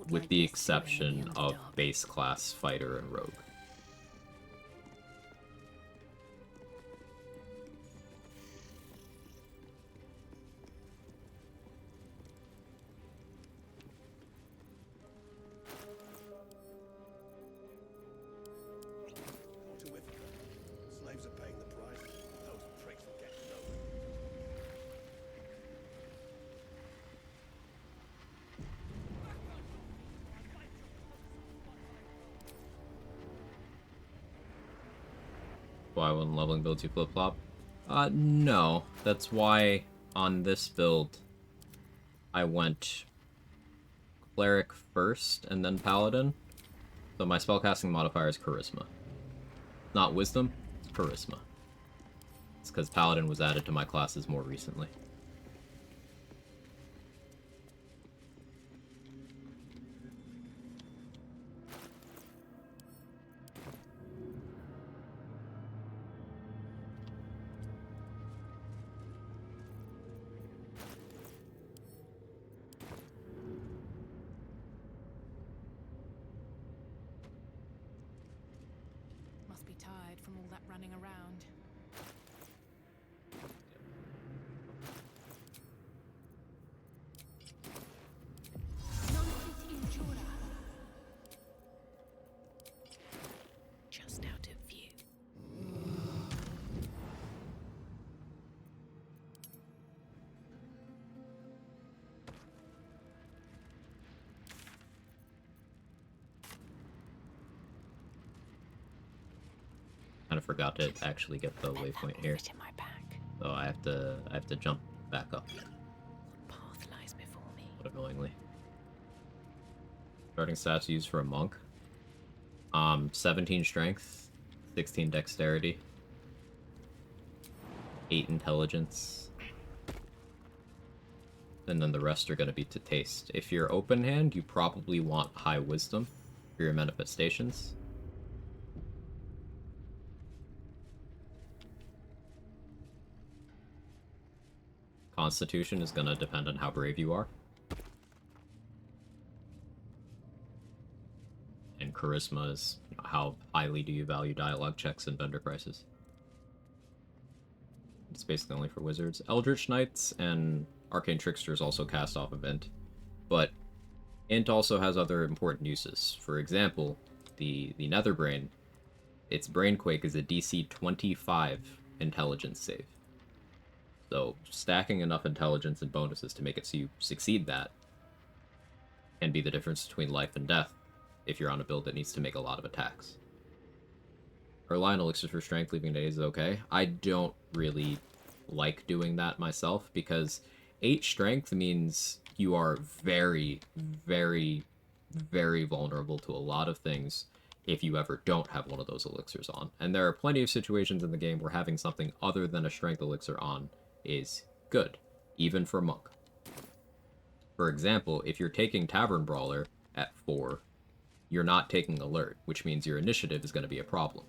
with the exception of base class Fighter and Rogue. Slaves are paying the price. Those pricks will get nowhere. Why when leveling builds you flip-flop? No. That's why on this build I went Cleric first and then Paladin. So my spellcasting modifier is Charisma. Not Wisdom, it's Charisma. It's because Paladin was added to my classes more recently. Must be tired from all that running around. Just out of view. Kind of forgot to actually get the waypoint here. So I have to jump back up. Path lies before me. But annoyingly. Starting stats used for a monk. 17 strength, 16 dexterity, 8 intelligence, and then the rest are going to be to taste. If you're open hand, you probably want high wisdom for your manifestations. Constitution is going to depend on how brave you are. And charisma is how highly do you value dialogue checks and vendor prices. It's basically only for wizards. Eldritch Knights and Arcane Tricksters also cast off of Int, but Int also has other important uses. For example, the Netherbrain, its Brainquake is a DC 25 intelligence save. So stacking enough intelligence and bonuses to make it so you succeed that can be the difference between life and death if you're on a build that needs to make a lot of attacks. Reliant Elixir for Strength leaving days is okay. I don't really like doing that myself because 8 Strength means you are very, very, very vulnerable to a lot of things if you ever don't have one of those elixirs on. And there are plenty of situations in the game where having something other than a Strength elixir on is good, even for Monk. For example, if you're taking Tavern Brawler at 4, you're not taking Alert, which means your initiative is going to be a problem.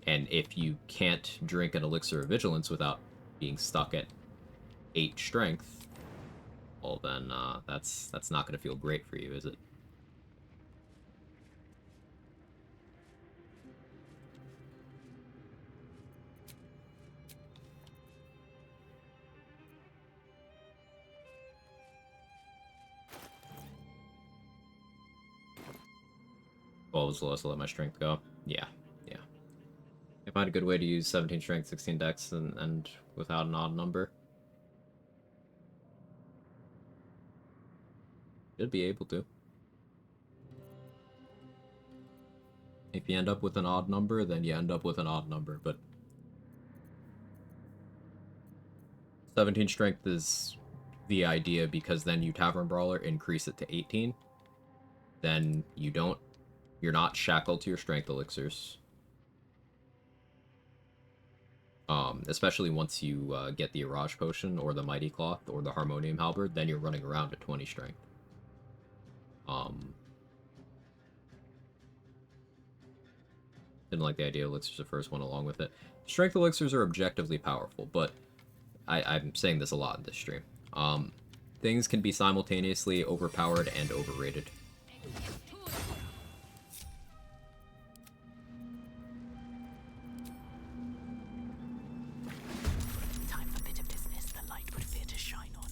And if you can't drink an Elixir of Vigilance without being stuck at 8 Strength, well then, that's not going to feel great for you, is it? Well, was the lowest to let my strength go? Yeah. I find a good way to use 17 strength, 16 dex, and without an odd number. Should be able to. If you end up with an odd number, then you end up with an odd number, but 17 strength is the idea because then you Tavern Brawler increase it to 18. Then you're not shackled to your strength elixirs. Especially once you get the Irage Potion or the Mighty Cloth or the Harmonium Halberd, then you're running around at 20 strength. Didn't like the idea of elixirs the first one along with it. Strength elixirs are objectively powerful, but I'm saying this a lot in this stream. Things can be simultaneously overpowered and overrated. Time for a bit of business the light would appear to shine on.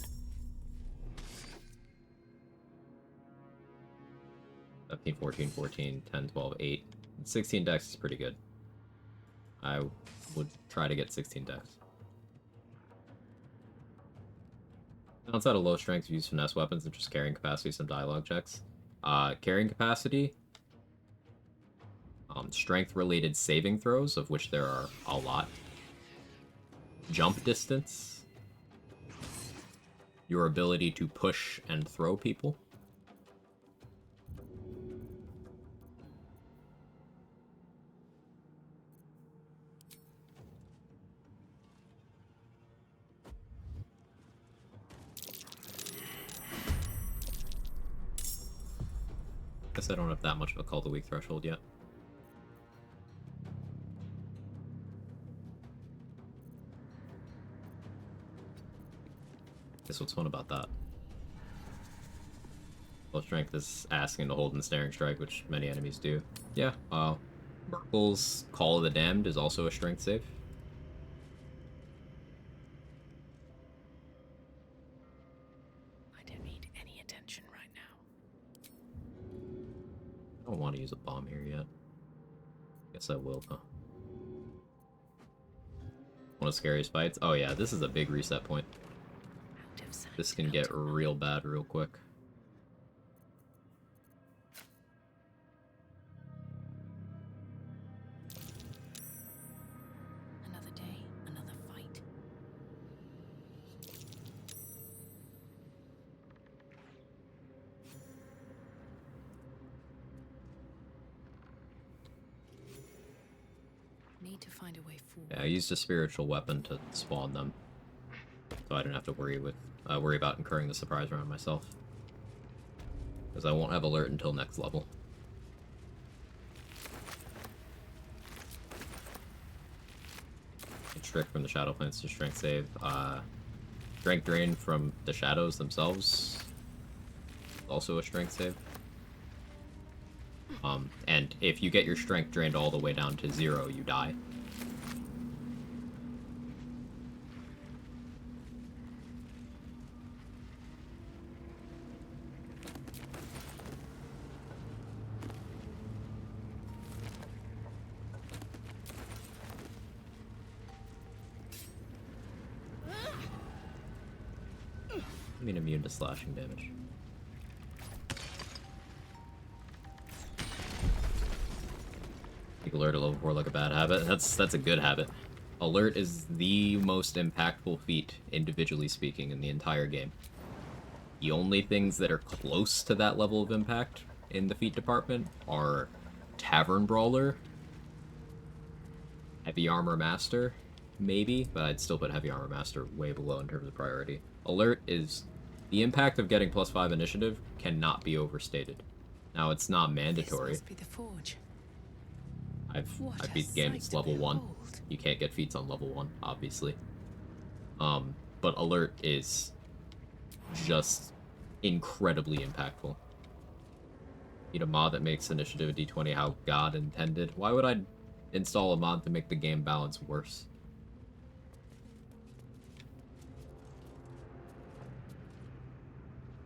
17, 14, 14, 10, 12, 8. 16 dex is pretty good. I would try to get 16 dex. Outside of low strength, use finesse weapons and just carrying capacity, some dialogue checks. Carrying capacity, strength-related saving throws, of which there are a lot. Jump distance. Your ability to push and throw people. Guess I don't have that much of a call to weak threshold yet. Guess what's fun about that? Low strength is asking to hold and snaring strike, which many enemies do. Yeah, Merkel's Call of the Damned is also a strength save. I don't need any attention right now. I don't want to use a bomb here yet. Guess I will, though. One of the scariest fights? Oh yeah, this is a big reset point. This can get real bad real quick. Another day, another fight. Need to find a way forward. Yeah, I used a spiritual weapon to spawn them, so I didn't have to worry about incurring the surprise round myself. Because I won't have alert until next level. Trick from the Shadow Plants to strength save. Strength drain from the shadows themselves. Also a strength save. And if you get your strength drained all the way down to 0, you die. I mean, immune to slashing damage. Make alert at level 4 like a bad habit. That's a good habit. Alert is the most impactful feat, individually speaking, in the entire game. The only things that are close to that level of impact in the feat department are Tavern Brawler, Heavy Armor Master, maybe, but I'd still put Heavy Armor Master way below in terms of priority. Alert is... The impact of getting +5 initiative cannot be overstated. Now, it's not mandatory. This must be the forge. I beat the game, it's level 1. You can't get feats on level 1, obviously. But Alert is just incredibly impactful. Need a mod that makes initiative a d20 how God intended. Why would I install a mod to make the game balance worse?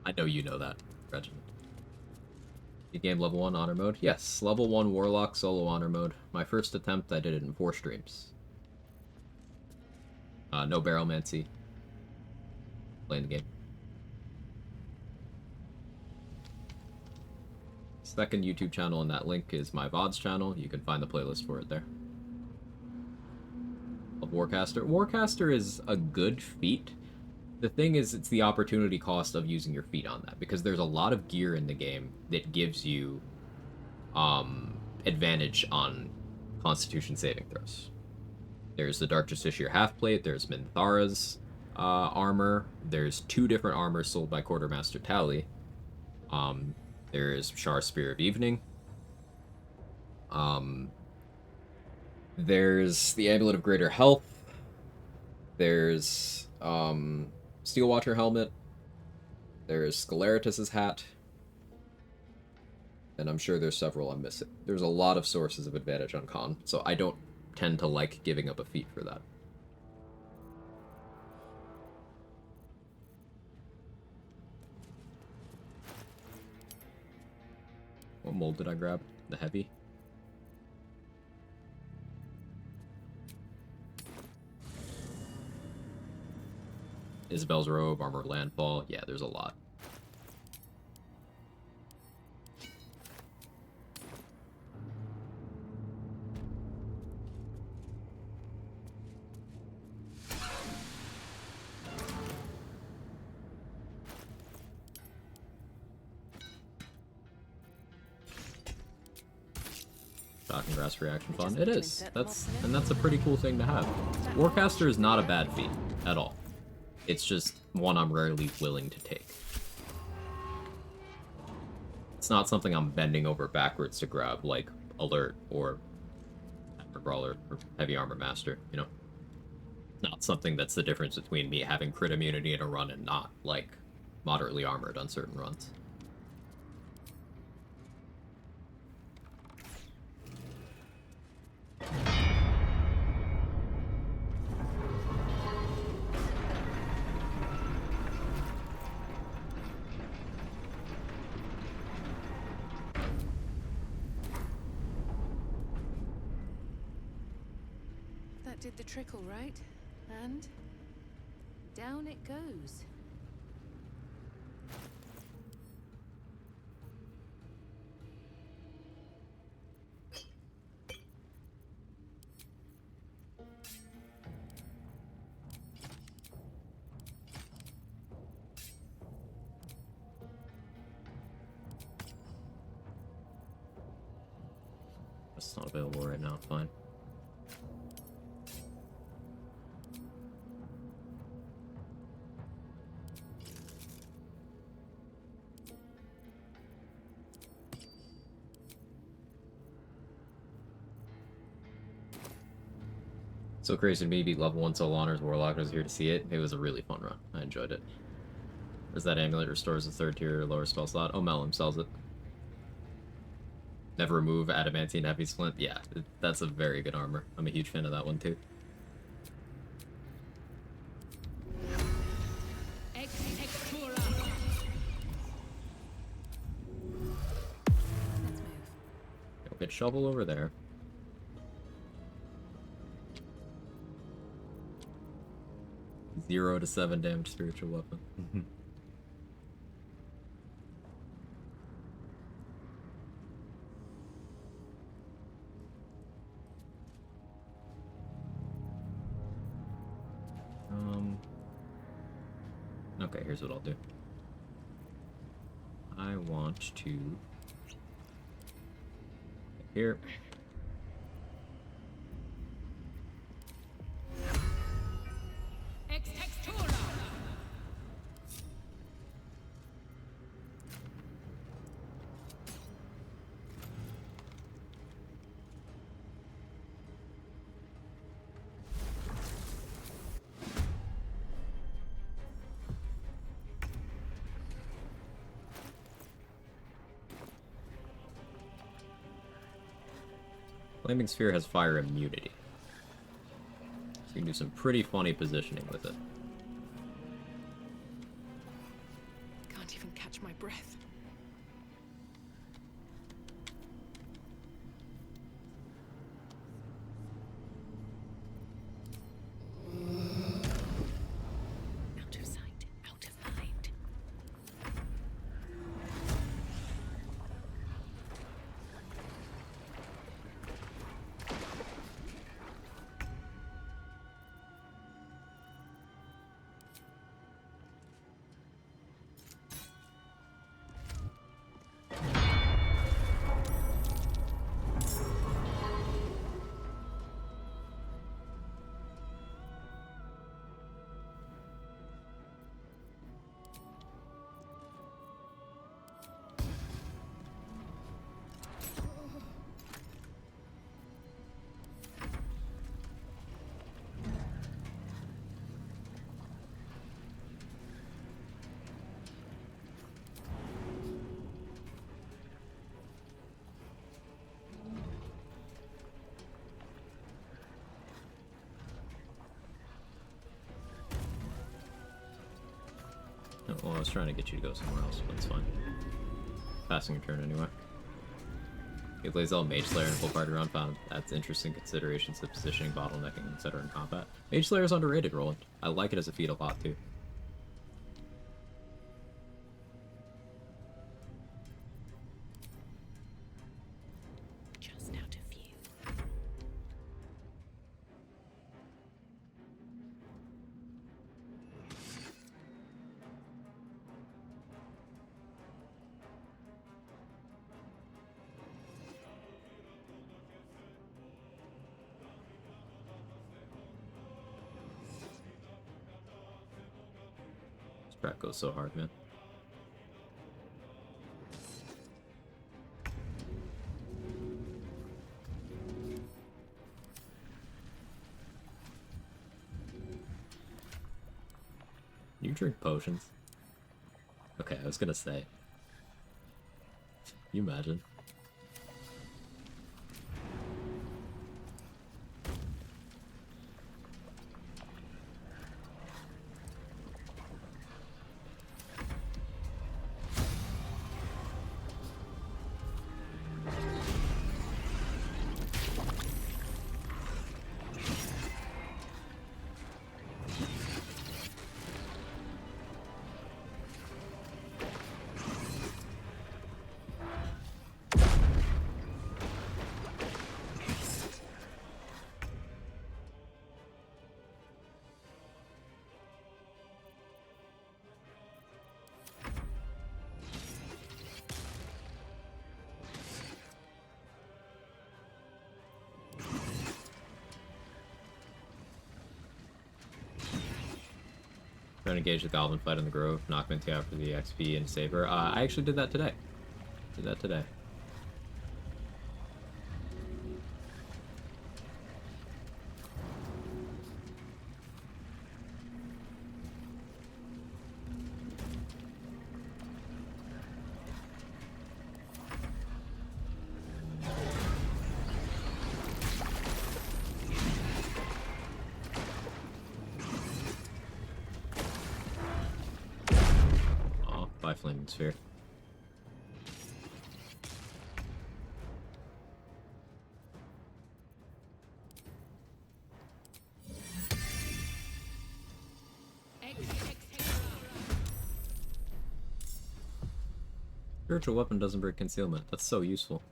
I know you know that, Regiment. The game level 1 honor mode? Yes, level 1 Warlock solo honor mode. My first attempt, I did it in 4 streams. No Barrelmancy. Playing the game. second YouTube channel in that link is my VODs channel. You can find the playlist for it there. Of Warcaster. Warcaster is a good feat. The thing is, it's the opportunity cost of using your feet on that, because there's a lot of gear in the game that gives you advantage on Constitution saving throws. There's the Dark Justiciar half-plate, there's Minthara's armor, there's 2 different armors sold by Quartermaster Tally. There's Char's Spear of Evening. There's the Amulet of Greater Health. There's Steelwatcher Helmet. There's Scaleratus's hat. And I'm sure there's several I'm missing. There's a lot of sources of advantage on con, so I don't tend to like giving up a feat for that. What mold did I grab? The heavy? Isabel's Robe, Armor of Landfall. Yeah, there's a lot. Shocking Grass reaction fun. It is. That's a pretty cool thing to have. Warcaster is not a bad feat at all. It's just one I'm rarely willing to take. It's not something I'm bending over backwards to grab, like Alert or Hammer Brawler or Heavy Armor Master, you know? Not something that's the difference between me having crit immunity in a run and not, like, moderately armored on certain runs. That did the trickle, right? And down it goes. That's not available right now, fine. So crazy to me, beat level 1 Soul Honors Warlock. I was here to see it. It was a really fun run. I enjoyed it. There's that amulet, restores the 3rd tier or lower spell slot. Oh, Mellum sells it. Never remove Adamantine Heavy Splint. Yeah, that's a very good armor. I'm a huge fan of that one too. Go get Shovel over there. Zero to 7 damage spiritual weapon. Okay, here's what I'll do. I want to here. Flaming Sphere has fire immunity, so you can do some pretty funny positioning with it. Can't even catch my breath. Out of sight, out of mind. Well, I was trying to get you to go somewhere else, but it's fine. Passing your turn anyway. He plays all Mage Slayer and full party run. Found that's interesting considerations of positioning, bottlenecking, etc. in combat. Mage Slayer is underrated, Roland. I like it as a feat a lot too. Just out of view. This track goes so hard, man. You drink potions? Okay, I was gonna say. Can you imagine? Trying to engage the Goblin fight in the Grove, knock Minty out for the XP and Saber. I actually did that today. Did that today. By Flaming Sphere. Spiritual weapon doesn't break concealment. That's so useful.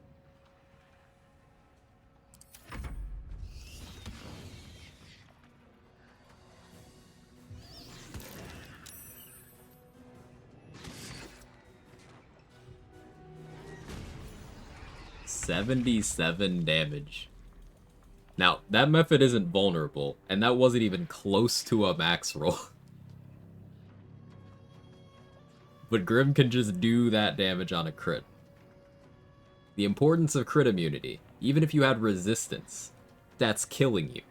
$77 damage. Now, that method isn't vulnerable, and that wasn't even close to a max roll. But Grim can just do that damage on a crit. The importance of crit immunity, even if you had resistance, that's killing you.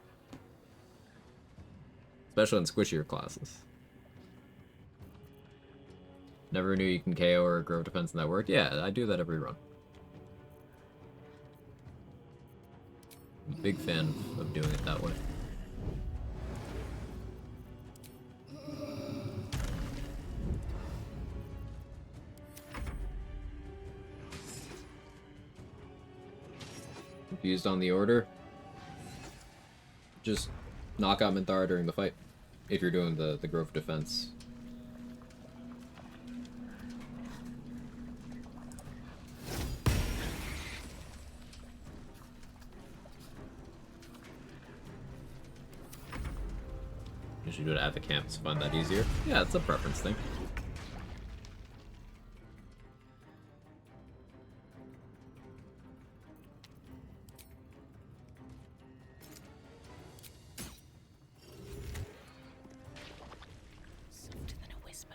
Especially in squishier classes. Never knew you can KO or Grove Defense in that work. Yeah, I do that every run. Big fan of doing it that way. Confused on the order? Just knock out Minthara during the fight, if you're doing the Grove Defense. You should do it at the camps, find that easier. Yeah, it's a preference thing. Softer than a whisper.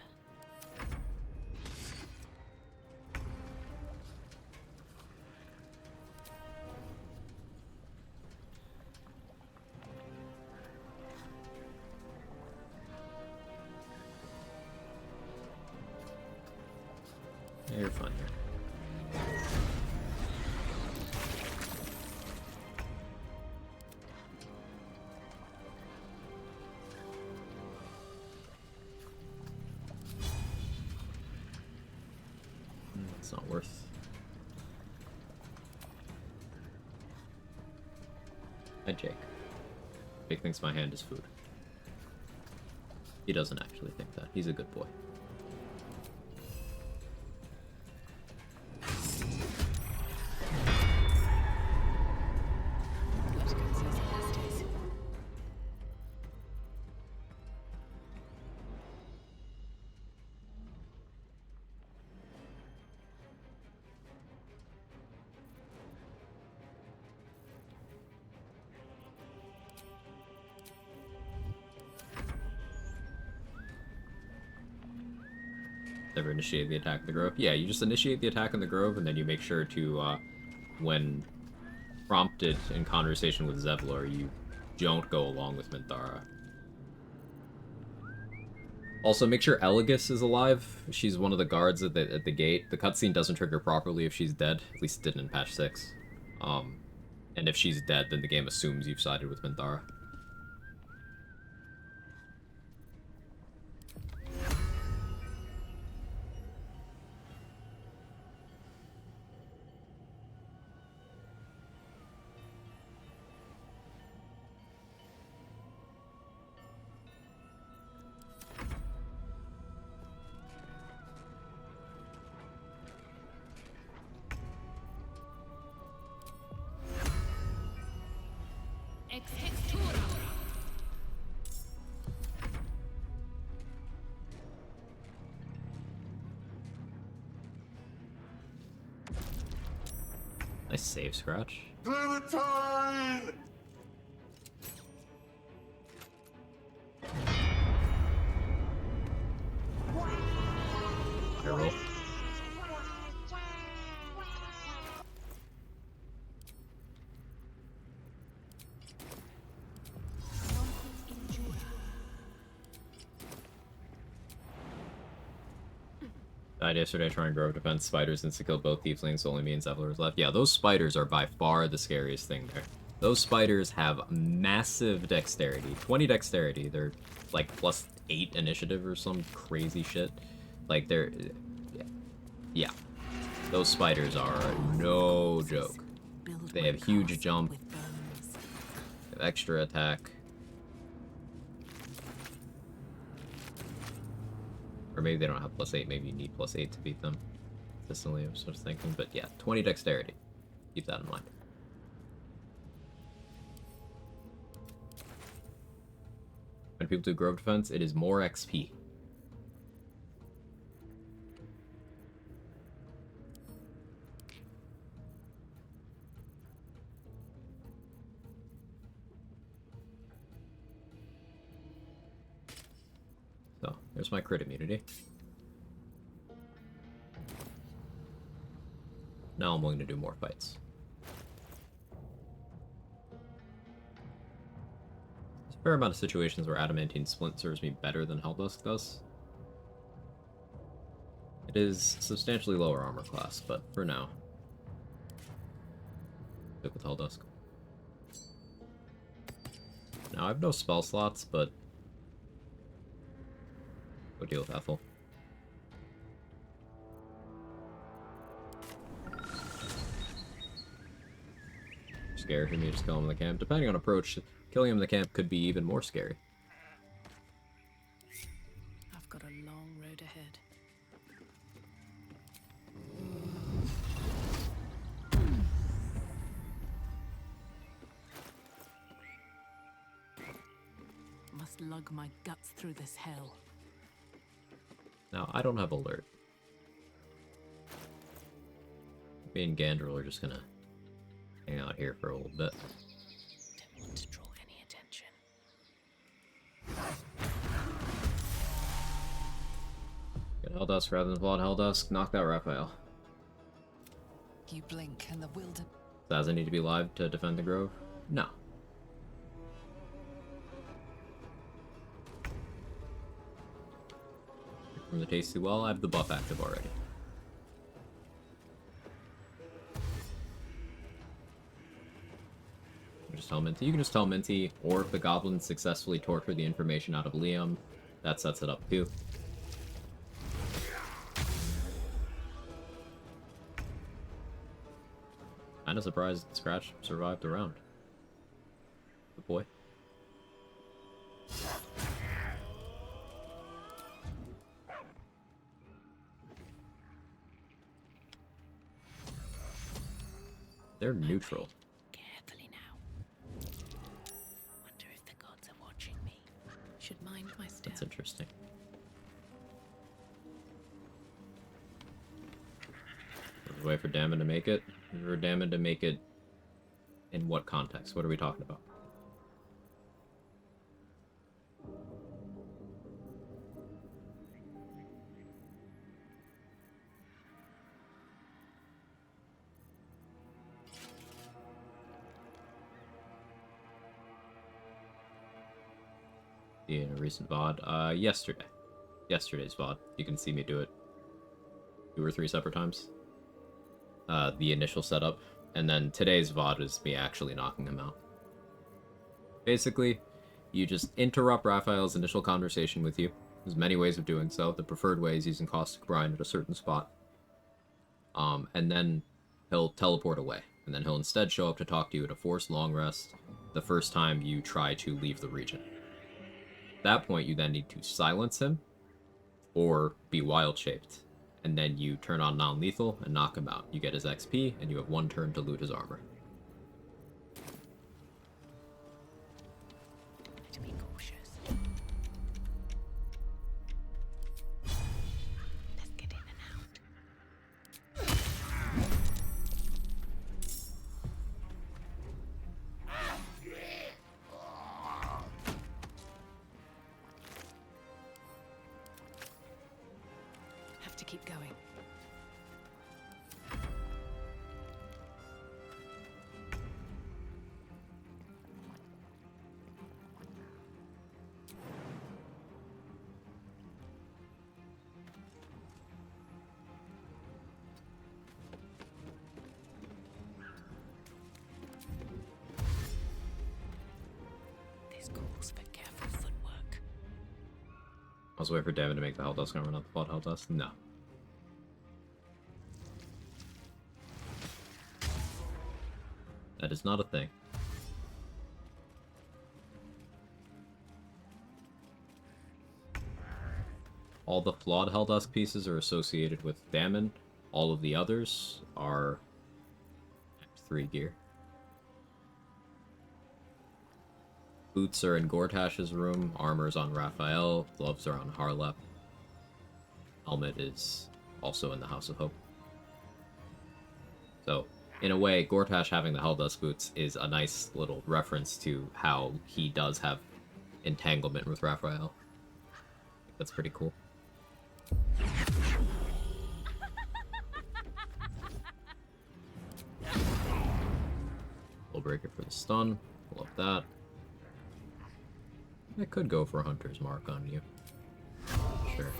Yeah, you're fine here. not worth. Hi, Jake. Jake thinks my hand is food. He doesn't actually think that. He's a good boy. Never initiate the attack in the grove. Yeah, you just initiate the attack in the grove, and then you make sure to, when prompted in conversation with Zevlor, you don't go along with Minthara. Also, make sure Elegus is alive. She's one of the guards at the gate. The cutscene doesn't trigger properly if she's dead. At least it didn't in patch 6. And if she's dead, then the game assumes you've sided with Minthara. Nice save, Scratch. Clementine! I roll. Died yesterday trying Grove Defense. Spiders insta-killed both tieflings, only me and Zevlor was left. Yeah, those spiders are by far the scariest thing there. Those spiders have massive dexterity. 20 dexterity. They're like +8 initiative or some crazy shit. Like, they're... Yeah. Those spiders are no joke. They have huge jump. They have extra attack. Or maybe they don't have +8, maybe you need +8 to beat them. Consistently, I was just thinking. But yeah, 20 dexterity. Keep that in mind. When people do Grove Defense, it is more XP. So, there's my crit immunity. Now I'm willing to do more fights. There's a fair amount of situations where Adamantine Splint serves me better than Helldusk does. It is substantially lower armor class, but for now, stick with Helldusk. Now I have no spell slots, but go deal with Ethel. Scary for me to just kill him in the camp. Depending on approach, killing him in the camp could be even more scary. I've got a long road ahead. Must lug my guts through this hell. Now, I don't have alert. Me and Gandrel are just gonna hang out here for a little bit. Don't want to draw any attention. Get Helldusk rather than Blood Helldusk. Knocked out Raphael. You blink and the wilder. Does it need to be live to defend the Grove? No. From the Tasty Well, I have the buff active already. Just tell Minty. You can just tell Minty, or if the goblins successfully torture the information out of Liam, that sets it up too. Kinda surprised Scratch survived the round. Good boy. They're neutral. Carefully now. Wonder if the gods are watching me. Should mind my step. That's interesting. Wait for Damon to make it. For Damon to make it in what context? What are we talking about? In a recent VOD. Yesterday's VOD. You can see me do it 2 or 3 separate times. The initial setup. And then today's VOD is me actually knocking him out. Basically, you just interrupt Raphael's initial conversation with you. There's many ways of doing so. The preferred way is using Caustic Brine at a certain spot. And then he'll teleport away. And then he'll instead show up to talk to you at a forced long rest the first time you try to leave the region. At that point, you then need to silence him or be wild-shaped. And then you turn on non-lethal and knock him out. You get his XP, and you have 1 turn to loot his armor. To be cautious. Let's get in and out. Have to keep going. This calls for careful footwork. I was waiting for Damon to make the Helldusk armor, not the Blood Helldusk. No. That is not a thing. All the flawed Helldusk pieces are associated with Damon. All of the others are 3 gear. Boots are in Gortash's room, armor's on Raphael, gloves are on Harlep. Helmet is also in the House of Hope. So, in a way, Gortash having the Helldusk boots is a nice little reference to how he does have entanglement with Raphael. That's pretty cool. Breaker for the stun. Love that. I could go for a Hunter's Mark on you. Sure.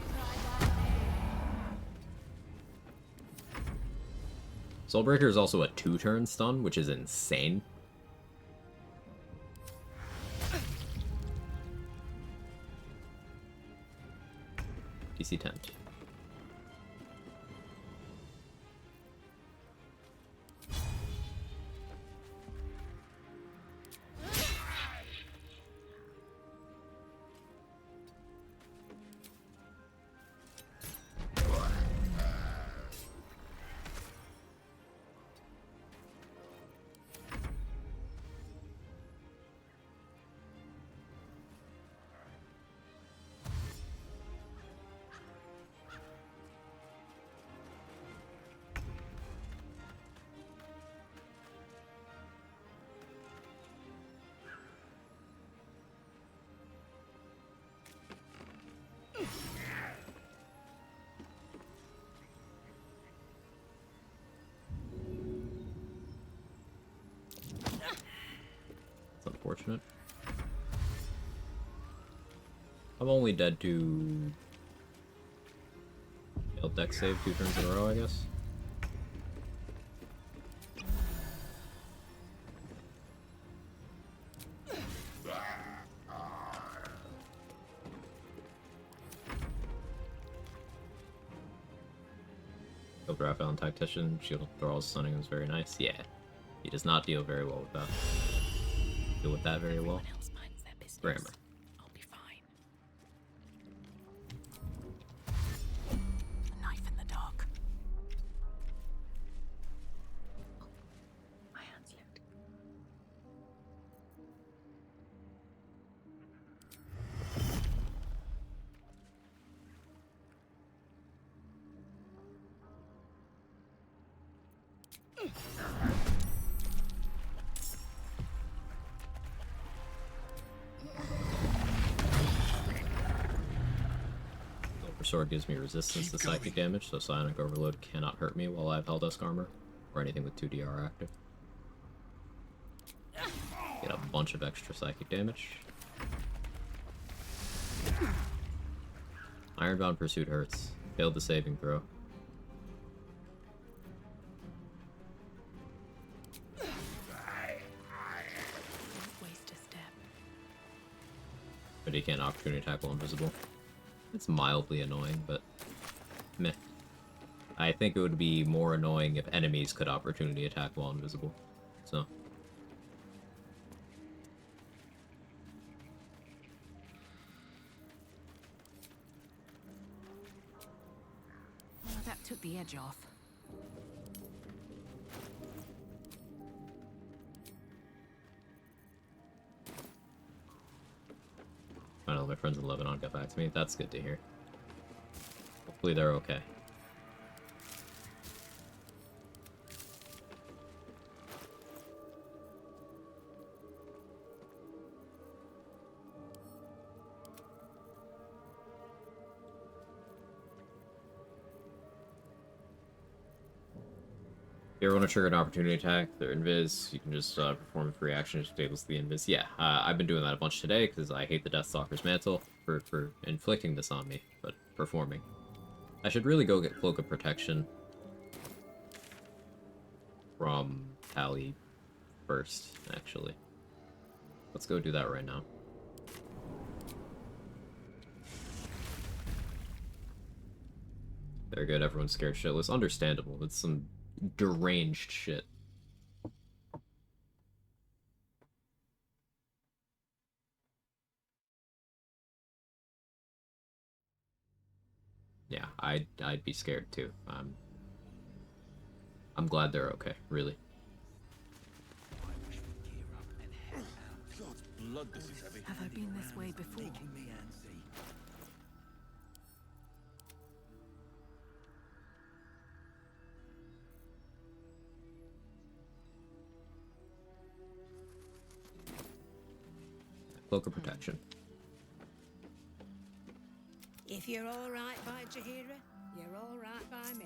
Soulbreaker is also a 2-turn stun, which is insane. DC 10. Unfortunate. I'm only dead to failed deck save 2 turns in a row, I guess. Killed Raphael and Tactician, Shield of Thralls stunning was very nice. Yeah. He does not deal very well with that. Deal with that very well. Grammar. I'll be fine. A knife in the dark. My hands slipped. Silver Sword gives me resistance to psychic damage, so Psionic Overload cannot hurt me while I have Helldusk Armor, or anything with 2DR active. Get a bunch of extra psychic damage. Ironbound Pursuit hurts. Failed the saving throw. Waste a step. But he can't opportunity attack while invisible. It's mildly annoying, but meh. I think it would be more annoying if enemies could opportunity attack while invisible. So. Well, that took the edge off. Finally, my friends in Lebanon got back to me. That's good to hear. Hopefully they're okay. If you ever want to trigger an opportunity attack, they're invis, you can just perform a free action to disable the invis. Yeah, I've been doing that a bunch today because I hate the Deathstalker's Mantle for inflicting this on me, but performing. I should really go get Cloak of Protection from Tally first, actually. Let's go do that right now. Very good, everyone's scared shitless. Understandable, it's some deranged shit. Yeah, I'd be scared too. I'm glad they're okay, really. God's blood, this is heavy. Have I been this way before? Cloak of Protection. If you're all right by Jahira, you're all right by me.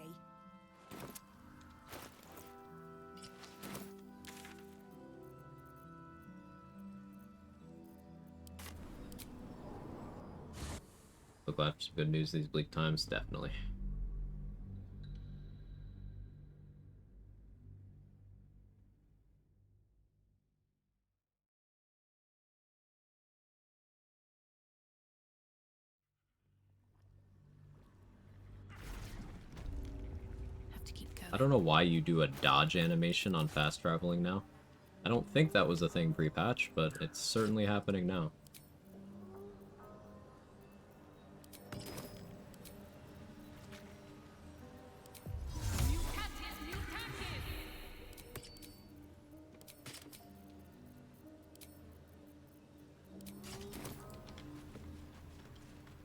So glad for some good news these bleak times, definitely. I don't know why you do a dodge animation on fast traveling now. I don't think that was a thing pre-patch, but it's certainly happening now.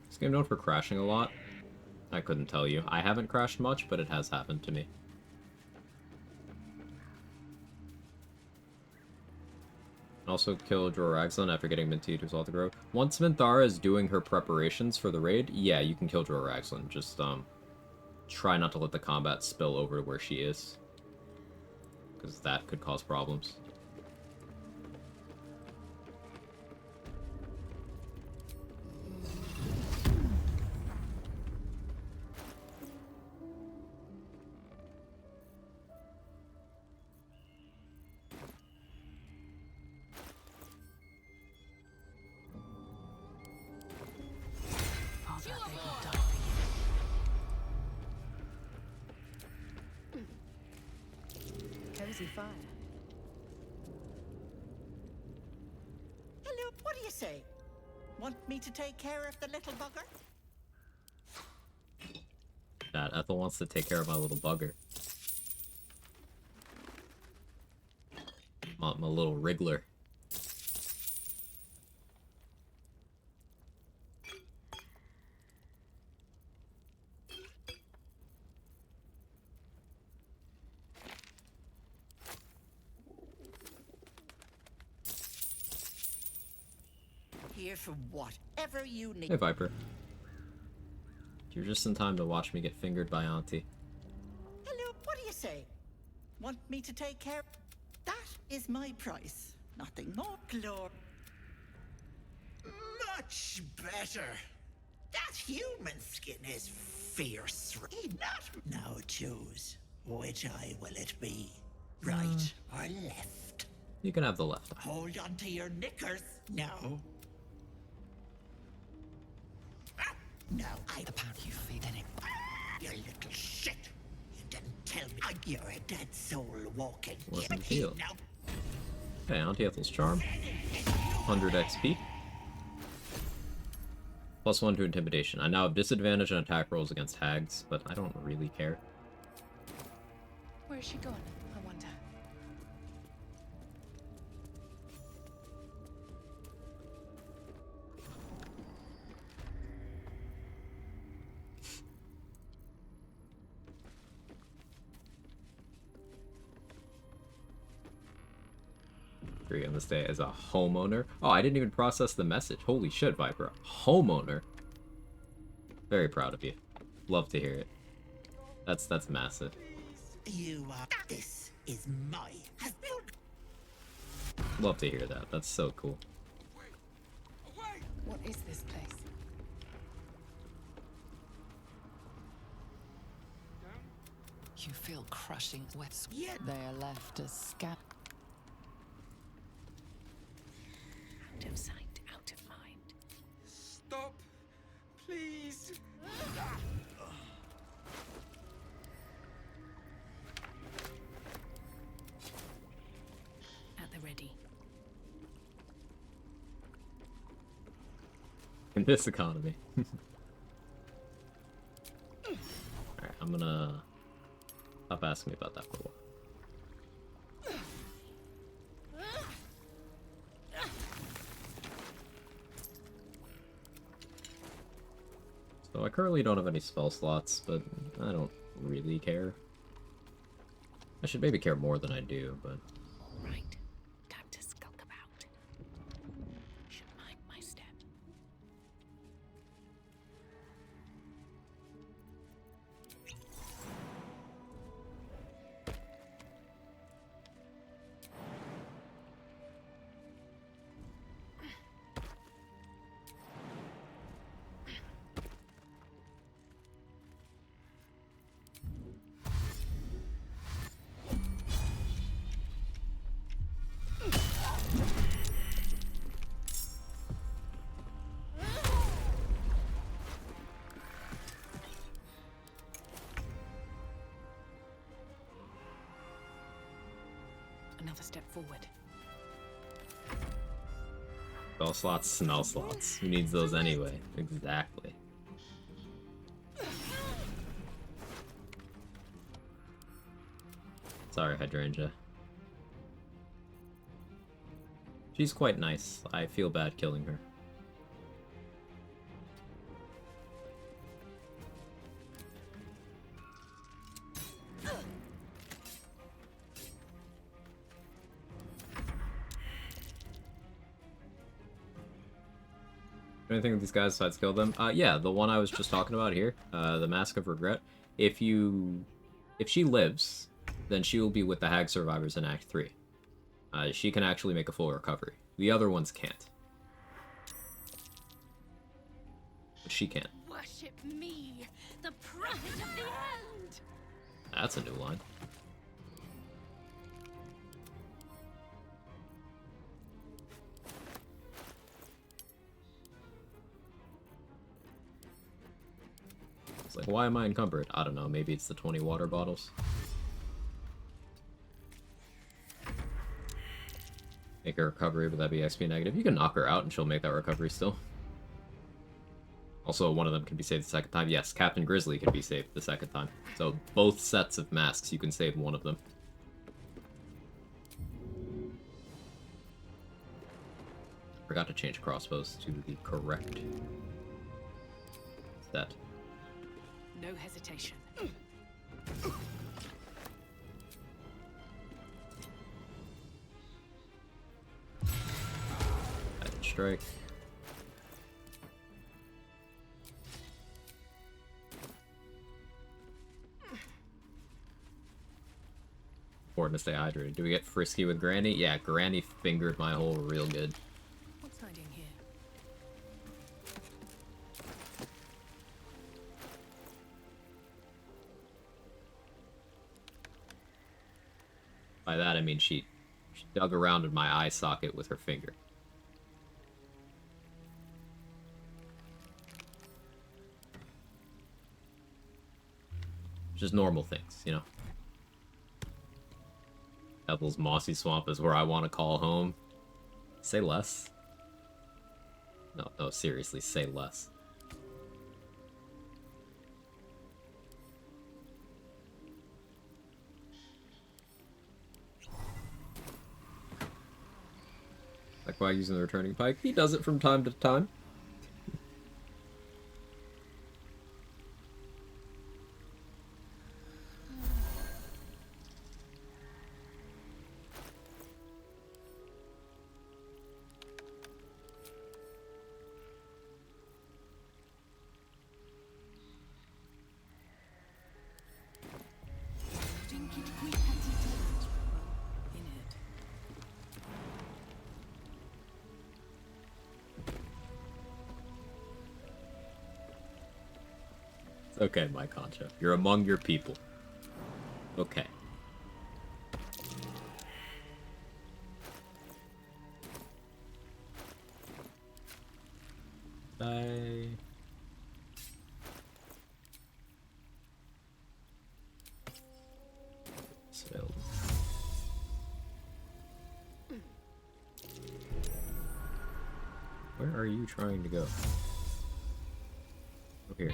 This game known for crashing a lot. I couldn't tell you. I haven't crashed much, but it has happened to me. Also kill Droraxon after getting Minty to Exalt the Grove. Once Minthara is doing her preparations for the raid, yeah, you can kill Droraxon. Just, try not to let the combat spill over to where she is. Because that could cause problems. Cozy fire. you say? Want me to take care of the little bugger? That Ethel wants to take care of my little bugger. My little wriggler. Here for whatever you need. Hey, Viper. You're just in time to watch me get fingered by Auntie. Hello, what do you say? Want me to take care? That is my price. Nothing more. Glor. Much better. That human skin is fierce. Enough. Now choose. Which eye will it be? Right or left? You can have the left eye. Hold on to your knickers. No. Now The pound you feed in it. You little shit. You didn't tell me. You're a dead soul walking. Wasn't Keep healed. now. Okay, Auntie Ethel's charm. 100 XP. +1 to intimidation. I now have disadvantage on attack rolls against hags, but I don't really care. Where is she gone, I wonder? Agree on this day as a homeowner. Oh, I didn't even process the message. Holy shit, Viper. Homeowner. Very proud of you. Love to hear it. That's massive. You are. This is my. Love to hear that. That's so cool. What is this place? You feel crushing wet. They are left as scab. Out of sight, out of mind. Stop, please. At the ready. In this economy. Alright, I'm gonna stop asking me about that for a while. So I currently don't have any spell slots, but I don't really care. I should maybe care more than I do, but... Right. Time to skulk about. Should mind my step. Another step forward. Spell slots, smell slots. Who needs those anyway? Exactly. Sorry, Hydrangea. She's quite nice. I feel bad killing her. Anything with these guys besides kill them? Yeah, the one I was just talking about here, the Mask of Regret. If she lives, then she will be with the Hag survivors in Act 3. She can actually make a full recovery. The other ones can't. But she can. Worship me, the prophet of the end. That's a new line. It's like, why am I encumbered? I don't know, maybe it's the 20 water bottles. Make a recovery, but that'd be XP negative. You can knock her out and she'll make that recovery still. Also, one of them can be saved the second time. Yes, Captain Grizzly can be saved the second time. So both sets of masks, you can save one of them. Forgot to change crossbows to the correct set. No hesitation. Guided strike. Important to stay hydrated. Do we get frisky with Granny? Yeah, Granny fingered my hole real good. What's hiding here? By that I mean she dug around in my eye socket with her finger. Just normal things, you know. Devil's Mossy Swamp is where I want to call home. Say less. No, seriously, say less. Like Quag using the returning pike. He does it from time to time. Okay, my Concha. You're among your people. Okay. Bye. Spilled. Where are you trying to go? Over here.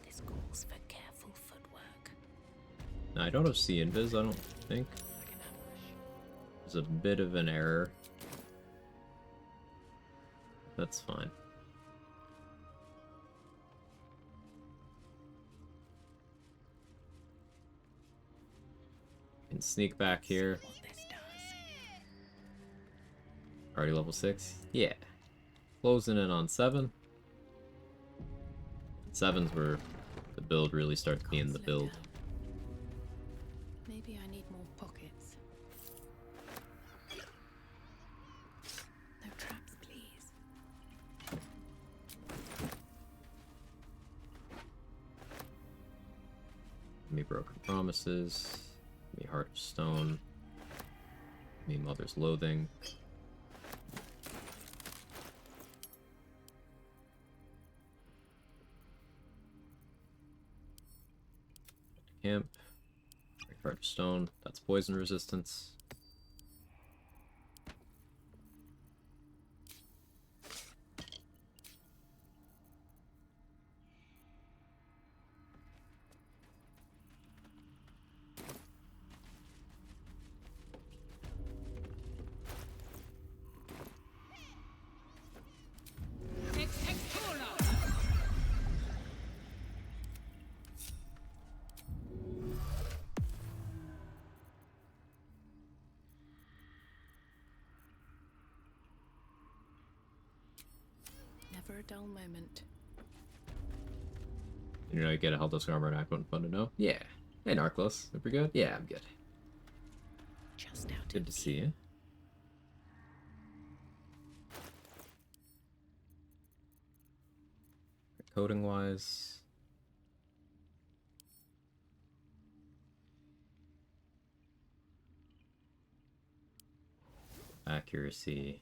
This calls for careful footwork. No, I don't have C invis, I don't think. There's a bit of an error. That's fine. Can sneak back here. Already level 6? Yeah. Closing in on 7. 7's where the build really starts being the build. Maybe I need more pockets. No traps, please. Me Broken Promises. Me Heart of Stone. Me Mother's Loathing. Camp. Heart of Stone. That's poison resistance. Never a dull moment. You know, you get a Helldust armor and act fun to know. Yeah. Hey, Narclos. Super good? Yeah, I'm good. Just out Good to see you. Coding wise. Accuracy.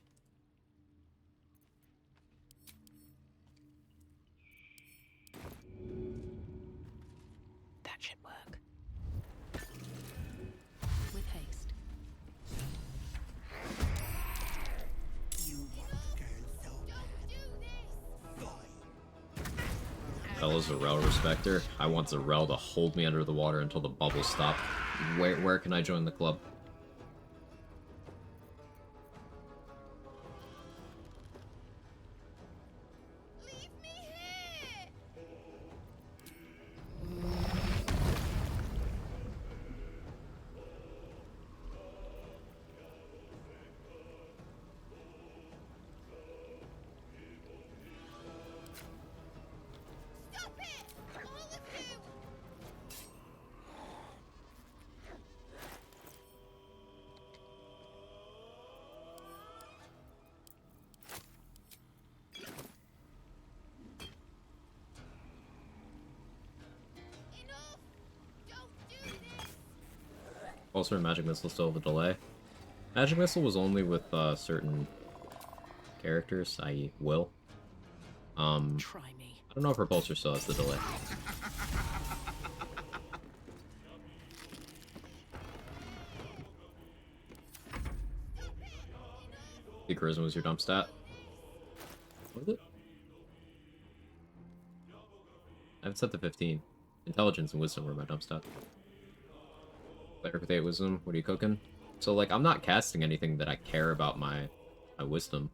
fellow Zarel respecter. I want Zarel to hold me under the water until the bubbles stop. Where can I join the club? Also, Magic Missile still have a delay. Magic Missile was only with certain characters, i.e. Will. Try me. I don't know if Repulsor still has the delay. The Charisma was your dump stat. What was it? I have it set to 15. Intelligence and Wisdom were my dump stat. Cleric with 8 Wisdom, what are you cooking? So, like, I'm not casting anything that I care about my Wisdom.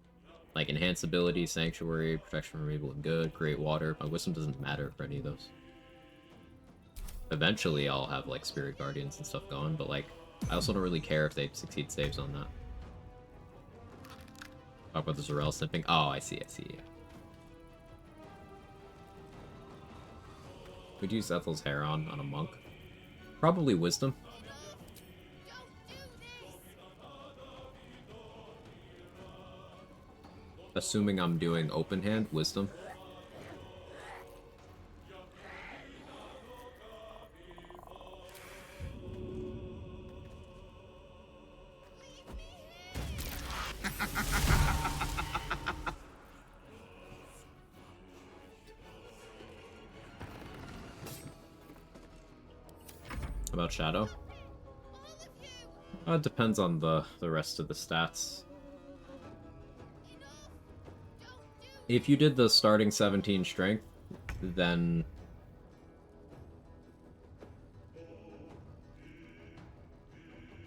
Like, Enhance Ability, Sanctuary, Protection from Evil and Good, Create Water. My Wisdom doesn't matter for any of those. Eventually, I'll have, like, Spirit Guardians and stuff going, but, like, I also don't really care if they succeed saves on that. Talk about the Zarel snipping. Oh, I see, yeah. We'd use Ethel's hair on a monk. Probably Wisdom. Assuming I'm doing open hand, Wisdom. About Shadow? It depends on the rest of the stats. If you did the starting 17 strength, then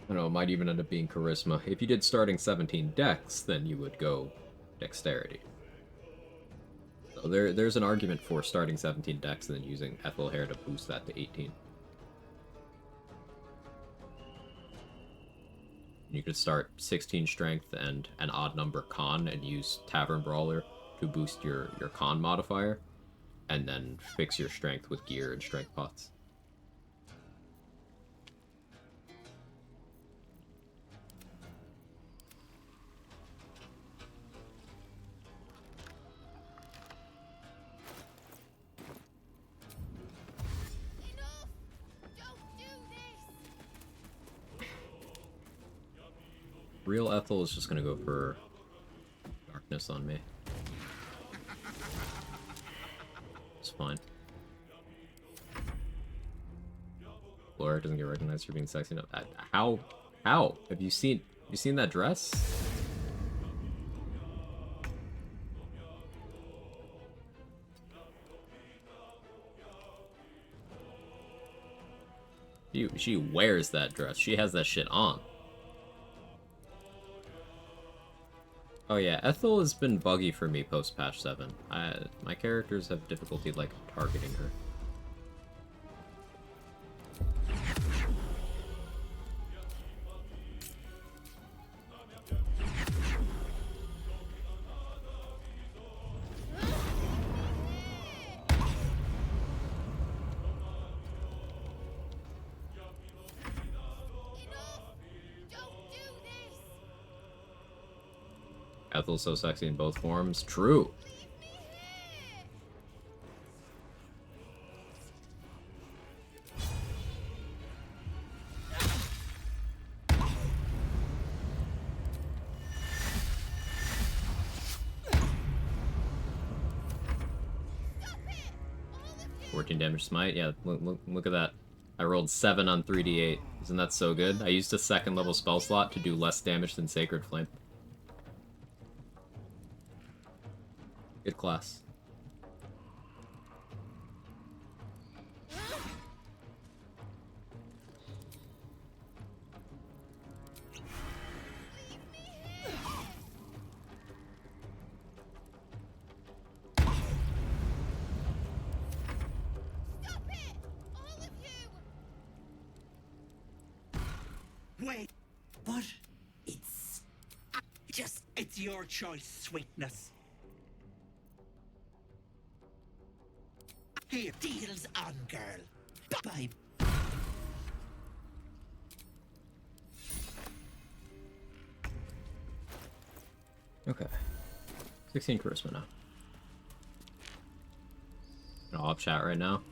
I don't know, it might even end up being charisma. If you did starting 17 dex, then you would go dexterity. So there's an argument for starting 17 dex and then using Ethel hair to boost that to 18. You could start 16 strength and an odd number con and use Tavern Brawler to boost your con modifier, and then fix your strength with gear and strength pots. Real Ethel is just gonna go for darkness on me. It's fine. Laura doesn't get recognized for being sexy enough. How? Have you seen that dress? She wears that dress. She has that shit on. Oh yeah, Ethel has been buggy for me post patch 7. My characters have difficulty, like, targeting her. Ethel's so sexy in both forms. True. Damage smite. Yeah, look at that. I rolled 7 on 3d8. Isn't that so good? I used a 2nd level spell slot to do less damage than Sacred Flame. Good class. Wait, what? It's it's your choice, sweetness. Here, deals on, girl. Bye. Okay. 16 charisma now. I'll up chat right now.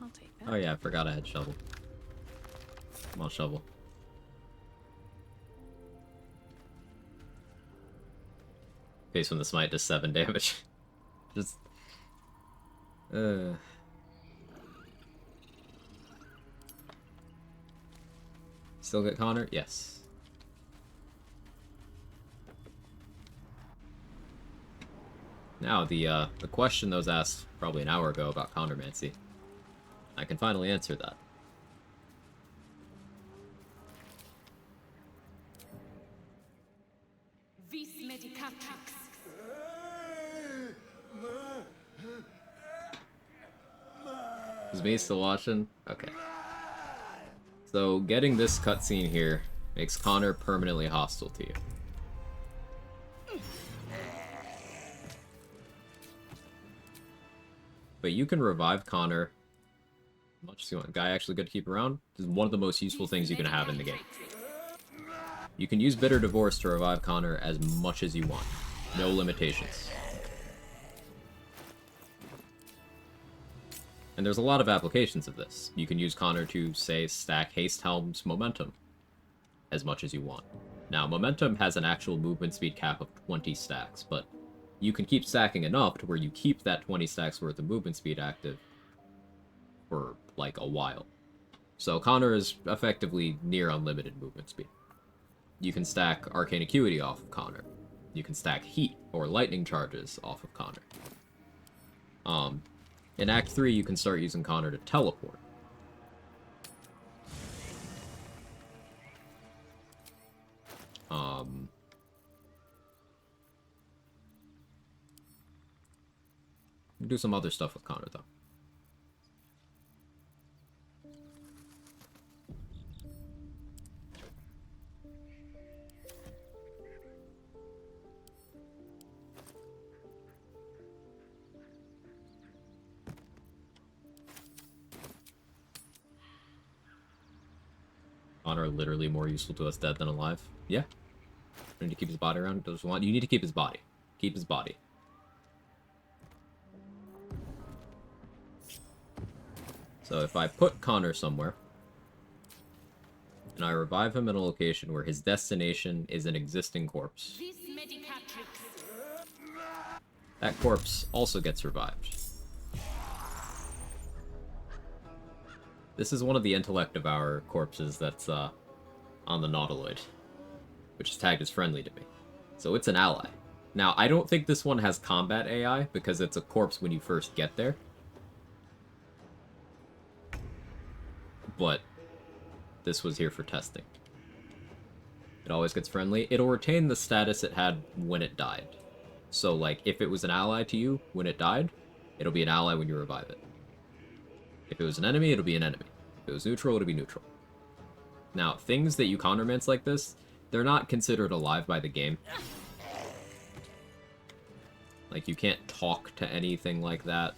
I'll take that. Oh yeah, I forgot I had shovel. Come on, shovel. Face when the smite does 7 damage. Just... Still get Connor? Yes. Now, the question that was asked probably an hour ago about Connormancy. I can finally answer that. Vis medicatrix. Is me still watching? Okay. So, getting this cutscene here makes Connor permanently hostile to you. But you can revive Connor as much as you want. Guy actually good to keep around. This is one of the most useful things you can have in the game. You can use Bitter Divorce to revive Connor as much as you want. No limitations. And there's a lot of applications of this. You can use Connor to, say, stack Haste Helm's Momentum as much as you want. Now, Momentum has an actual movement speed cap of 20 stacks, but you can keep stacking enough to where you keep that 20 stacks worth of movement speed active for, like, a while. So Connor is effectively near unlimited movement speed. You can stack Arcane Acuity off of Connor. You can stack Heat or Lightning Charges off of Connor. In Act 3, you can start using Connor to teleport. Do some other stuff with Connor, though. Connor literally more useful to us dead than alive. Yeah. We need to keep his body around. Does want you need to keep his body. Keep his body. So if I put Connor somewhere, and I revive him in a location where his destination is an existing corpse, that corpse also gets revived. This is one of the Intellect of our corpses that's on the Nautiloid, which is tagged as friendly to me. So it's an ally. Now, I don't think this one has combat AI, because it's a corpse when you first get there. But this was here for testing. It always gets friendly. It'll retain the status it had when it died. So, like, if it was an ally to you when it died, it'll be an ally when you revive it. If it was an enemy, it'll be an enemy. If it was neutral, it'll be neutral. Now, things that you Connormance like this, they're not considered alive by the game. Like, you can't talk to anything like that.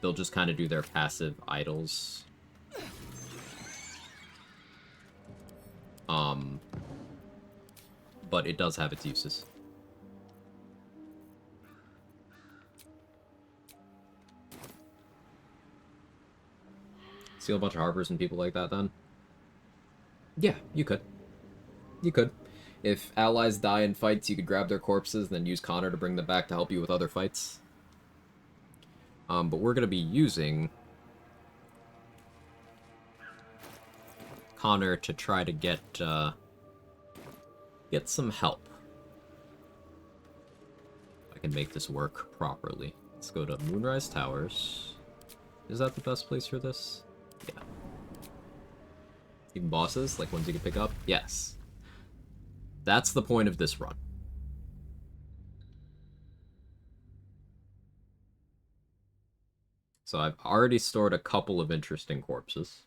They'll just kind of do their passive idols. But it does have its uses. Steal a bunch of harbors and people like that, then? Yeah, you could. You could. If allies die in fights, you could grab their corpses and then use Connor to bring them back to help you with other fights. But we're going to be using Connor to try to get some help. I can make this work properly. Let's go to Moonrise Towers. Is that the best place for this? Yeah. Even bosses, like ones you can pick up? Yes. That's the point of this run. So I've already stored a couple of interesting corpses.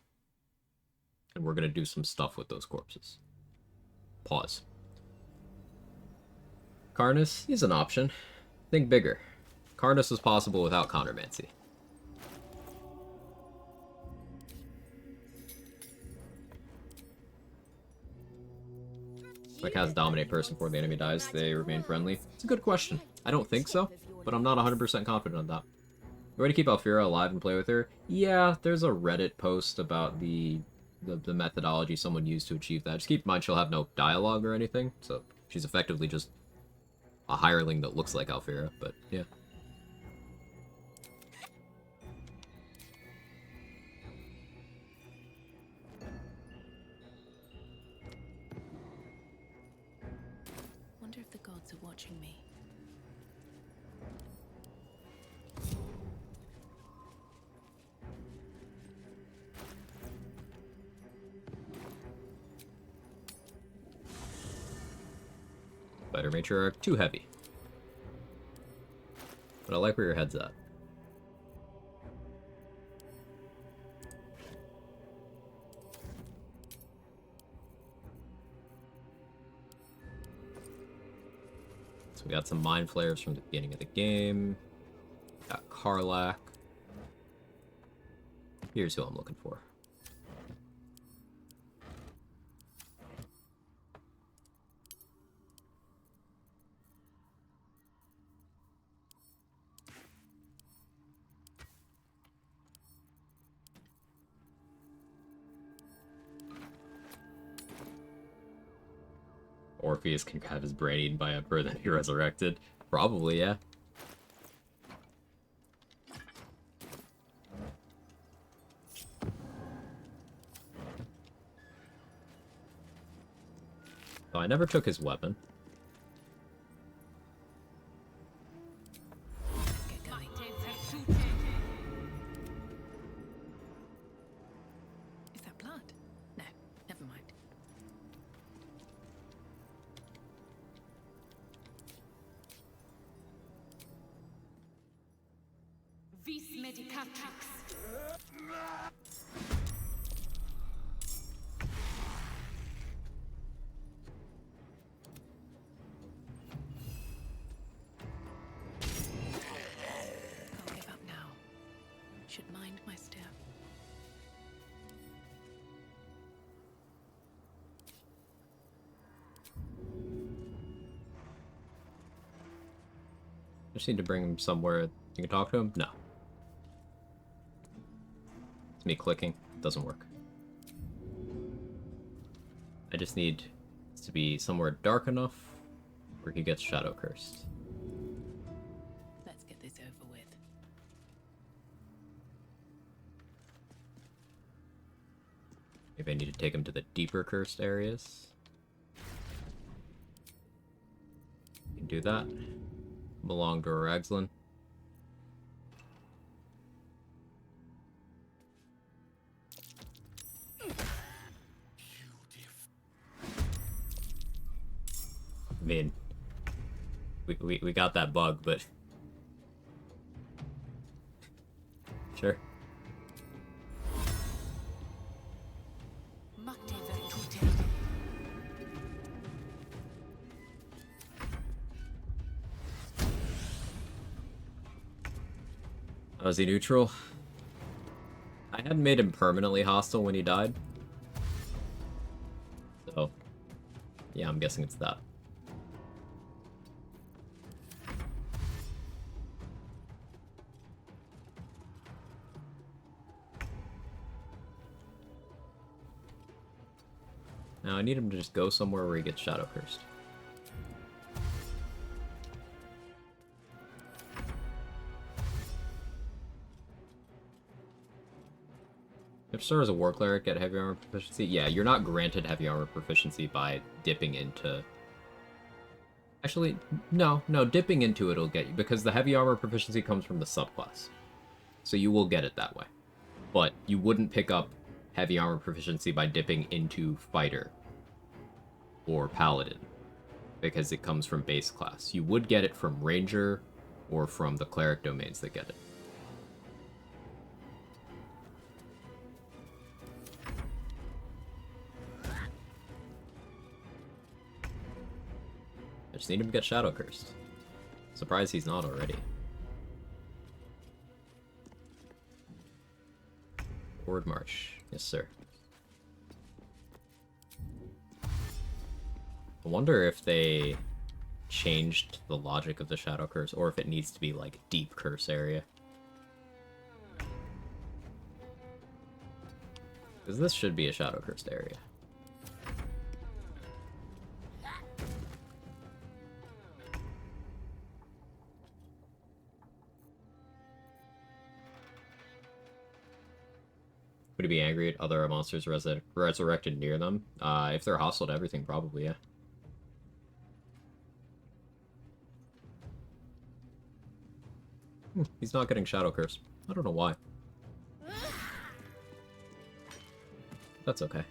And we're going to do some stuff with those corpses. Pause. Karnas is an option. Think bigger. Karnas is possible without Countermancy. Like, has dominate person before the enemy dies, they remain friendly? It's a good question. I don't think so, but I'm not 100% confident on that. The way to keep Alfira alive and play with her? Yeah, there's a Reddit post about the methodology someone used to achieve that. Just keep in mind she'll have no dialogue or anything, so she's effectively just a hireling that looks like Alfira, but yeah. Wonder if the gods are watching me. Spider Matriarch, too heavy. But I like where your head's at. So we got some Mind Flayers from the beginning of the game. Got Karlach. Here's who I'm looking for. Orpheus can have his brain eaten by Emperor, then be resurrected. Probably, yeah. So I never took his weapon. Is that blood? No, never mind. Vis Medicatrix. Can't give up now. Should mind my step. I just need to bring him somewhere you can talk to him? No. It's me clicking. It doesn't work. I just need to be somewhere dark enough where he gets shadow cursed. Let's get this over with. Maybe I need to take him to the deeper cursed areas. You can do that. Belong to Ragslan. I mean, we got that bug, but sure. Was he neutral? I hadn't made him permanently hostile when he died. So, yeah, I'm guessing it's that. Now I need him to just go somewhere where he gets shadow cursed. If Sir is a war cleric, get heavy armor proficiency. Yeah, you're not granted heavy armor proficiency by dipping into... Actually, no, dipping into it'll get you, because the heavy armor proficiency comes from the subclass. So you will get it that way. But you wouldn't pick up heavy armor proficiency by dipping into fighter or paladin, because it comes from base class. You would get it from ranger or from the cleric domains that get it. just need him to get Shadow Cursed. Surprised he's not already. Forward march. Yes, sir. I wonder if they changed the logic of the Shadow Curse, or if it needs to be, like, deep curse area. Because this should be a Shadow Cursed area. Would he be angry at other monsters resurrected near them? If they're hostile to everything, probably, yeah. He's not getting Shadow Curse. I don't know why. That's okay.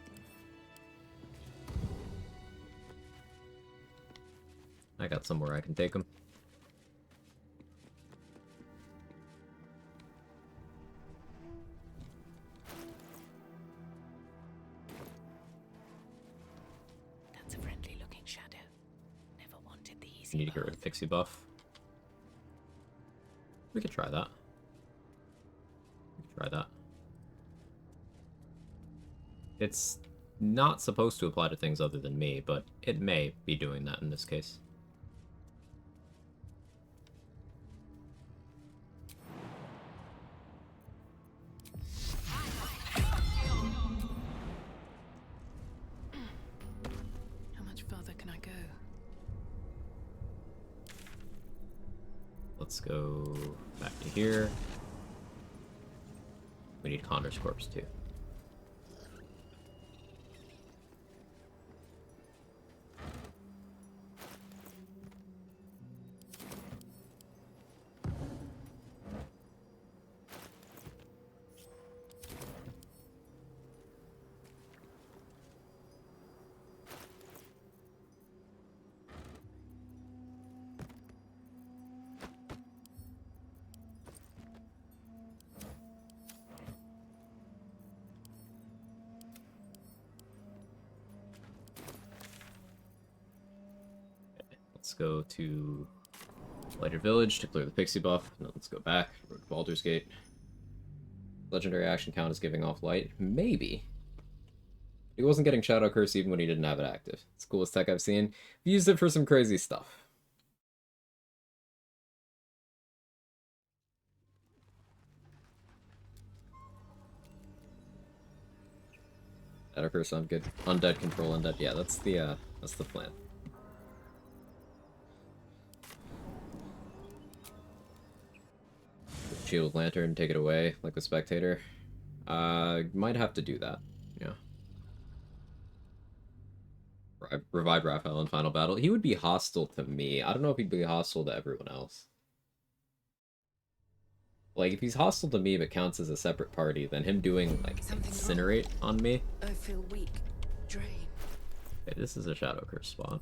I got somewhere I can take him. That's a friendly looking shadow. Never wanted the easy You need to get rid of Pixie buff. We could try that. We could try that. It's not supposed to apply to things other than me, but it may be doing that in this case. How much further can I go? Let's go back to here. We need Condor's corpse too. Let's go to Lighted Village to clear the Pixie buff. And let's go back. Road to Baldur's Gate. Legendary action count is giving off light. Maybe. He wasn't getting Shadow Curse even when he didn't have it active. It's the coolest tech I've seen. We used it for some crazy stuff. Shadow Curse on good. Undead, Control Undead. Yeah, that's the plan. Shield Lantern, take it away, like the Spectator. Might have to do that, yeah. Revive Raphael in Final Battle. He would be hostile to me. I don't know if he'd be hostile to everyone else. Like, if he's hostile to me but counts as a separate party, then him doing, like, Incinerate on me... I feel weak, drained. Okay, this is a Shadow Curse spot.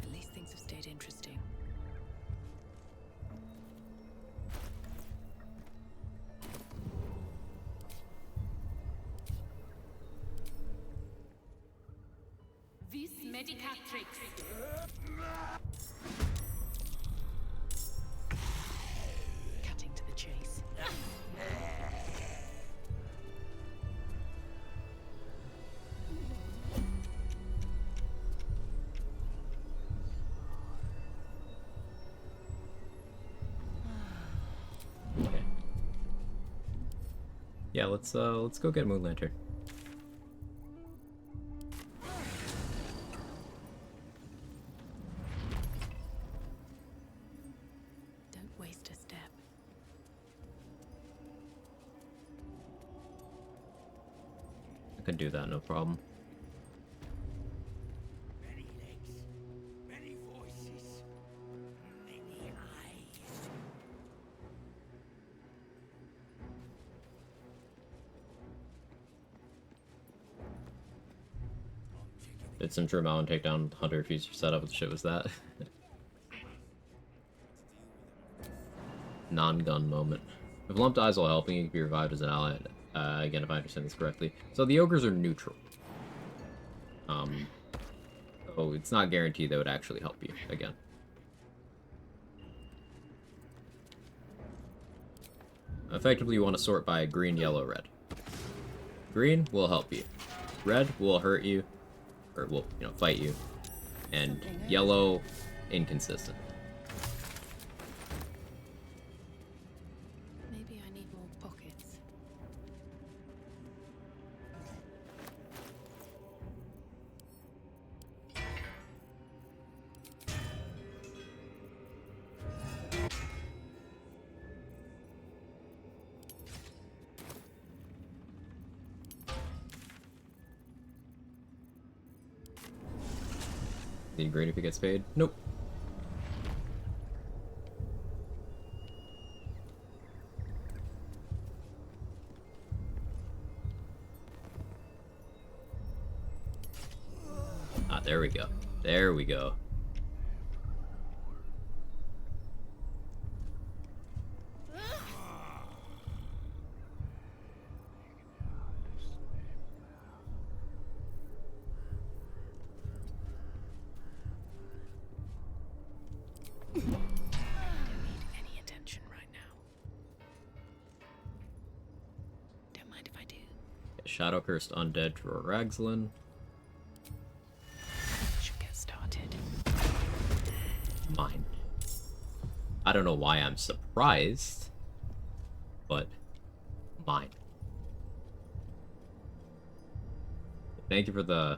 At least things have stayed interesting. Vis Medicatrix. Cutting to the chase. Okay. Yeah, let's go get Moon Lantern. Don't waste a step. I can do that, no problem. Ready, legs? Did some True Mountain take down Hunter if you set up? What the shit was that? Non-gun moment. If Lump dies while helping, you can be revived as an ally. Again, if I understand this correctly. So the ogres are neutral. Oh, it's not guaranteed they would actually help you, again. Effectively, you want to sort by green, yellow, red. Green will help you. Red will hurt you, or will, fight you. And yellow, inconsistent. Maybe I need more pockets. Need green if he gets paid? Nope. Ah, there we go. There we go. Any attention right now? Don't mind if I do. Shadow Cursed Undead for Ragzlin. Should get started. Mine. I don't know why I'm surprised, but mine. Thank you for the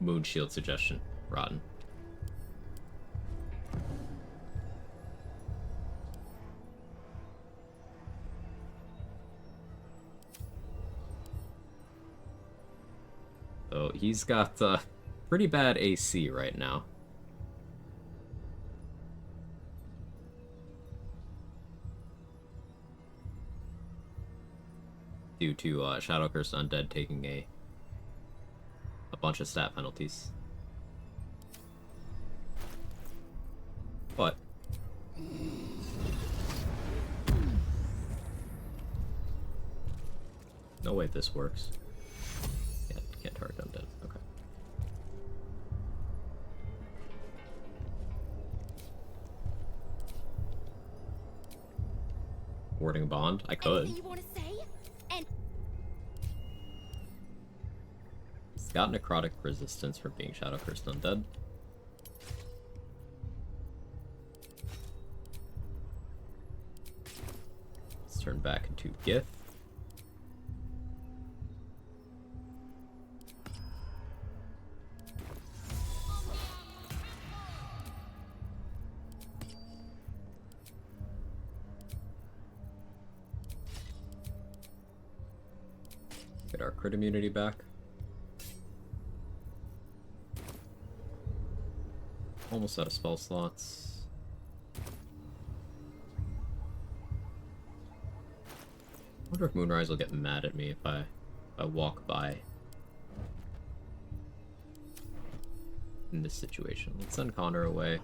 moon shield suggestion, Rotten. So he's got pretty bad AC right now. Due to Shadow Cursed Undead taking a bunch of stat penalties. But no way this works. Yeah, can't target Undead. Okay. Warding Bond? I could. You want to say? And It's got necrotic resistance from being Shadow Cursed Undead. Let's turn back into Gith. Get our crit immunity back. Almost out of spell slots. I wonder if Moonrise will get mad at me if I walk by in this situation. Let's send Connor away.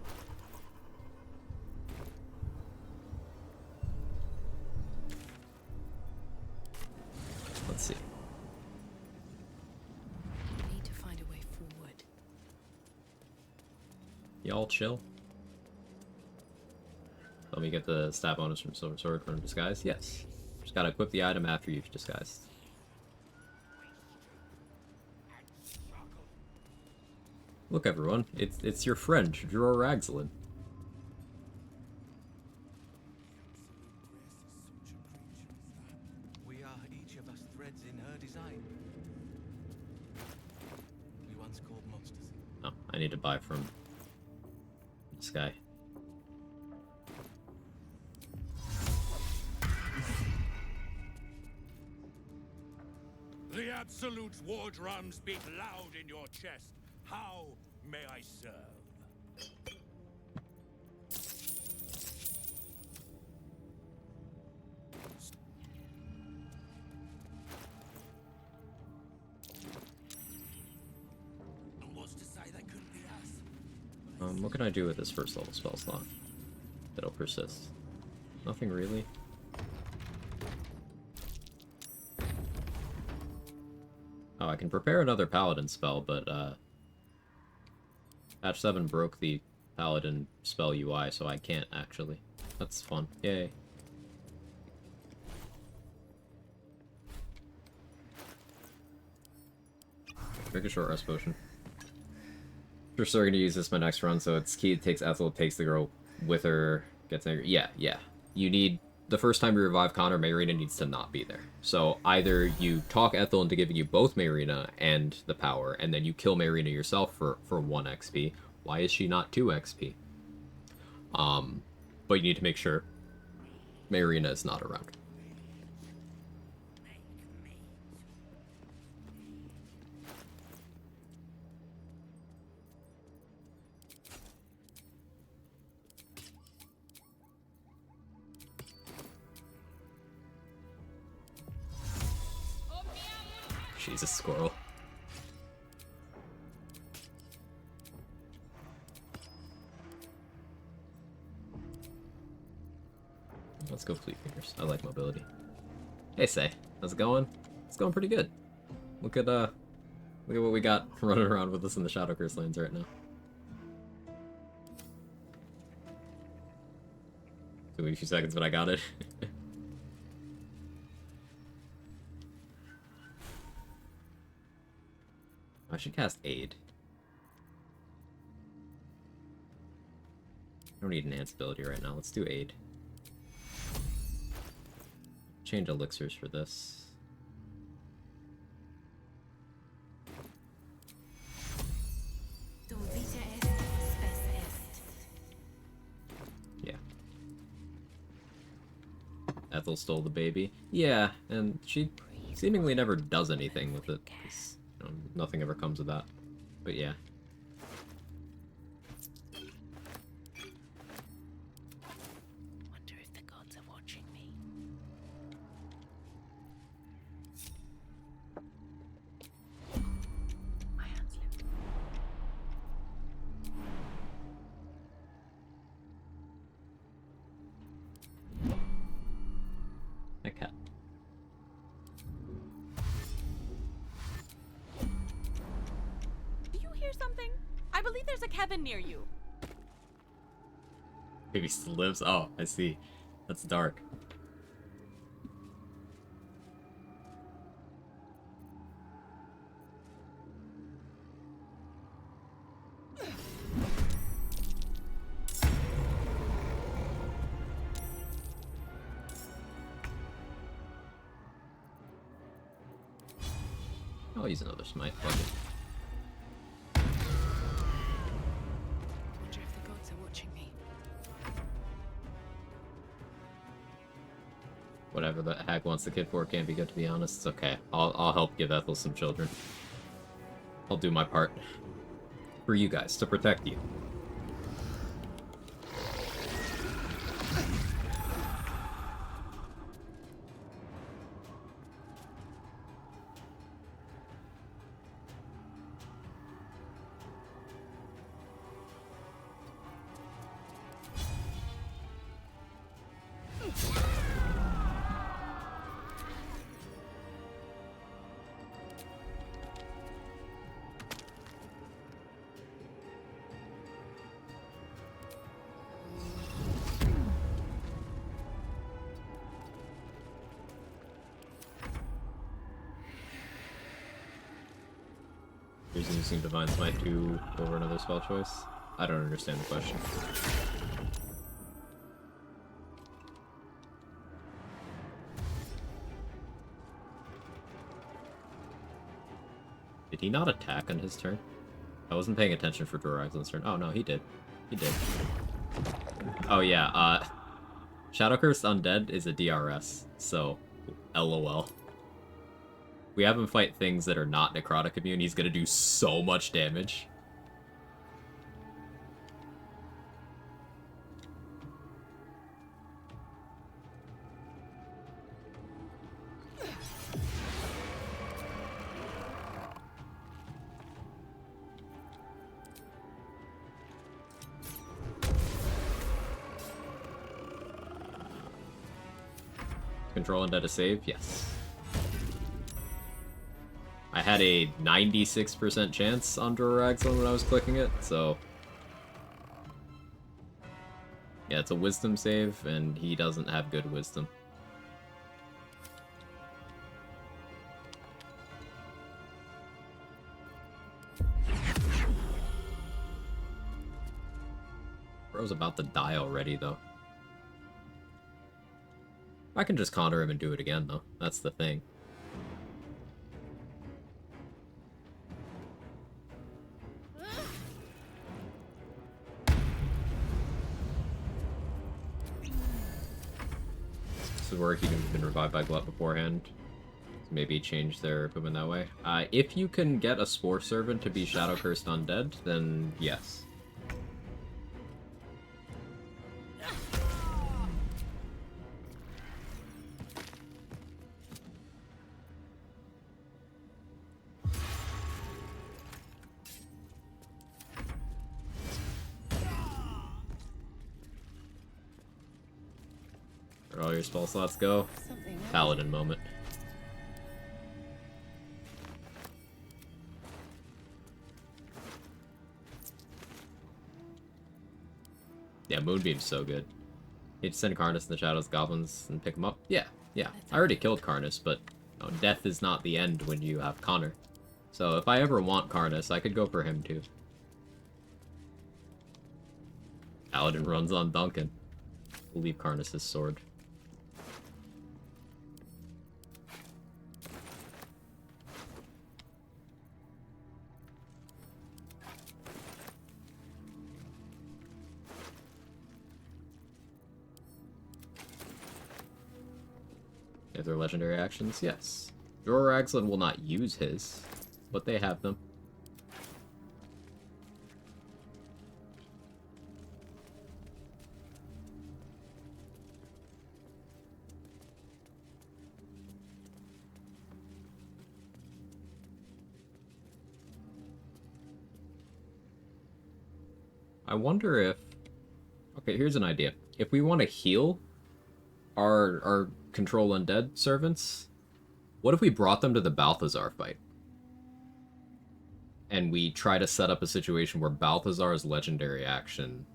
Let's see. I need to find a way forward. Y'all chill. Let me get the stat bonus from Silver Sword from Disguise. Yes. Just gotta equip the item after you've disguised. Look, everyone, it's your friend, Dror Ragzlin. We are each of us threads in her design. We once called monsters. Oh, I need to buy from this guy. The Absolute war drums beat loud in your chest. How may I serve? Was What can I do with this first level spell slot that'll persist? Nothing really. Oh, I can prepare another paladin spell, but patch 7 broke the paladin spell UI, so I can't actually. That's fun. Yay. Drink a short rest potion. For sure gonna use this my next run, so it's key. It takes Ethel, takes the girl with her, gets angry. Yeah. You need, the first time you revive Connor, Marina needs to not be there. So either you talk Ethel into giving you both Marina and the power, and then you kill Marina yourself for 1 XP. Why is she not 2 XP? But you need to make sure Marina is not around. She's a squirrel. Let's go Fleet Fingers. I like mobility. Hey, Say. How's it going? It's going pretty good. Look at what we got running around with us in the Shadow Curse lanes right now. Took me a few seconds, but I got it. I should cast Aid. I don't need Enhanced ability right now. Let's do Aid. Change elixirs for this. Yeah. Ethel stole the baby. Yeah, and she seemingly never does anything with it. Nothing ever comes of that. But yeah. Wonder if the gods are watching me. My hands slipped. A cat. Something? I believe there's a Kevin near you. Maybe still lives? Oh, I see. That's dark. I'll use another smite. Fuck it. Whatever the hag wants the kid for can't be good, to be honest. It's okay. I'll help give Ethel some children. I'll do my part. For you guys, to protect you. Reason using Divine Smite 2 over another spell choice? I don't understand the question. Did he not attack on his turn? I wasn't paying attention for Doraxon's turn. Oh no, he did. He did. Oh yeah, Shadow Curse Undead is a DRS, so LOL. We have him fight things that are not necrotic immune, he's gonna do so much damage. Control Undead to save? Yes. I had a 96% chance on Droraxon when I was clicking it, so... Yeah, it's a wisdom save, and he doesn't have good wisdom. Bro's about to die already, though. I can just counter him and do it again, though. That's the thing. This is where he could have been revived by Glut beforehand. Maybe change their equipment that way. If you can get a Spore Servant to be Shadow Cursed Undead, then yes. Where'd all your spell slots go? Paladin moment. Yeah, Moonbeam's so good. You'd send Karnus in the Shadows Goblins and pick them up? Yeah, yeah. I already killed Karnus, but you know, death is not the end when you have Connor. So if I ever want Karnus, I could go for him too. Paladin runs on Duncan. We'll leave Karnus' sword. If they're legendary actions, yes. Droraxon will not use his, but they have them. I wonder if... Okay, here's an idea. If we want to heal our Control Undead servants, what if we brought them to the Balthazar fight? And we try to set up a situation where Balthazar's legendary action,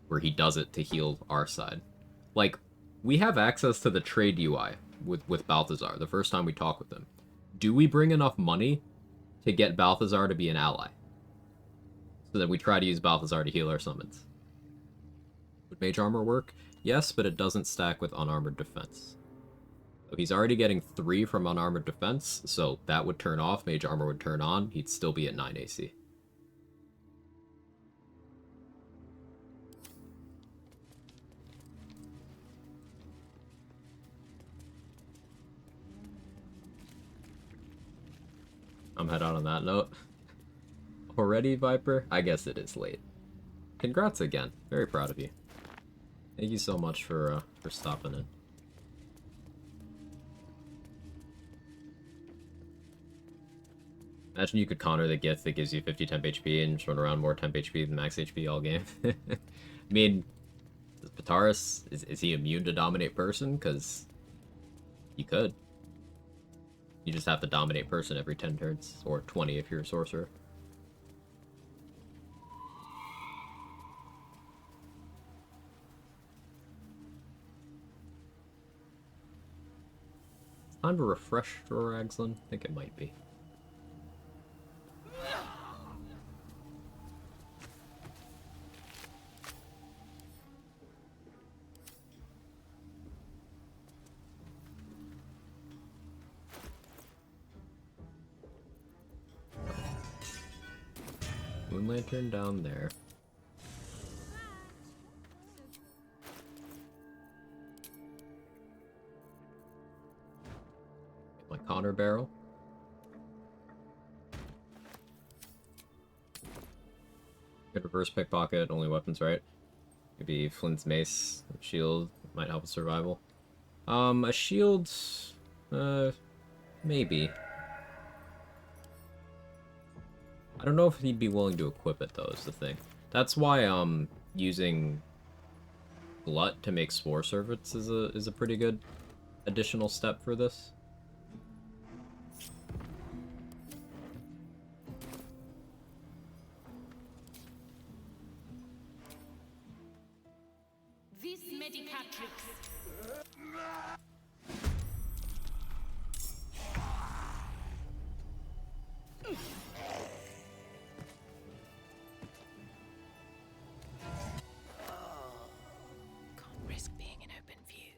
where he does it to heal our side. Like, we have access to the trade UI with Balthazar the first time we talk with him. Do we bring enough money to get Balthazar to be an ally? So that we try to use Balthazar to heal our summons. Would Mage Armor work? Yes, but it doesn't stack with Unarmored Defense. So he's already getting 3 from Unarmored Defense, so that would turn off, Mage Armor would turn on, he'd still be at 9 AC. I'm head out on that note. Already, Viper? I guess it is late. Congrats again. Very proud of you. Thank you so much for stopping in. Imagine you could counter the gift that gives you 50 temp HP and just run around more temp HP than max HP all game. I mean, does Pataris, is he immune to dominate person? Because you could. You just have to dominate person every 10 turns, or 20 if you're a sorcerer. Time to refresh Droraxon? I think it might be. Moon Lantern down there. My Connor barrel. Good reverse pickpocket, only weapons, right? Maybe Flint's mace, shield might help with survival. A shield, maybe. I don't know if he'd be willing to equip it though, is the thing. That's why using Glut to make Spore Servants is a pretty good additional step for this. This Medicatrix. Can't risk being in open view.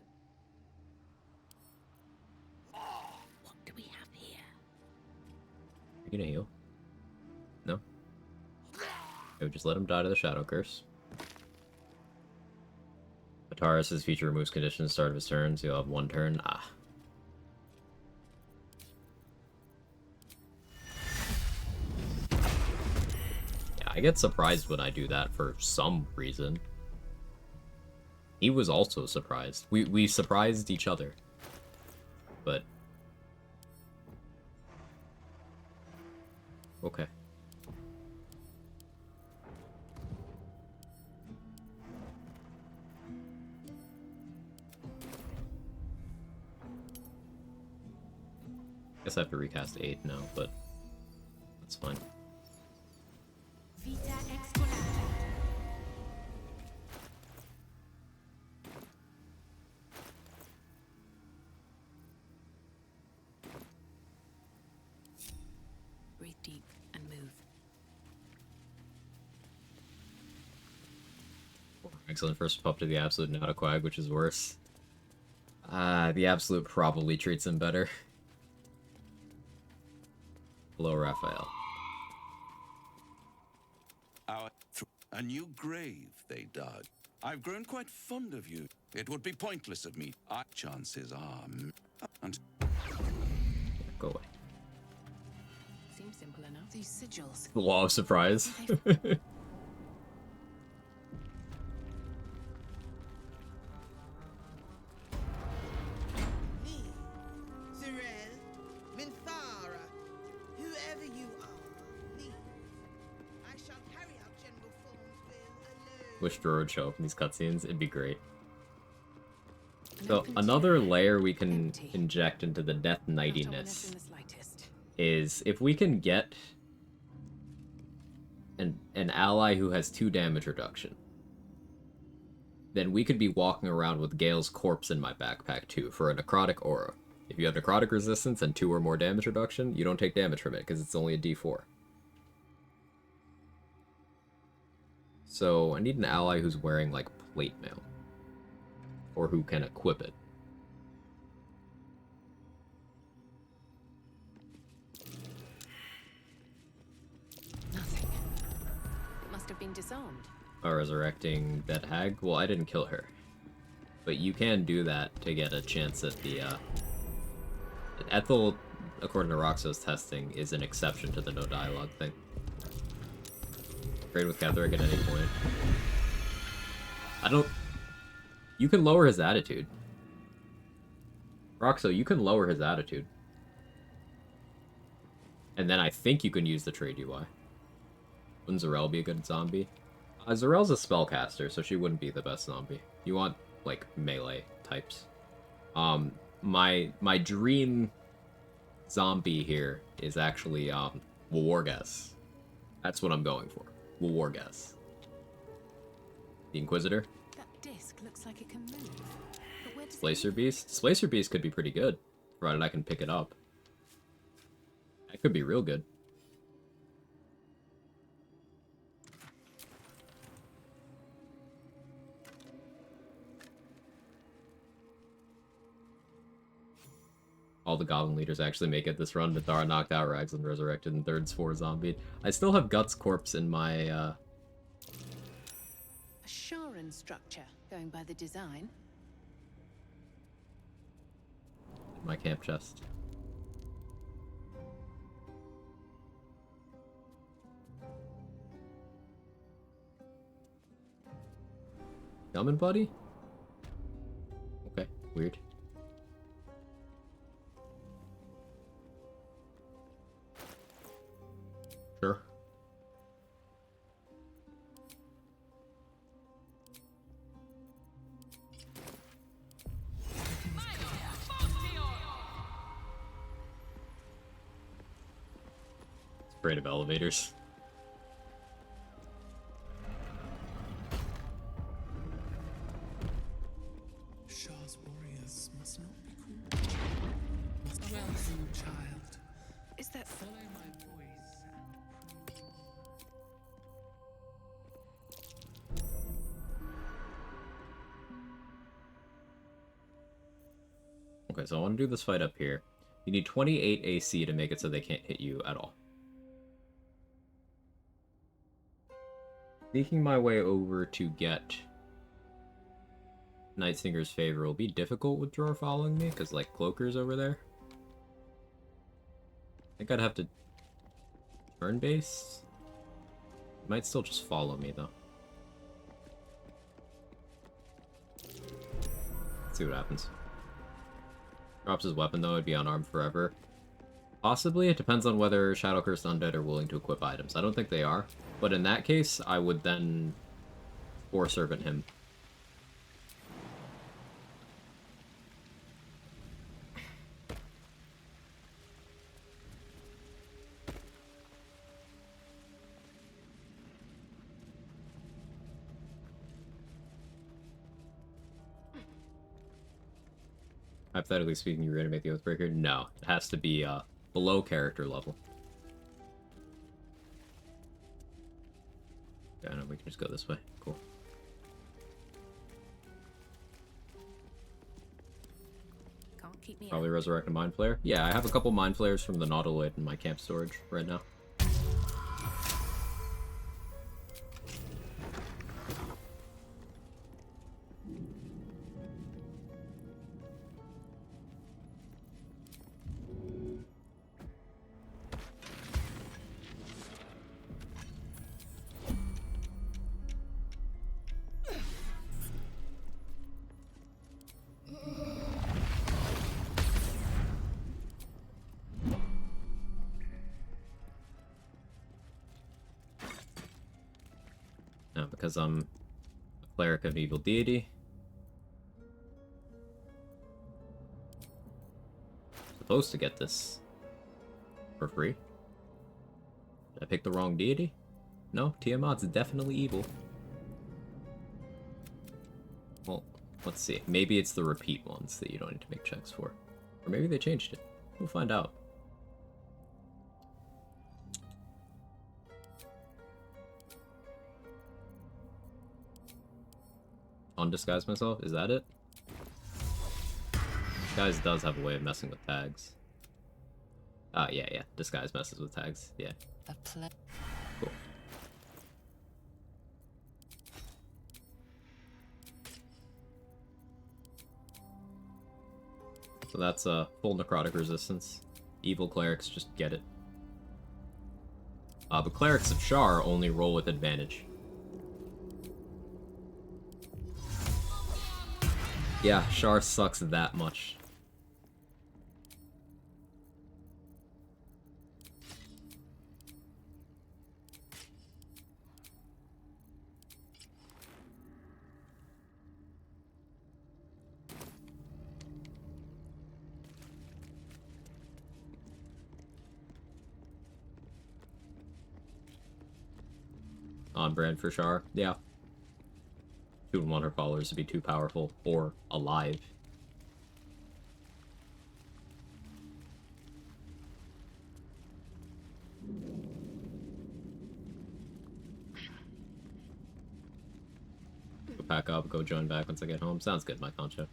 What do we have here? You gonna heal? No? Okay, just let him die to the Shadow Curse. Ataris' feature removes conditions start of his turn, so you'll have one turn. Ah. Yeah, I get surprised when I do that for some reason. He was also surprised. We surprised each other. But... okay. Guess I have to recast 8 now, but that's fine. Vita Excolata. Breathe deep and move. Excellent first pup to the Absolute, not a Quag, which is worse. The Absolute probably treats him better. Hello, Raphael. A new grave they dug. I've grown quite fond of you. It would be pointless of me. Chances are... And... Go away. Seems simple enough. These sigils. The Law of Surprise. Zerel, Minthara, whoever you are, leave. I shall carry out General Thorn's will alone. Wish Dror would show up in these cutscenes. It'd be great. So another layer we can inject into the Death Knightiness is if we can get an ally who has 2 damage reduction, then we could be walking around with Gale's corpse in my backpack too for a necrotic aura. If you have necrotic resistance and 2 or more damage reduction, you don't take damage from it because it's only a d4. So I need an ally who's wearing like plate mail. Or who can equip it. Nothing. It must have been disarmed. Resurrecting that hag? Well, I didn't kill her. But you can do that to get a chance at the, Ethel, according to Roxo's testing, is an exception to the no dialogue thing. Trade with Ketheric at any point. I don't... You can lower his attitude. Roxo, you can lower his attitude. And then I think you can use the trade UI. Wouldn't Zarel be a good zombie? Zarel's a spellcaster, so she wouldn't be the best zombie. You want, like, melee types. My dream zombie here is actually, Wargas. That's what I'm going for. Wargas. The Inquisitor. Disc looks like it can move. But where does Splacer Beast? Splacer Beast could be pretty good, provided I can pick it up. That could be real good. All the Goblin leaders actually make it this run. Mithara knocked out Rags and resurrected, and Third's 4 zombie. I still have Guts Corpse in my, a Sharon structure, going by the design. my camp chest. Coming, buddy? Okay, weird. Sure. afraid of elevators. Shah's warriors must not be cruel. Must welcome, child. Is that follow my voice and prove? Okay, so I want to do this fight up here. You need 28 AC to make it so they can't hit you at all. Sneaking my way over to get Nightsinger's favor will be difficult with Dror following me, because, like, Cloaker's over there. I think I'd have to turn base. Might still just follow me, though. Let's see what happens. Drops his weapon, though, it'd be unarmed forever. Possibly, it depends on whether Shadow-Cursed Undead are willing to equip items. I don't think they are, but in that case, I would then Force Servant him. Hypothetically speaking, you're gonna make the Oathbreaker? No, it has to be below character level. Yeah, no, we can just go this way. Cool. can't keep me Probably resurrect a Mind Flayer. Yeah, I have a couple Mind Flayers from the Nautiloid in my camp storage right now. Now, because I'm a cleric of evil deity, I'm supposed to get this for free. Did I pick the wrong deity? No, Tiamat's definitely evil. Well, let's see. Maybe it's the repeat ones that you don't need to make checks for. Or maybe they changed it. We'll find out. Undisguise myself? Is that it? Disguise does have a way of messing with tags. Ah, yeah. Disguise messes with tags. Yeah. Cool. So that's full necrotic resistance. Evil clerics just get it. The clerics of Shar only roll with advantage. Yeah, Shar sucks that much. On brand for Shar, yeah. She wouldn't want her followers to be too powerful or alive. Go pack up, go join back once I get home. Sounds good, my concho.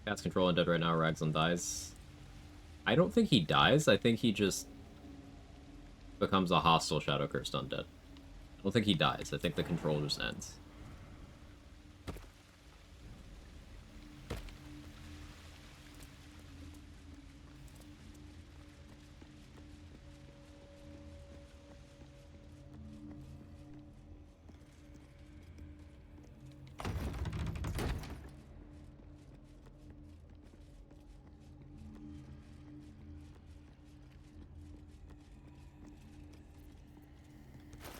Cast Control Undead right now, Ragzon dies. I don't think he dies, I think he just becomes a hostile Shadow-Cursed Undead. I don't think he dies, I think the control just ends.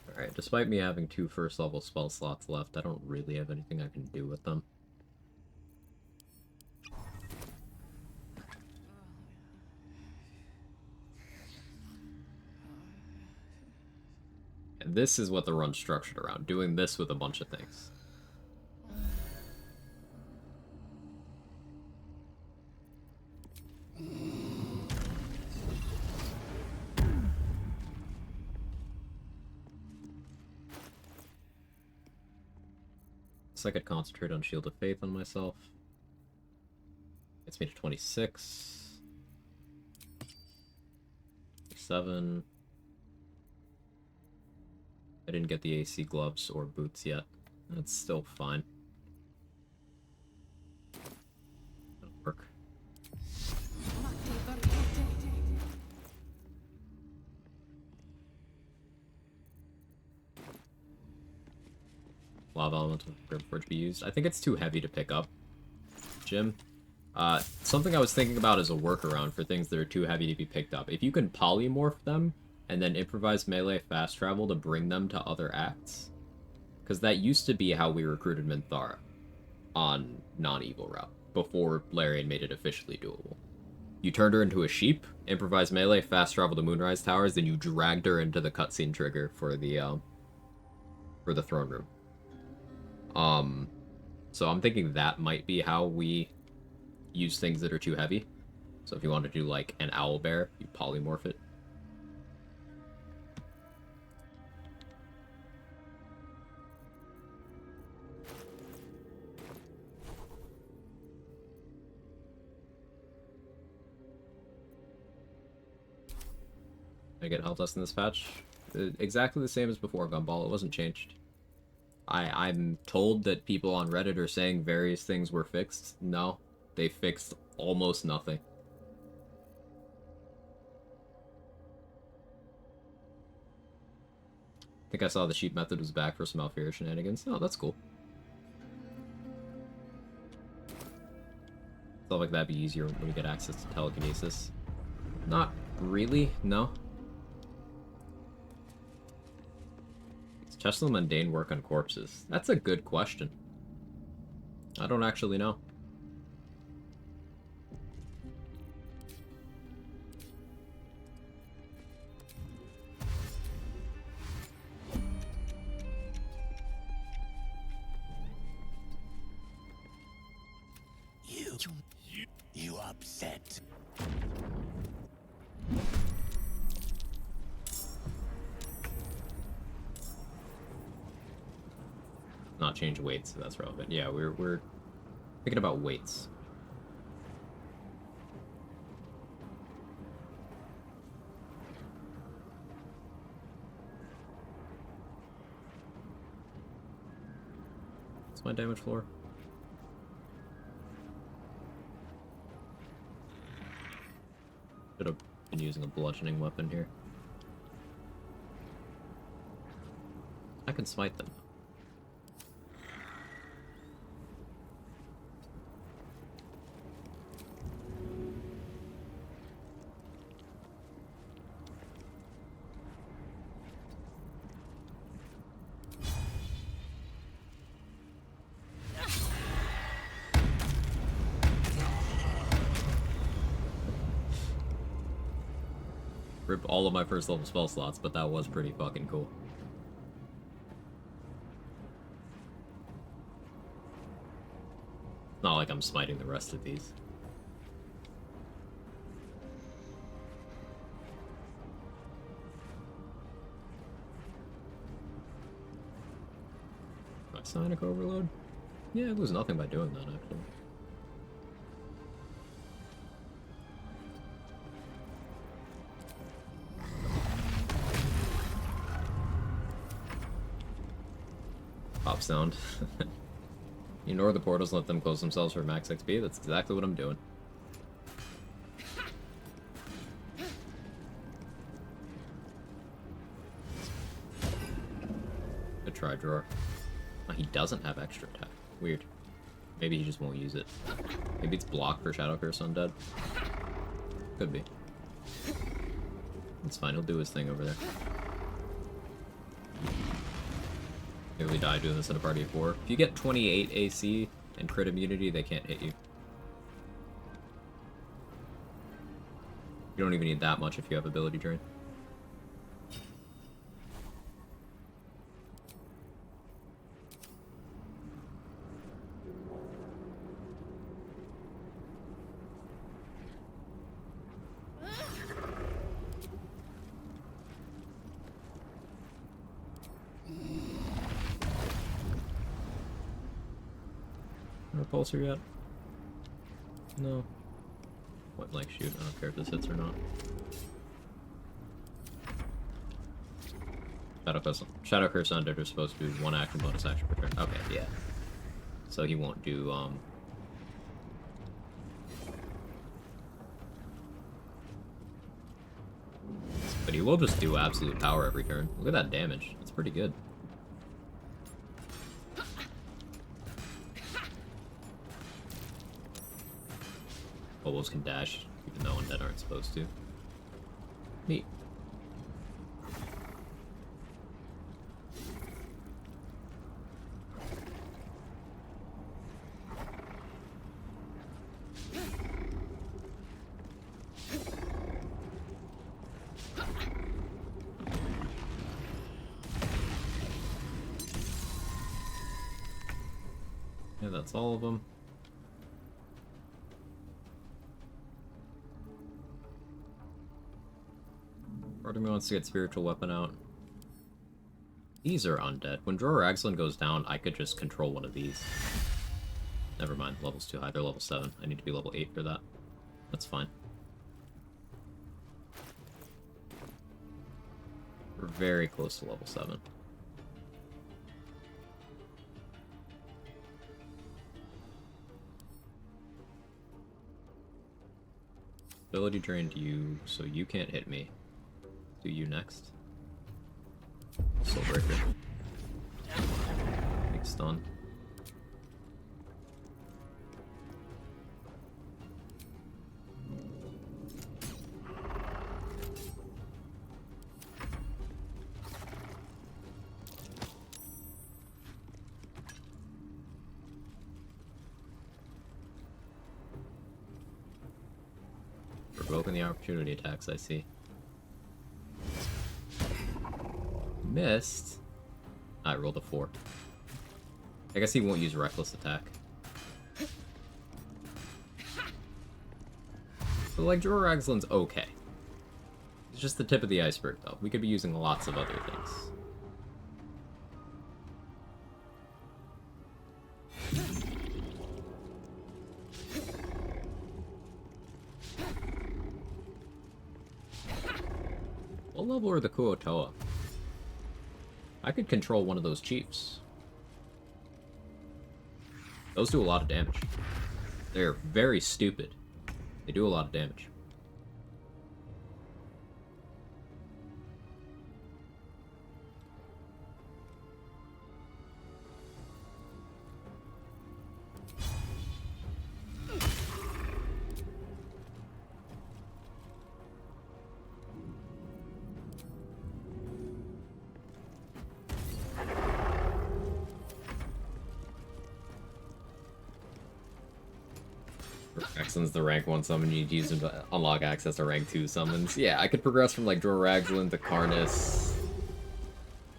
Alright, despite me having 2 first level spell slots left, I don't really have anything I can do with them. this is what the run's structured around, doing this with a bunch of things. So I could concentrate on Shield of Faith on myself. Gets me to 26. 7. I didn't get the AC gloves or boots yet. That's still fine. That'll work. Lava elemental for it to be used. I think it's too heavy to pick up, Jim. Something I was thinking about as a workaround for things that are too heavy to be picked up. If you can polymorph them and then improvise melee fast travel to bring them to other acts. Because that used to be how we recruited Minthara on non-evil route, before Larian made it officially doable. You turned her into a sheep, improvised melee, fast travel to Moonrise Towers, then you dragged her into the cutscene trigger for the throne room. So I'm thinking that might be how we use things that are too heavy. So if you want to do like an owlbear, you polymorph it. I get health less in this patch. Exactly the same as before, Gumball. It wasn't changed. I'm told that people on Reddit are saying various things were fixed. No, they fixed almost nothing. I think I saw the sheep method was back for some Alfira shenanigans. Oh, that's cool. Stuff like that'd be easier when we get access to telekinesis. Not really, no. Does Chesla Mundane work on corpses? That's a good question. I don't actually know. You upset. Not change weights, so that's relevant. Yeah, we're thinking about weights. What's my damage floor? Should have been using a bludgeoning weapon here. I can smite them. Rip all of my first level spell slots, but that was pretty fucking cool. Not like I'm smiting the rest of these. My Sonic Overload? Yeah, I lose nothing by doing that, actually. Pop sound. Ignore the portals, let them close themselves for max XP. That's exactly what I'm doing. Good try, drawer. Oh, he doesn't have extra attack. Weird. Maybe he just won't use it. Maybe it's blocked for Shadow Curse Undead. Could be. It's fine, he'll do his thing over there. Nearly died doing this in a party of 4. If you get 28 AC and crit immunity, they can't hit you. You don't even need that much if you have ability drain. repulsor yet? No. Point blank shoot. I don't care if this hits or not. Shadow Curse Undead are supposed to do 1 action bonus action per turn. Okay, yeah. So he won't do, but he will just do absolute power every turn. Look at that damage. That's pretty good. Bubbles can dash, even though undead aren't supposed to. Neat. Yeah, that's all of them. Part of me wants to get Spiritual Weapon out. These are undead. When Drawer Ragslin goes down, I could just control one of these. Never mind, level's too high. They're level 7. I need to be level 8 for that. That's fine. We're very close to level 7. Ability drained you, so you can't hit me. Do you next? Soulbreaker. Big stun. Provoking the opportunity attacks, I see. Missed. I rolled a 4. I guess he won't use Reckless Attack. But like, Drawer Ragslin's okay. It's just the tip of the iceberg, though. We could be using lots of other things. What level are the Kuotoa? I could control one of those chiefs. Those do a lot of damage. They're very stupid. They do a lot of damage. Ragzlin's the rank 1 summon, you need to use him to unlock access to rank 2 summons. Yeah, I could progress from like Drawer Ragslin to Karnus,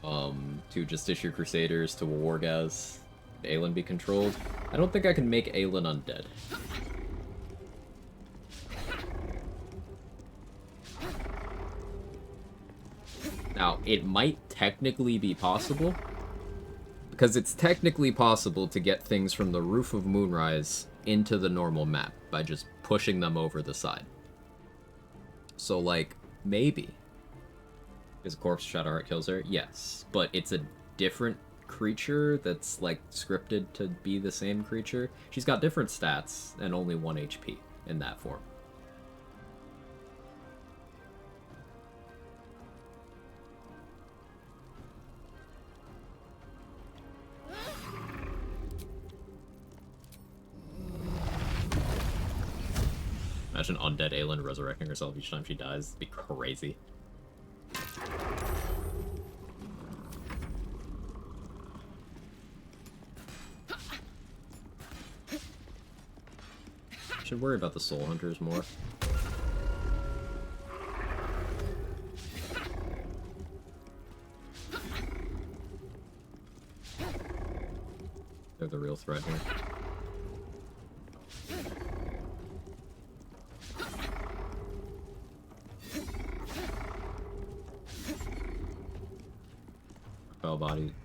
to Justiciar Crusaders to Wargaz. Aelin be controlled. I don't think I can make Aelin undead. Now, it might technically be possible, because it's technically possible to get things from the Roof of Moonrise into the normal map by just pushing them over the side. So, like, maybe. Is Corpse Shadowheart kills her? Yes. But it's a different creature that's, like, scripted to be the same creature. She's got different stats and only 1 HP in that form. Imagine undead Aelin resurrecting herself each time she dies. It'd be crazy. Should worry about the soul hunters more. They're the real threat here.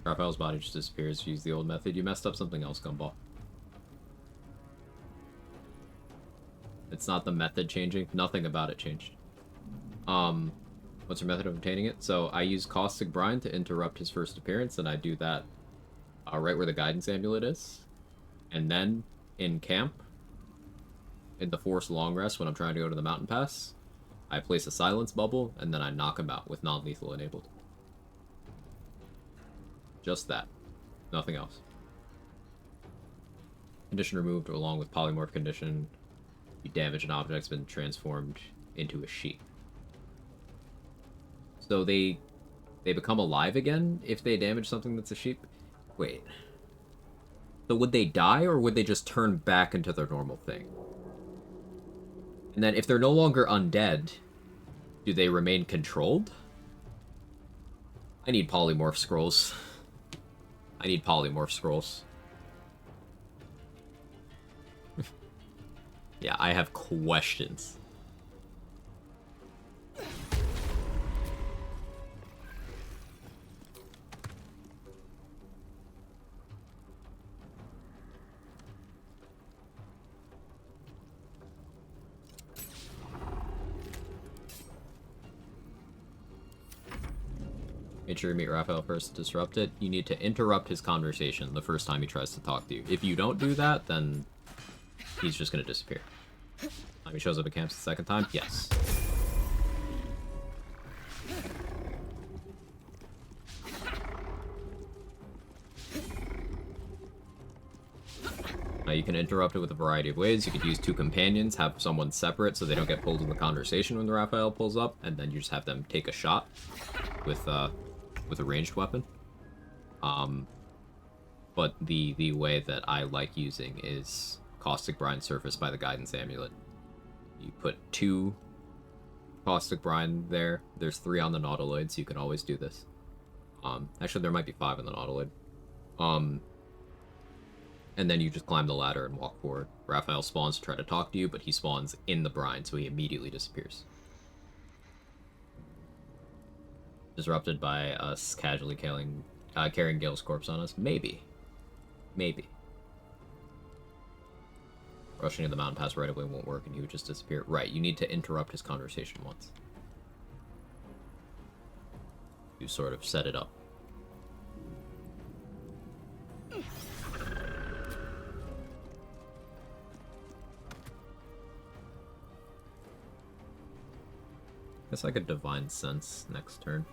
Raphael's body just disappears if you use the old method. You messed up something else, Gumball. It's not the method changing. Nothing about it changed. What's your method of obtaining it? So I use Caustic Brine to interrupt his first appearance, and I do that right where the Guidance Amulet is. And then in camp, in the Forest Long Rest, when I'm trying to go to the Mountain Pass, I place a Silence Bubble, and then I knock him out with non-lethal enabled. Just that. Nothing else. Condition removed along with Polymorph condition. You damage an object that's been transformed into a sheep. So they become alive again if they damage something that's a sheep? Wait. So would they die, or would they just turn back into their normal thing? And then if they're no longer undead, do they remain controlled? I need polymorph scrolls. I need polymorph scrolls. Yeah, I have questions. Make sure you meet Raphael first to disrupt it. You need to interrupt his conversation the first time he tries to talk to you. If you don't do that, then he's just going to disappear. He shows up at camps the second time? Yes. Now you can interrupt it with a variety of ways. You could use two companions, have someone separate so they don't get pulled in the conversation when the Raphael pulls up, and then you just have them take a shot with a ranged weapon. But the way that I like using is Caustic Brine surfaced by the Guidance Amulet. You put 2 Caustic Brine there. There's 3 on the Nautiloid, so you can always do this. Actually, there might be 5 on the Nautiloid. And then you just climb the ladder and walk forward. Raphael spawns to try to talk to you, but he spawns in the brine, so he immediately disappears. Disrupted by us casually carrying Gale's corpse on us? Maybe. Maybe. Rushing to the mountain pass right away won't work, and he would just disappear. Right, you need to interrupt his conversation once. You sort of set it up. Guess I could Divine Sense next turn.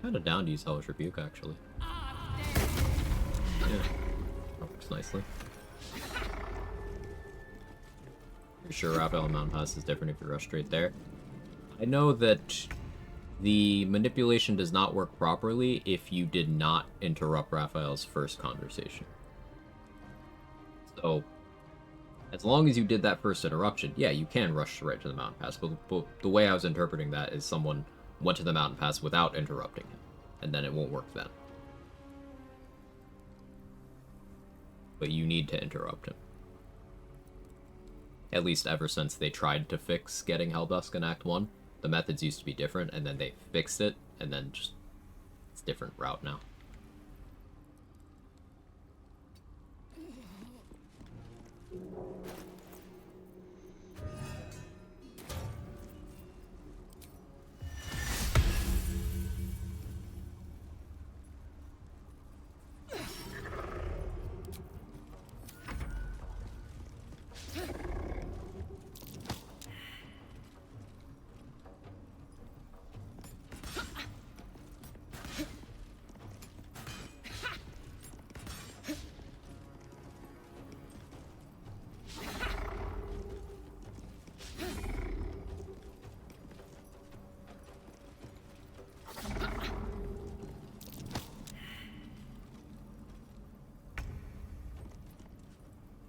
Kinda down to use Hellish Rebuke, actually. Yeah, that works nicely. You're sure Raphael Mountain Pass is different if you rush straight there? I know that the manipulation does not work properly if you did not interrupt Raphael's first conversation. So, as long as you did that first interruption, yeah, you can rush right to the Mountain Pass, but the way I was interpreting that is someone went to the Mountain Pass without interrupting him, and then it won't work then. But you need to interrupt him. At least ever since they tried to fix getting Helldusk in Act 1. The methods used to be different, and then they fixed it, and then just... it's a different route now.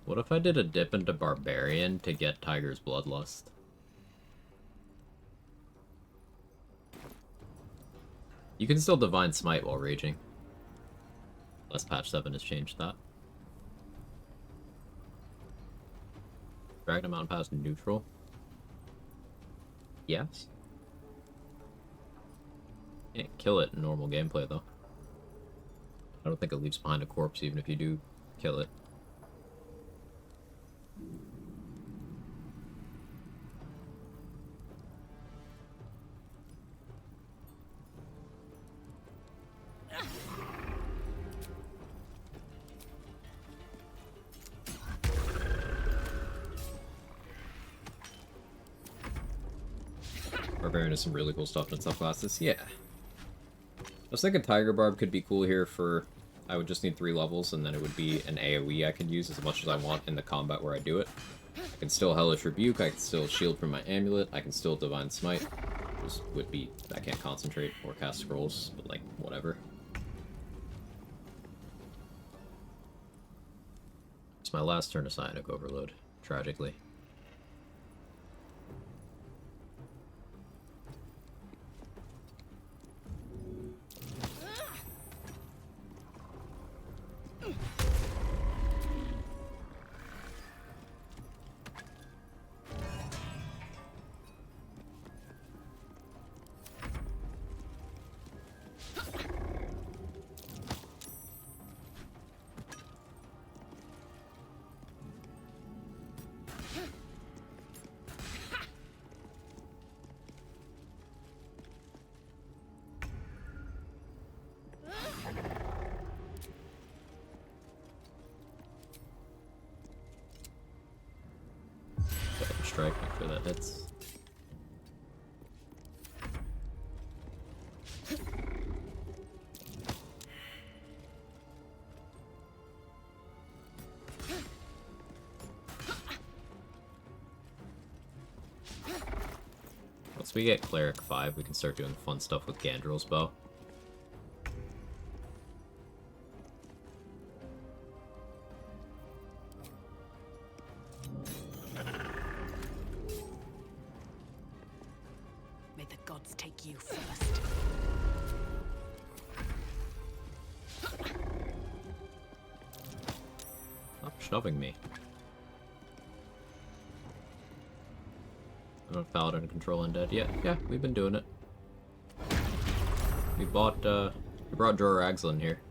What if I did a dip into Barbarian to get Tiger's Bloodlust? You can still Divine Smite while raging. Unless patch 7 has changed that. Dragon Mountain Pass neutral? Yes. Can't kill it in normal gameplay, though. I don't think it leaves behind a corpse, even if you do kill it. Barbarian has some really cool stuff in subclasses. Yeah. I was thinking Tiger Barb could be cool here for... I would just need 3 levels, and then it would be an AoE I could use as much as I want in the combat where I do it. I can still Hellish Rebuke, I can still shield from my amulet, I can still Divine Smite. Just would be... I can't concentrate or cast scrolls, but like, whatever. It's my last turn of Psionic Overload, tragically. Strike, make sure that hits. Once we get Cleric 5, we can start doing fun stuff with Gandril's bow. May the gods take you first. Stop shoving me. I'm a Paladin Control Undead. Yeah, we've been doing it. We brought Jorah Agzlin here.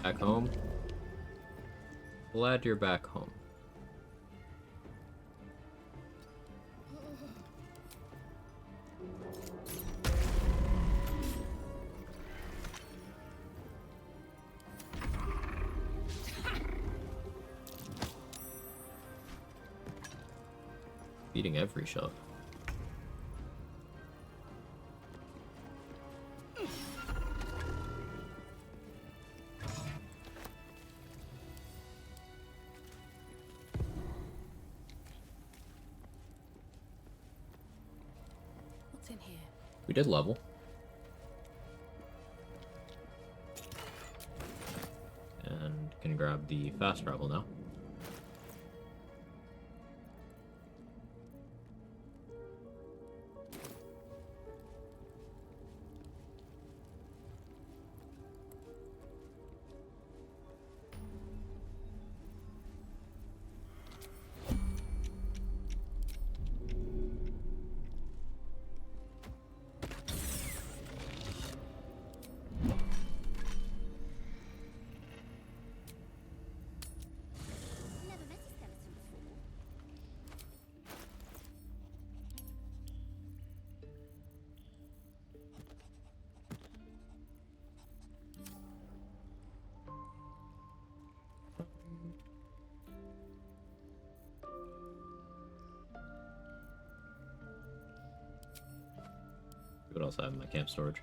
Back home. Glad you're back home. Beating every shove. What's in here? We did level. And can grab the fast travel now. Never met a skeleton before. What else I have in my camp storage?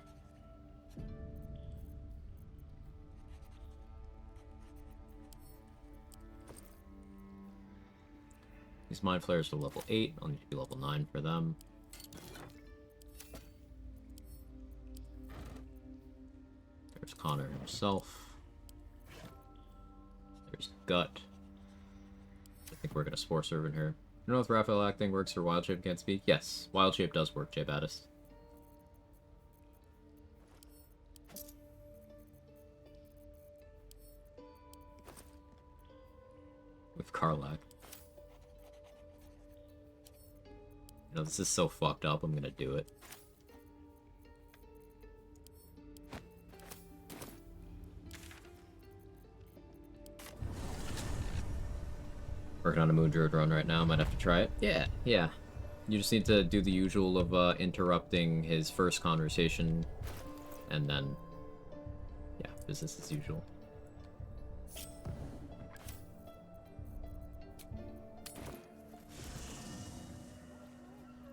These Mind Flayers are level 8. I'll need to be level 9 for them. There's Connor himself. There's Gut. I think we're gonna Spore Servant here. You know if Raphael acting works or Wild Shape can't speak? Yes, Wild Shape does work, Jay Baddest. With Karlak. You know, this is so fucked up, I'm gonna do it. Working on a Moon Druid run right now, might have to try it. Yeah, yeah. You just need to do the usual of interrupting his first conversation, and then, yeah, business as usual.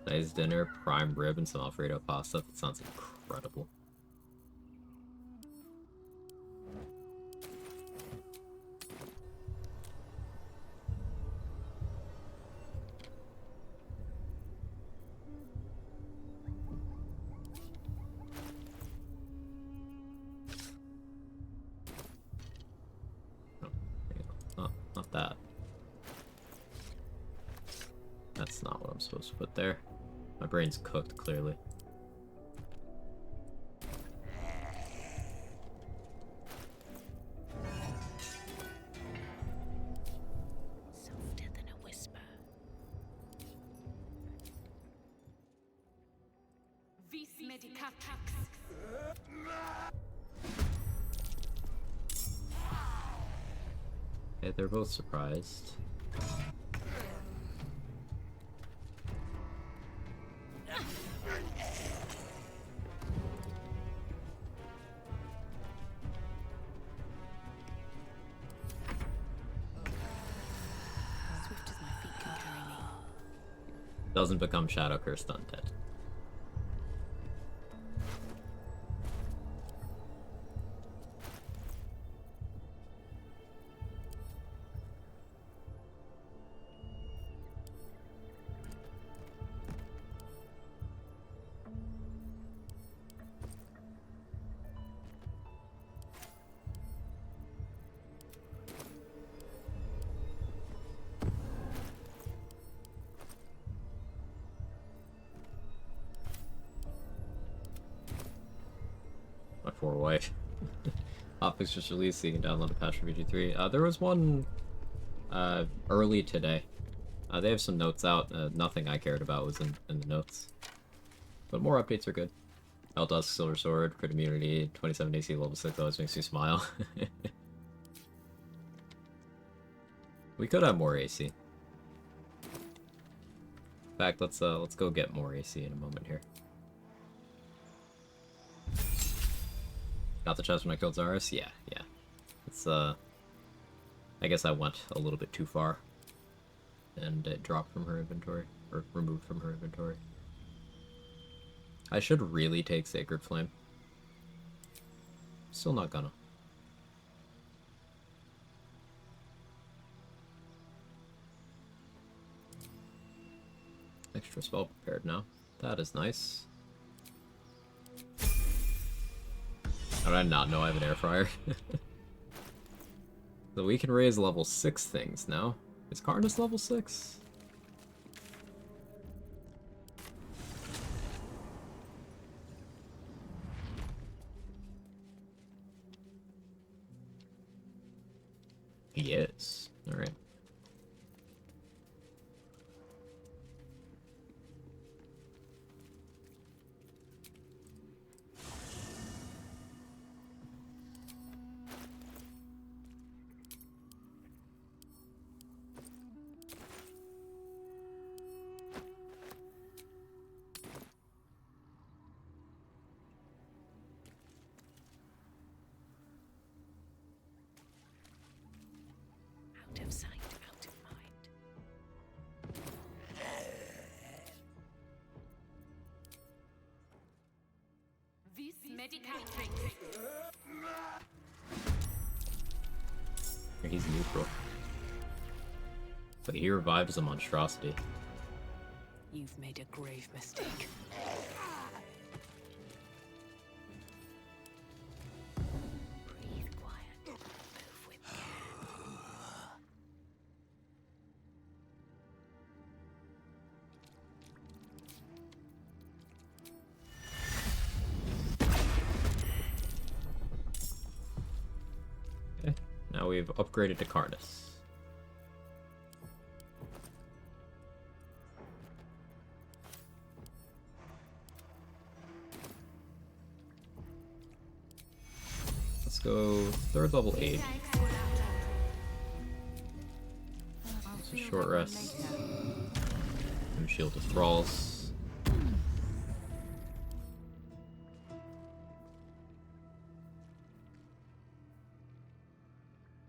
Today's dinner, prime rib and some Alfredo pasta. That sounds incredible. Not that. That's not what I'm supposed to put there. My brain's cooked, clearly. Softer than a whisper. Vis medicatrix. Okay, they're both surprised. Swift as my feet can carry me. Doesn't become Shadow Cursed Undead. My poor wife. Hotfix just released, so you can download a patch for VG3. There was one early today. They have some notes out. Nothing I cared about was in the notes. But more updates are good. Eldusk, Silver Sword, Crit Immunity, 27 AC, level 6 always makes you smile. We could have more AC. In fact, let's go get more AC in a moment here. Got the chest when I killed Zaris? Yeah, yeah. It's, I guess I went a little bit too far. And it dropped from her inventory. Or removed from her inventory. I should really take Sacred Flame. Still not gonna. Extra spell prepared now. That is nice. How did I not know I have an air fryer? So we can raise level 6 things now. Is Karnus level 6? He is. Alright. Out of sight, out of mind. Vis medicatrix. He's neutral. But he revives a monstrosity. You've made a grave mistake. Breathe quiet. Move with care. we've upgraded to Karnas. Let's go 3rd level 8. It's a short rest. And Shield of Thralls.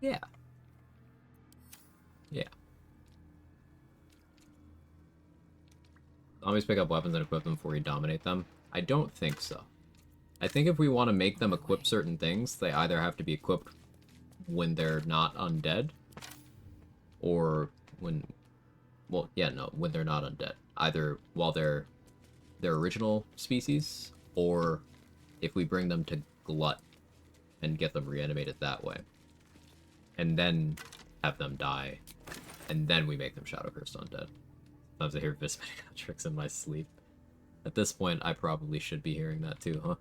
Yeah. Yeah. Always pick up weapons and equip them before you dominate them. I don't think so. I think if we want to make them equip certain things, they either have to be equipped when they're not undead, or when, well, yeah, no, when they're not undead. Either while they're their original species, or if we bring them to Glut and get them reanimated that way. And then have them die, and then we make them Shadow Cursed Undead. Sometimes I hear Vismedic tricks in my sleep. At this point, I probably should be hearing that too, huh?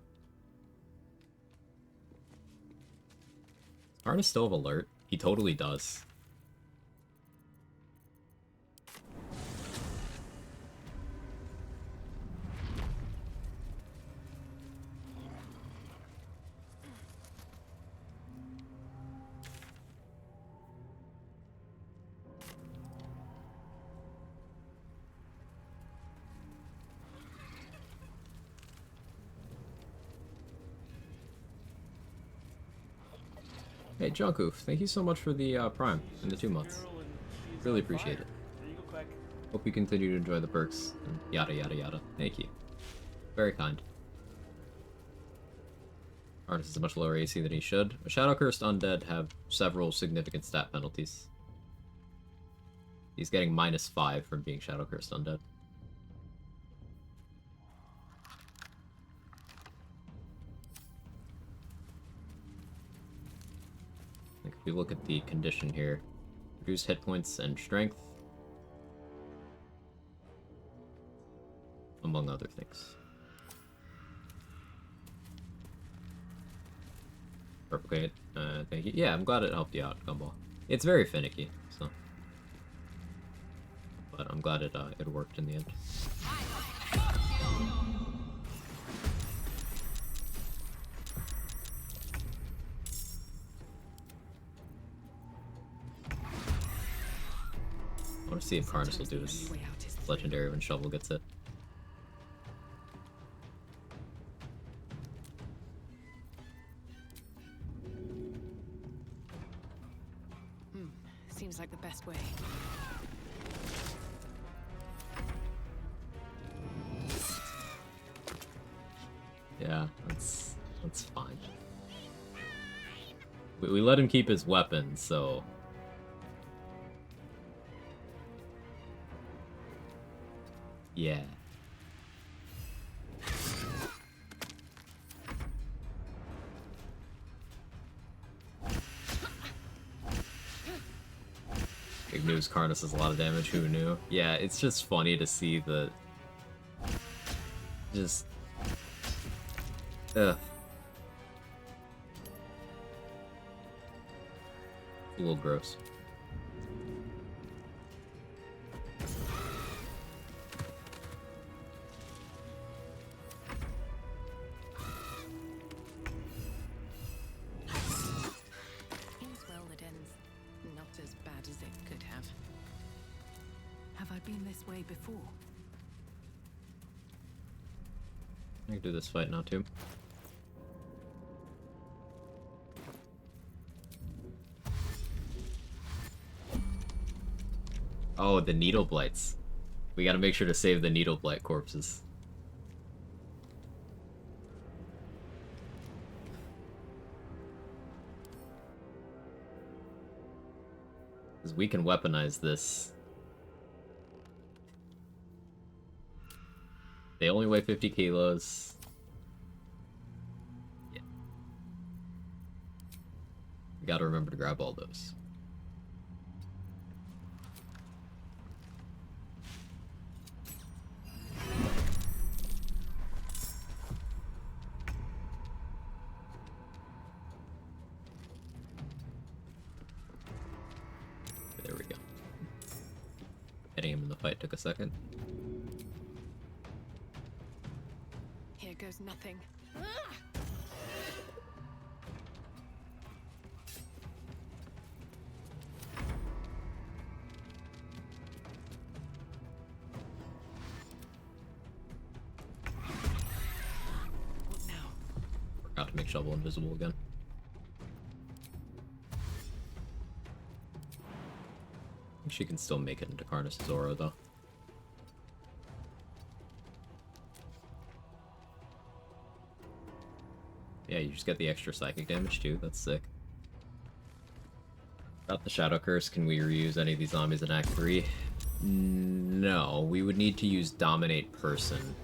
Karnas still have alert? He totally does. Hey, Junku, thank you so much for the Prime and the 2 months. Really appreciate it. There you go, Quag. Hope you continue to enjoy the perks, and yada yada yada. Thank you. Very kind. Karnas is a much lower AC than he should. A Shadow Cursed Undead have several significant stat penalties. He's getting -5 from being Shadow Cursed Undead. Like if we look at the condition here, reduce hit points and strength, among other things. Replicate, thank you. Yeah, I'm glad it helped you out, Gumball. It's very finicky, so. But I'm glad it worked in the end. I want to see if Karnas will do his legendary when Shovel gets it. Seems like the best way. Yeah, that's fine. We let him keep his weapon, so. Yeah. Big news, Karnas does a lot of damage, who knew? Yeah, it's just funny to see the... Just... Ugh. A little gross. Well, it ends not as bad as it could have. Have I been this way before? I can do this fight now too. Oh, the Needle Blights. We gotta make sure to save the Needle Blight corpses. Because we can weaponize this. They only weigh 50 kilos. Yeah. We gotta remember to grab all those. Getting him in the fight took a second. Here goes nothing. What now? Forgot to make Shovel invisible again. I think she can still make it into Karnus' aura, though. Yeah, you just get the extra psychic damage, too. That's sick. Without the Shadow Curse, can we reuse any of these zombies in Act 3? No, we would need to use Dominate Person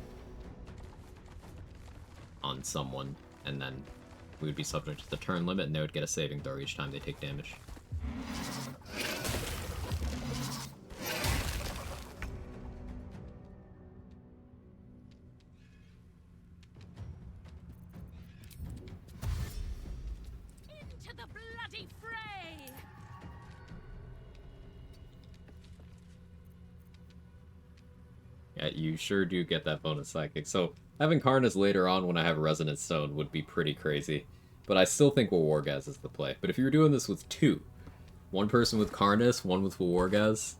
on someone, and then we would be subject to the turn limit, and they would get a saving throw each time they take damage. Into the bloody fray! Yeah, you sure do get that bonus psychic. So having Karnus later on when I have Resonant Stone would be pretty crazy. But I still think Wargaz is the play. But if you were doing this with two, one person with Karnus, one with Wargaz,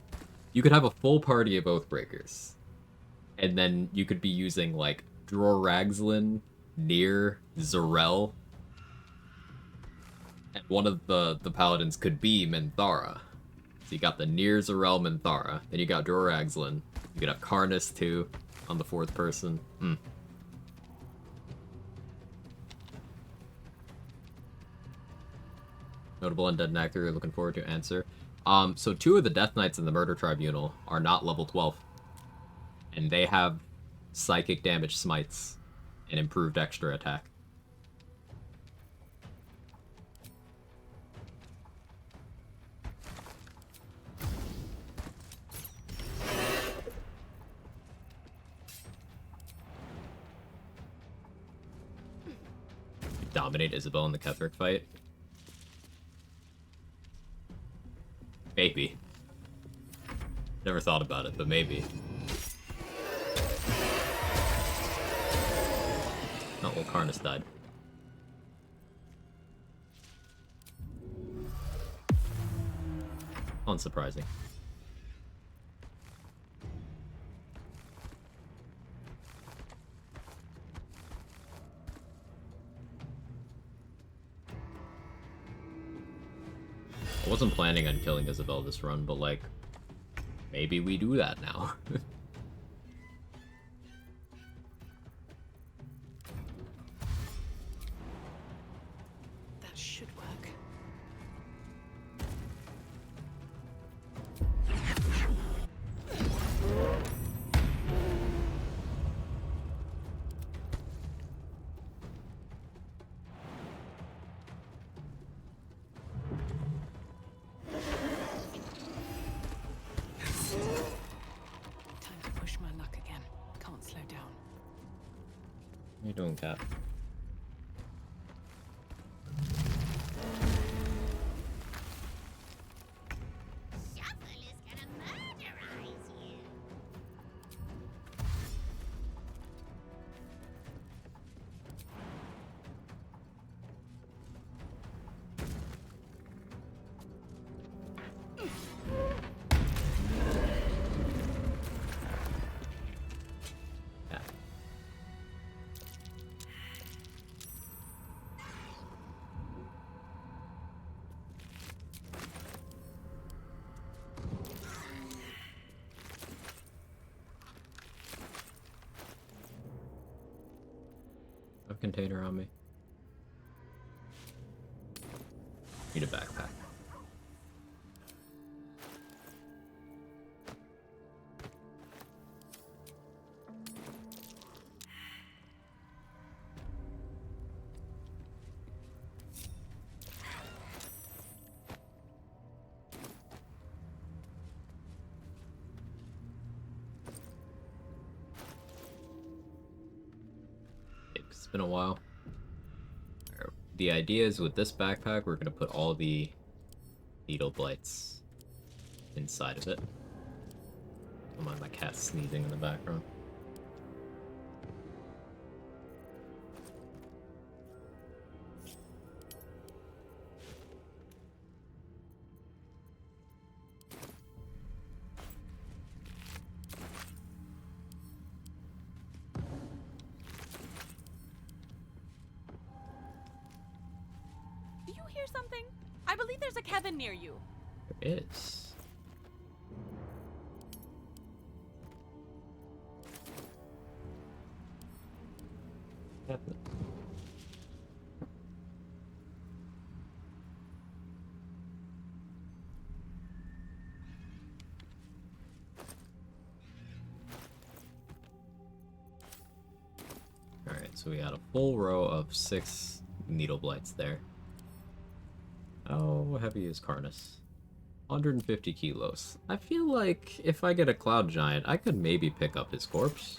you could have a full party of Oathbreakers. And then you could be using, like, Dror-Ragzlin, Nier, Zarel. And one of the paladins could be Minthara. So you got the Nier, Zarel, Minthara. Then you got Dror-Ragzlin. You could have Karnus, too, on the fourth person. Notable Undead and Actor you're looking forward to answer. So two of the Death Knights in the Murder Tribunal are not level 12. And they have psychic damage smites and improved extra attack. Dominate Isabel in the Ketheric fight? Maybe. Never thought about it, but maybe. Oh, well, Karnus died. Unsurprising. I wasn't planning on killing Isabel this run, but, like, maybe we do that now. That should work. Time to push my luck again. Can't slow down. What are you doing, Cat? I have a container on me. Need a backpack. It's been a while. The idea is with this backpack, we're going to put all the needle blights inside of it. Don't mind my cat sneezing in the background. Do you hear something? I believe there's a Kevin near you. There is. Alright, so we had a full row of 6 needle blights there. How heavy is Karnas? 150 kilos. I feel like if I get a cloud giant, I could maybe pick up his corpse.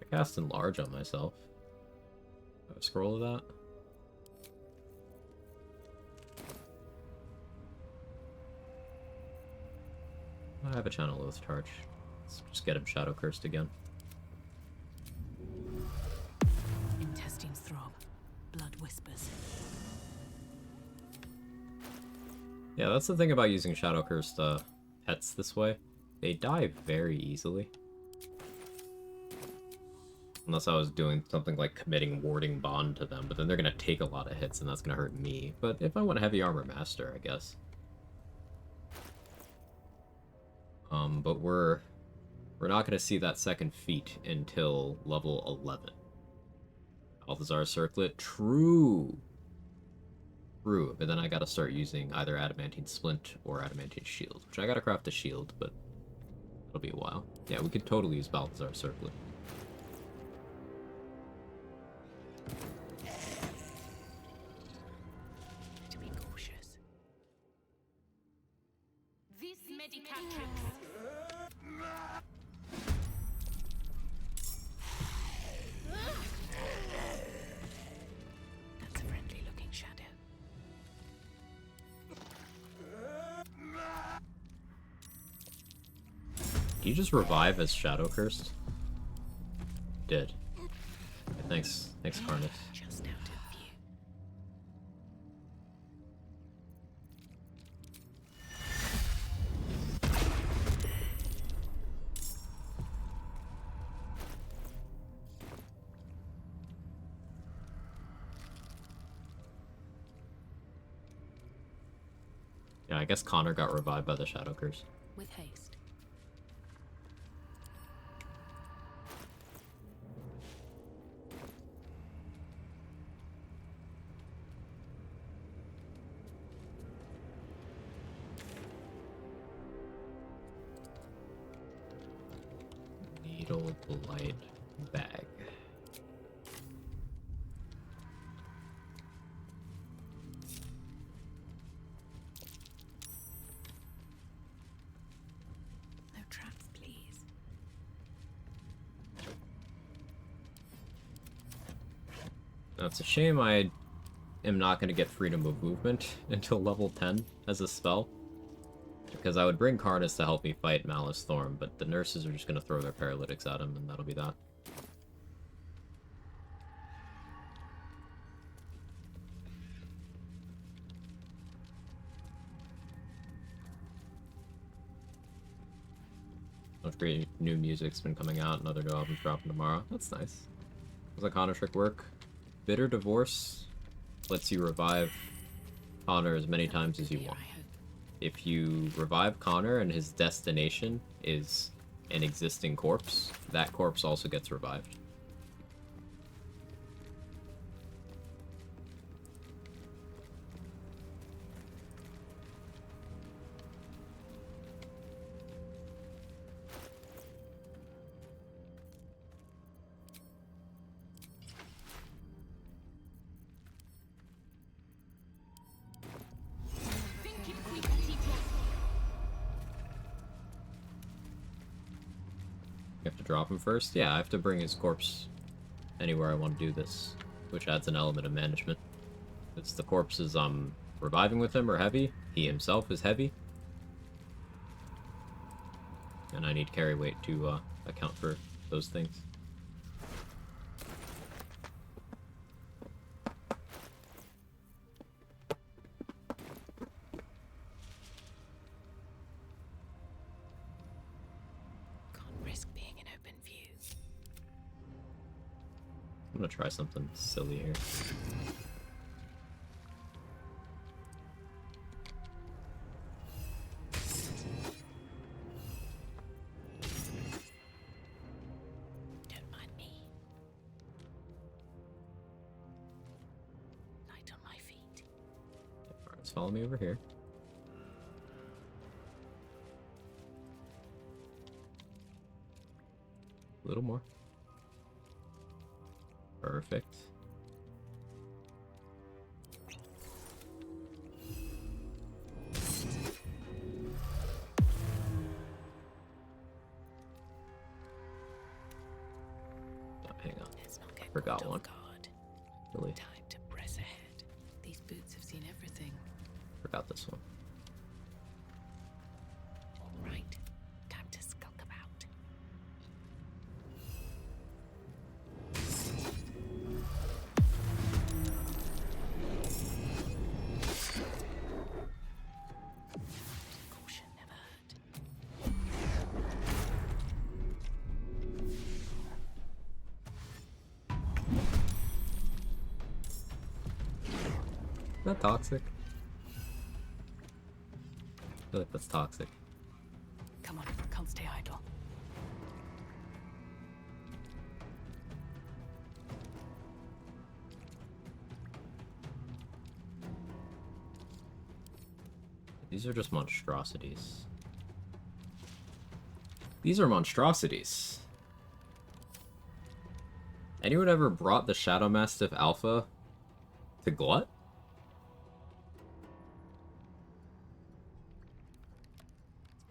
I cast enlarge on myself. Have a scroll of that. I have a channel oath charge. Let's just get him shadow cursed again. Intestines throb. Blood whispers. Yeah, that's the thing about using shadow cursed pets this way. They die very easily. Unless I was doing something like committing warding bond to them, but then they're gonna take a lot of hits and that's gonna hurt me. But if I want heavy armor master, I guess. But we're not gonna see that second feat until level 11. Balthazar circlet, true. True, but then I gotta start using either adamantine splint or adamantine shield, which I gotta craft a shield, but it'll be a while. Yeah, we could totally use Balthazar circlet. To be cautious. This medicatrix. That's a friendly looking shadow. Did you just revive as shadow cursed? Did. Okay, thanks, Karnas. Just out of view. Yeah, I guess Connor got revived by the shadow curse. With haste. Needle blight bag. No traps, please. Now, it's a shame I am not going to get freedom of movement until level 10 as a spell. Because I would bring Karnas to help me fight Malice Thorn, but the nurses are just going to throw their paralytics at him, and that'll be that. Much great new music's been coming out, another new album's dropping tomorrow. That's nice. Does that Connor trick work? Bitter Divorce lets you revive Connor as many times as you want. If you revive Connor and his destination is an existing corpse, that corpse also gets revived. You have to drop him first? Yeah, I have to bring his corpse anywhere I want to do this, which adds an element of management. It's the corpses I'm reviving with him are heavy. He himself is heavy. And I need carry weight to account for those things. Can't risk being in open view. I'm gonna try something silly here. Don't mind me. Light on my feet. Alright, let's follow me over here. A little more. Perfect. Oh, hang on. Let's not get Forgot caught one. off guard. Really Time to press ahead. These boots have seen everything. forgot this one. All right. Time to skulk about. Caution never hurt. Is that toxic? I feel like that's toxic. Come on, can't stay idle. These are just monstrosities. These are monstrosities. Anyone ever brought the Shadow Mastiff Alpha to Glut?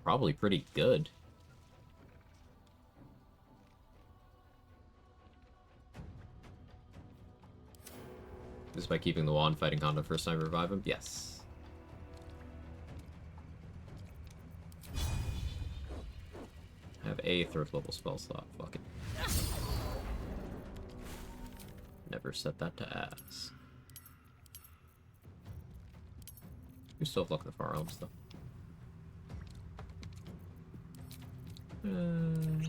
Probably pretty good. Just by keeping the wand fighting Honda first time I revive him? Yes. I have a 3rd level spell slot. Fuck it. Never set that to ask. We still have luck with the firearms though.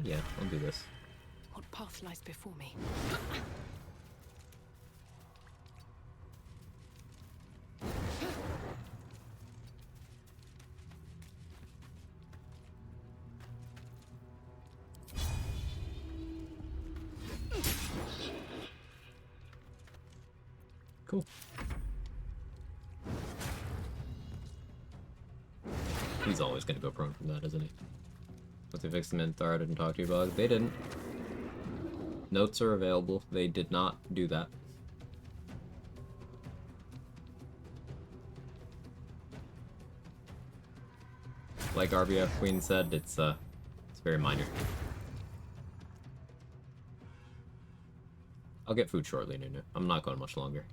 Yeah, I'll do this. What path lies before me? Cool. He's always gonna go prone from that, isn't he? But they fixed the Minthar, I didn't talk to you about it. They didn't. Notes are available. They did not do that. Like RBF Queen said, it's very minor. I'll get food shortly, Nunu. I'm not going much longer.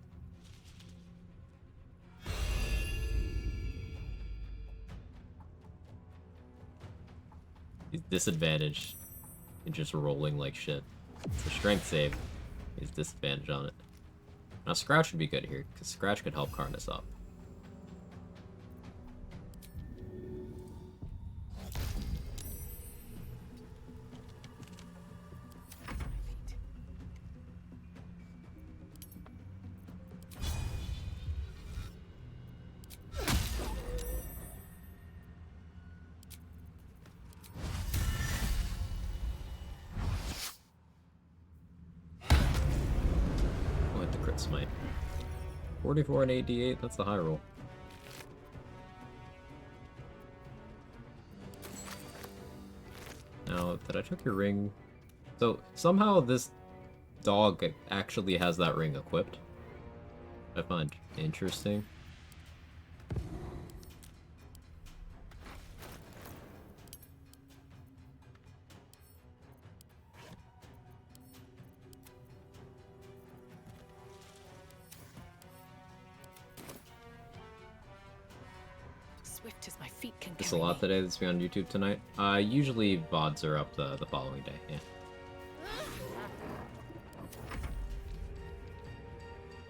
He's disadvantaged in just rolling like shit. It's a strength save. He's disadvantaged on it. Now Scratch would be good here, because Scratch could help Karnas up. I'll hit the crit smite. 44 and 88, that's the high roll. Now, did I check your ring? So, somehow this dog actually has that ring equipped. I find interesting. Swift as my feet can Just a carry lot me. today that's been on YouTube tonight. Usually VODs are up the following day, yeah.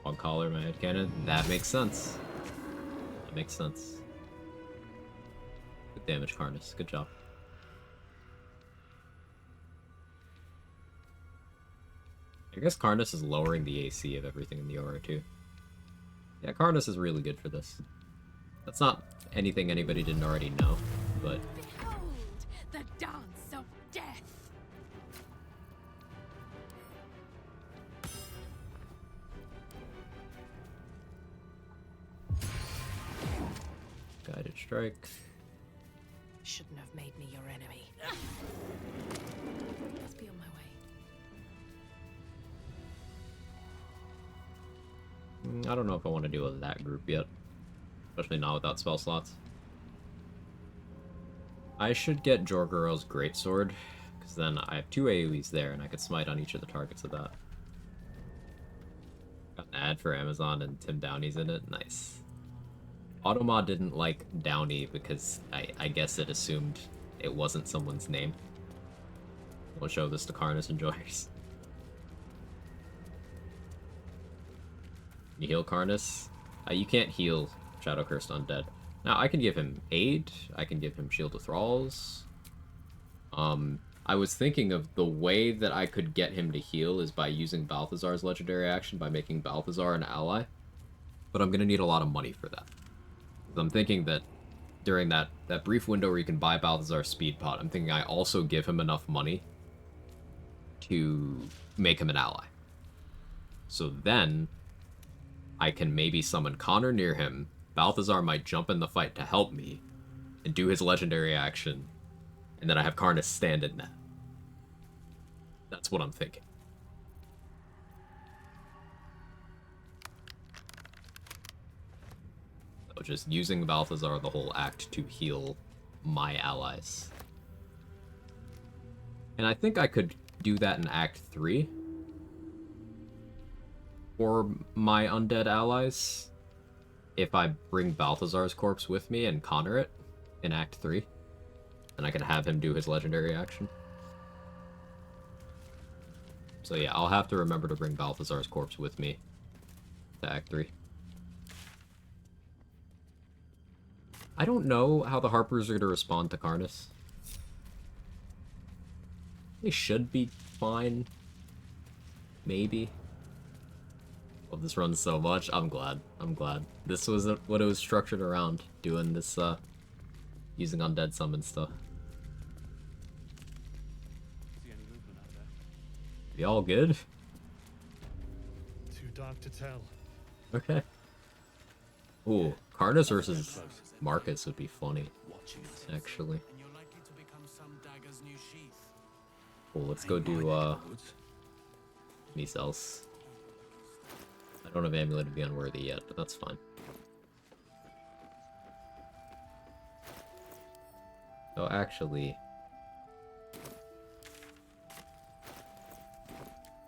Quag collar, my headcanon. That makes sense. That makes sense. Good damage, Karnas. Good job. I guess Karnas is lowering the AC of everything in the aura, too. Yeah, Karnas is really good for this. That's not anything anybody didn't already know, but... Behold, the dance of death! Guided strike. Shouldn't have made me your enemy. Let's be on my way. I don't know if I want to deal with that group yet. Especially not without spell slots. I should get Jorgoro's Greatsword, because then I have 2 AoEs there, and I could smite on each of the targets of that. Got an ad for Amazon, and Tim Downey's in it. Nice. Automa didn't like Downey because I guess it assumed it wasn't someone's name. We'll show this to Karnas enjoyers. You heal Karnas? You can't heal Shadow Cursed Undead. Now, I can give him aid, I can give him Shield of Thralls. I was thinking of the way that I could get him to heal is by using Balthazar's legendary action by making Balthazar an ally. But I'm gonna need a lot of money for that. I'm thinking that during that brief window where you can buy Balthazar's speed pot, I'm thinking I also give him enough money to make him an ally. So then I can maybe summon Connor near him. Balthazar might jump in the fight to help me and do his legendary action, and then I have Karnas stand in that. That's what I'm thinking. So just using Balthazar the whole act to heal my allies. And I think I could do that in Act 3 for my undead allies if I bring Balthazar's corpse with me and Connor it in Act 3. And I can have him do his legendary action. So yeah, I'll have to remember to bring Balthazar's corpse with me to Act 3. I don't know how the Harpers are going to respond to Karnas. They should be fine. Maybe. Love this run so much. I'm glad. I'm glad. This was what it was structured around, doing this, using undead summon stuff. See any movement out there? Be all good? Too dark to tell. Okay. Ooh, Karnas versus Marcus would be funny, actually. Cool, let's go do, Measels. I don't have Amulet to be unworthy yet, but that's fine. So actually...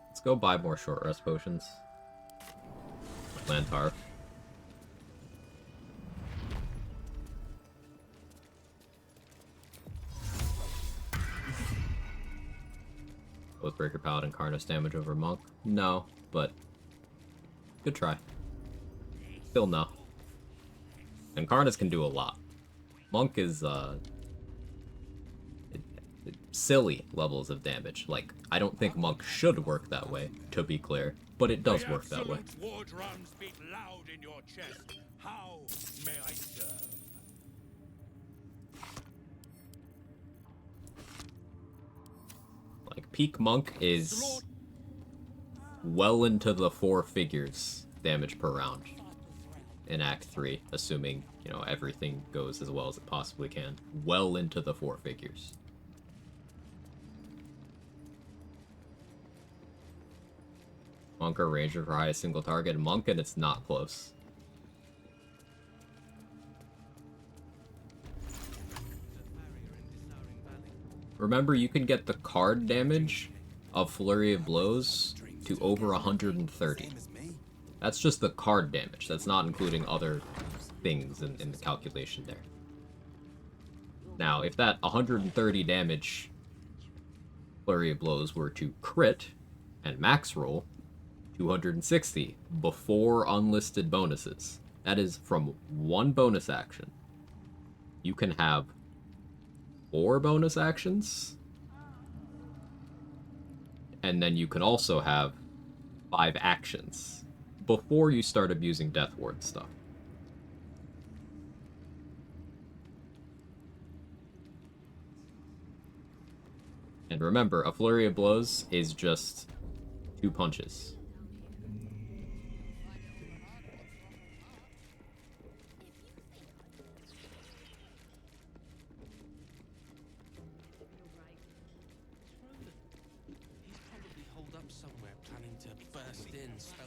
let's go buy more short rest potions. Lantarf. Oathbreaker Paladin Karnas damage over Monk? No, but good try. Still no. And Karnas can do a lot. Monk is, silly levels of damage. Like, I don't think Monk should work that way, to be clear, but it does work that way. War drums beat loud in your chest. How may I serve? Like, peak Monk is well into the 4 figures damage per round in Act 3, assuming, you know, everything goes as well as it possibly can. Well into the 4 figures. Monk or Ranger for highest single target. Monk, and it's not close. Remember, you can get the card damage of Flurry of Blows to over 130. That's just the card damage. That's not including other things in the calculation there. Now, if that 130 damage Flurry of Blows were to crit and max roll, 260 before unlisted bonuses. That is from one bonus action. You can have 4 bonus actions, and then you can also have 5 actions before you start abusing Death Ward stuff. And remember, a Flurry of Blows is just 2 punches.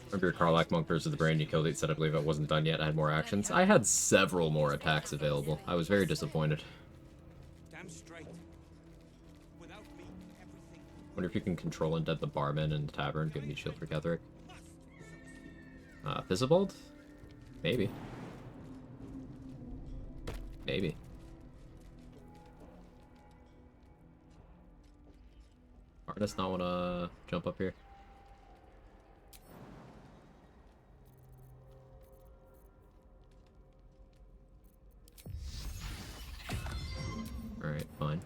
Remember your Karlach Monk versus the Brain you killed 8 said I believe it wasn't done yet. I had more actions. I had several more attacks available. I was very disappointed. Damn straight. Without me, everything. Wonder if you can control Undead the barman in the tavern. Give me shield for Ketheric. Fizzibald? Maybe. Maybe. Artist not wanna jump up here? Alright, fine.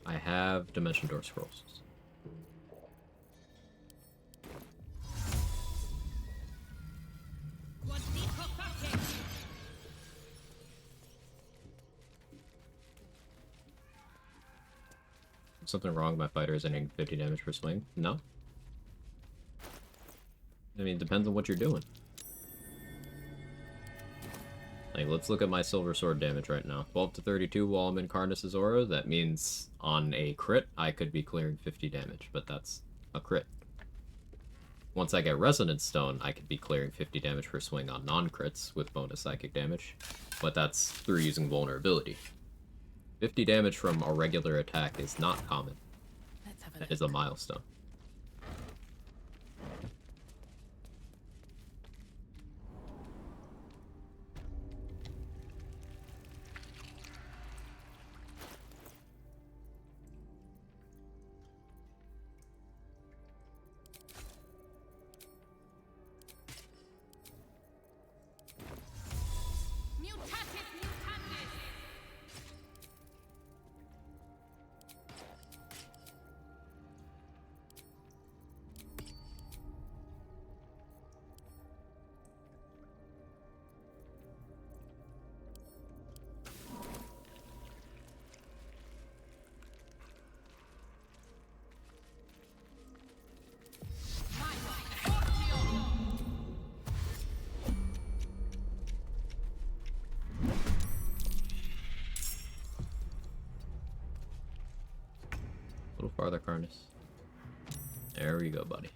I have Dimension Door Scrolls. Something wrong with my fighter is ending 50 damage per swing? No. I mean, it depends on what you're doing. Like, let's look at my Silver Sword damage right now. 12 to 32 while I'm in Karnas's aura. That means on a crit, I could be clearing 50 damage, but that's a crit. Once I get Resonance Stone, I could be clearing 50 damage per swing on non-crits with bonus psychic damage, but that's through using vulnerability. 50 damage from a regular attack is not common. That is a milestone. A little farther, Karnas. There we go, buddy.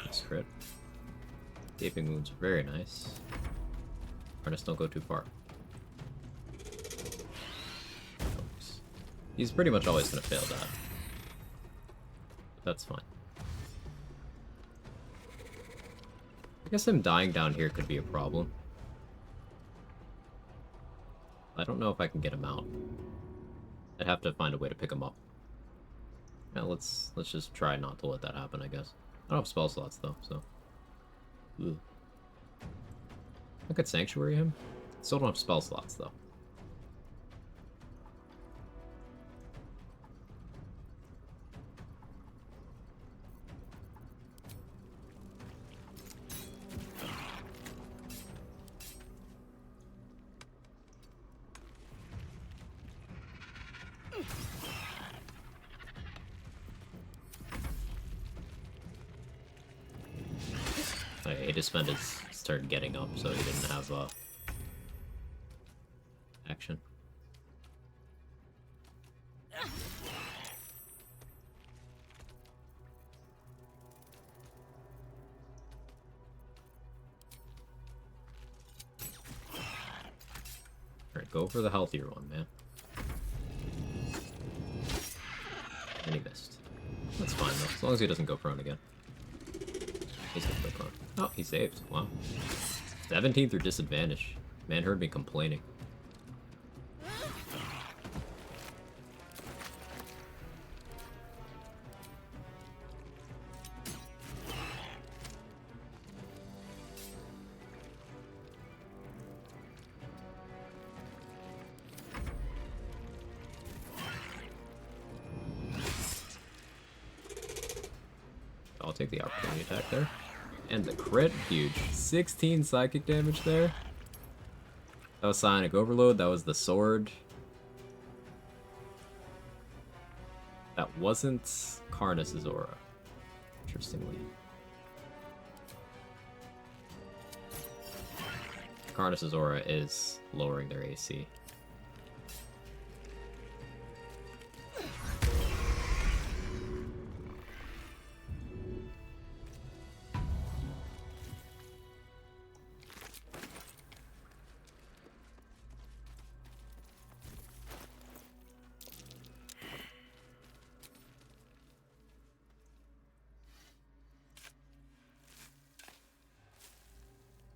Nice crit. Gaping wounds, very nice. Karnas, don't go too far. He's pretty much always going to fail that. But that's fine. I guess him dying down here could be a problem. I don't know if I can get him out. I'd have to find a way to pick him up. Yeah, let's just try not to let that happen, I guess. I don't have spell slots though, so. Ugh. I could Sanctuary him. Still don't have spell slots though. Suspended started getting up, so he didn't have action. Go for the healthier one, man. And he missed. That's fine, though. As long as he doesn't go prone again. He's gonna go prone. Oh, he saved. Wow. 17 through disadvantage. Man heard me complaining. I'll take the opportunity attack there. And the crit, huge. 16 psychic damage there. That was Psionic Overload, that was the sword. That wasn't Karnas's aura, interestingly. Karnas's aura is lowering their AC.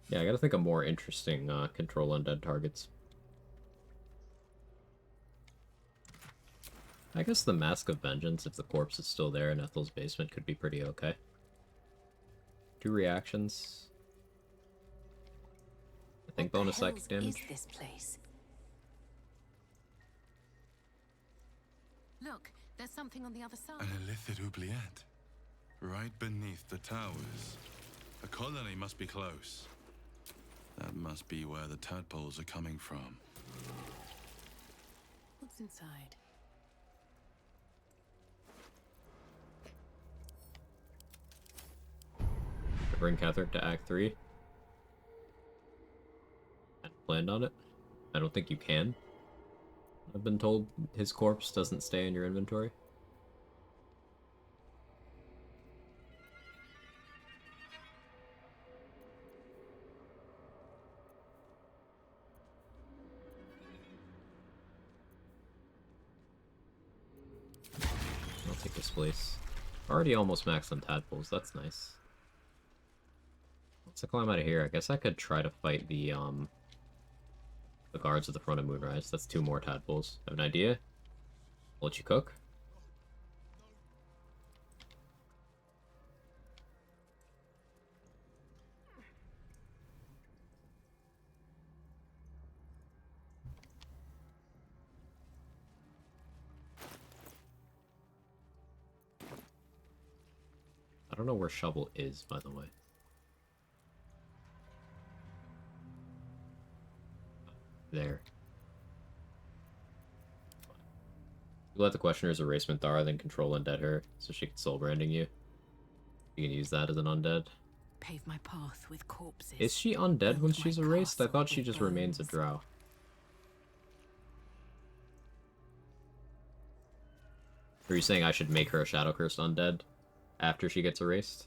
Yeah, I gotta think of more interesting Control Undead targets. I guess the Mask of Vengeance, if the corpse is still there in Ethel's basement, could be pretty okay. 2 reactions. I think bonus psychic damage. Is this place? Look, there's something on the other side. An illithid oubliette. Right beneath the towers. A colony must be close. That must be where the tadpoles are coming from. What's inside? Bring Catherick to Act 3. I planned on it. I don't think you can. I've been told his corpse doesn't stay in your inventory. I'll take this place. Already almost maxed on tadpoles, that's nice. Once I climb out of here, I guess I could try to fight the guards at the front of Moonrise. That's 2 more tadpoles. Have an idea? I'll let you cook. I don't know where Shovel is, by the way. There. You let the questioners erase Minthara, then Control Undead her, so she can soul branding you. You can use that as an undead. Pave my path with corpses. Is she undead when she's erased? I thought she just remains a drow. Are you saying I should make her a Shadow Cursed undead after she gets erased?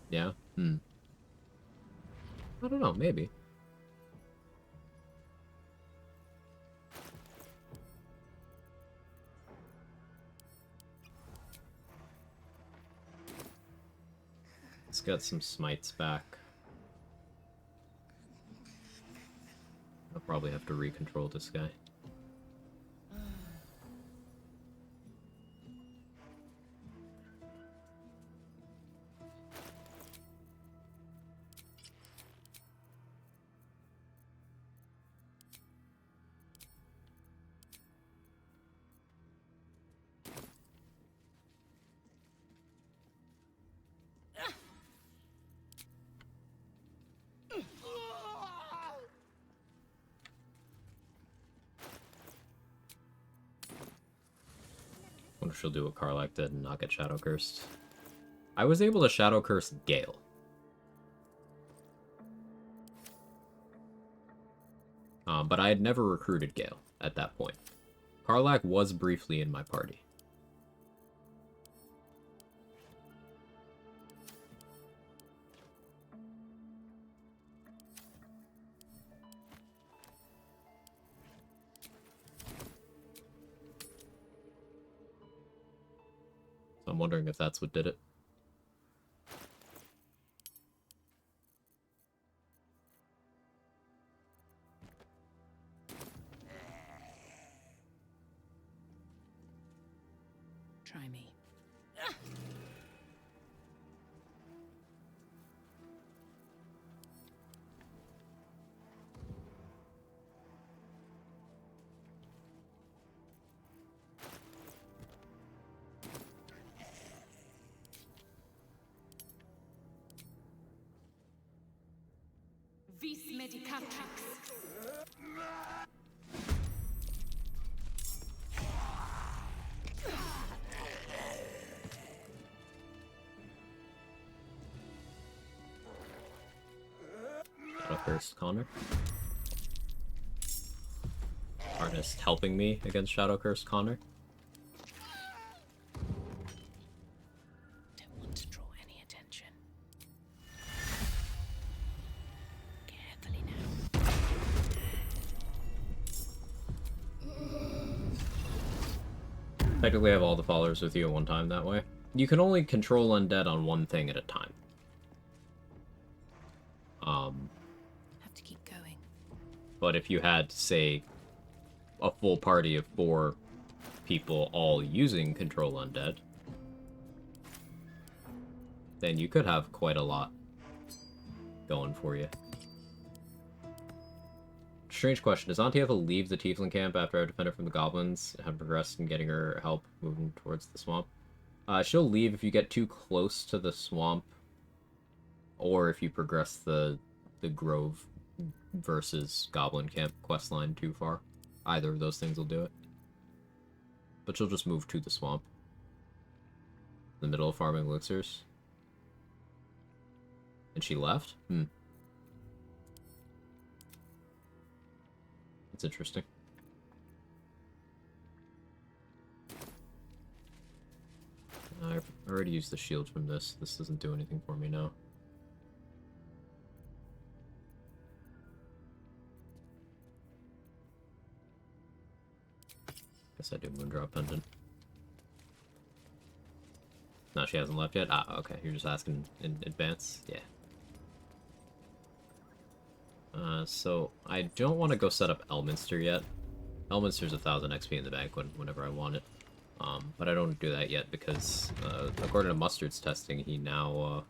Yeah? I don't know, maybe. Let's get some smites back. I'll probably have to recontrol this guy. Wonder if she'll do what Karlach did and not get Shadow Cursed. I was able to Shadow Curse Gale. But I had never recruited Gale at that point. Karlach was briefly in my party. I'm wondering if that's what did it. Try me. Vis medicatrix. Shadow Cursed Connor. Artist helping me against Shadow Cursed Connor. Don't want to draw any attention. Carefully now. Technically, I have all the followers with you at one time that way. You can only control undead on one thing at a time. Have to keep going. But if you had, say, a full party of 4 people all using Control Undead, then you could have quite a lot going for you. Strange question. Does Auntie have to leave the Tiefling camp after I defend her from the goblins and have progressed in getting her help moving towards the swamp? She'll leave if you get too close to the swamp, or if you progress the Grove versus Goblin camp questline too far. Either of those things will do it. But she'll just move to the swamp. In the middle of farming elixirs. And she left? That's interesting. I already used the shield from this. This doesn't do anything for me now. Guess I do Moondrop Pendant. No, she hasn't left yet? Ah, okay. You're just asking in advance? Yeah. So I don't want to go set up Elminster yet. Elminster's 1000 XP in the bank whenever I want it. But I don't do that yet because, according to Mustard's testing, he now,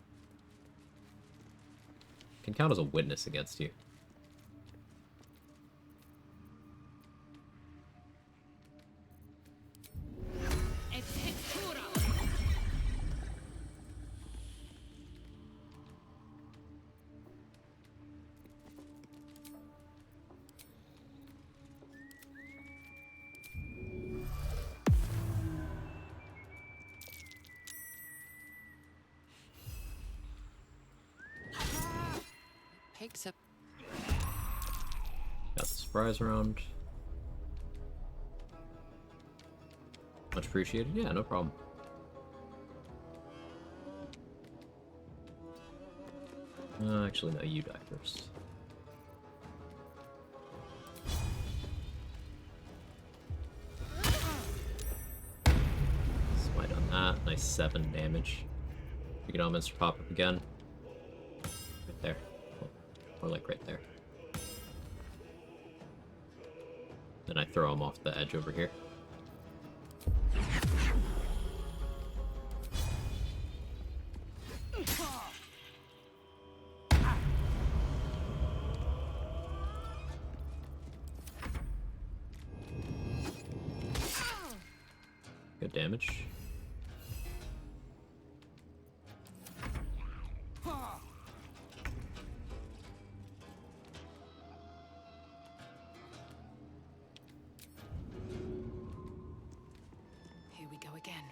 can count as a witness against you. Picks up. Got the surprise round. Much appreciated. Yeah, no problem. Actually, no, you die first. Smite on that. Nice 7 damage. You get Elminster pop up again. Right there. Or like right there. Then I throw him off the edge over here. Good damage. Here we go again.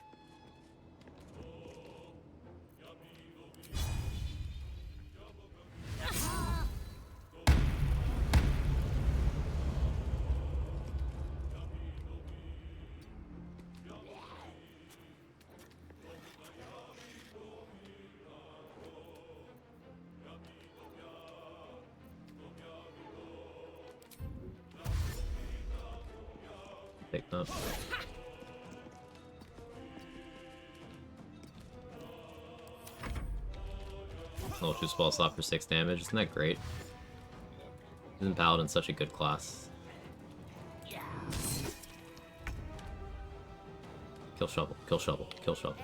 Take that. Level 2 spell slot for 6 damage. Isn't that great? Isn't Paladin such a good class? Kill shovel, kill shovel, kill shovel.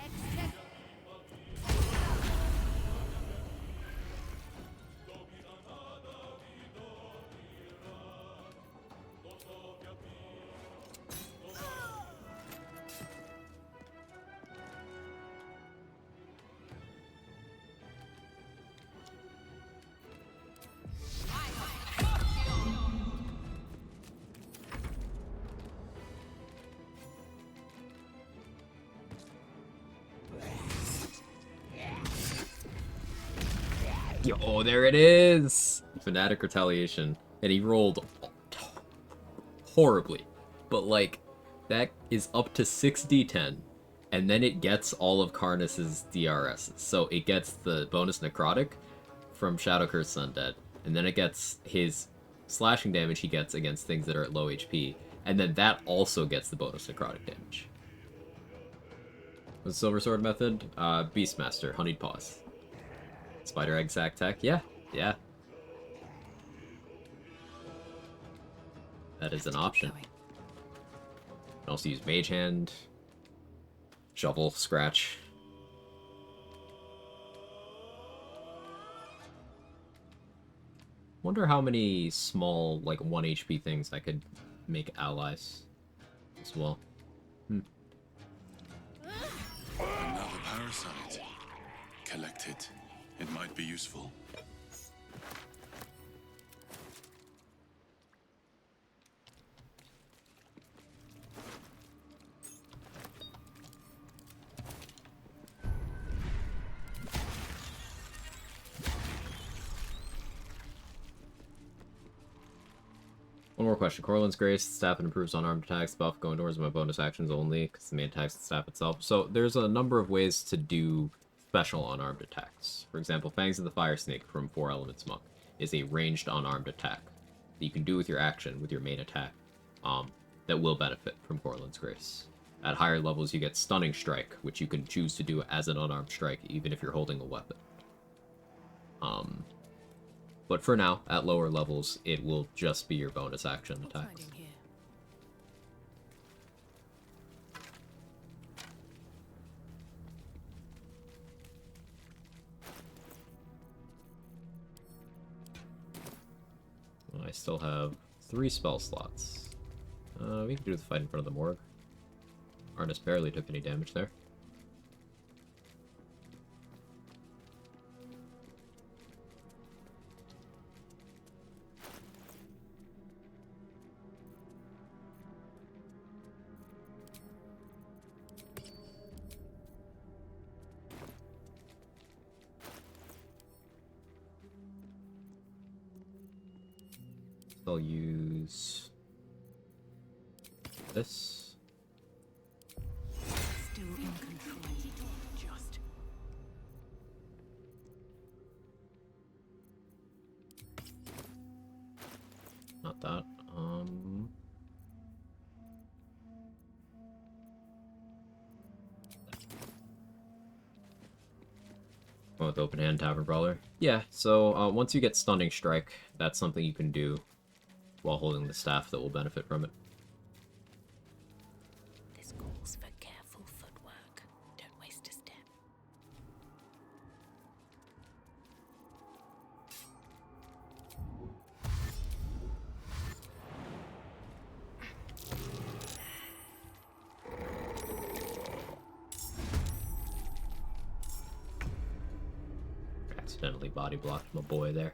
Yo, there it is! Fanatic Retaliation. And he rolled horribly. But, like, that is up to 6d10. And then it gets all of Karnas's DRSs. So it gets the bonus Necrotic from Shadow Curse Undead. And then it gets his slashing damage he gets against things that are at low HP. And then that also gets the bonus Necrotic damage. What's the Silver Sword method? Beastmaster, Honeyed Paws. Spider Egg Sack Tech? Yeah, yeah. That is an option. You can also use Mage Hand, Shovel, Scratch. Wonder how many small, like, 1 HP things I could make allies as well. Another parasite. Collect it. It might be useful. One more question. Corlin's Grace, staff and improves unarmed attacks. Buff going towards my bonus actions only, because the main attacks the staff itself. So there's a number of ways to do special unarmed attacks. For example, Fangs of the Fire Snake from 4 Elements Monk is a ranged unarmed attack that you can do with your action, with your main attack, that will benefit from Corlin's Grace. At higher levels, you get Stunning Strike, which you can choose to do as an unarmed strike, even if you're holding a weapon. But for now, at lower levels, it will just be your bonus action attacks. I still have 3 spell slots. We can do the fight in front of the morgue. Arnis barely took any damage there. I'll use this. Still in control. Just. Not that. Oh, with Open Hand Tavern Brawler. Yeah, so once you get Stunning Strike, that's something you can do while holding the staff that will benefit from it. This calls for careful footwork. Don't waste a step. Accidentally body blocked my boy there.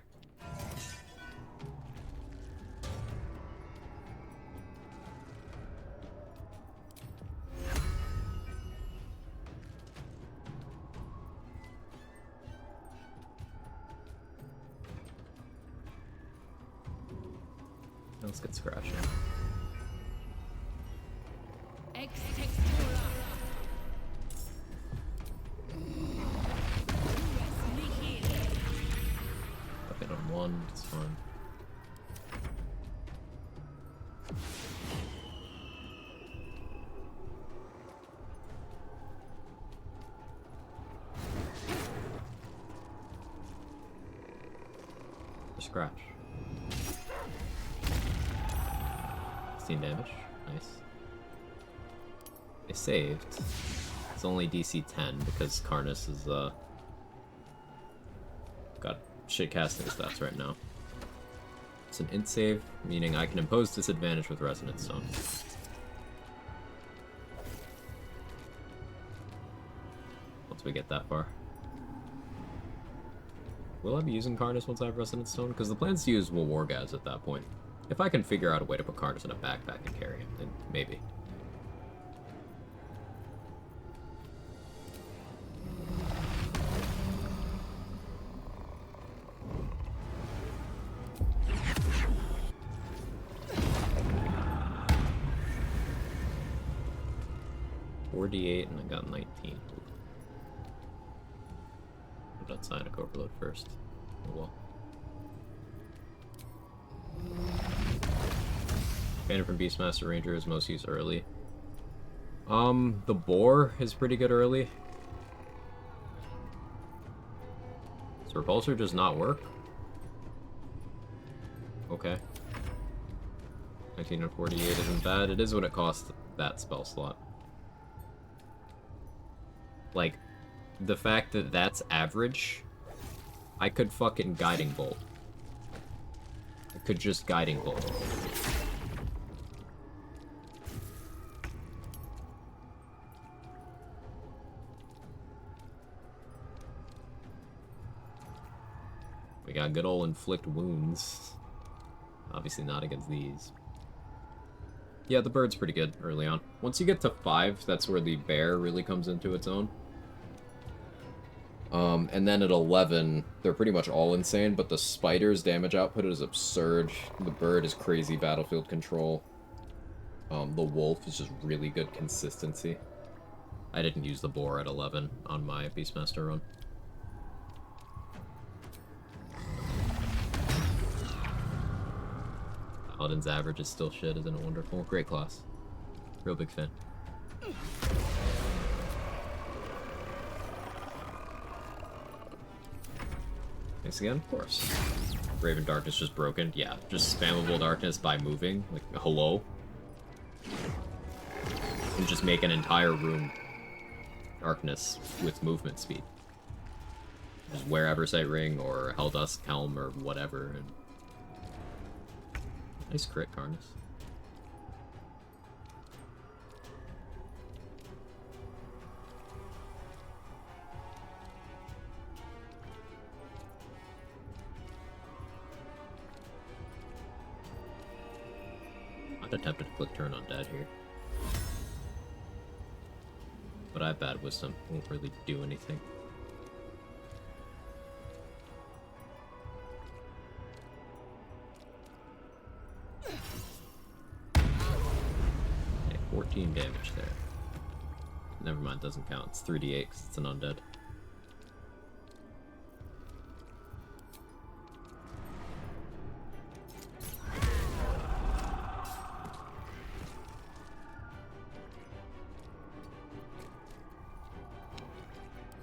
Let's get scratching. Up it on 1, it's fine. scratch. 16 damage. Nice. I saved. It's only DC 10 because Karnas is, got shit casting stats right now. It's an int save, meaning I can impose disadvantage with Resonance Stone. Once we get that far. Will I be using Karnas once I have Resonance Stone? Because the plan's to use Wargaz at that point. If I can figure out a way to put Karnas in a backpack and carry him, then maybe. .48 and I got 19. Put that Psionic Overload first. Oh well. Banner from Beastmaster Ranger is most used early. The Boar is pretty good early. Does Repulsor does not work? Okay. 19 and 48 isn't bad. It is what it costs that spell slot. Like, the fact that that's average, I could fucking Guiding Bolt. I could just Guiding Bolt. We got good ol' Inflict Wounds. Obviously not against these. Yeah, the bird's pretty good early on. Once you get to 5, that's where the bear really comes into its own. And then at 11, they're pretty much all insane, but the spider's damage output is absurd. The bird is crazy battlefield control. The wolf is just really good consistency. I didn't use the boar at 11 on my Beastmaster run. Paladin's average is still shit, isn't it wonderful? Great class. Real big fan. Thanks again, of course. Raven Darkness just broken. Yeah, just spammable darkness by moving. Like, hello? And just make an entire room darkness with movement speed. Just wear Eversight Ring or Helldusk Helm or whatever. And nice crit, Karnas. I'm tempted to click Turn Undead here. But I have bad wisdom. Won't really do anything. Okay, 14 damage there. Never mind, doesn't count. It's 3d8 because it's an undead.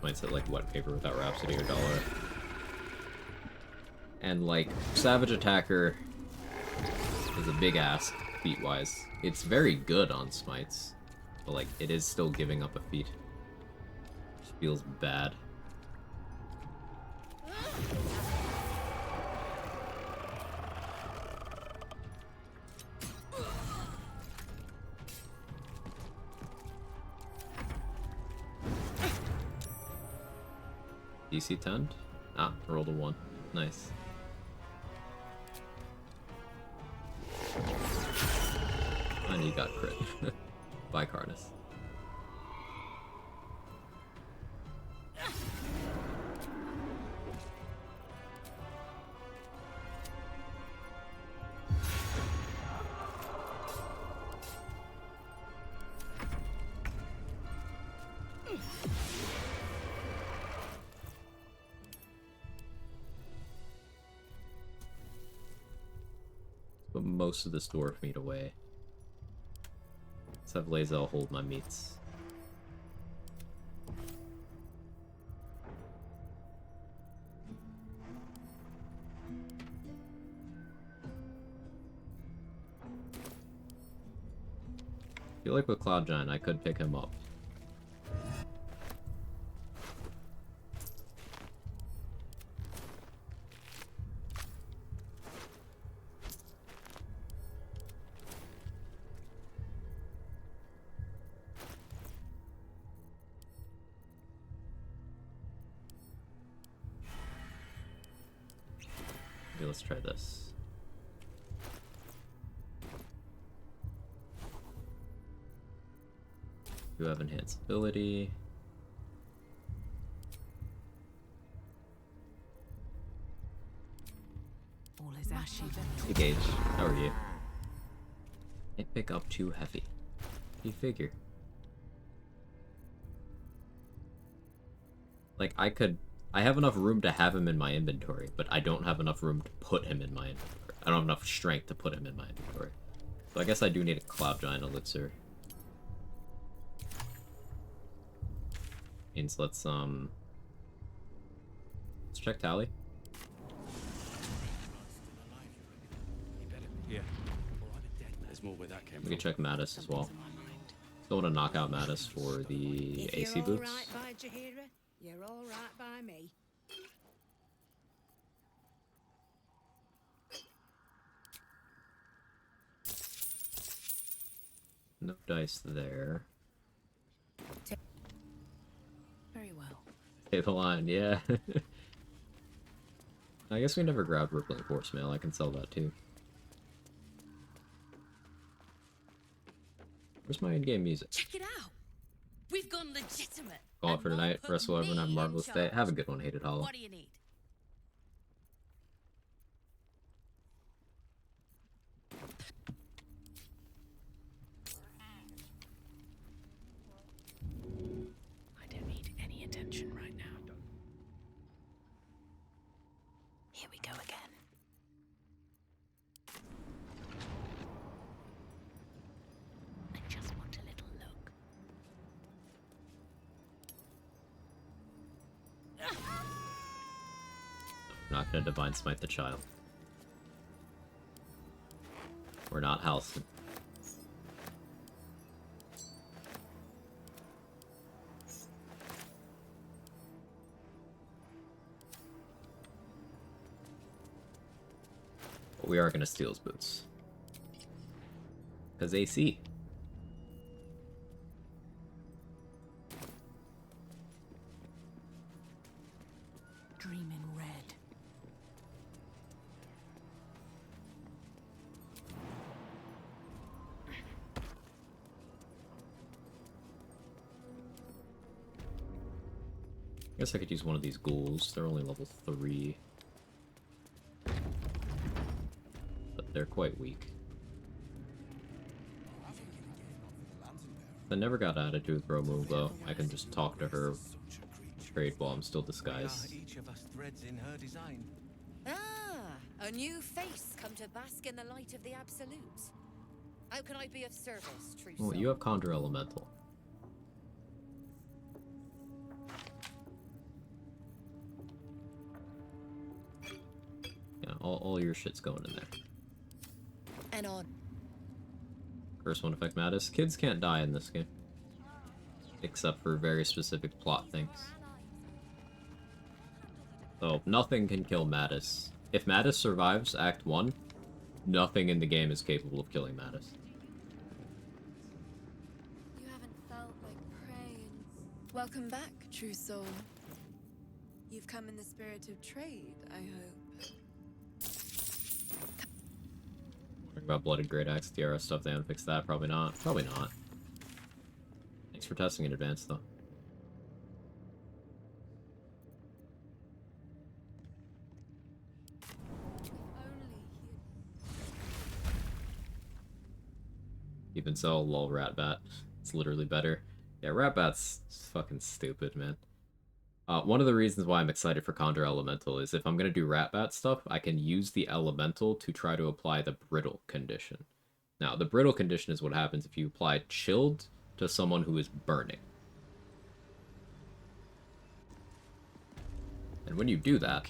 Might say like wet paper without Rhapsody or Dollar. And like Savage Attacker is a big ask feat wise. It's very good on smites, but like it is still giving up a feat. Just feels bad. DC 10? Ah, rolled a 1. Nice. And he got crit. By Karnas. Put most of this dwarf meat away. Let's have Lae'zel hold my meats. feel like with Cloud Giant, I could pick him up. Okay, let's try this. You have enhanced ability. All is ashy. Hey Gage, how are you? Can't pick up too heavy. You figure. Like, I have enough room to have him in my inventory, but I don't have enough room to put him in my inventory. I don't have enough strength to put him in my inventory. So I guess I do need a Cloud Giant Elixir. Means let's check tally. Yeah. There's more where that came We can check Mattis as well. Still want to knock out Mattis for the If AC you're all boots. right by Jahira, you're all right by me. No dice there. Very well. Hey, the line, yeah. I guess we never grabbed Rippling Force Mail. I can sell that too. Where's my in-game music? Check it out. We've gone legitimate. Call it for tonight. Rest well, everyone. Have a marvelous day. Have a good one, Hated Hollow. What do you need? I don't need any attention right now. Here we go again. I just want a little look. Not gonna Divine Smite the child. We're not Halcyon. But we are gonna steal his boots. Because AC. Dream in red. I guess I could use one of these ghouls. They're only level 3. But they're quite weak. I never got added to a throw move though. I can just talk to her, trade while I'm still disguised. Each of us threads in her design. Ah, a new face come to bask in the light of the absolute. How can I be of service, true Well, soul? you have Conjure Elemental. Yeah, all your shit's going in there. And on. First one effect Mattis. Kids can't die in this game. Except for very specific plot things. So, nothing can kill Mattis. If Mattis survives Act 1, nothing in the game is capable of killing Mattis. You haven't felt like praying. Welcome back, true soul. You've come in the spirit of trade, I hope. Talking about Blooded Great Axe, DRS stuff, they haven't fixed that. Probably not. Probably not. Thanks for testing in advance, though. Even so, lol, Ratbat. It's literally better. Yeah, Ratbat's fucking stupid, man. One of the reasons why I'm excited for Conjure Elemental is if I'm going to do Ratbat stuff, I can use the Elemental to try to apply the Brittle condition. Now, the Brittle condition is what happens if you apply Chilled to someone who is burning. And when you do that,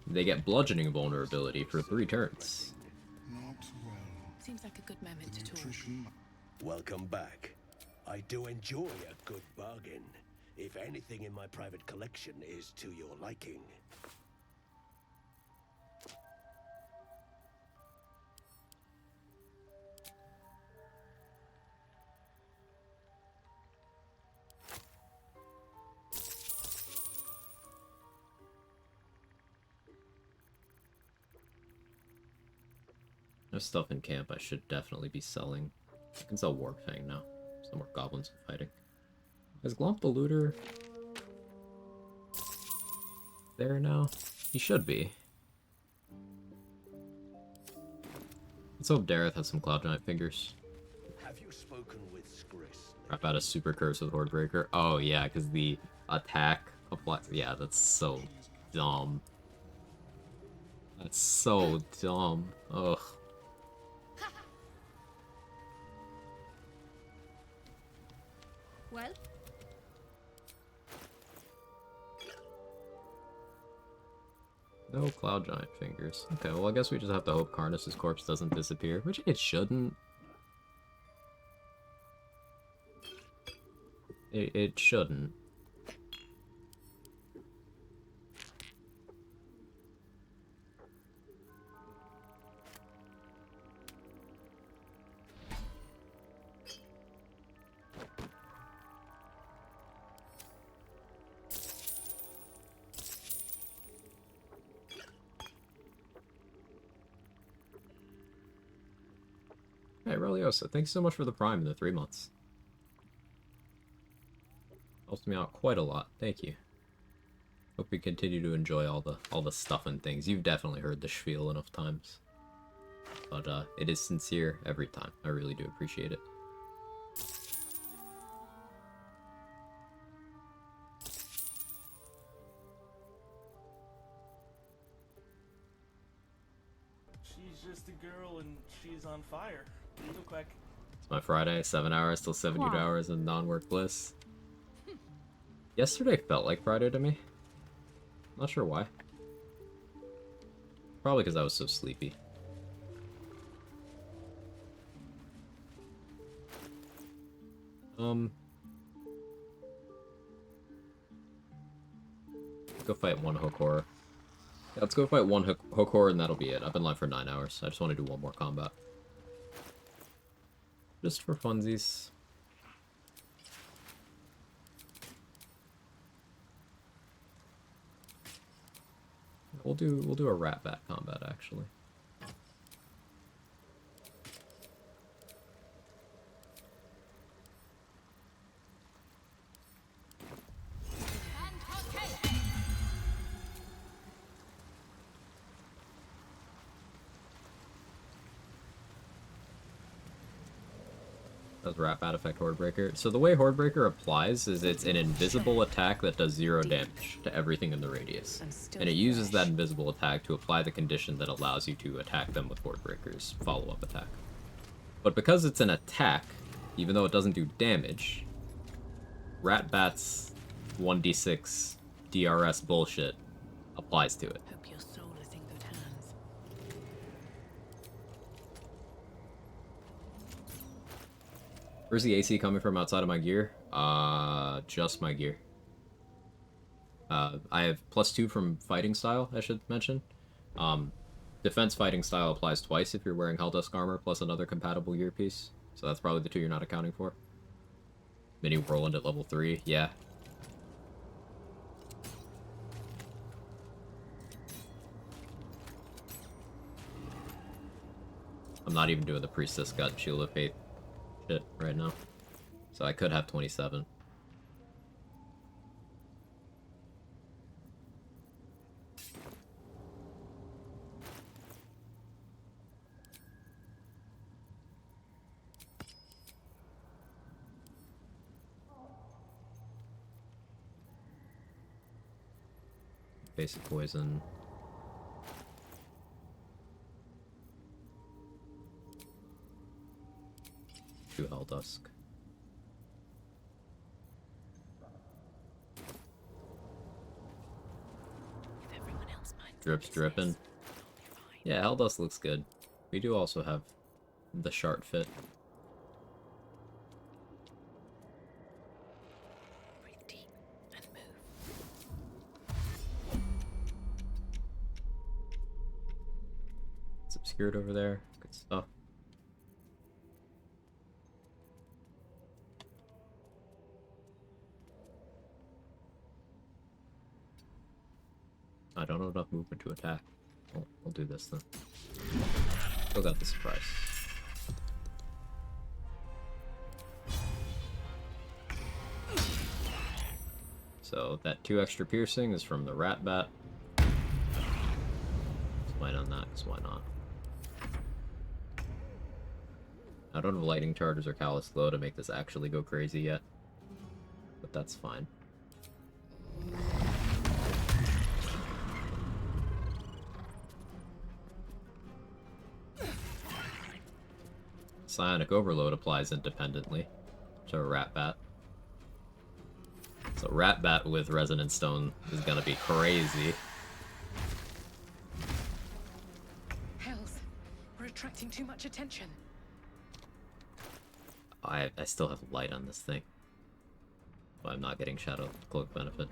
they get Bludgeoning vulnerability for 3 turns. Seems like a good moment to talk. Welcome back. I do enjoy a good bargain, if anything in my private collection is to your liking. There's stuff in camp I should definitely be selling. I can sell Warpfang now. Some more goblins fighting. Is Glomp the Looter there now? He should be. Let's hope Dareth has some Cloud Giant fingers. Have you spoken with Skris? Wrap out a super curse with Hordebreaker. Oh yeah, because the attack applies. Yeah, that's so dumb. That's so dumb. Ugh. Well? No Cloud Giant fingers. Okay, well I guess we just have to hope Karnas's corpse doesn't disappear, which it shouldn't. It shouldn't. Hey, Reliosa, thanks so much for the Prime in the 3 months. Helps me out quite a lot. Thank you. Hope you continue to enjoy all the stuff and things. You've definitely heard the spiel enough times. But it is sincere every time. I really do appreciate it. She's just a girl and she's on fire. Little Quack. It's my Friday, 7 hours till 72 hours of non-work bliss. Yesterday felt like Friday to me. Not sure why. Probably because I was so sleepy. Go fight one Hokora. Yeah, let's go fight one Hokora and that'll be it. I've been live for 9 hours. I just want to do one more combat. Just for funsies. We'll do a rat bat combat actually. Does rat bat affect Hordebreaker? So the way Hordebreaker applies is it's an invisible attack that does 0 damage to everything in the radius. And it uses that invisible attack to apply the condition that allows you to attack them with Hordebreaker's follow-up attack. But because it's an attack, even though it doesn't do damage, rat bat's 1d6 DRS bullshit applies to it. Hope your soul is in good hands. Where's the AC coming from outside of my gear? Just my gear. I have +2 from fighting style, I should mention. Defense fighting style applies twice if you're wearing Helldusk armor plus another compatible gear piece. So that's probably the 2 you're not accounting for. Mini Whirlwind at level 3, yeah. I'm not even doing the Priestess Gut Shield of Faith shit right now. So I could have 27. Basic poison. To Helldusk. If everyone else minds Drips dripping. Yeah, Helldusk looks good. We do also have the Shart Fit. spirit over there. Good stuff. I don't have enough movement to attack. We'll do this then. Still got the surprise. So that 2 extra piercing is from the rat bat. Spine on that, because why not? I don't have lightning charges or callous glow to make this actually go crazy yet. But that's fine. Psionic Overload applies independently to a rat bat. So rat bat with Resonance Stone is gonna be crazy. Hells, we're attracting too much attention. I still have light on this thing. But I'm not getting Shadow Cloak benefit.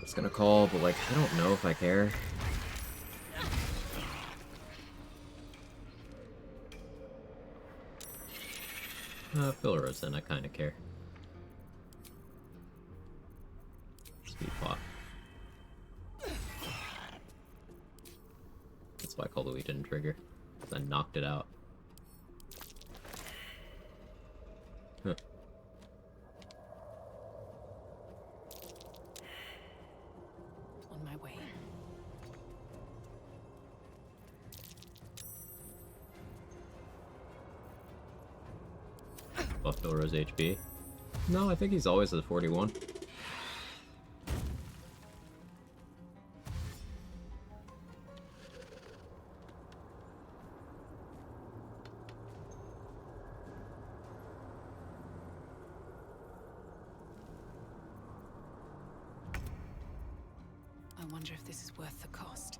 It's gonna call, but like, I don't know if I care. Filro's in, I kinda care. Speed plot. That's why Call Louis didn't trigger. Because I knocked it out. Huh. On my way. Buff Filro's HP. No, I think he's always at 41. I wonder if this is worth the cost.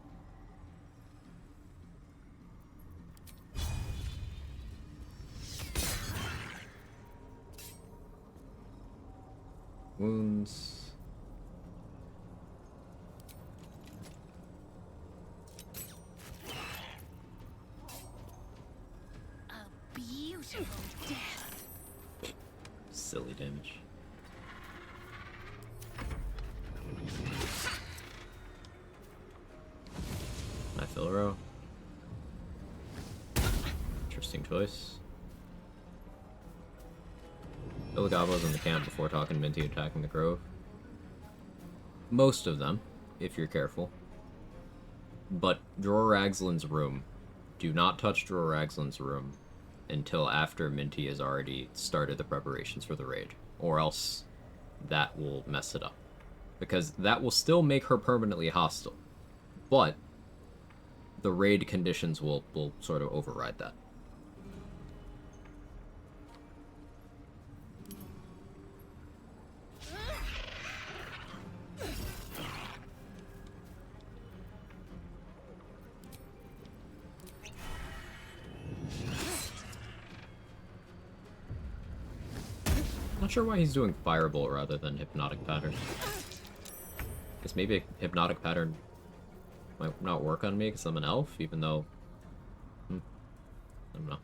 Wounds. A beautiful death. Silly damage. My Filro. Interesting choice. Illigabo's in the camp before talking to Minty attacking the Grove. Most of them, if you're careful. But Dror Ragzlin's room. Do not touch Dror Ragzlin's room until after Minty has already started the preparations for the raid. Or else that will mess it up. Because that will still make her permanently hostile. But the raid conditions will sort of override that. Not sure why he's doing Firebolt rather than Hypnotic Pattern. Guess maybe Hypnotic Pattern might not work on me because I'm an elf, even though... I don't know.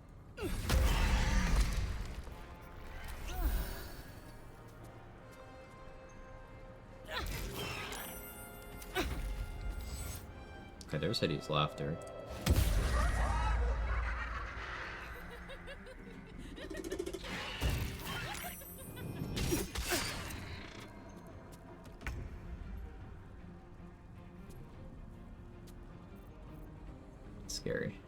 Okay, there's Hideous Laughter. Scary.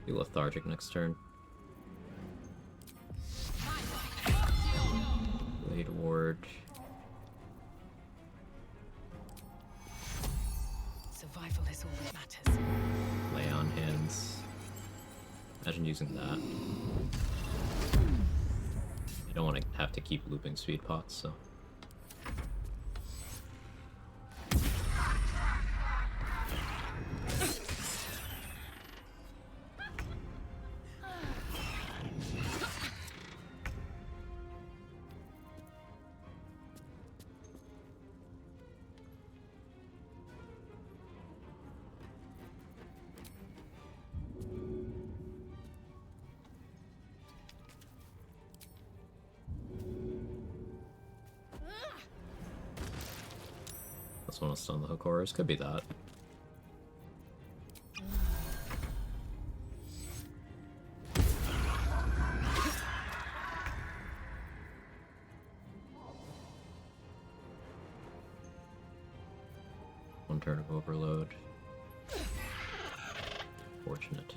Be lethargic next turn. Blade Ward. Survival is all that matters. Lay on hands. Imagine using that. You don't want to have to keep looping speed pots, so. This one will stun the hook horrors. Could be that. One turn of overload. Fortunate.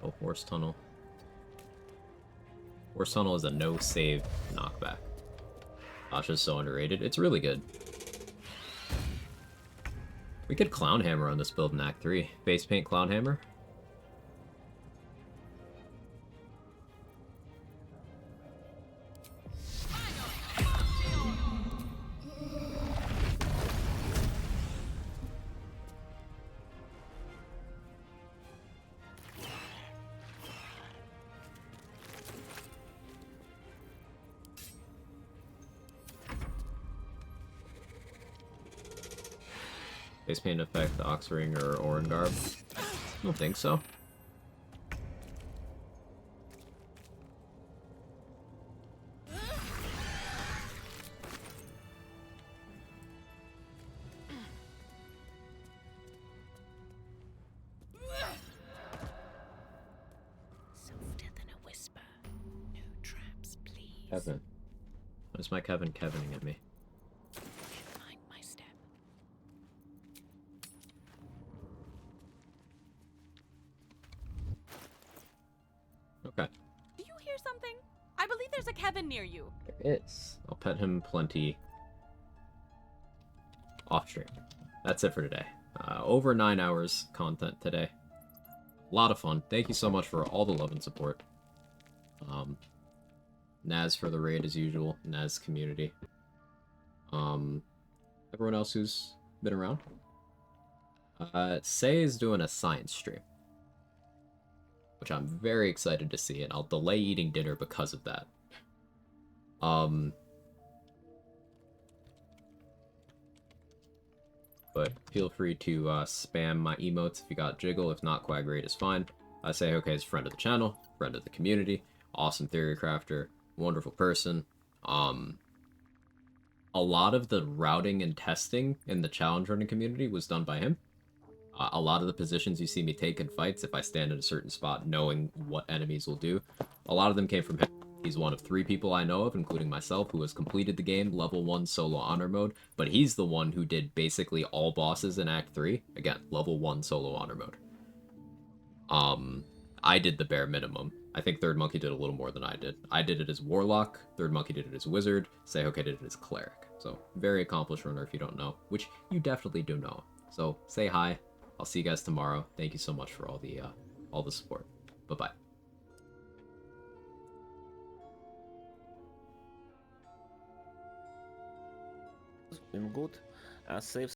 Oh, Horse Tunnel. Horse Tunnel is a no-save knockback. Asha's so underrated. It's really good. We could Clown Hammer on this build in Act 3. Base paint Clown Hammer. Face paint effect, Oxring or Orangarb? I don't think so. Softer than a whisper. No traps, please. Kevin. Where's my Kevining at me? Mind my step. Okay. Do you hear something? I believe there's a Kevin near you. There is. I'll pet him plenty off stream. That's it for today. Over 9 hours content today. A lot of fun. Thank you so much for all the love and support. Naz for the raid as usual. Naz community. Everyone else who's been around. Say is doing a science stream, which I'm very excited to see, and I'll delay eating dinner because of that. But feel free to spam my emotes if you got Jiggle. If not, Quag Raid is fine. Say okay is friend of the channel, friend of the community, awesome theory crafter, wonderful person. A lot of the routing and testing in the challenge running community was done by him. A lot of the positions you see me take in fights, if I stand in a certain spot knowing what enemies will do, a lot of them came from him. He's one of 3 people I know of, including myself, who has completed the game level 1 solo honor mode, but he's the one who did basically all bosses in Act 3. Again, level 1 solo honor mode. I did the bare minimum. I think Third Monkey did a little more than I did. I did it as Warlock, Third Monkey did it as Wizard, Sehoke did it as Cleric. So, very accomplished runner if you don't know, which you definitely do know. So, say hi. I'll see you guys tomorrow. Thank you so much for all the support. Bye-bye. I'm good. Save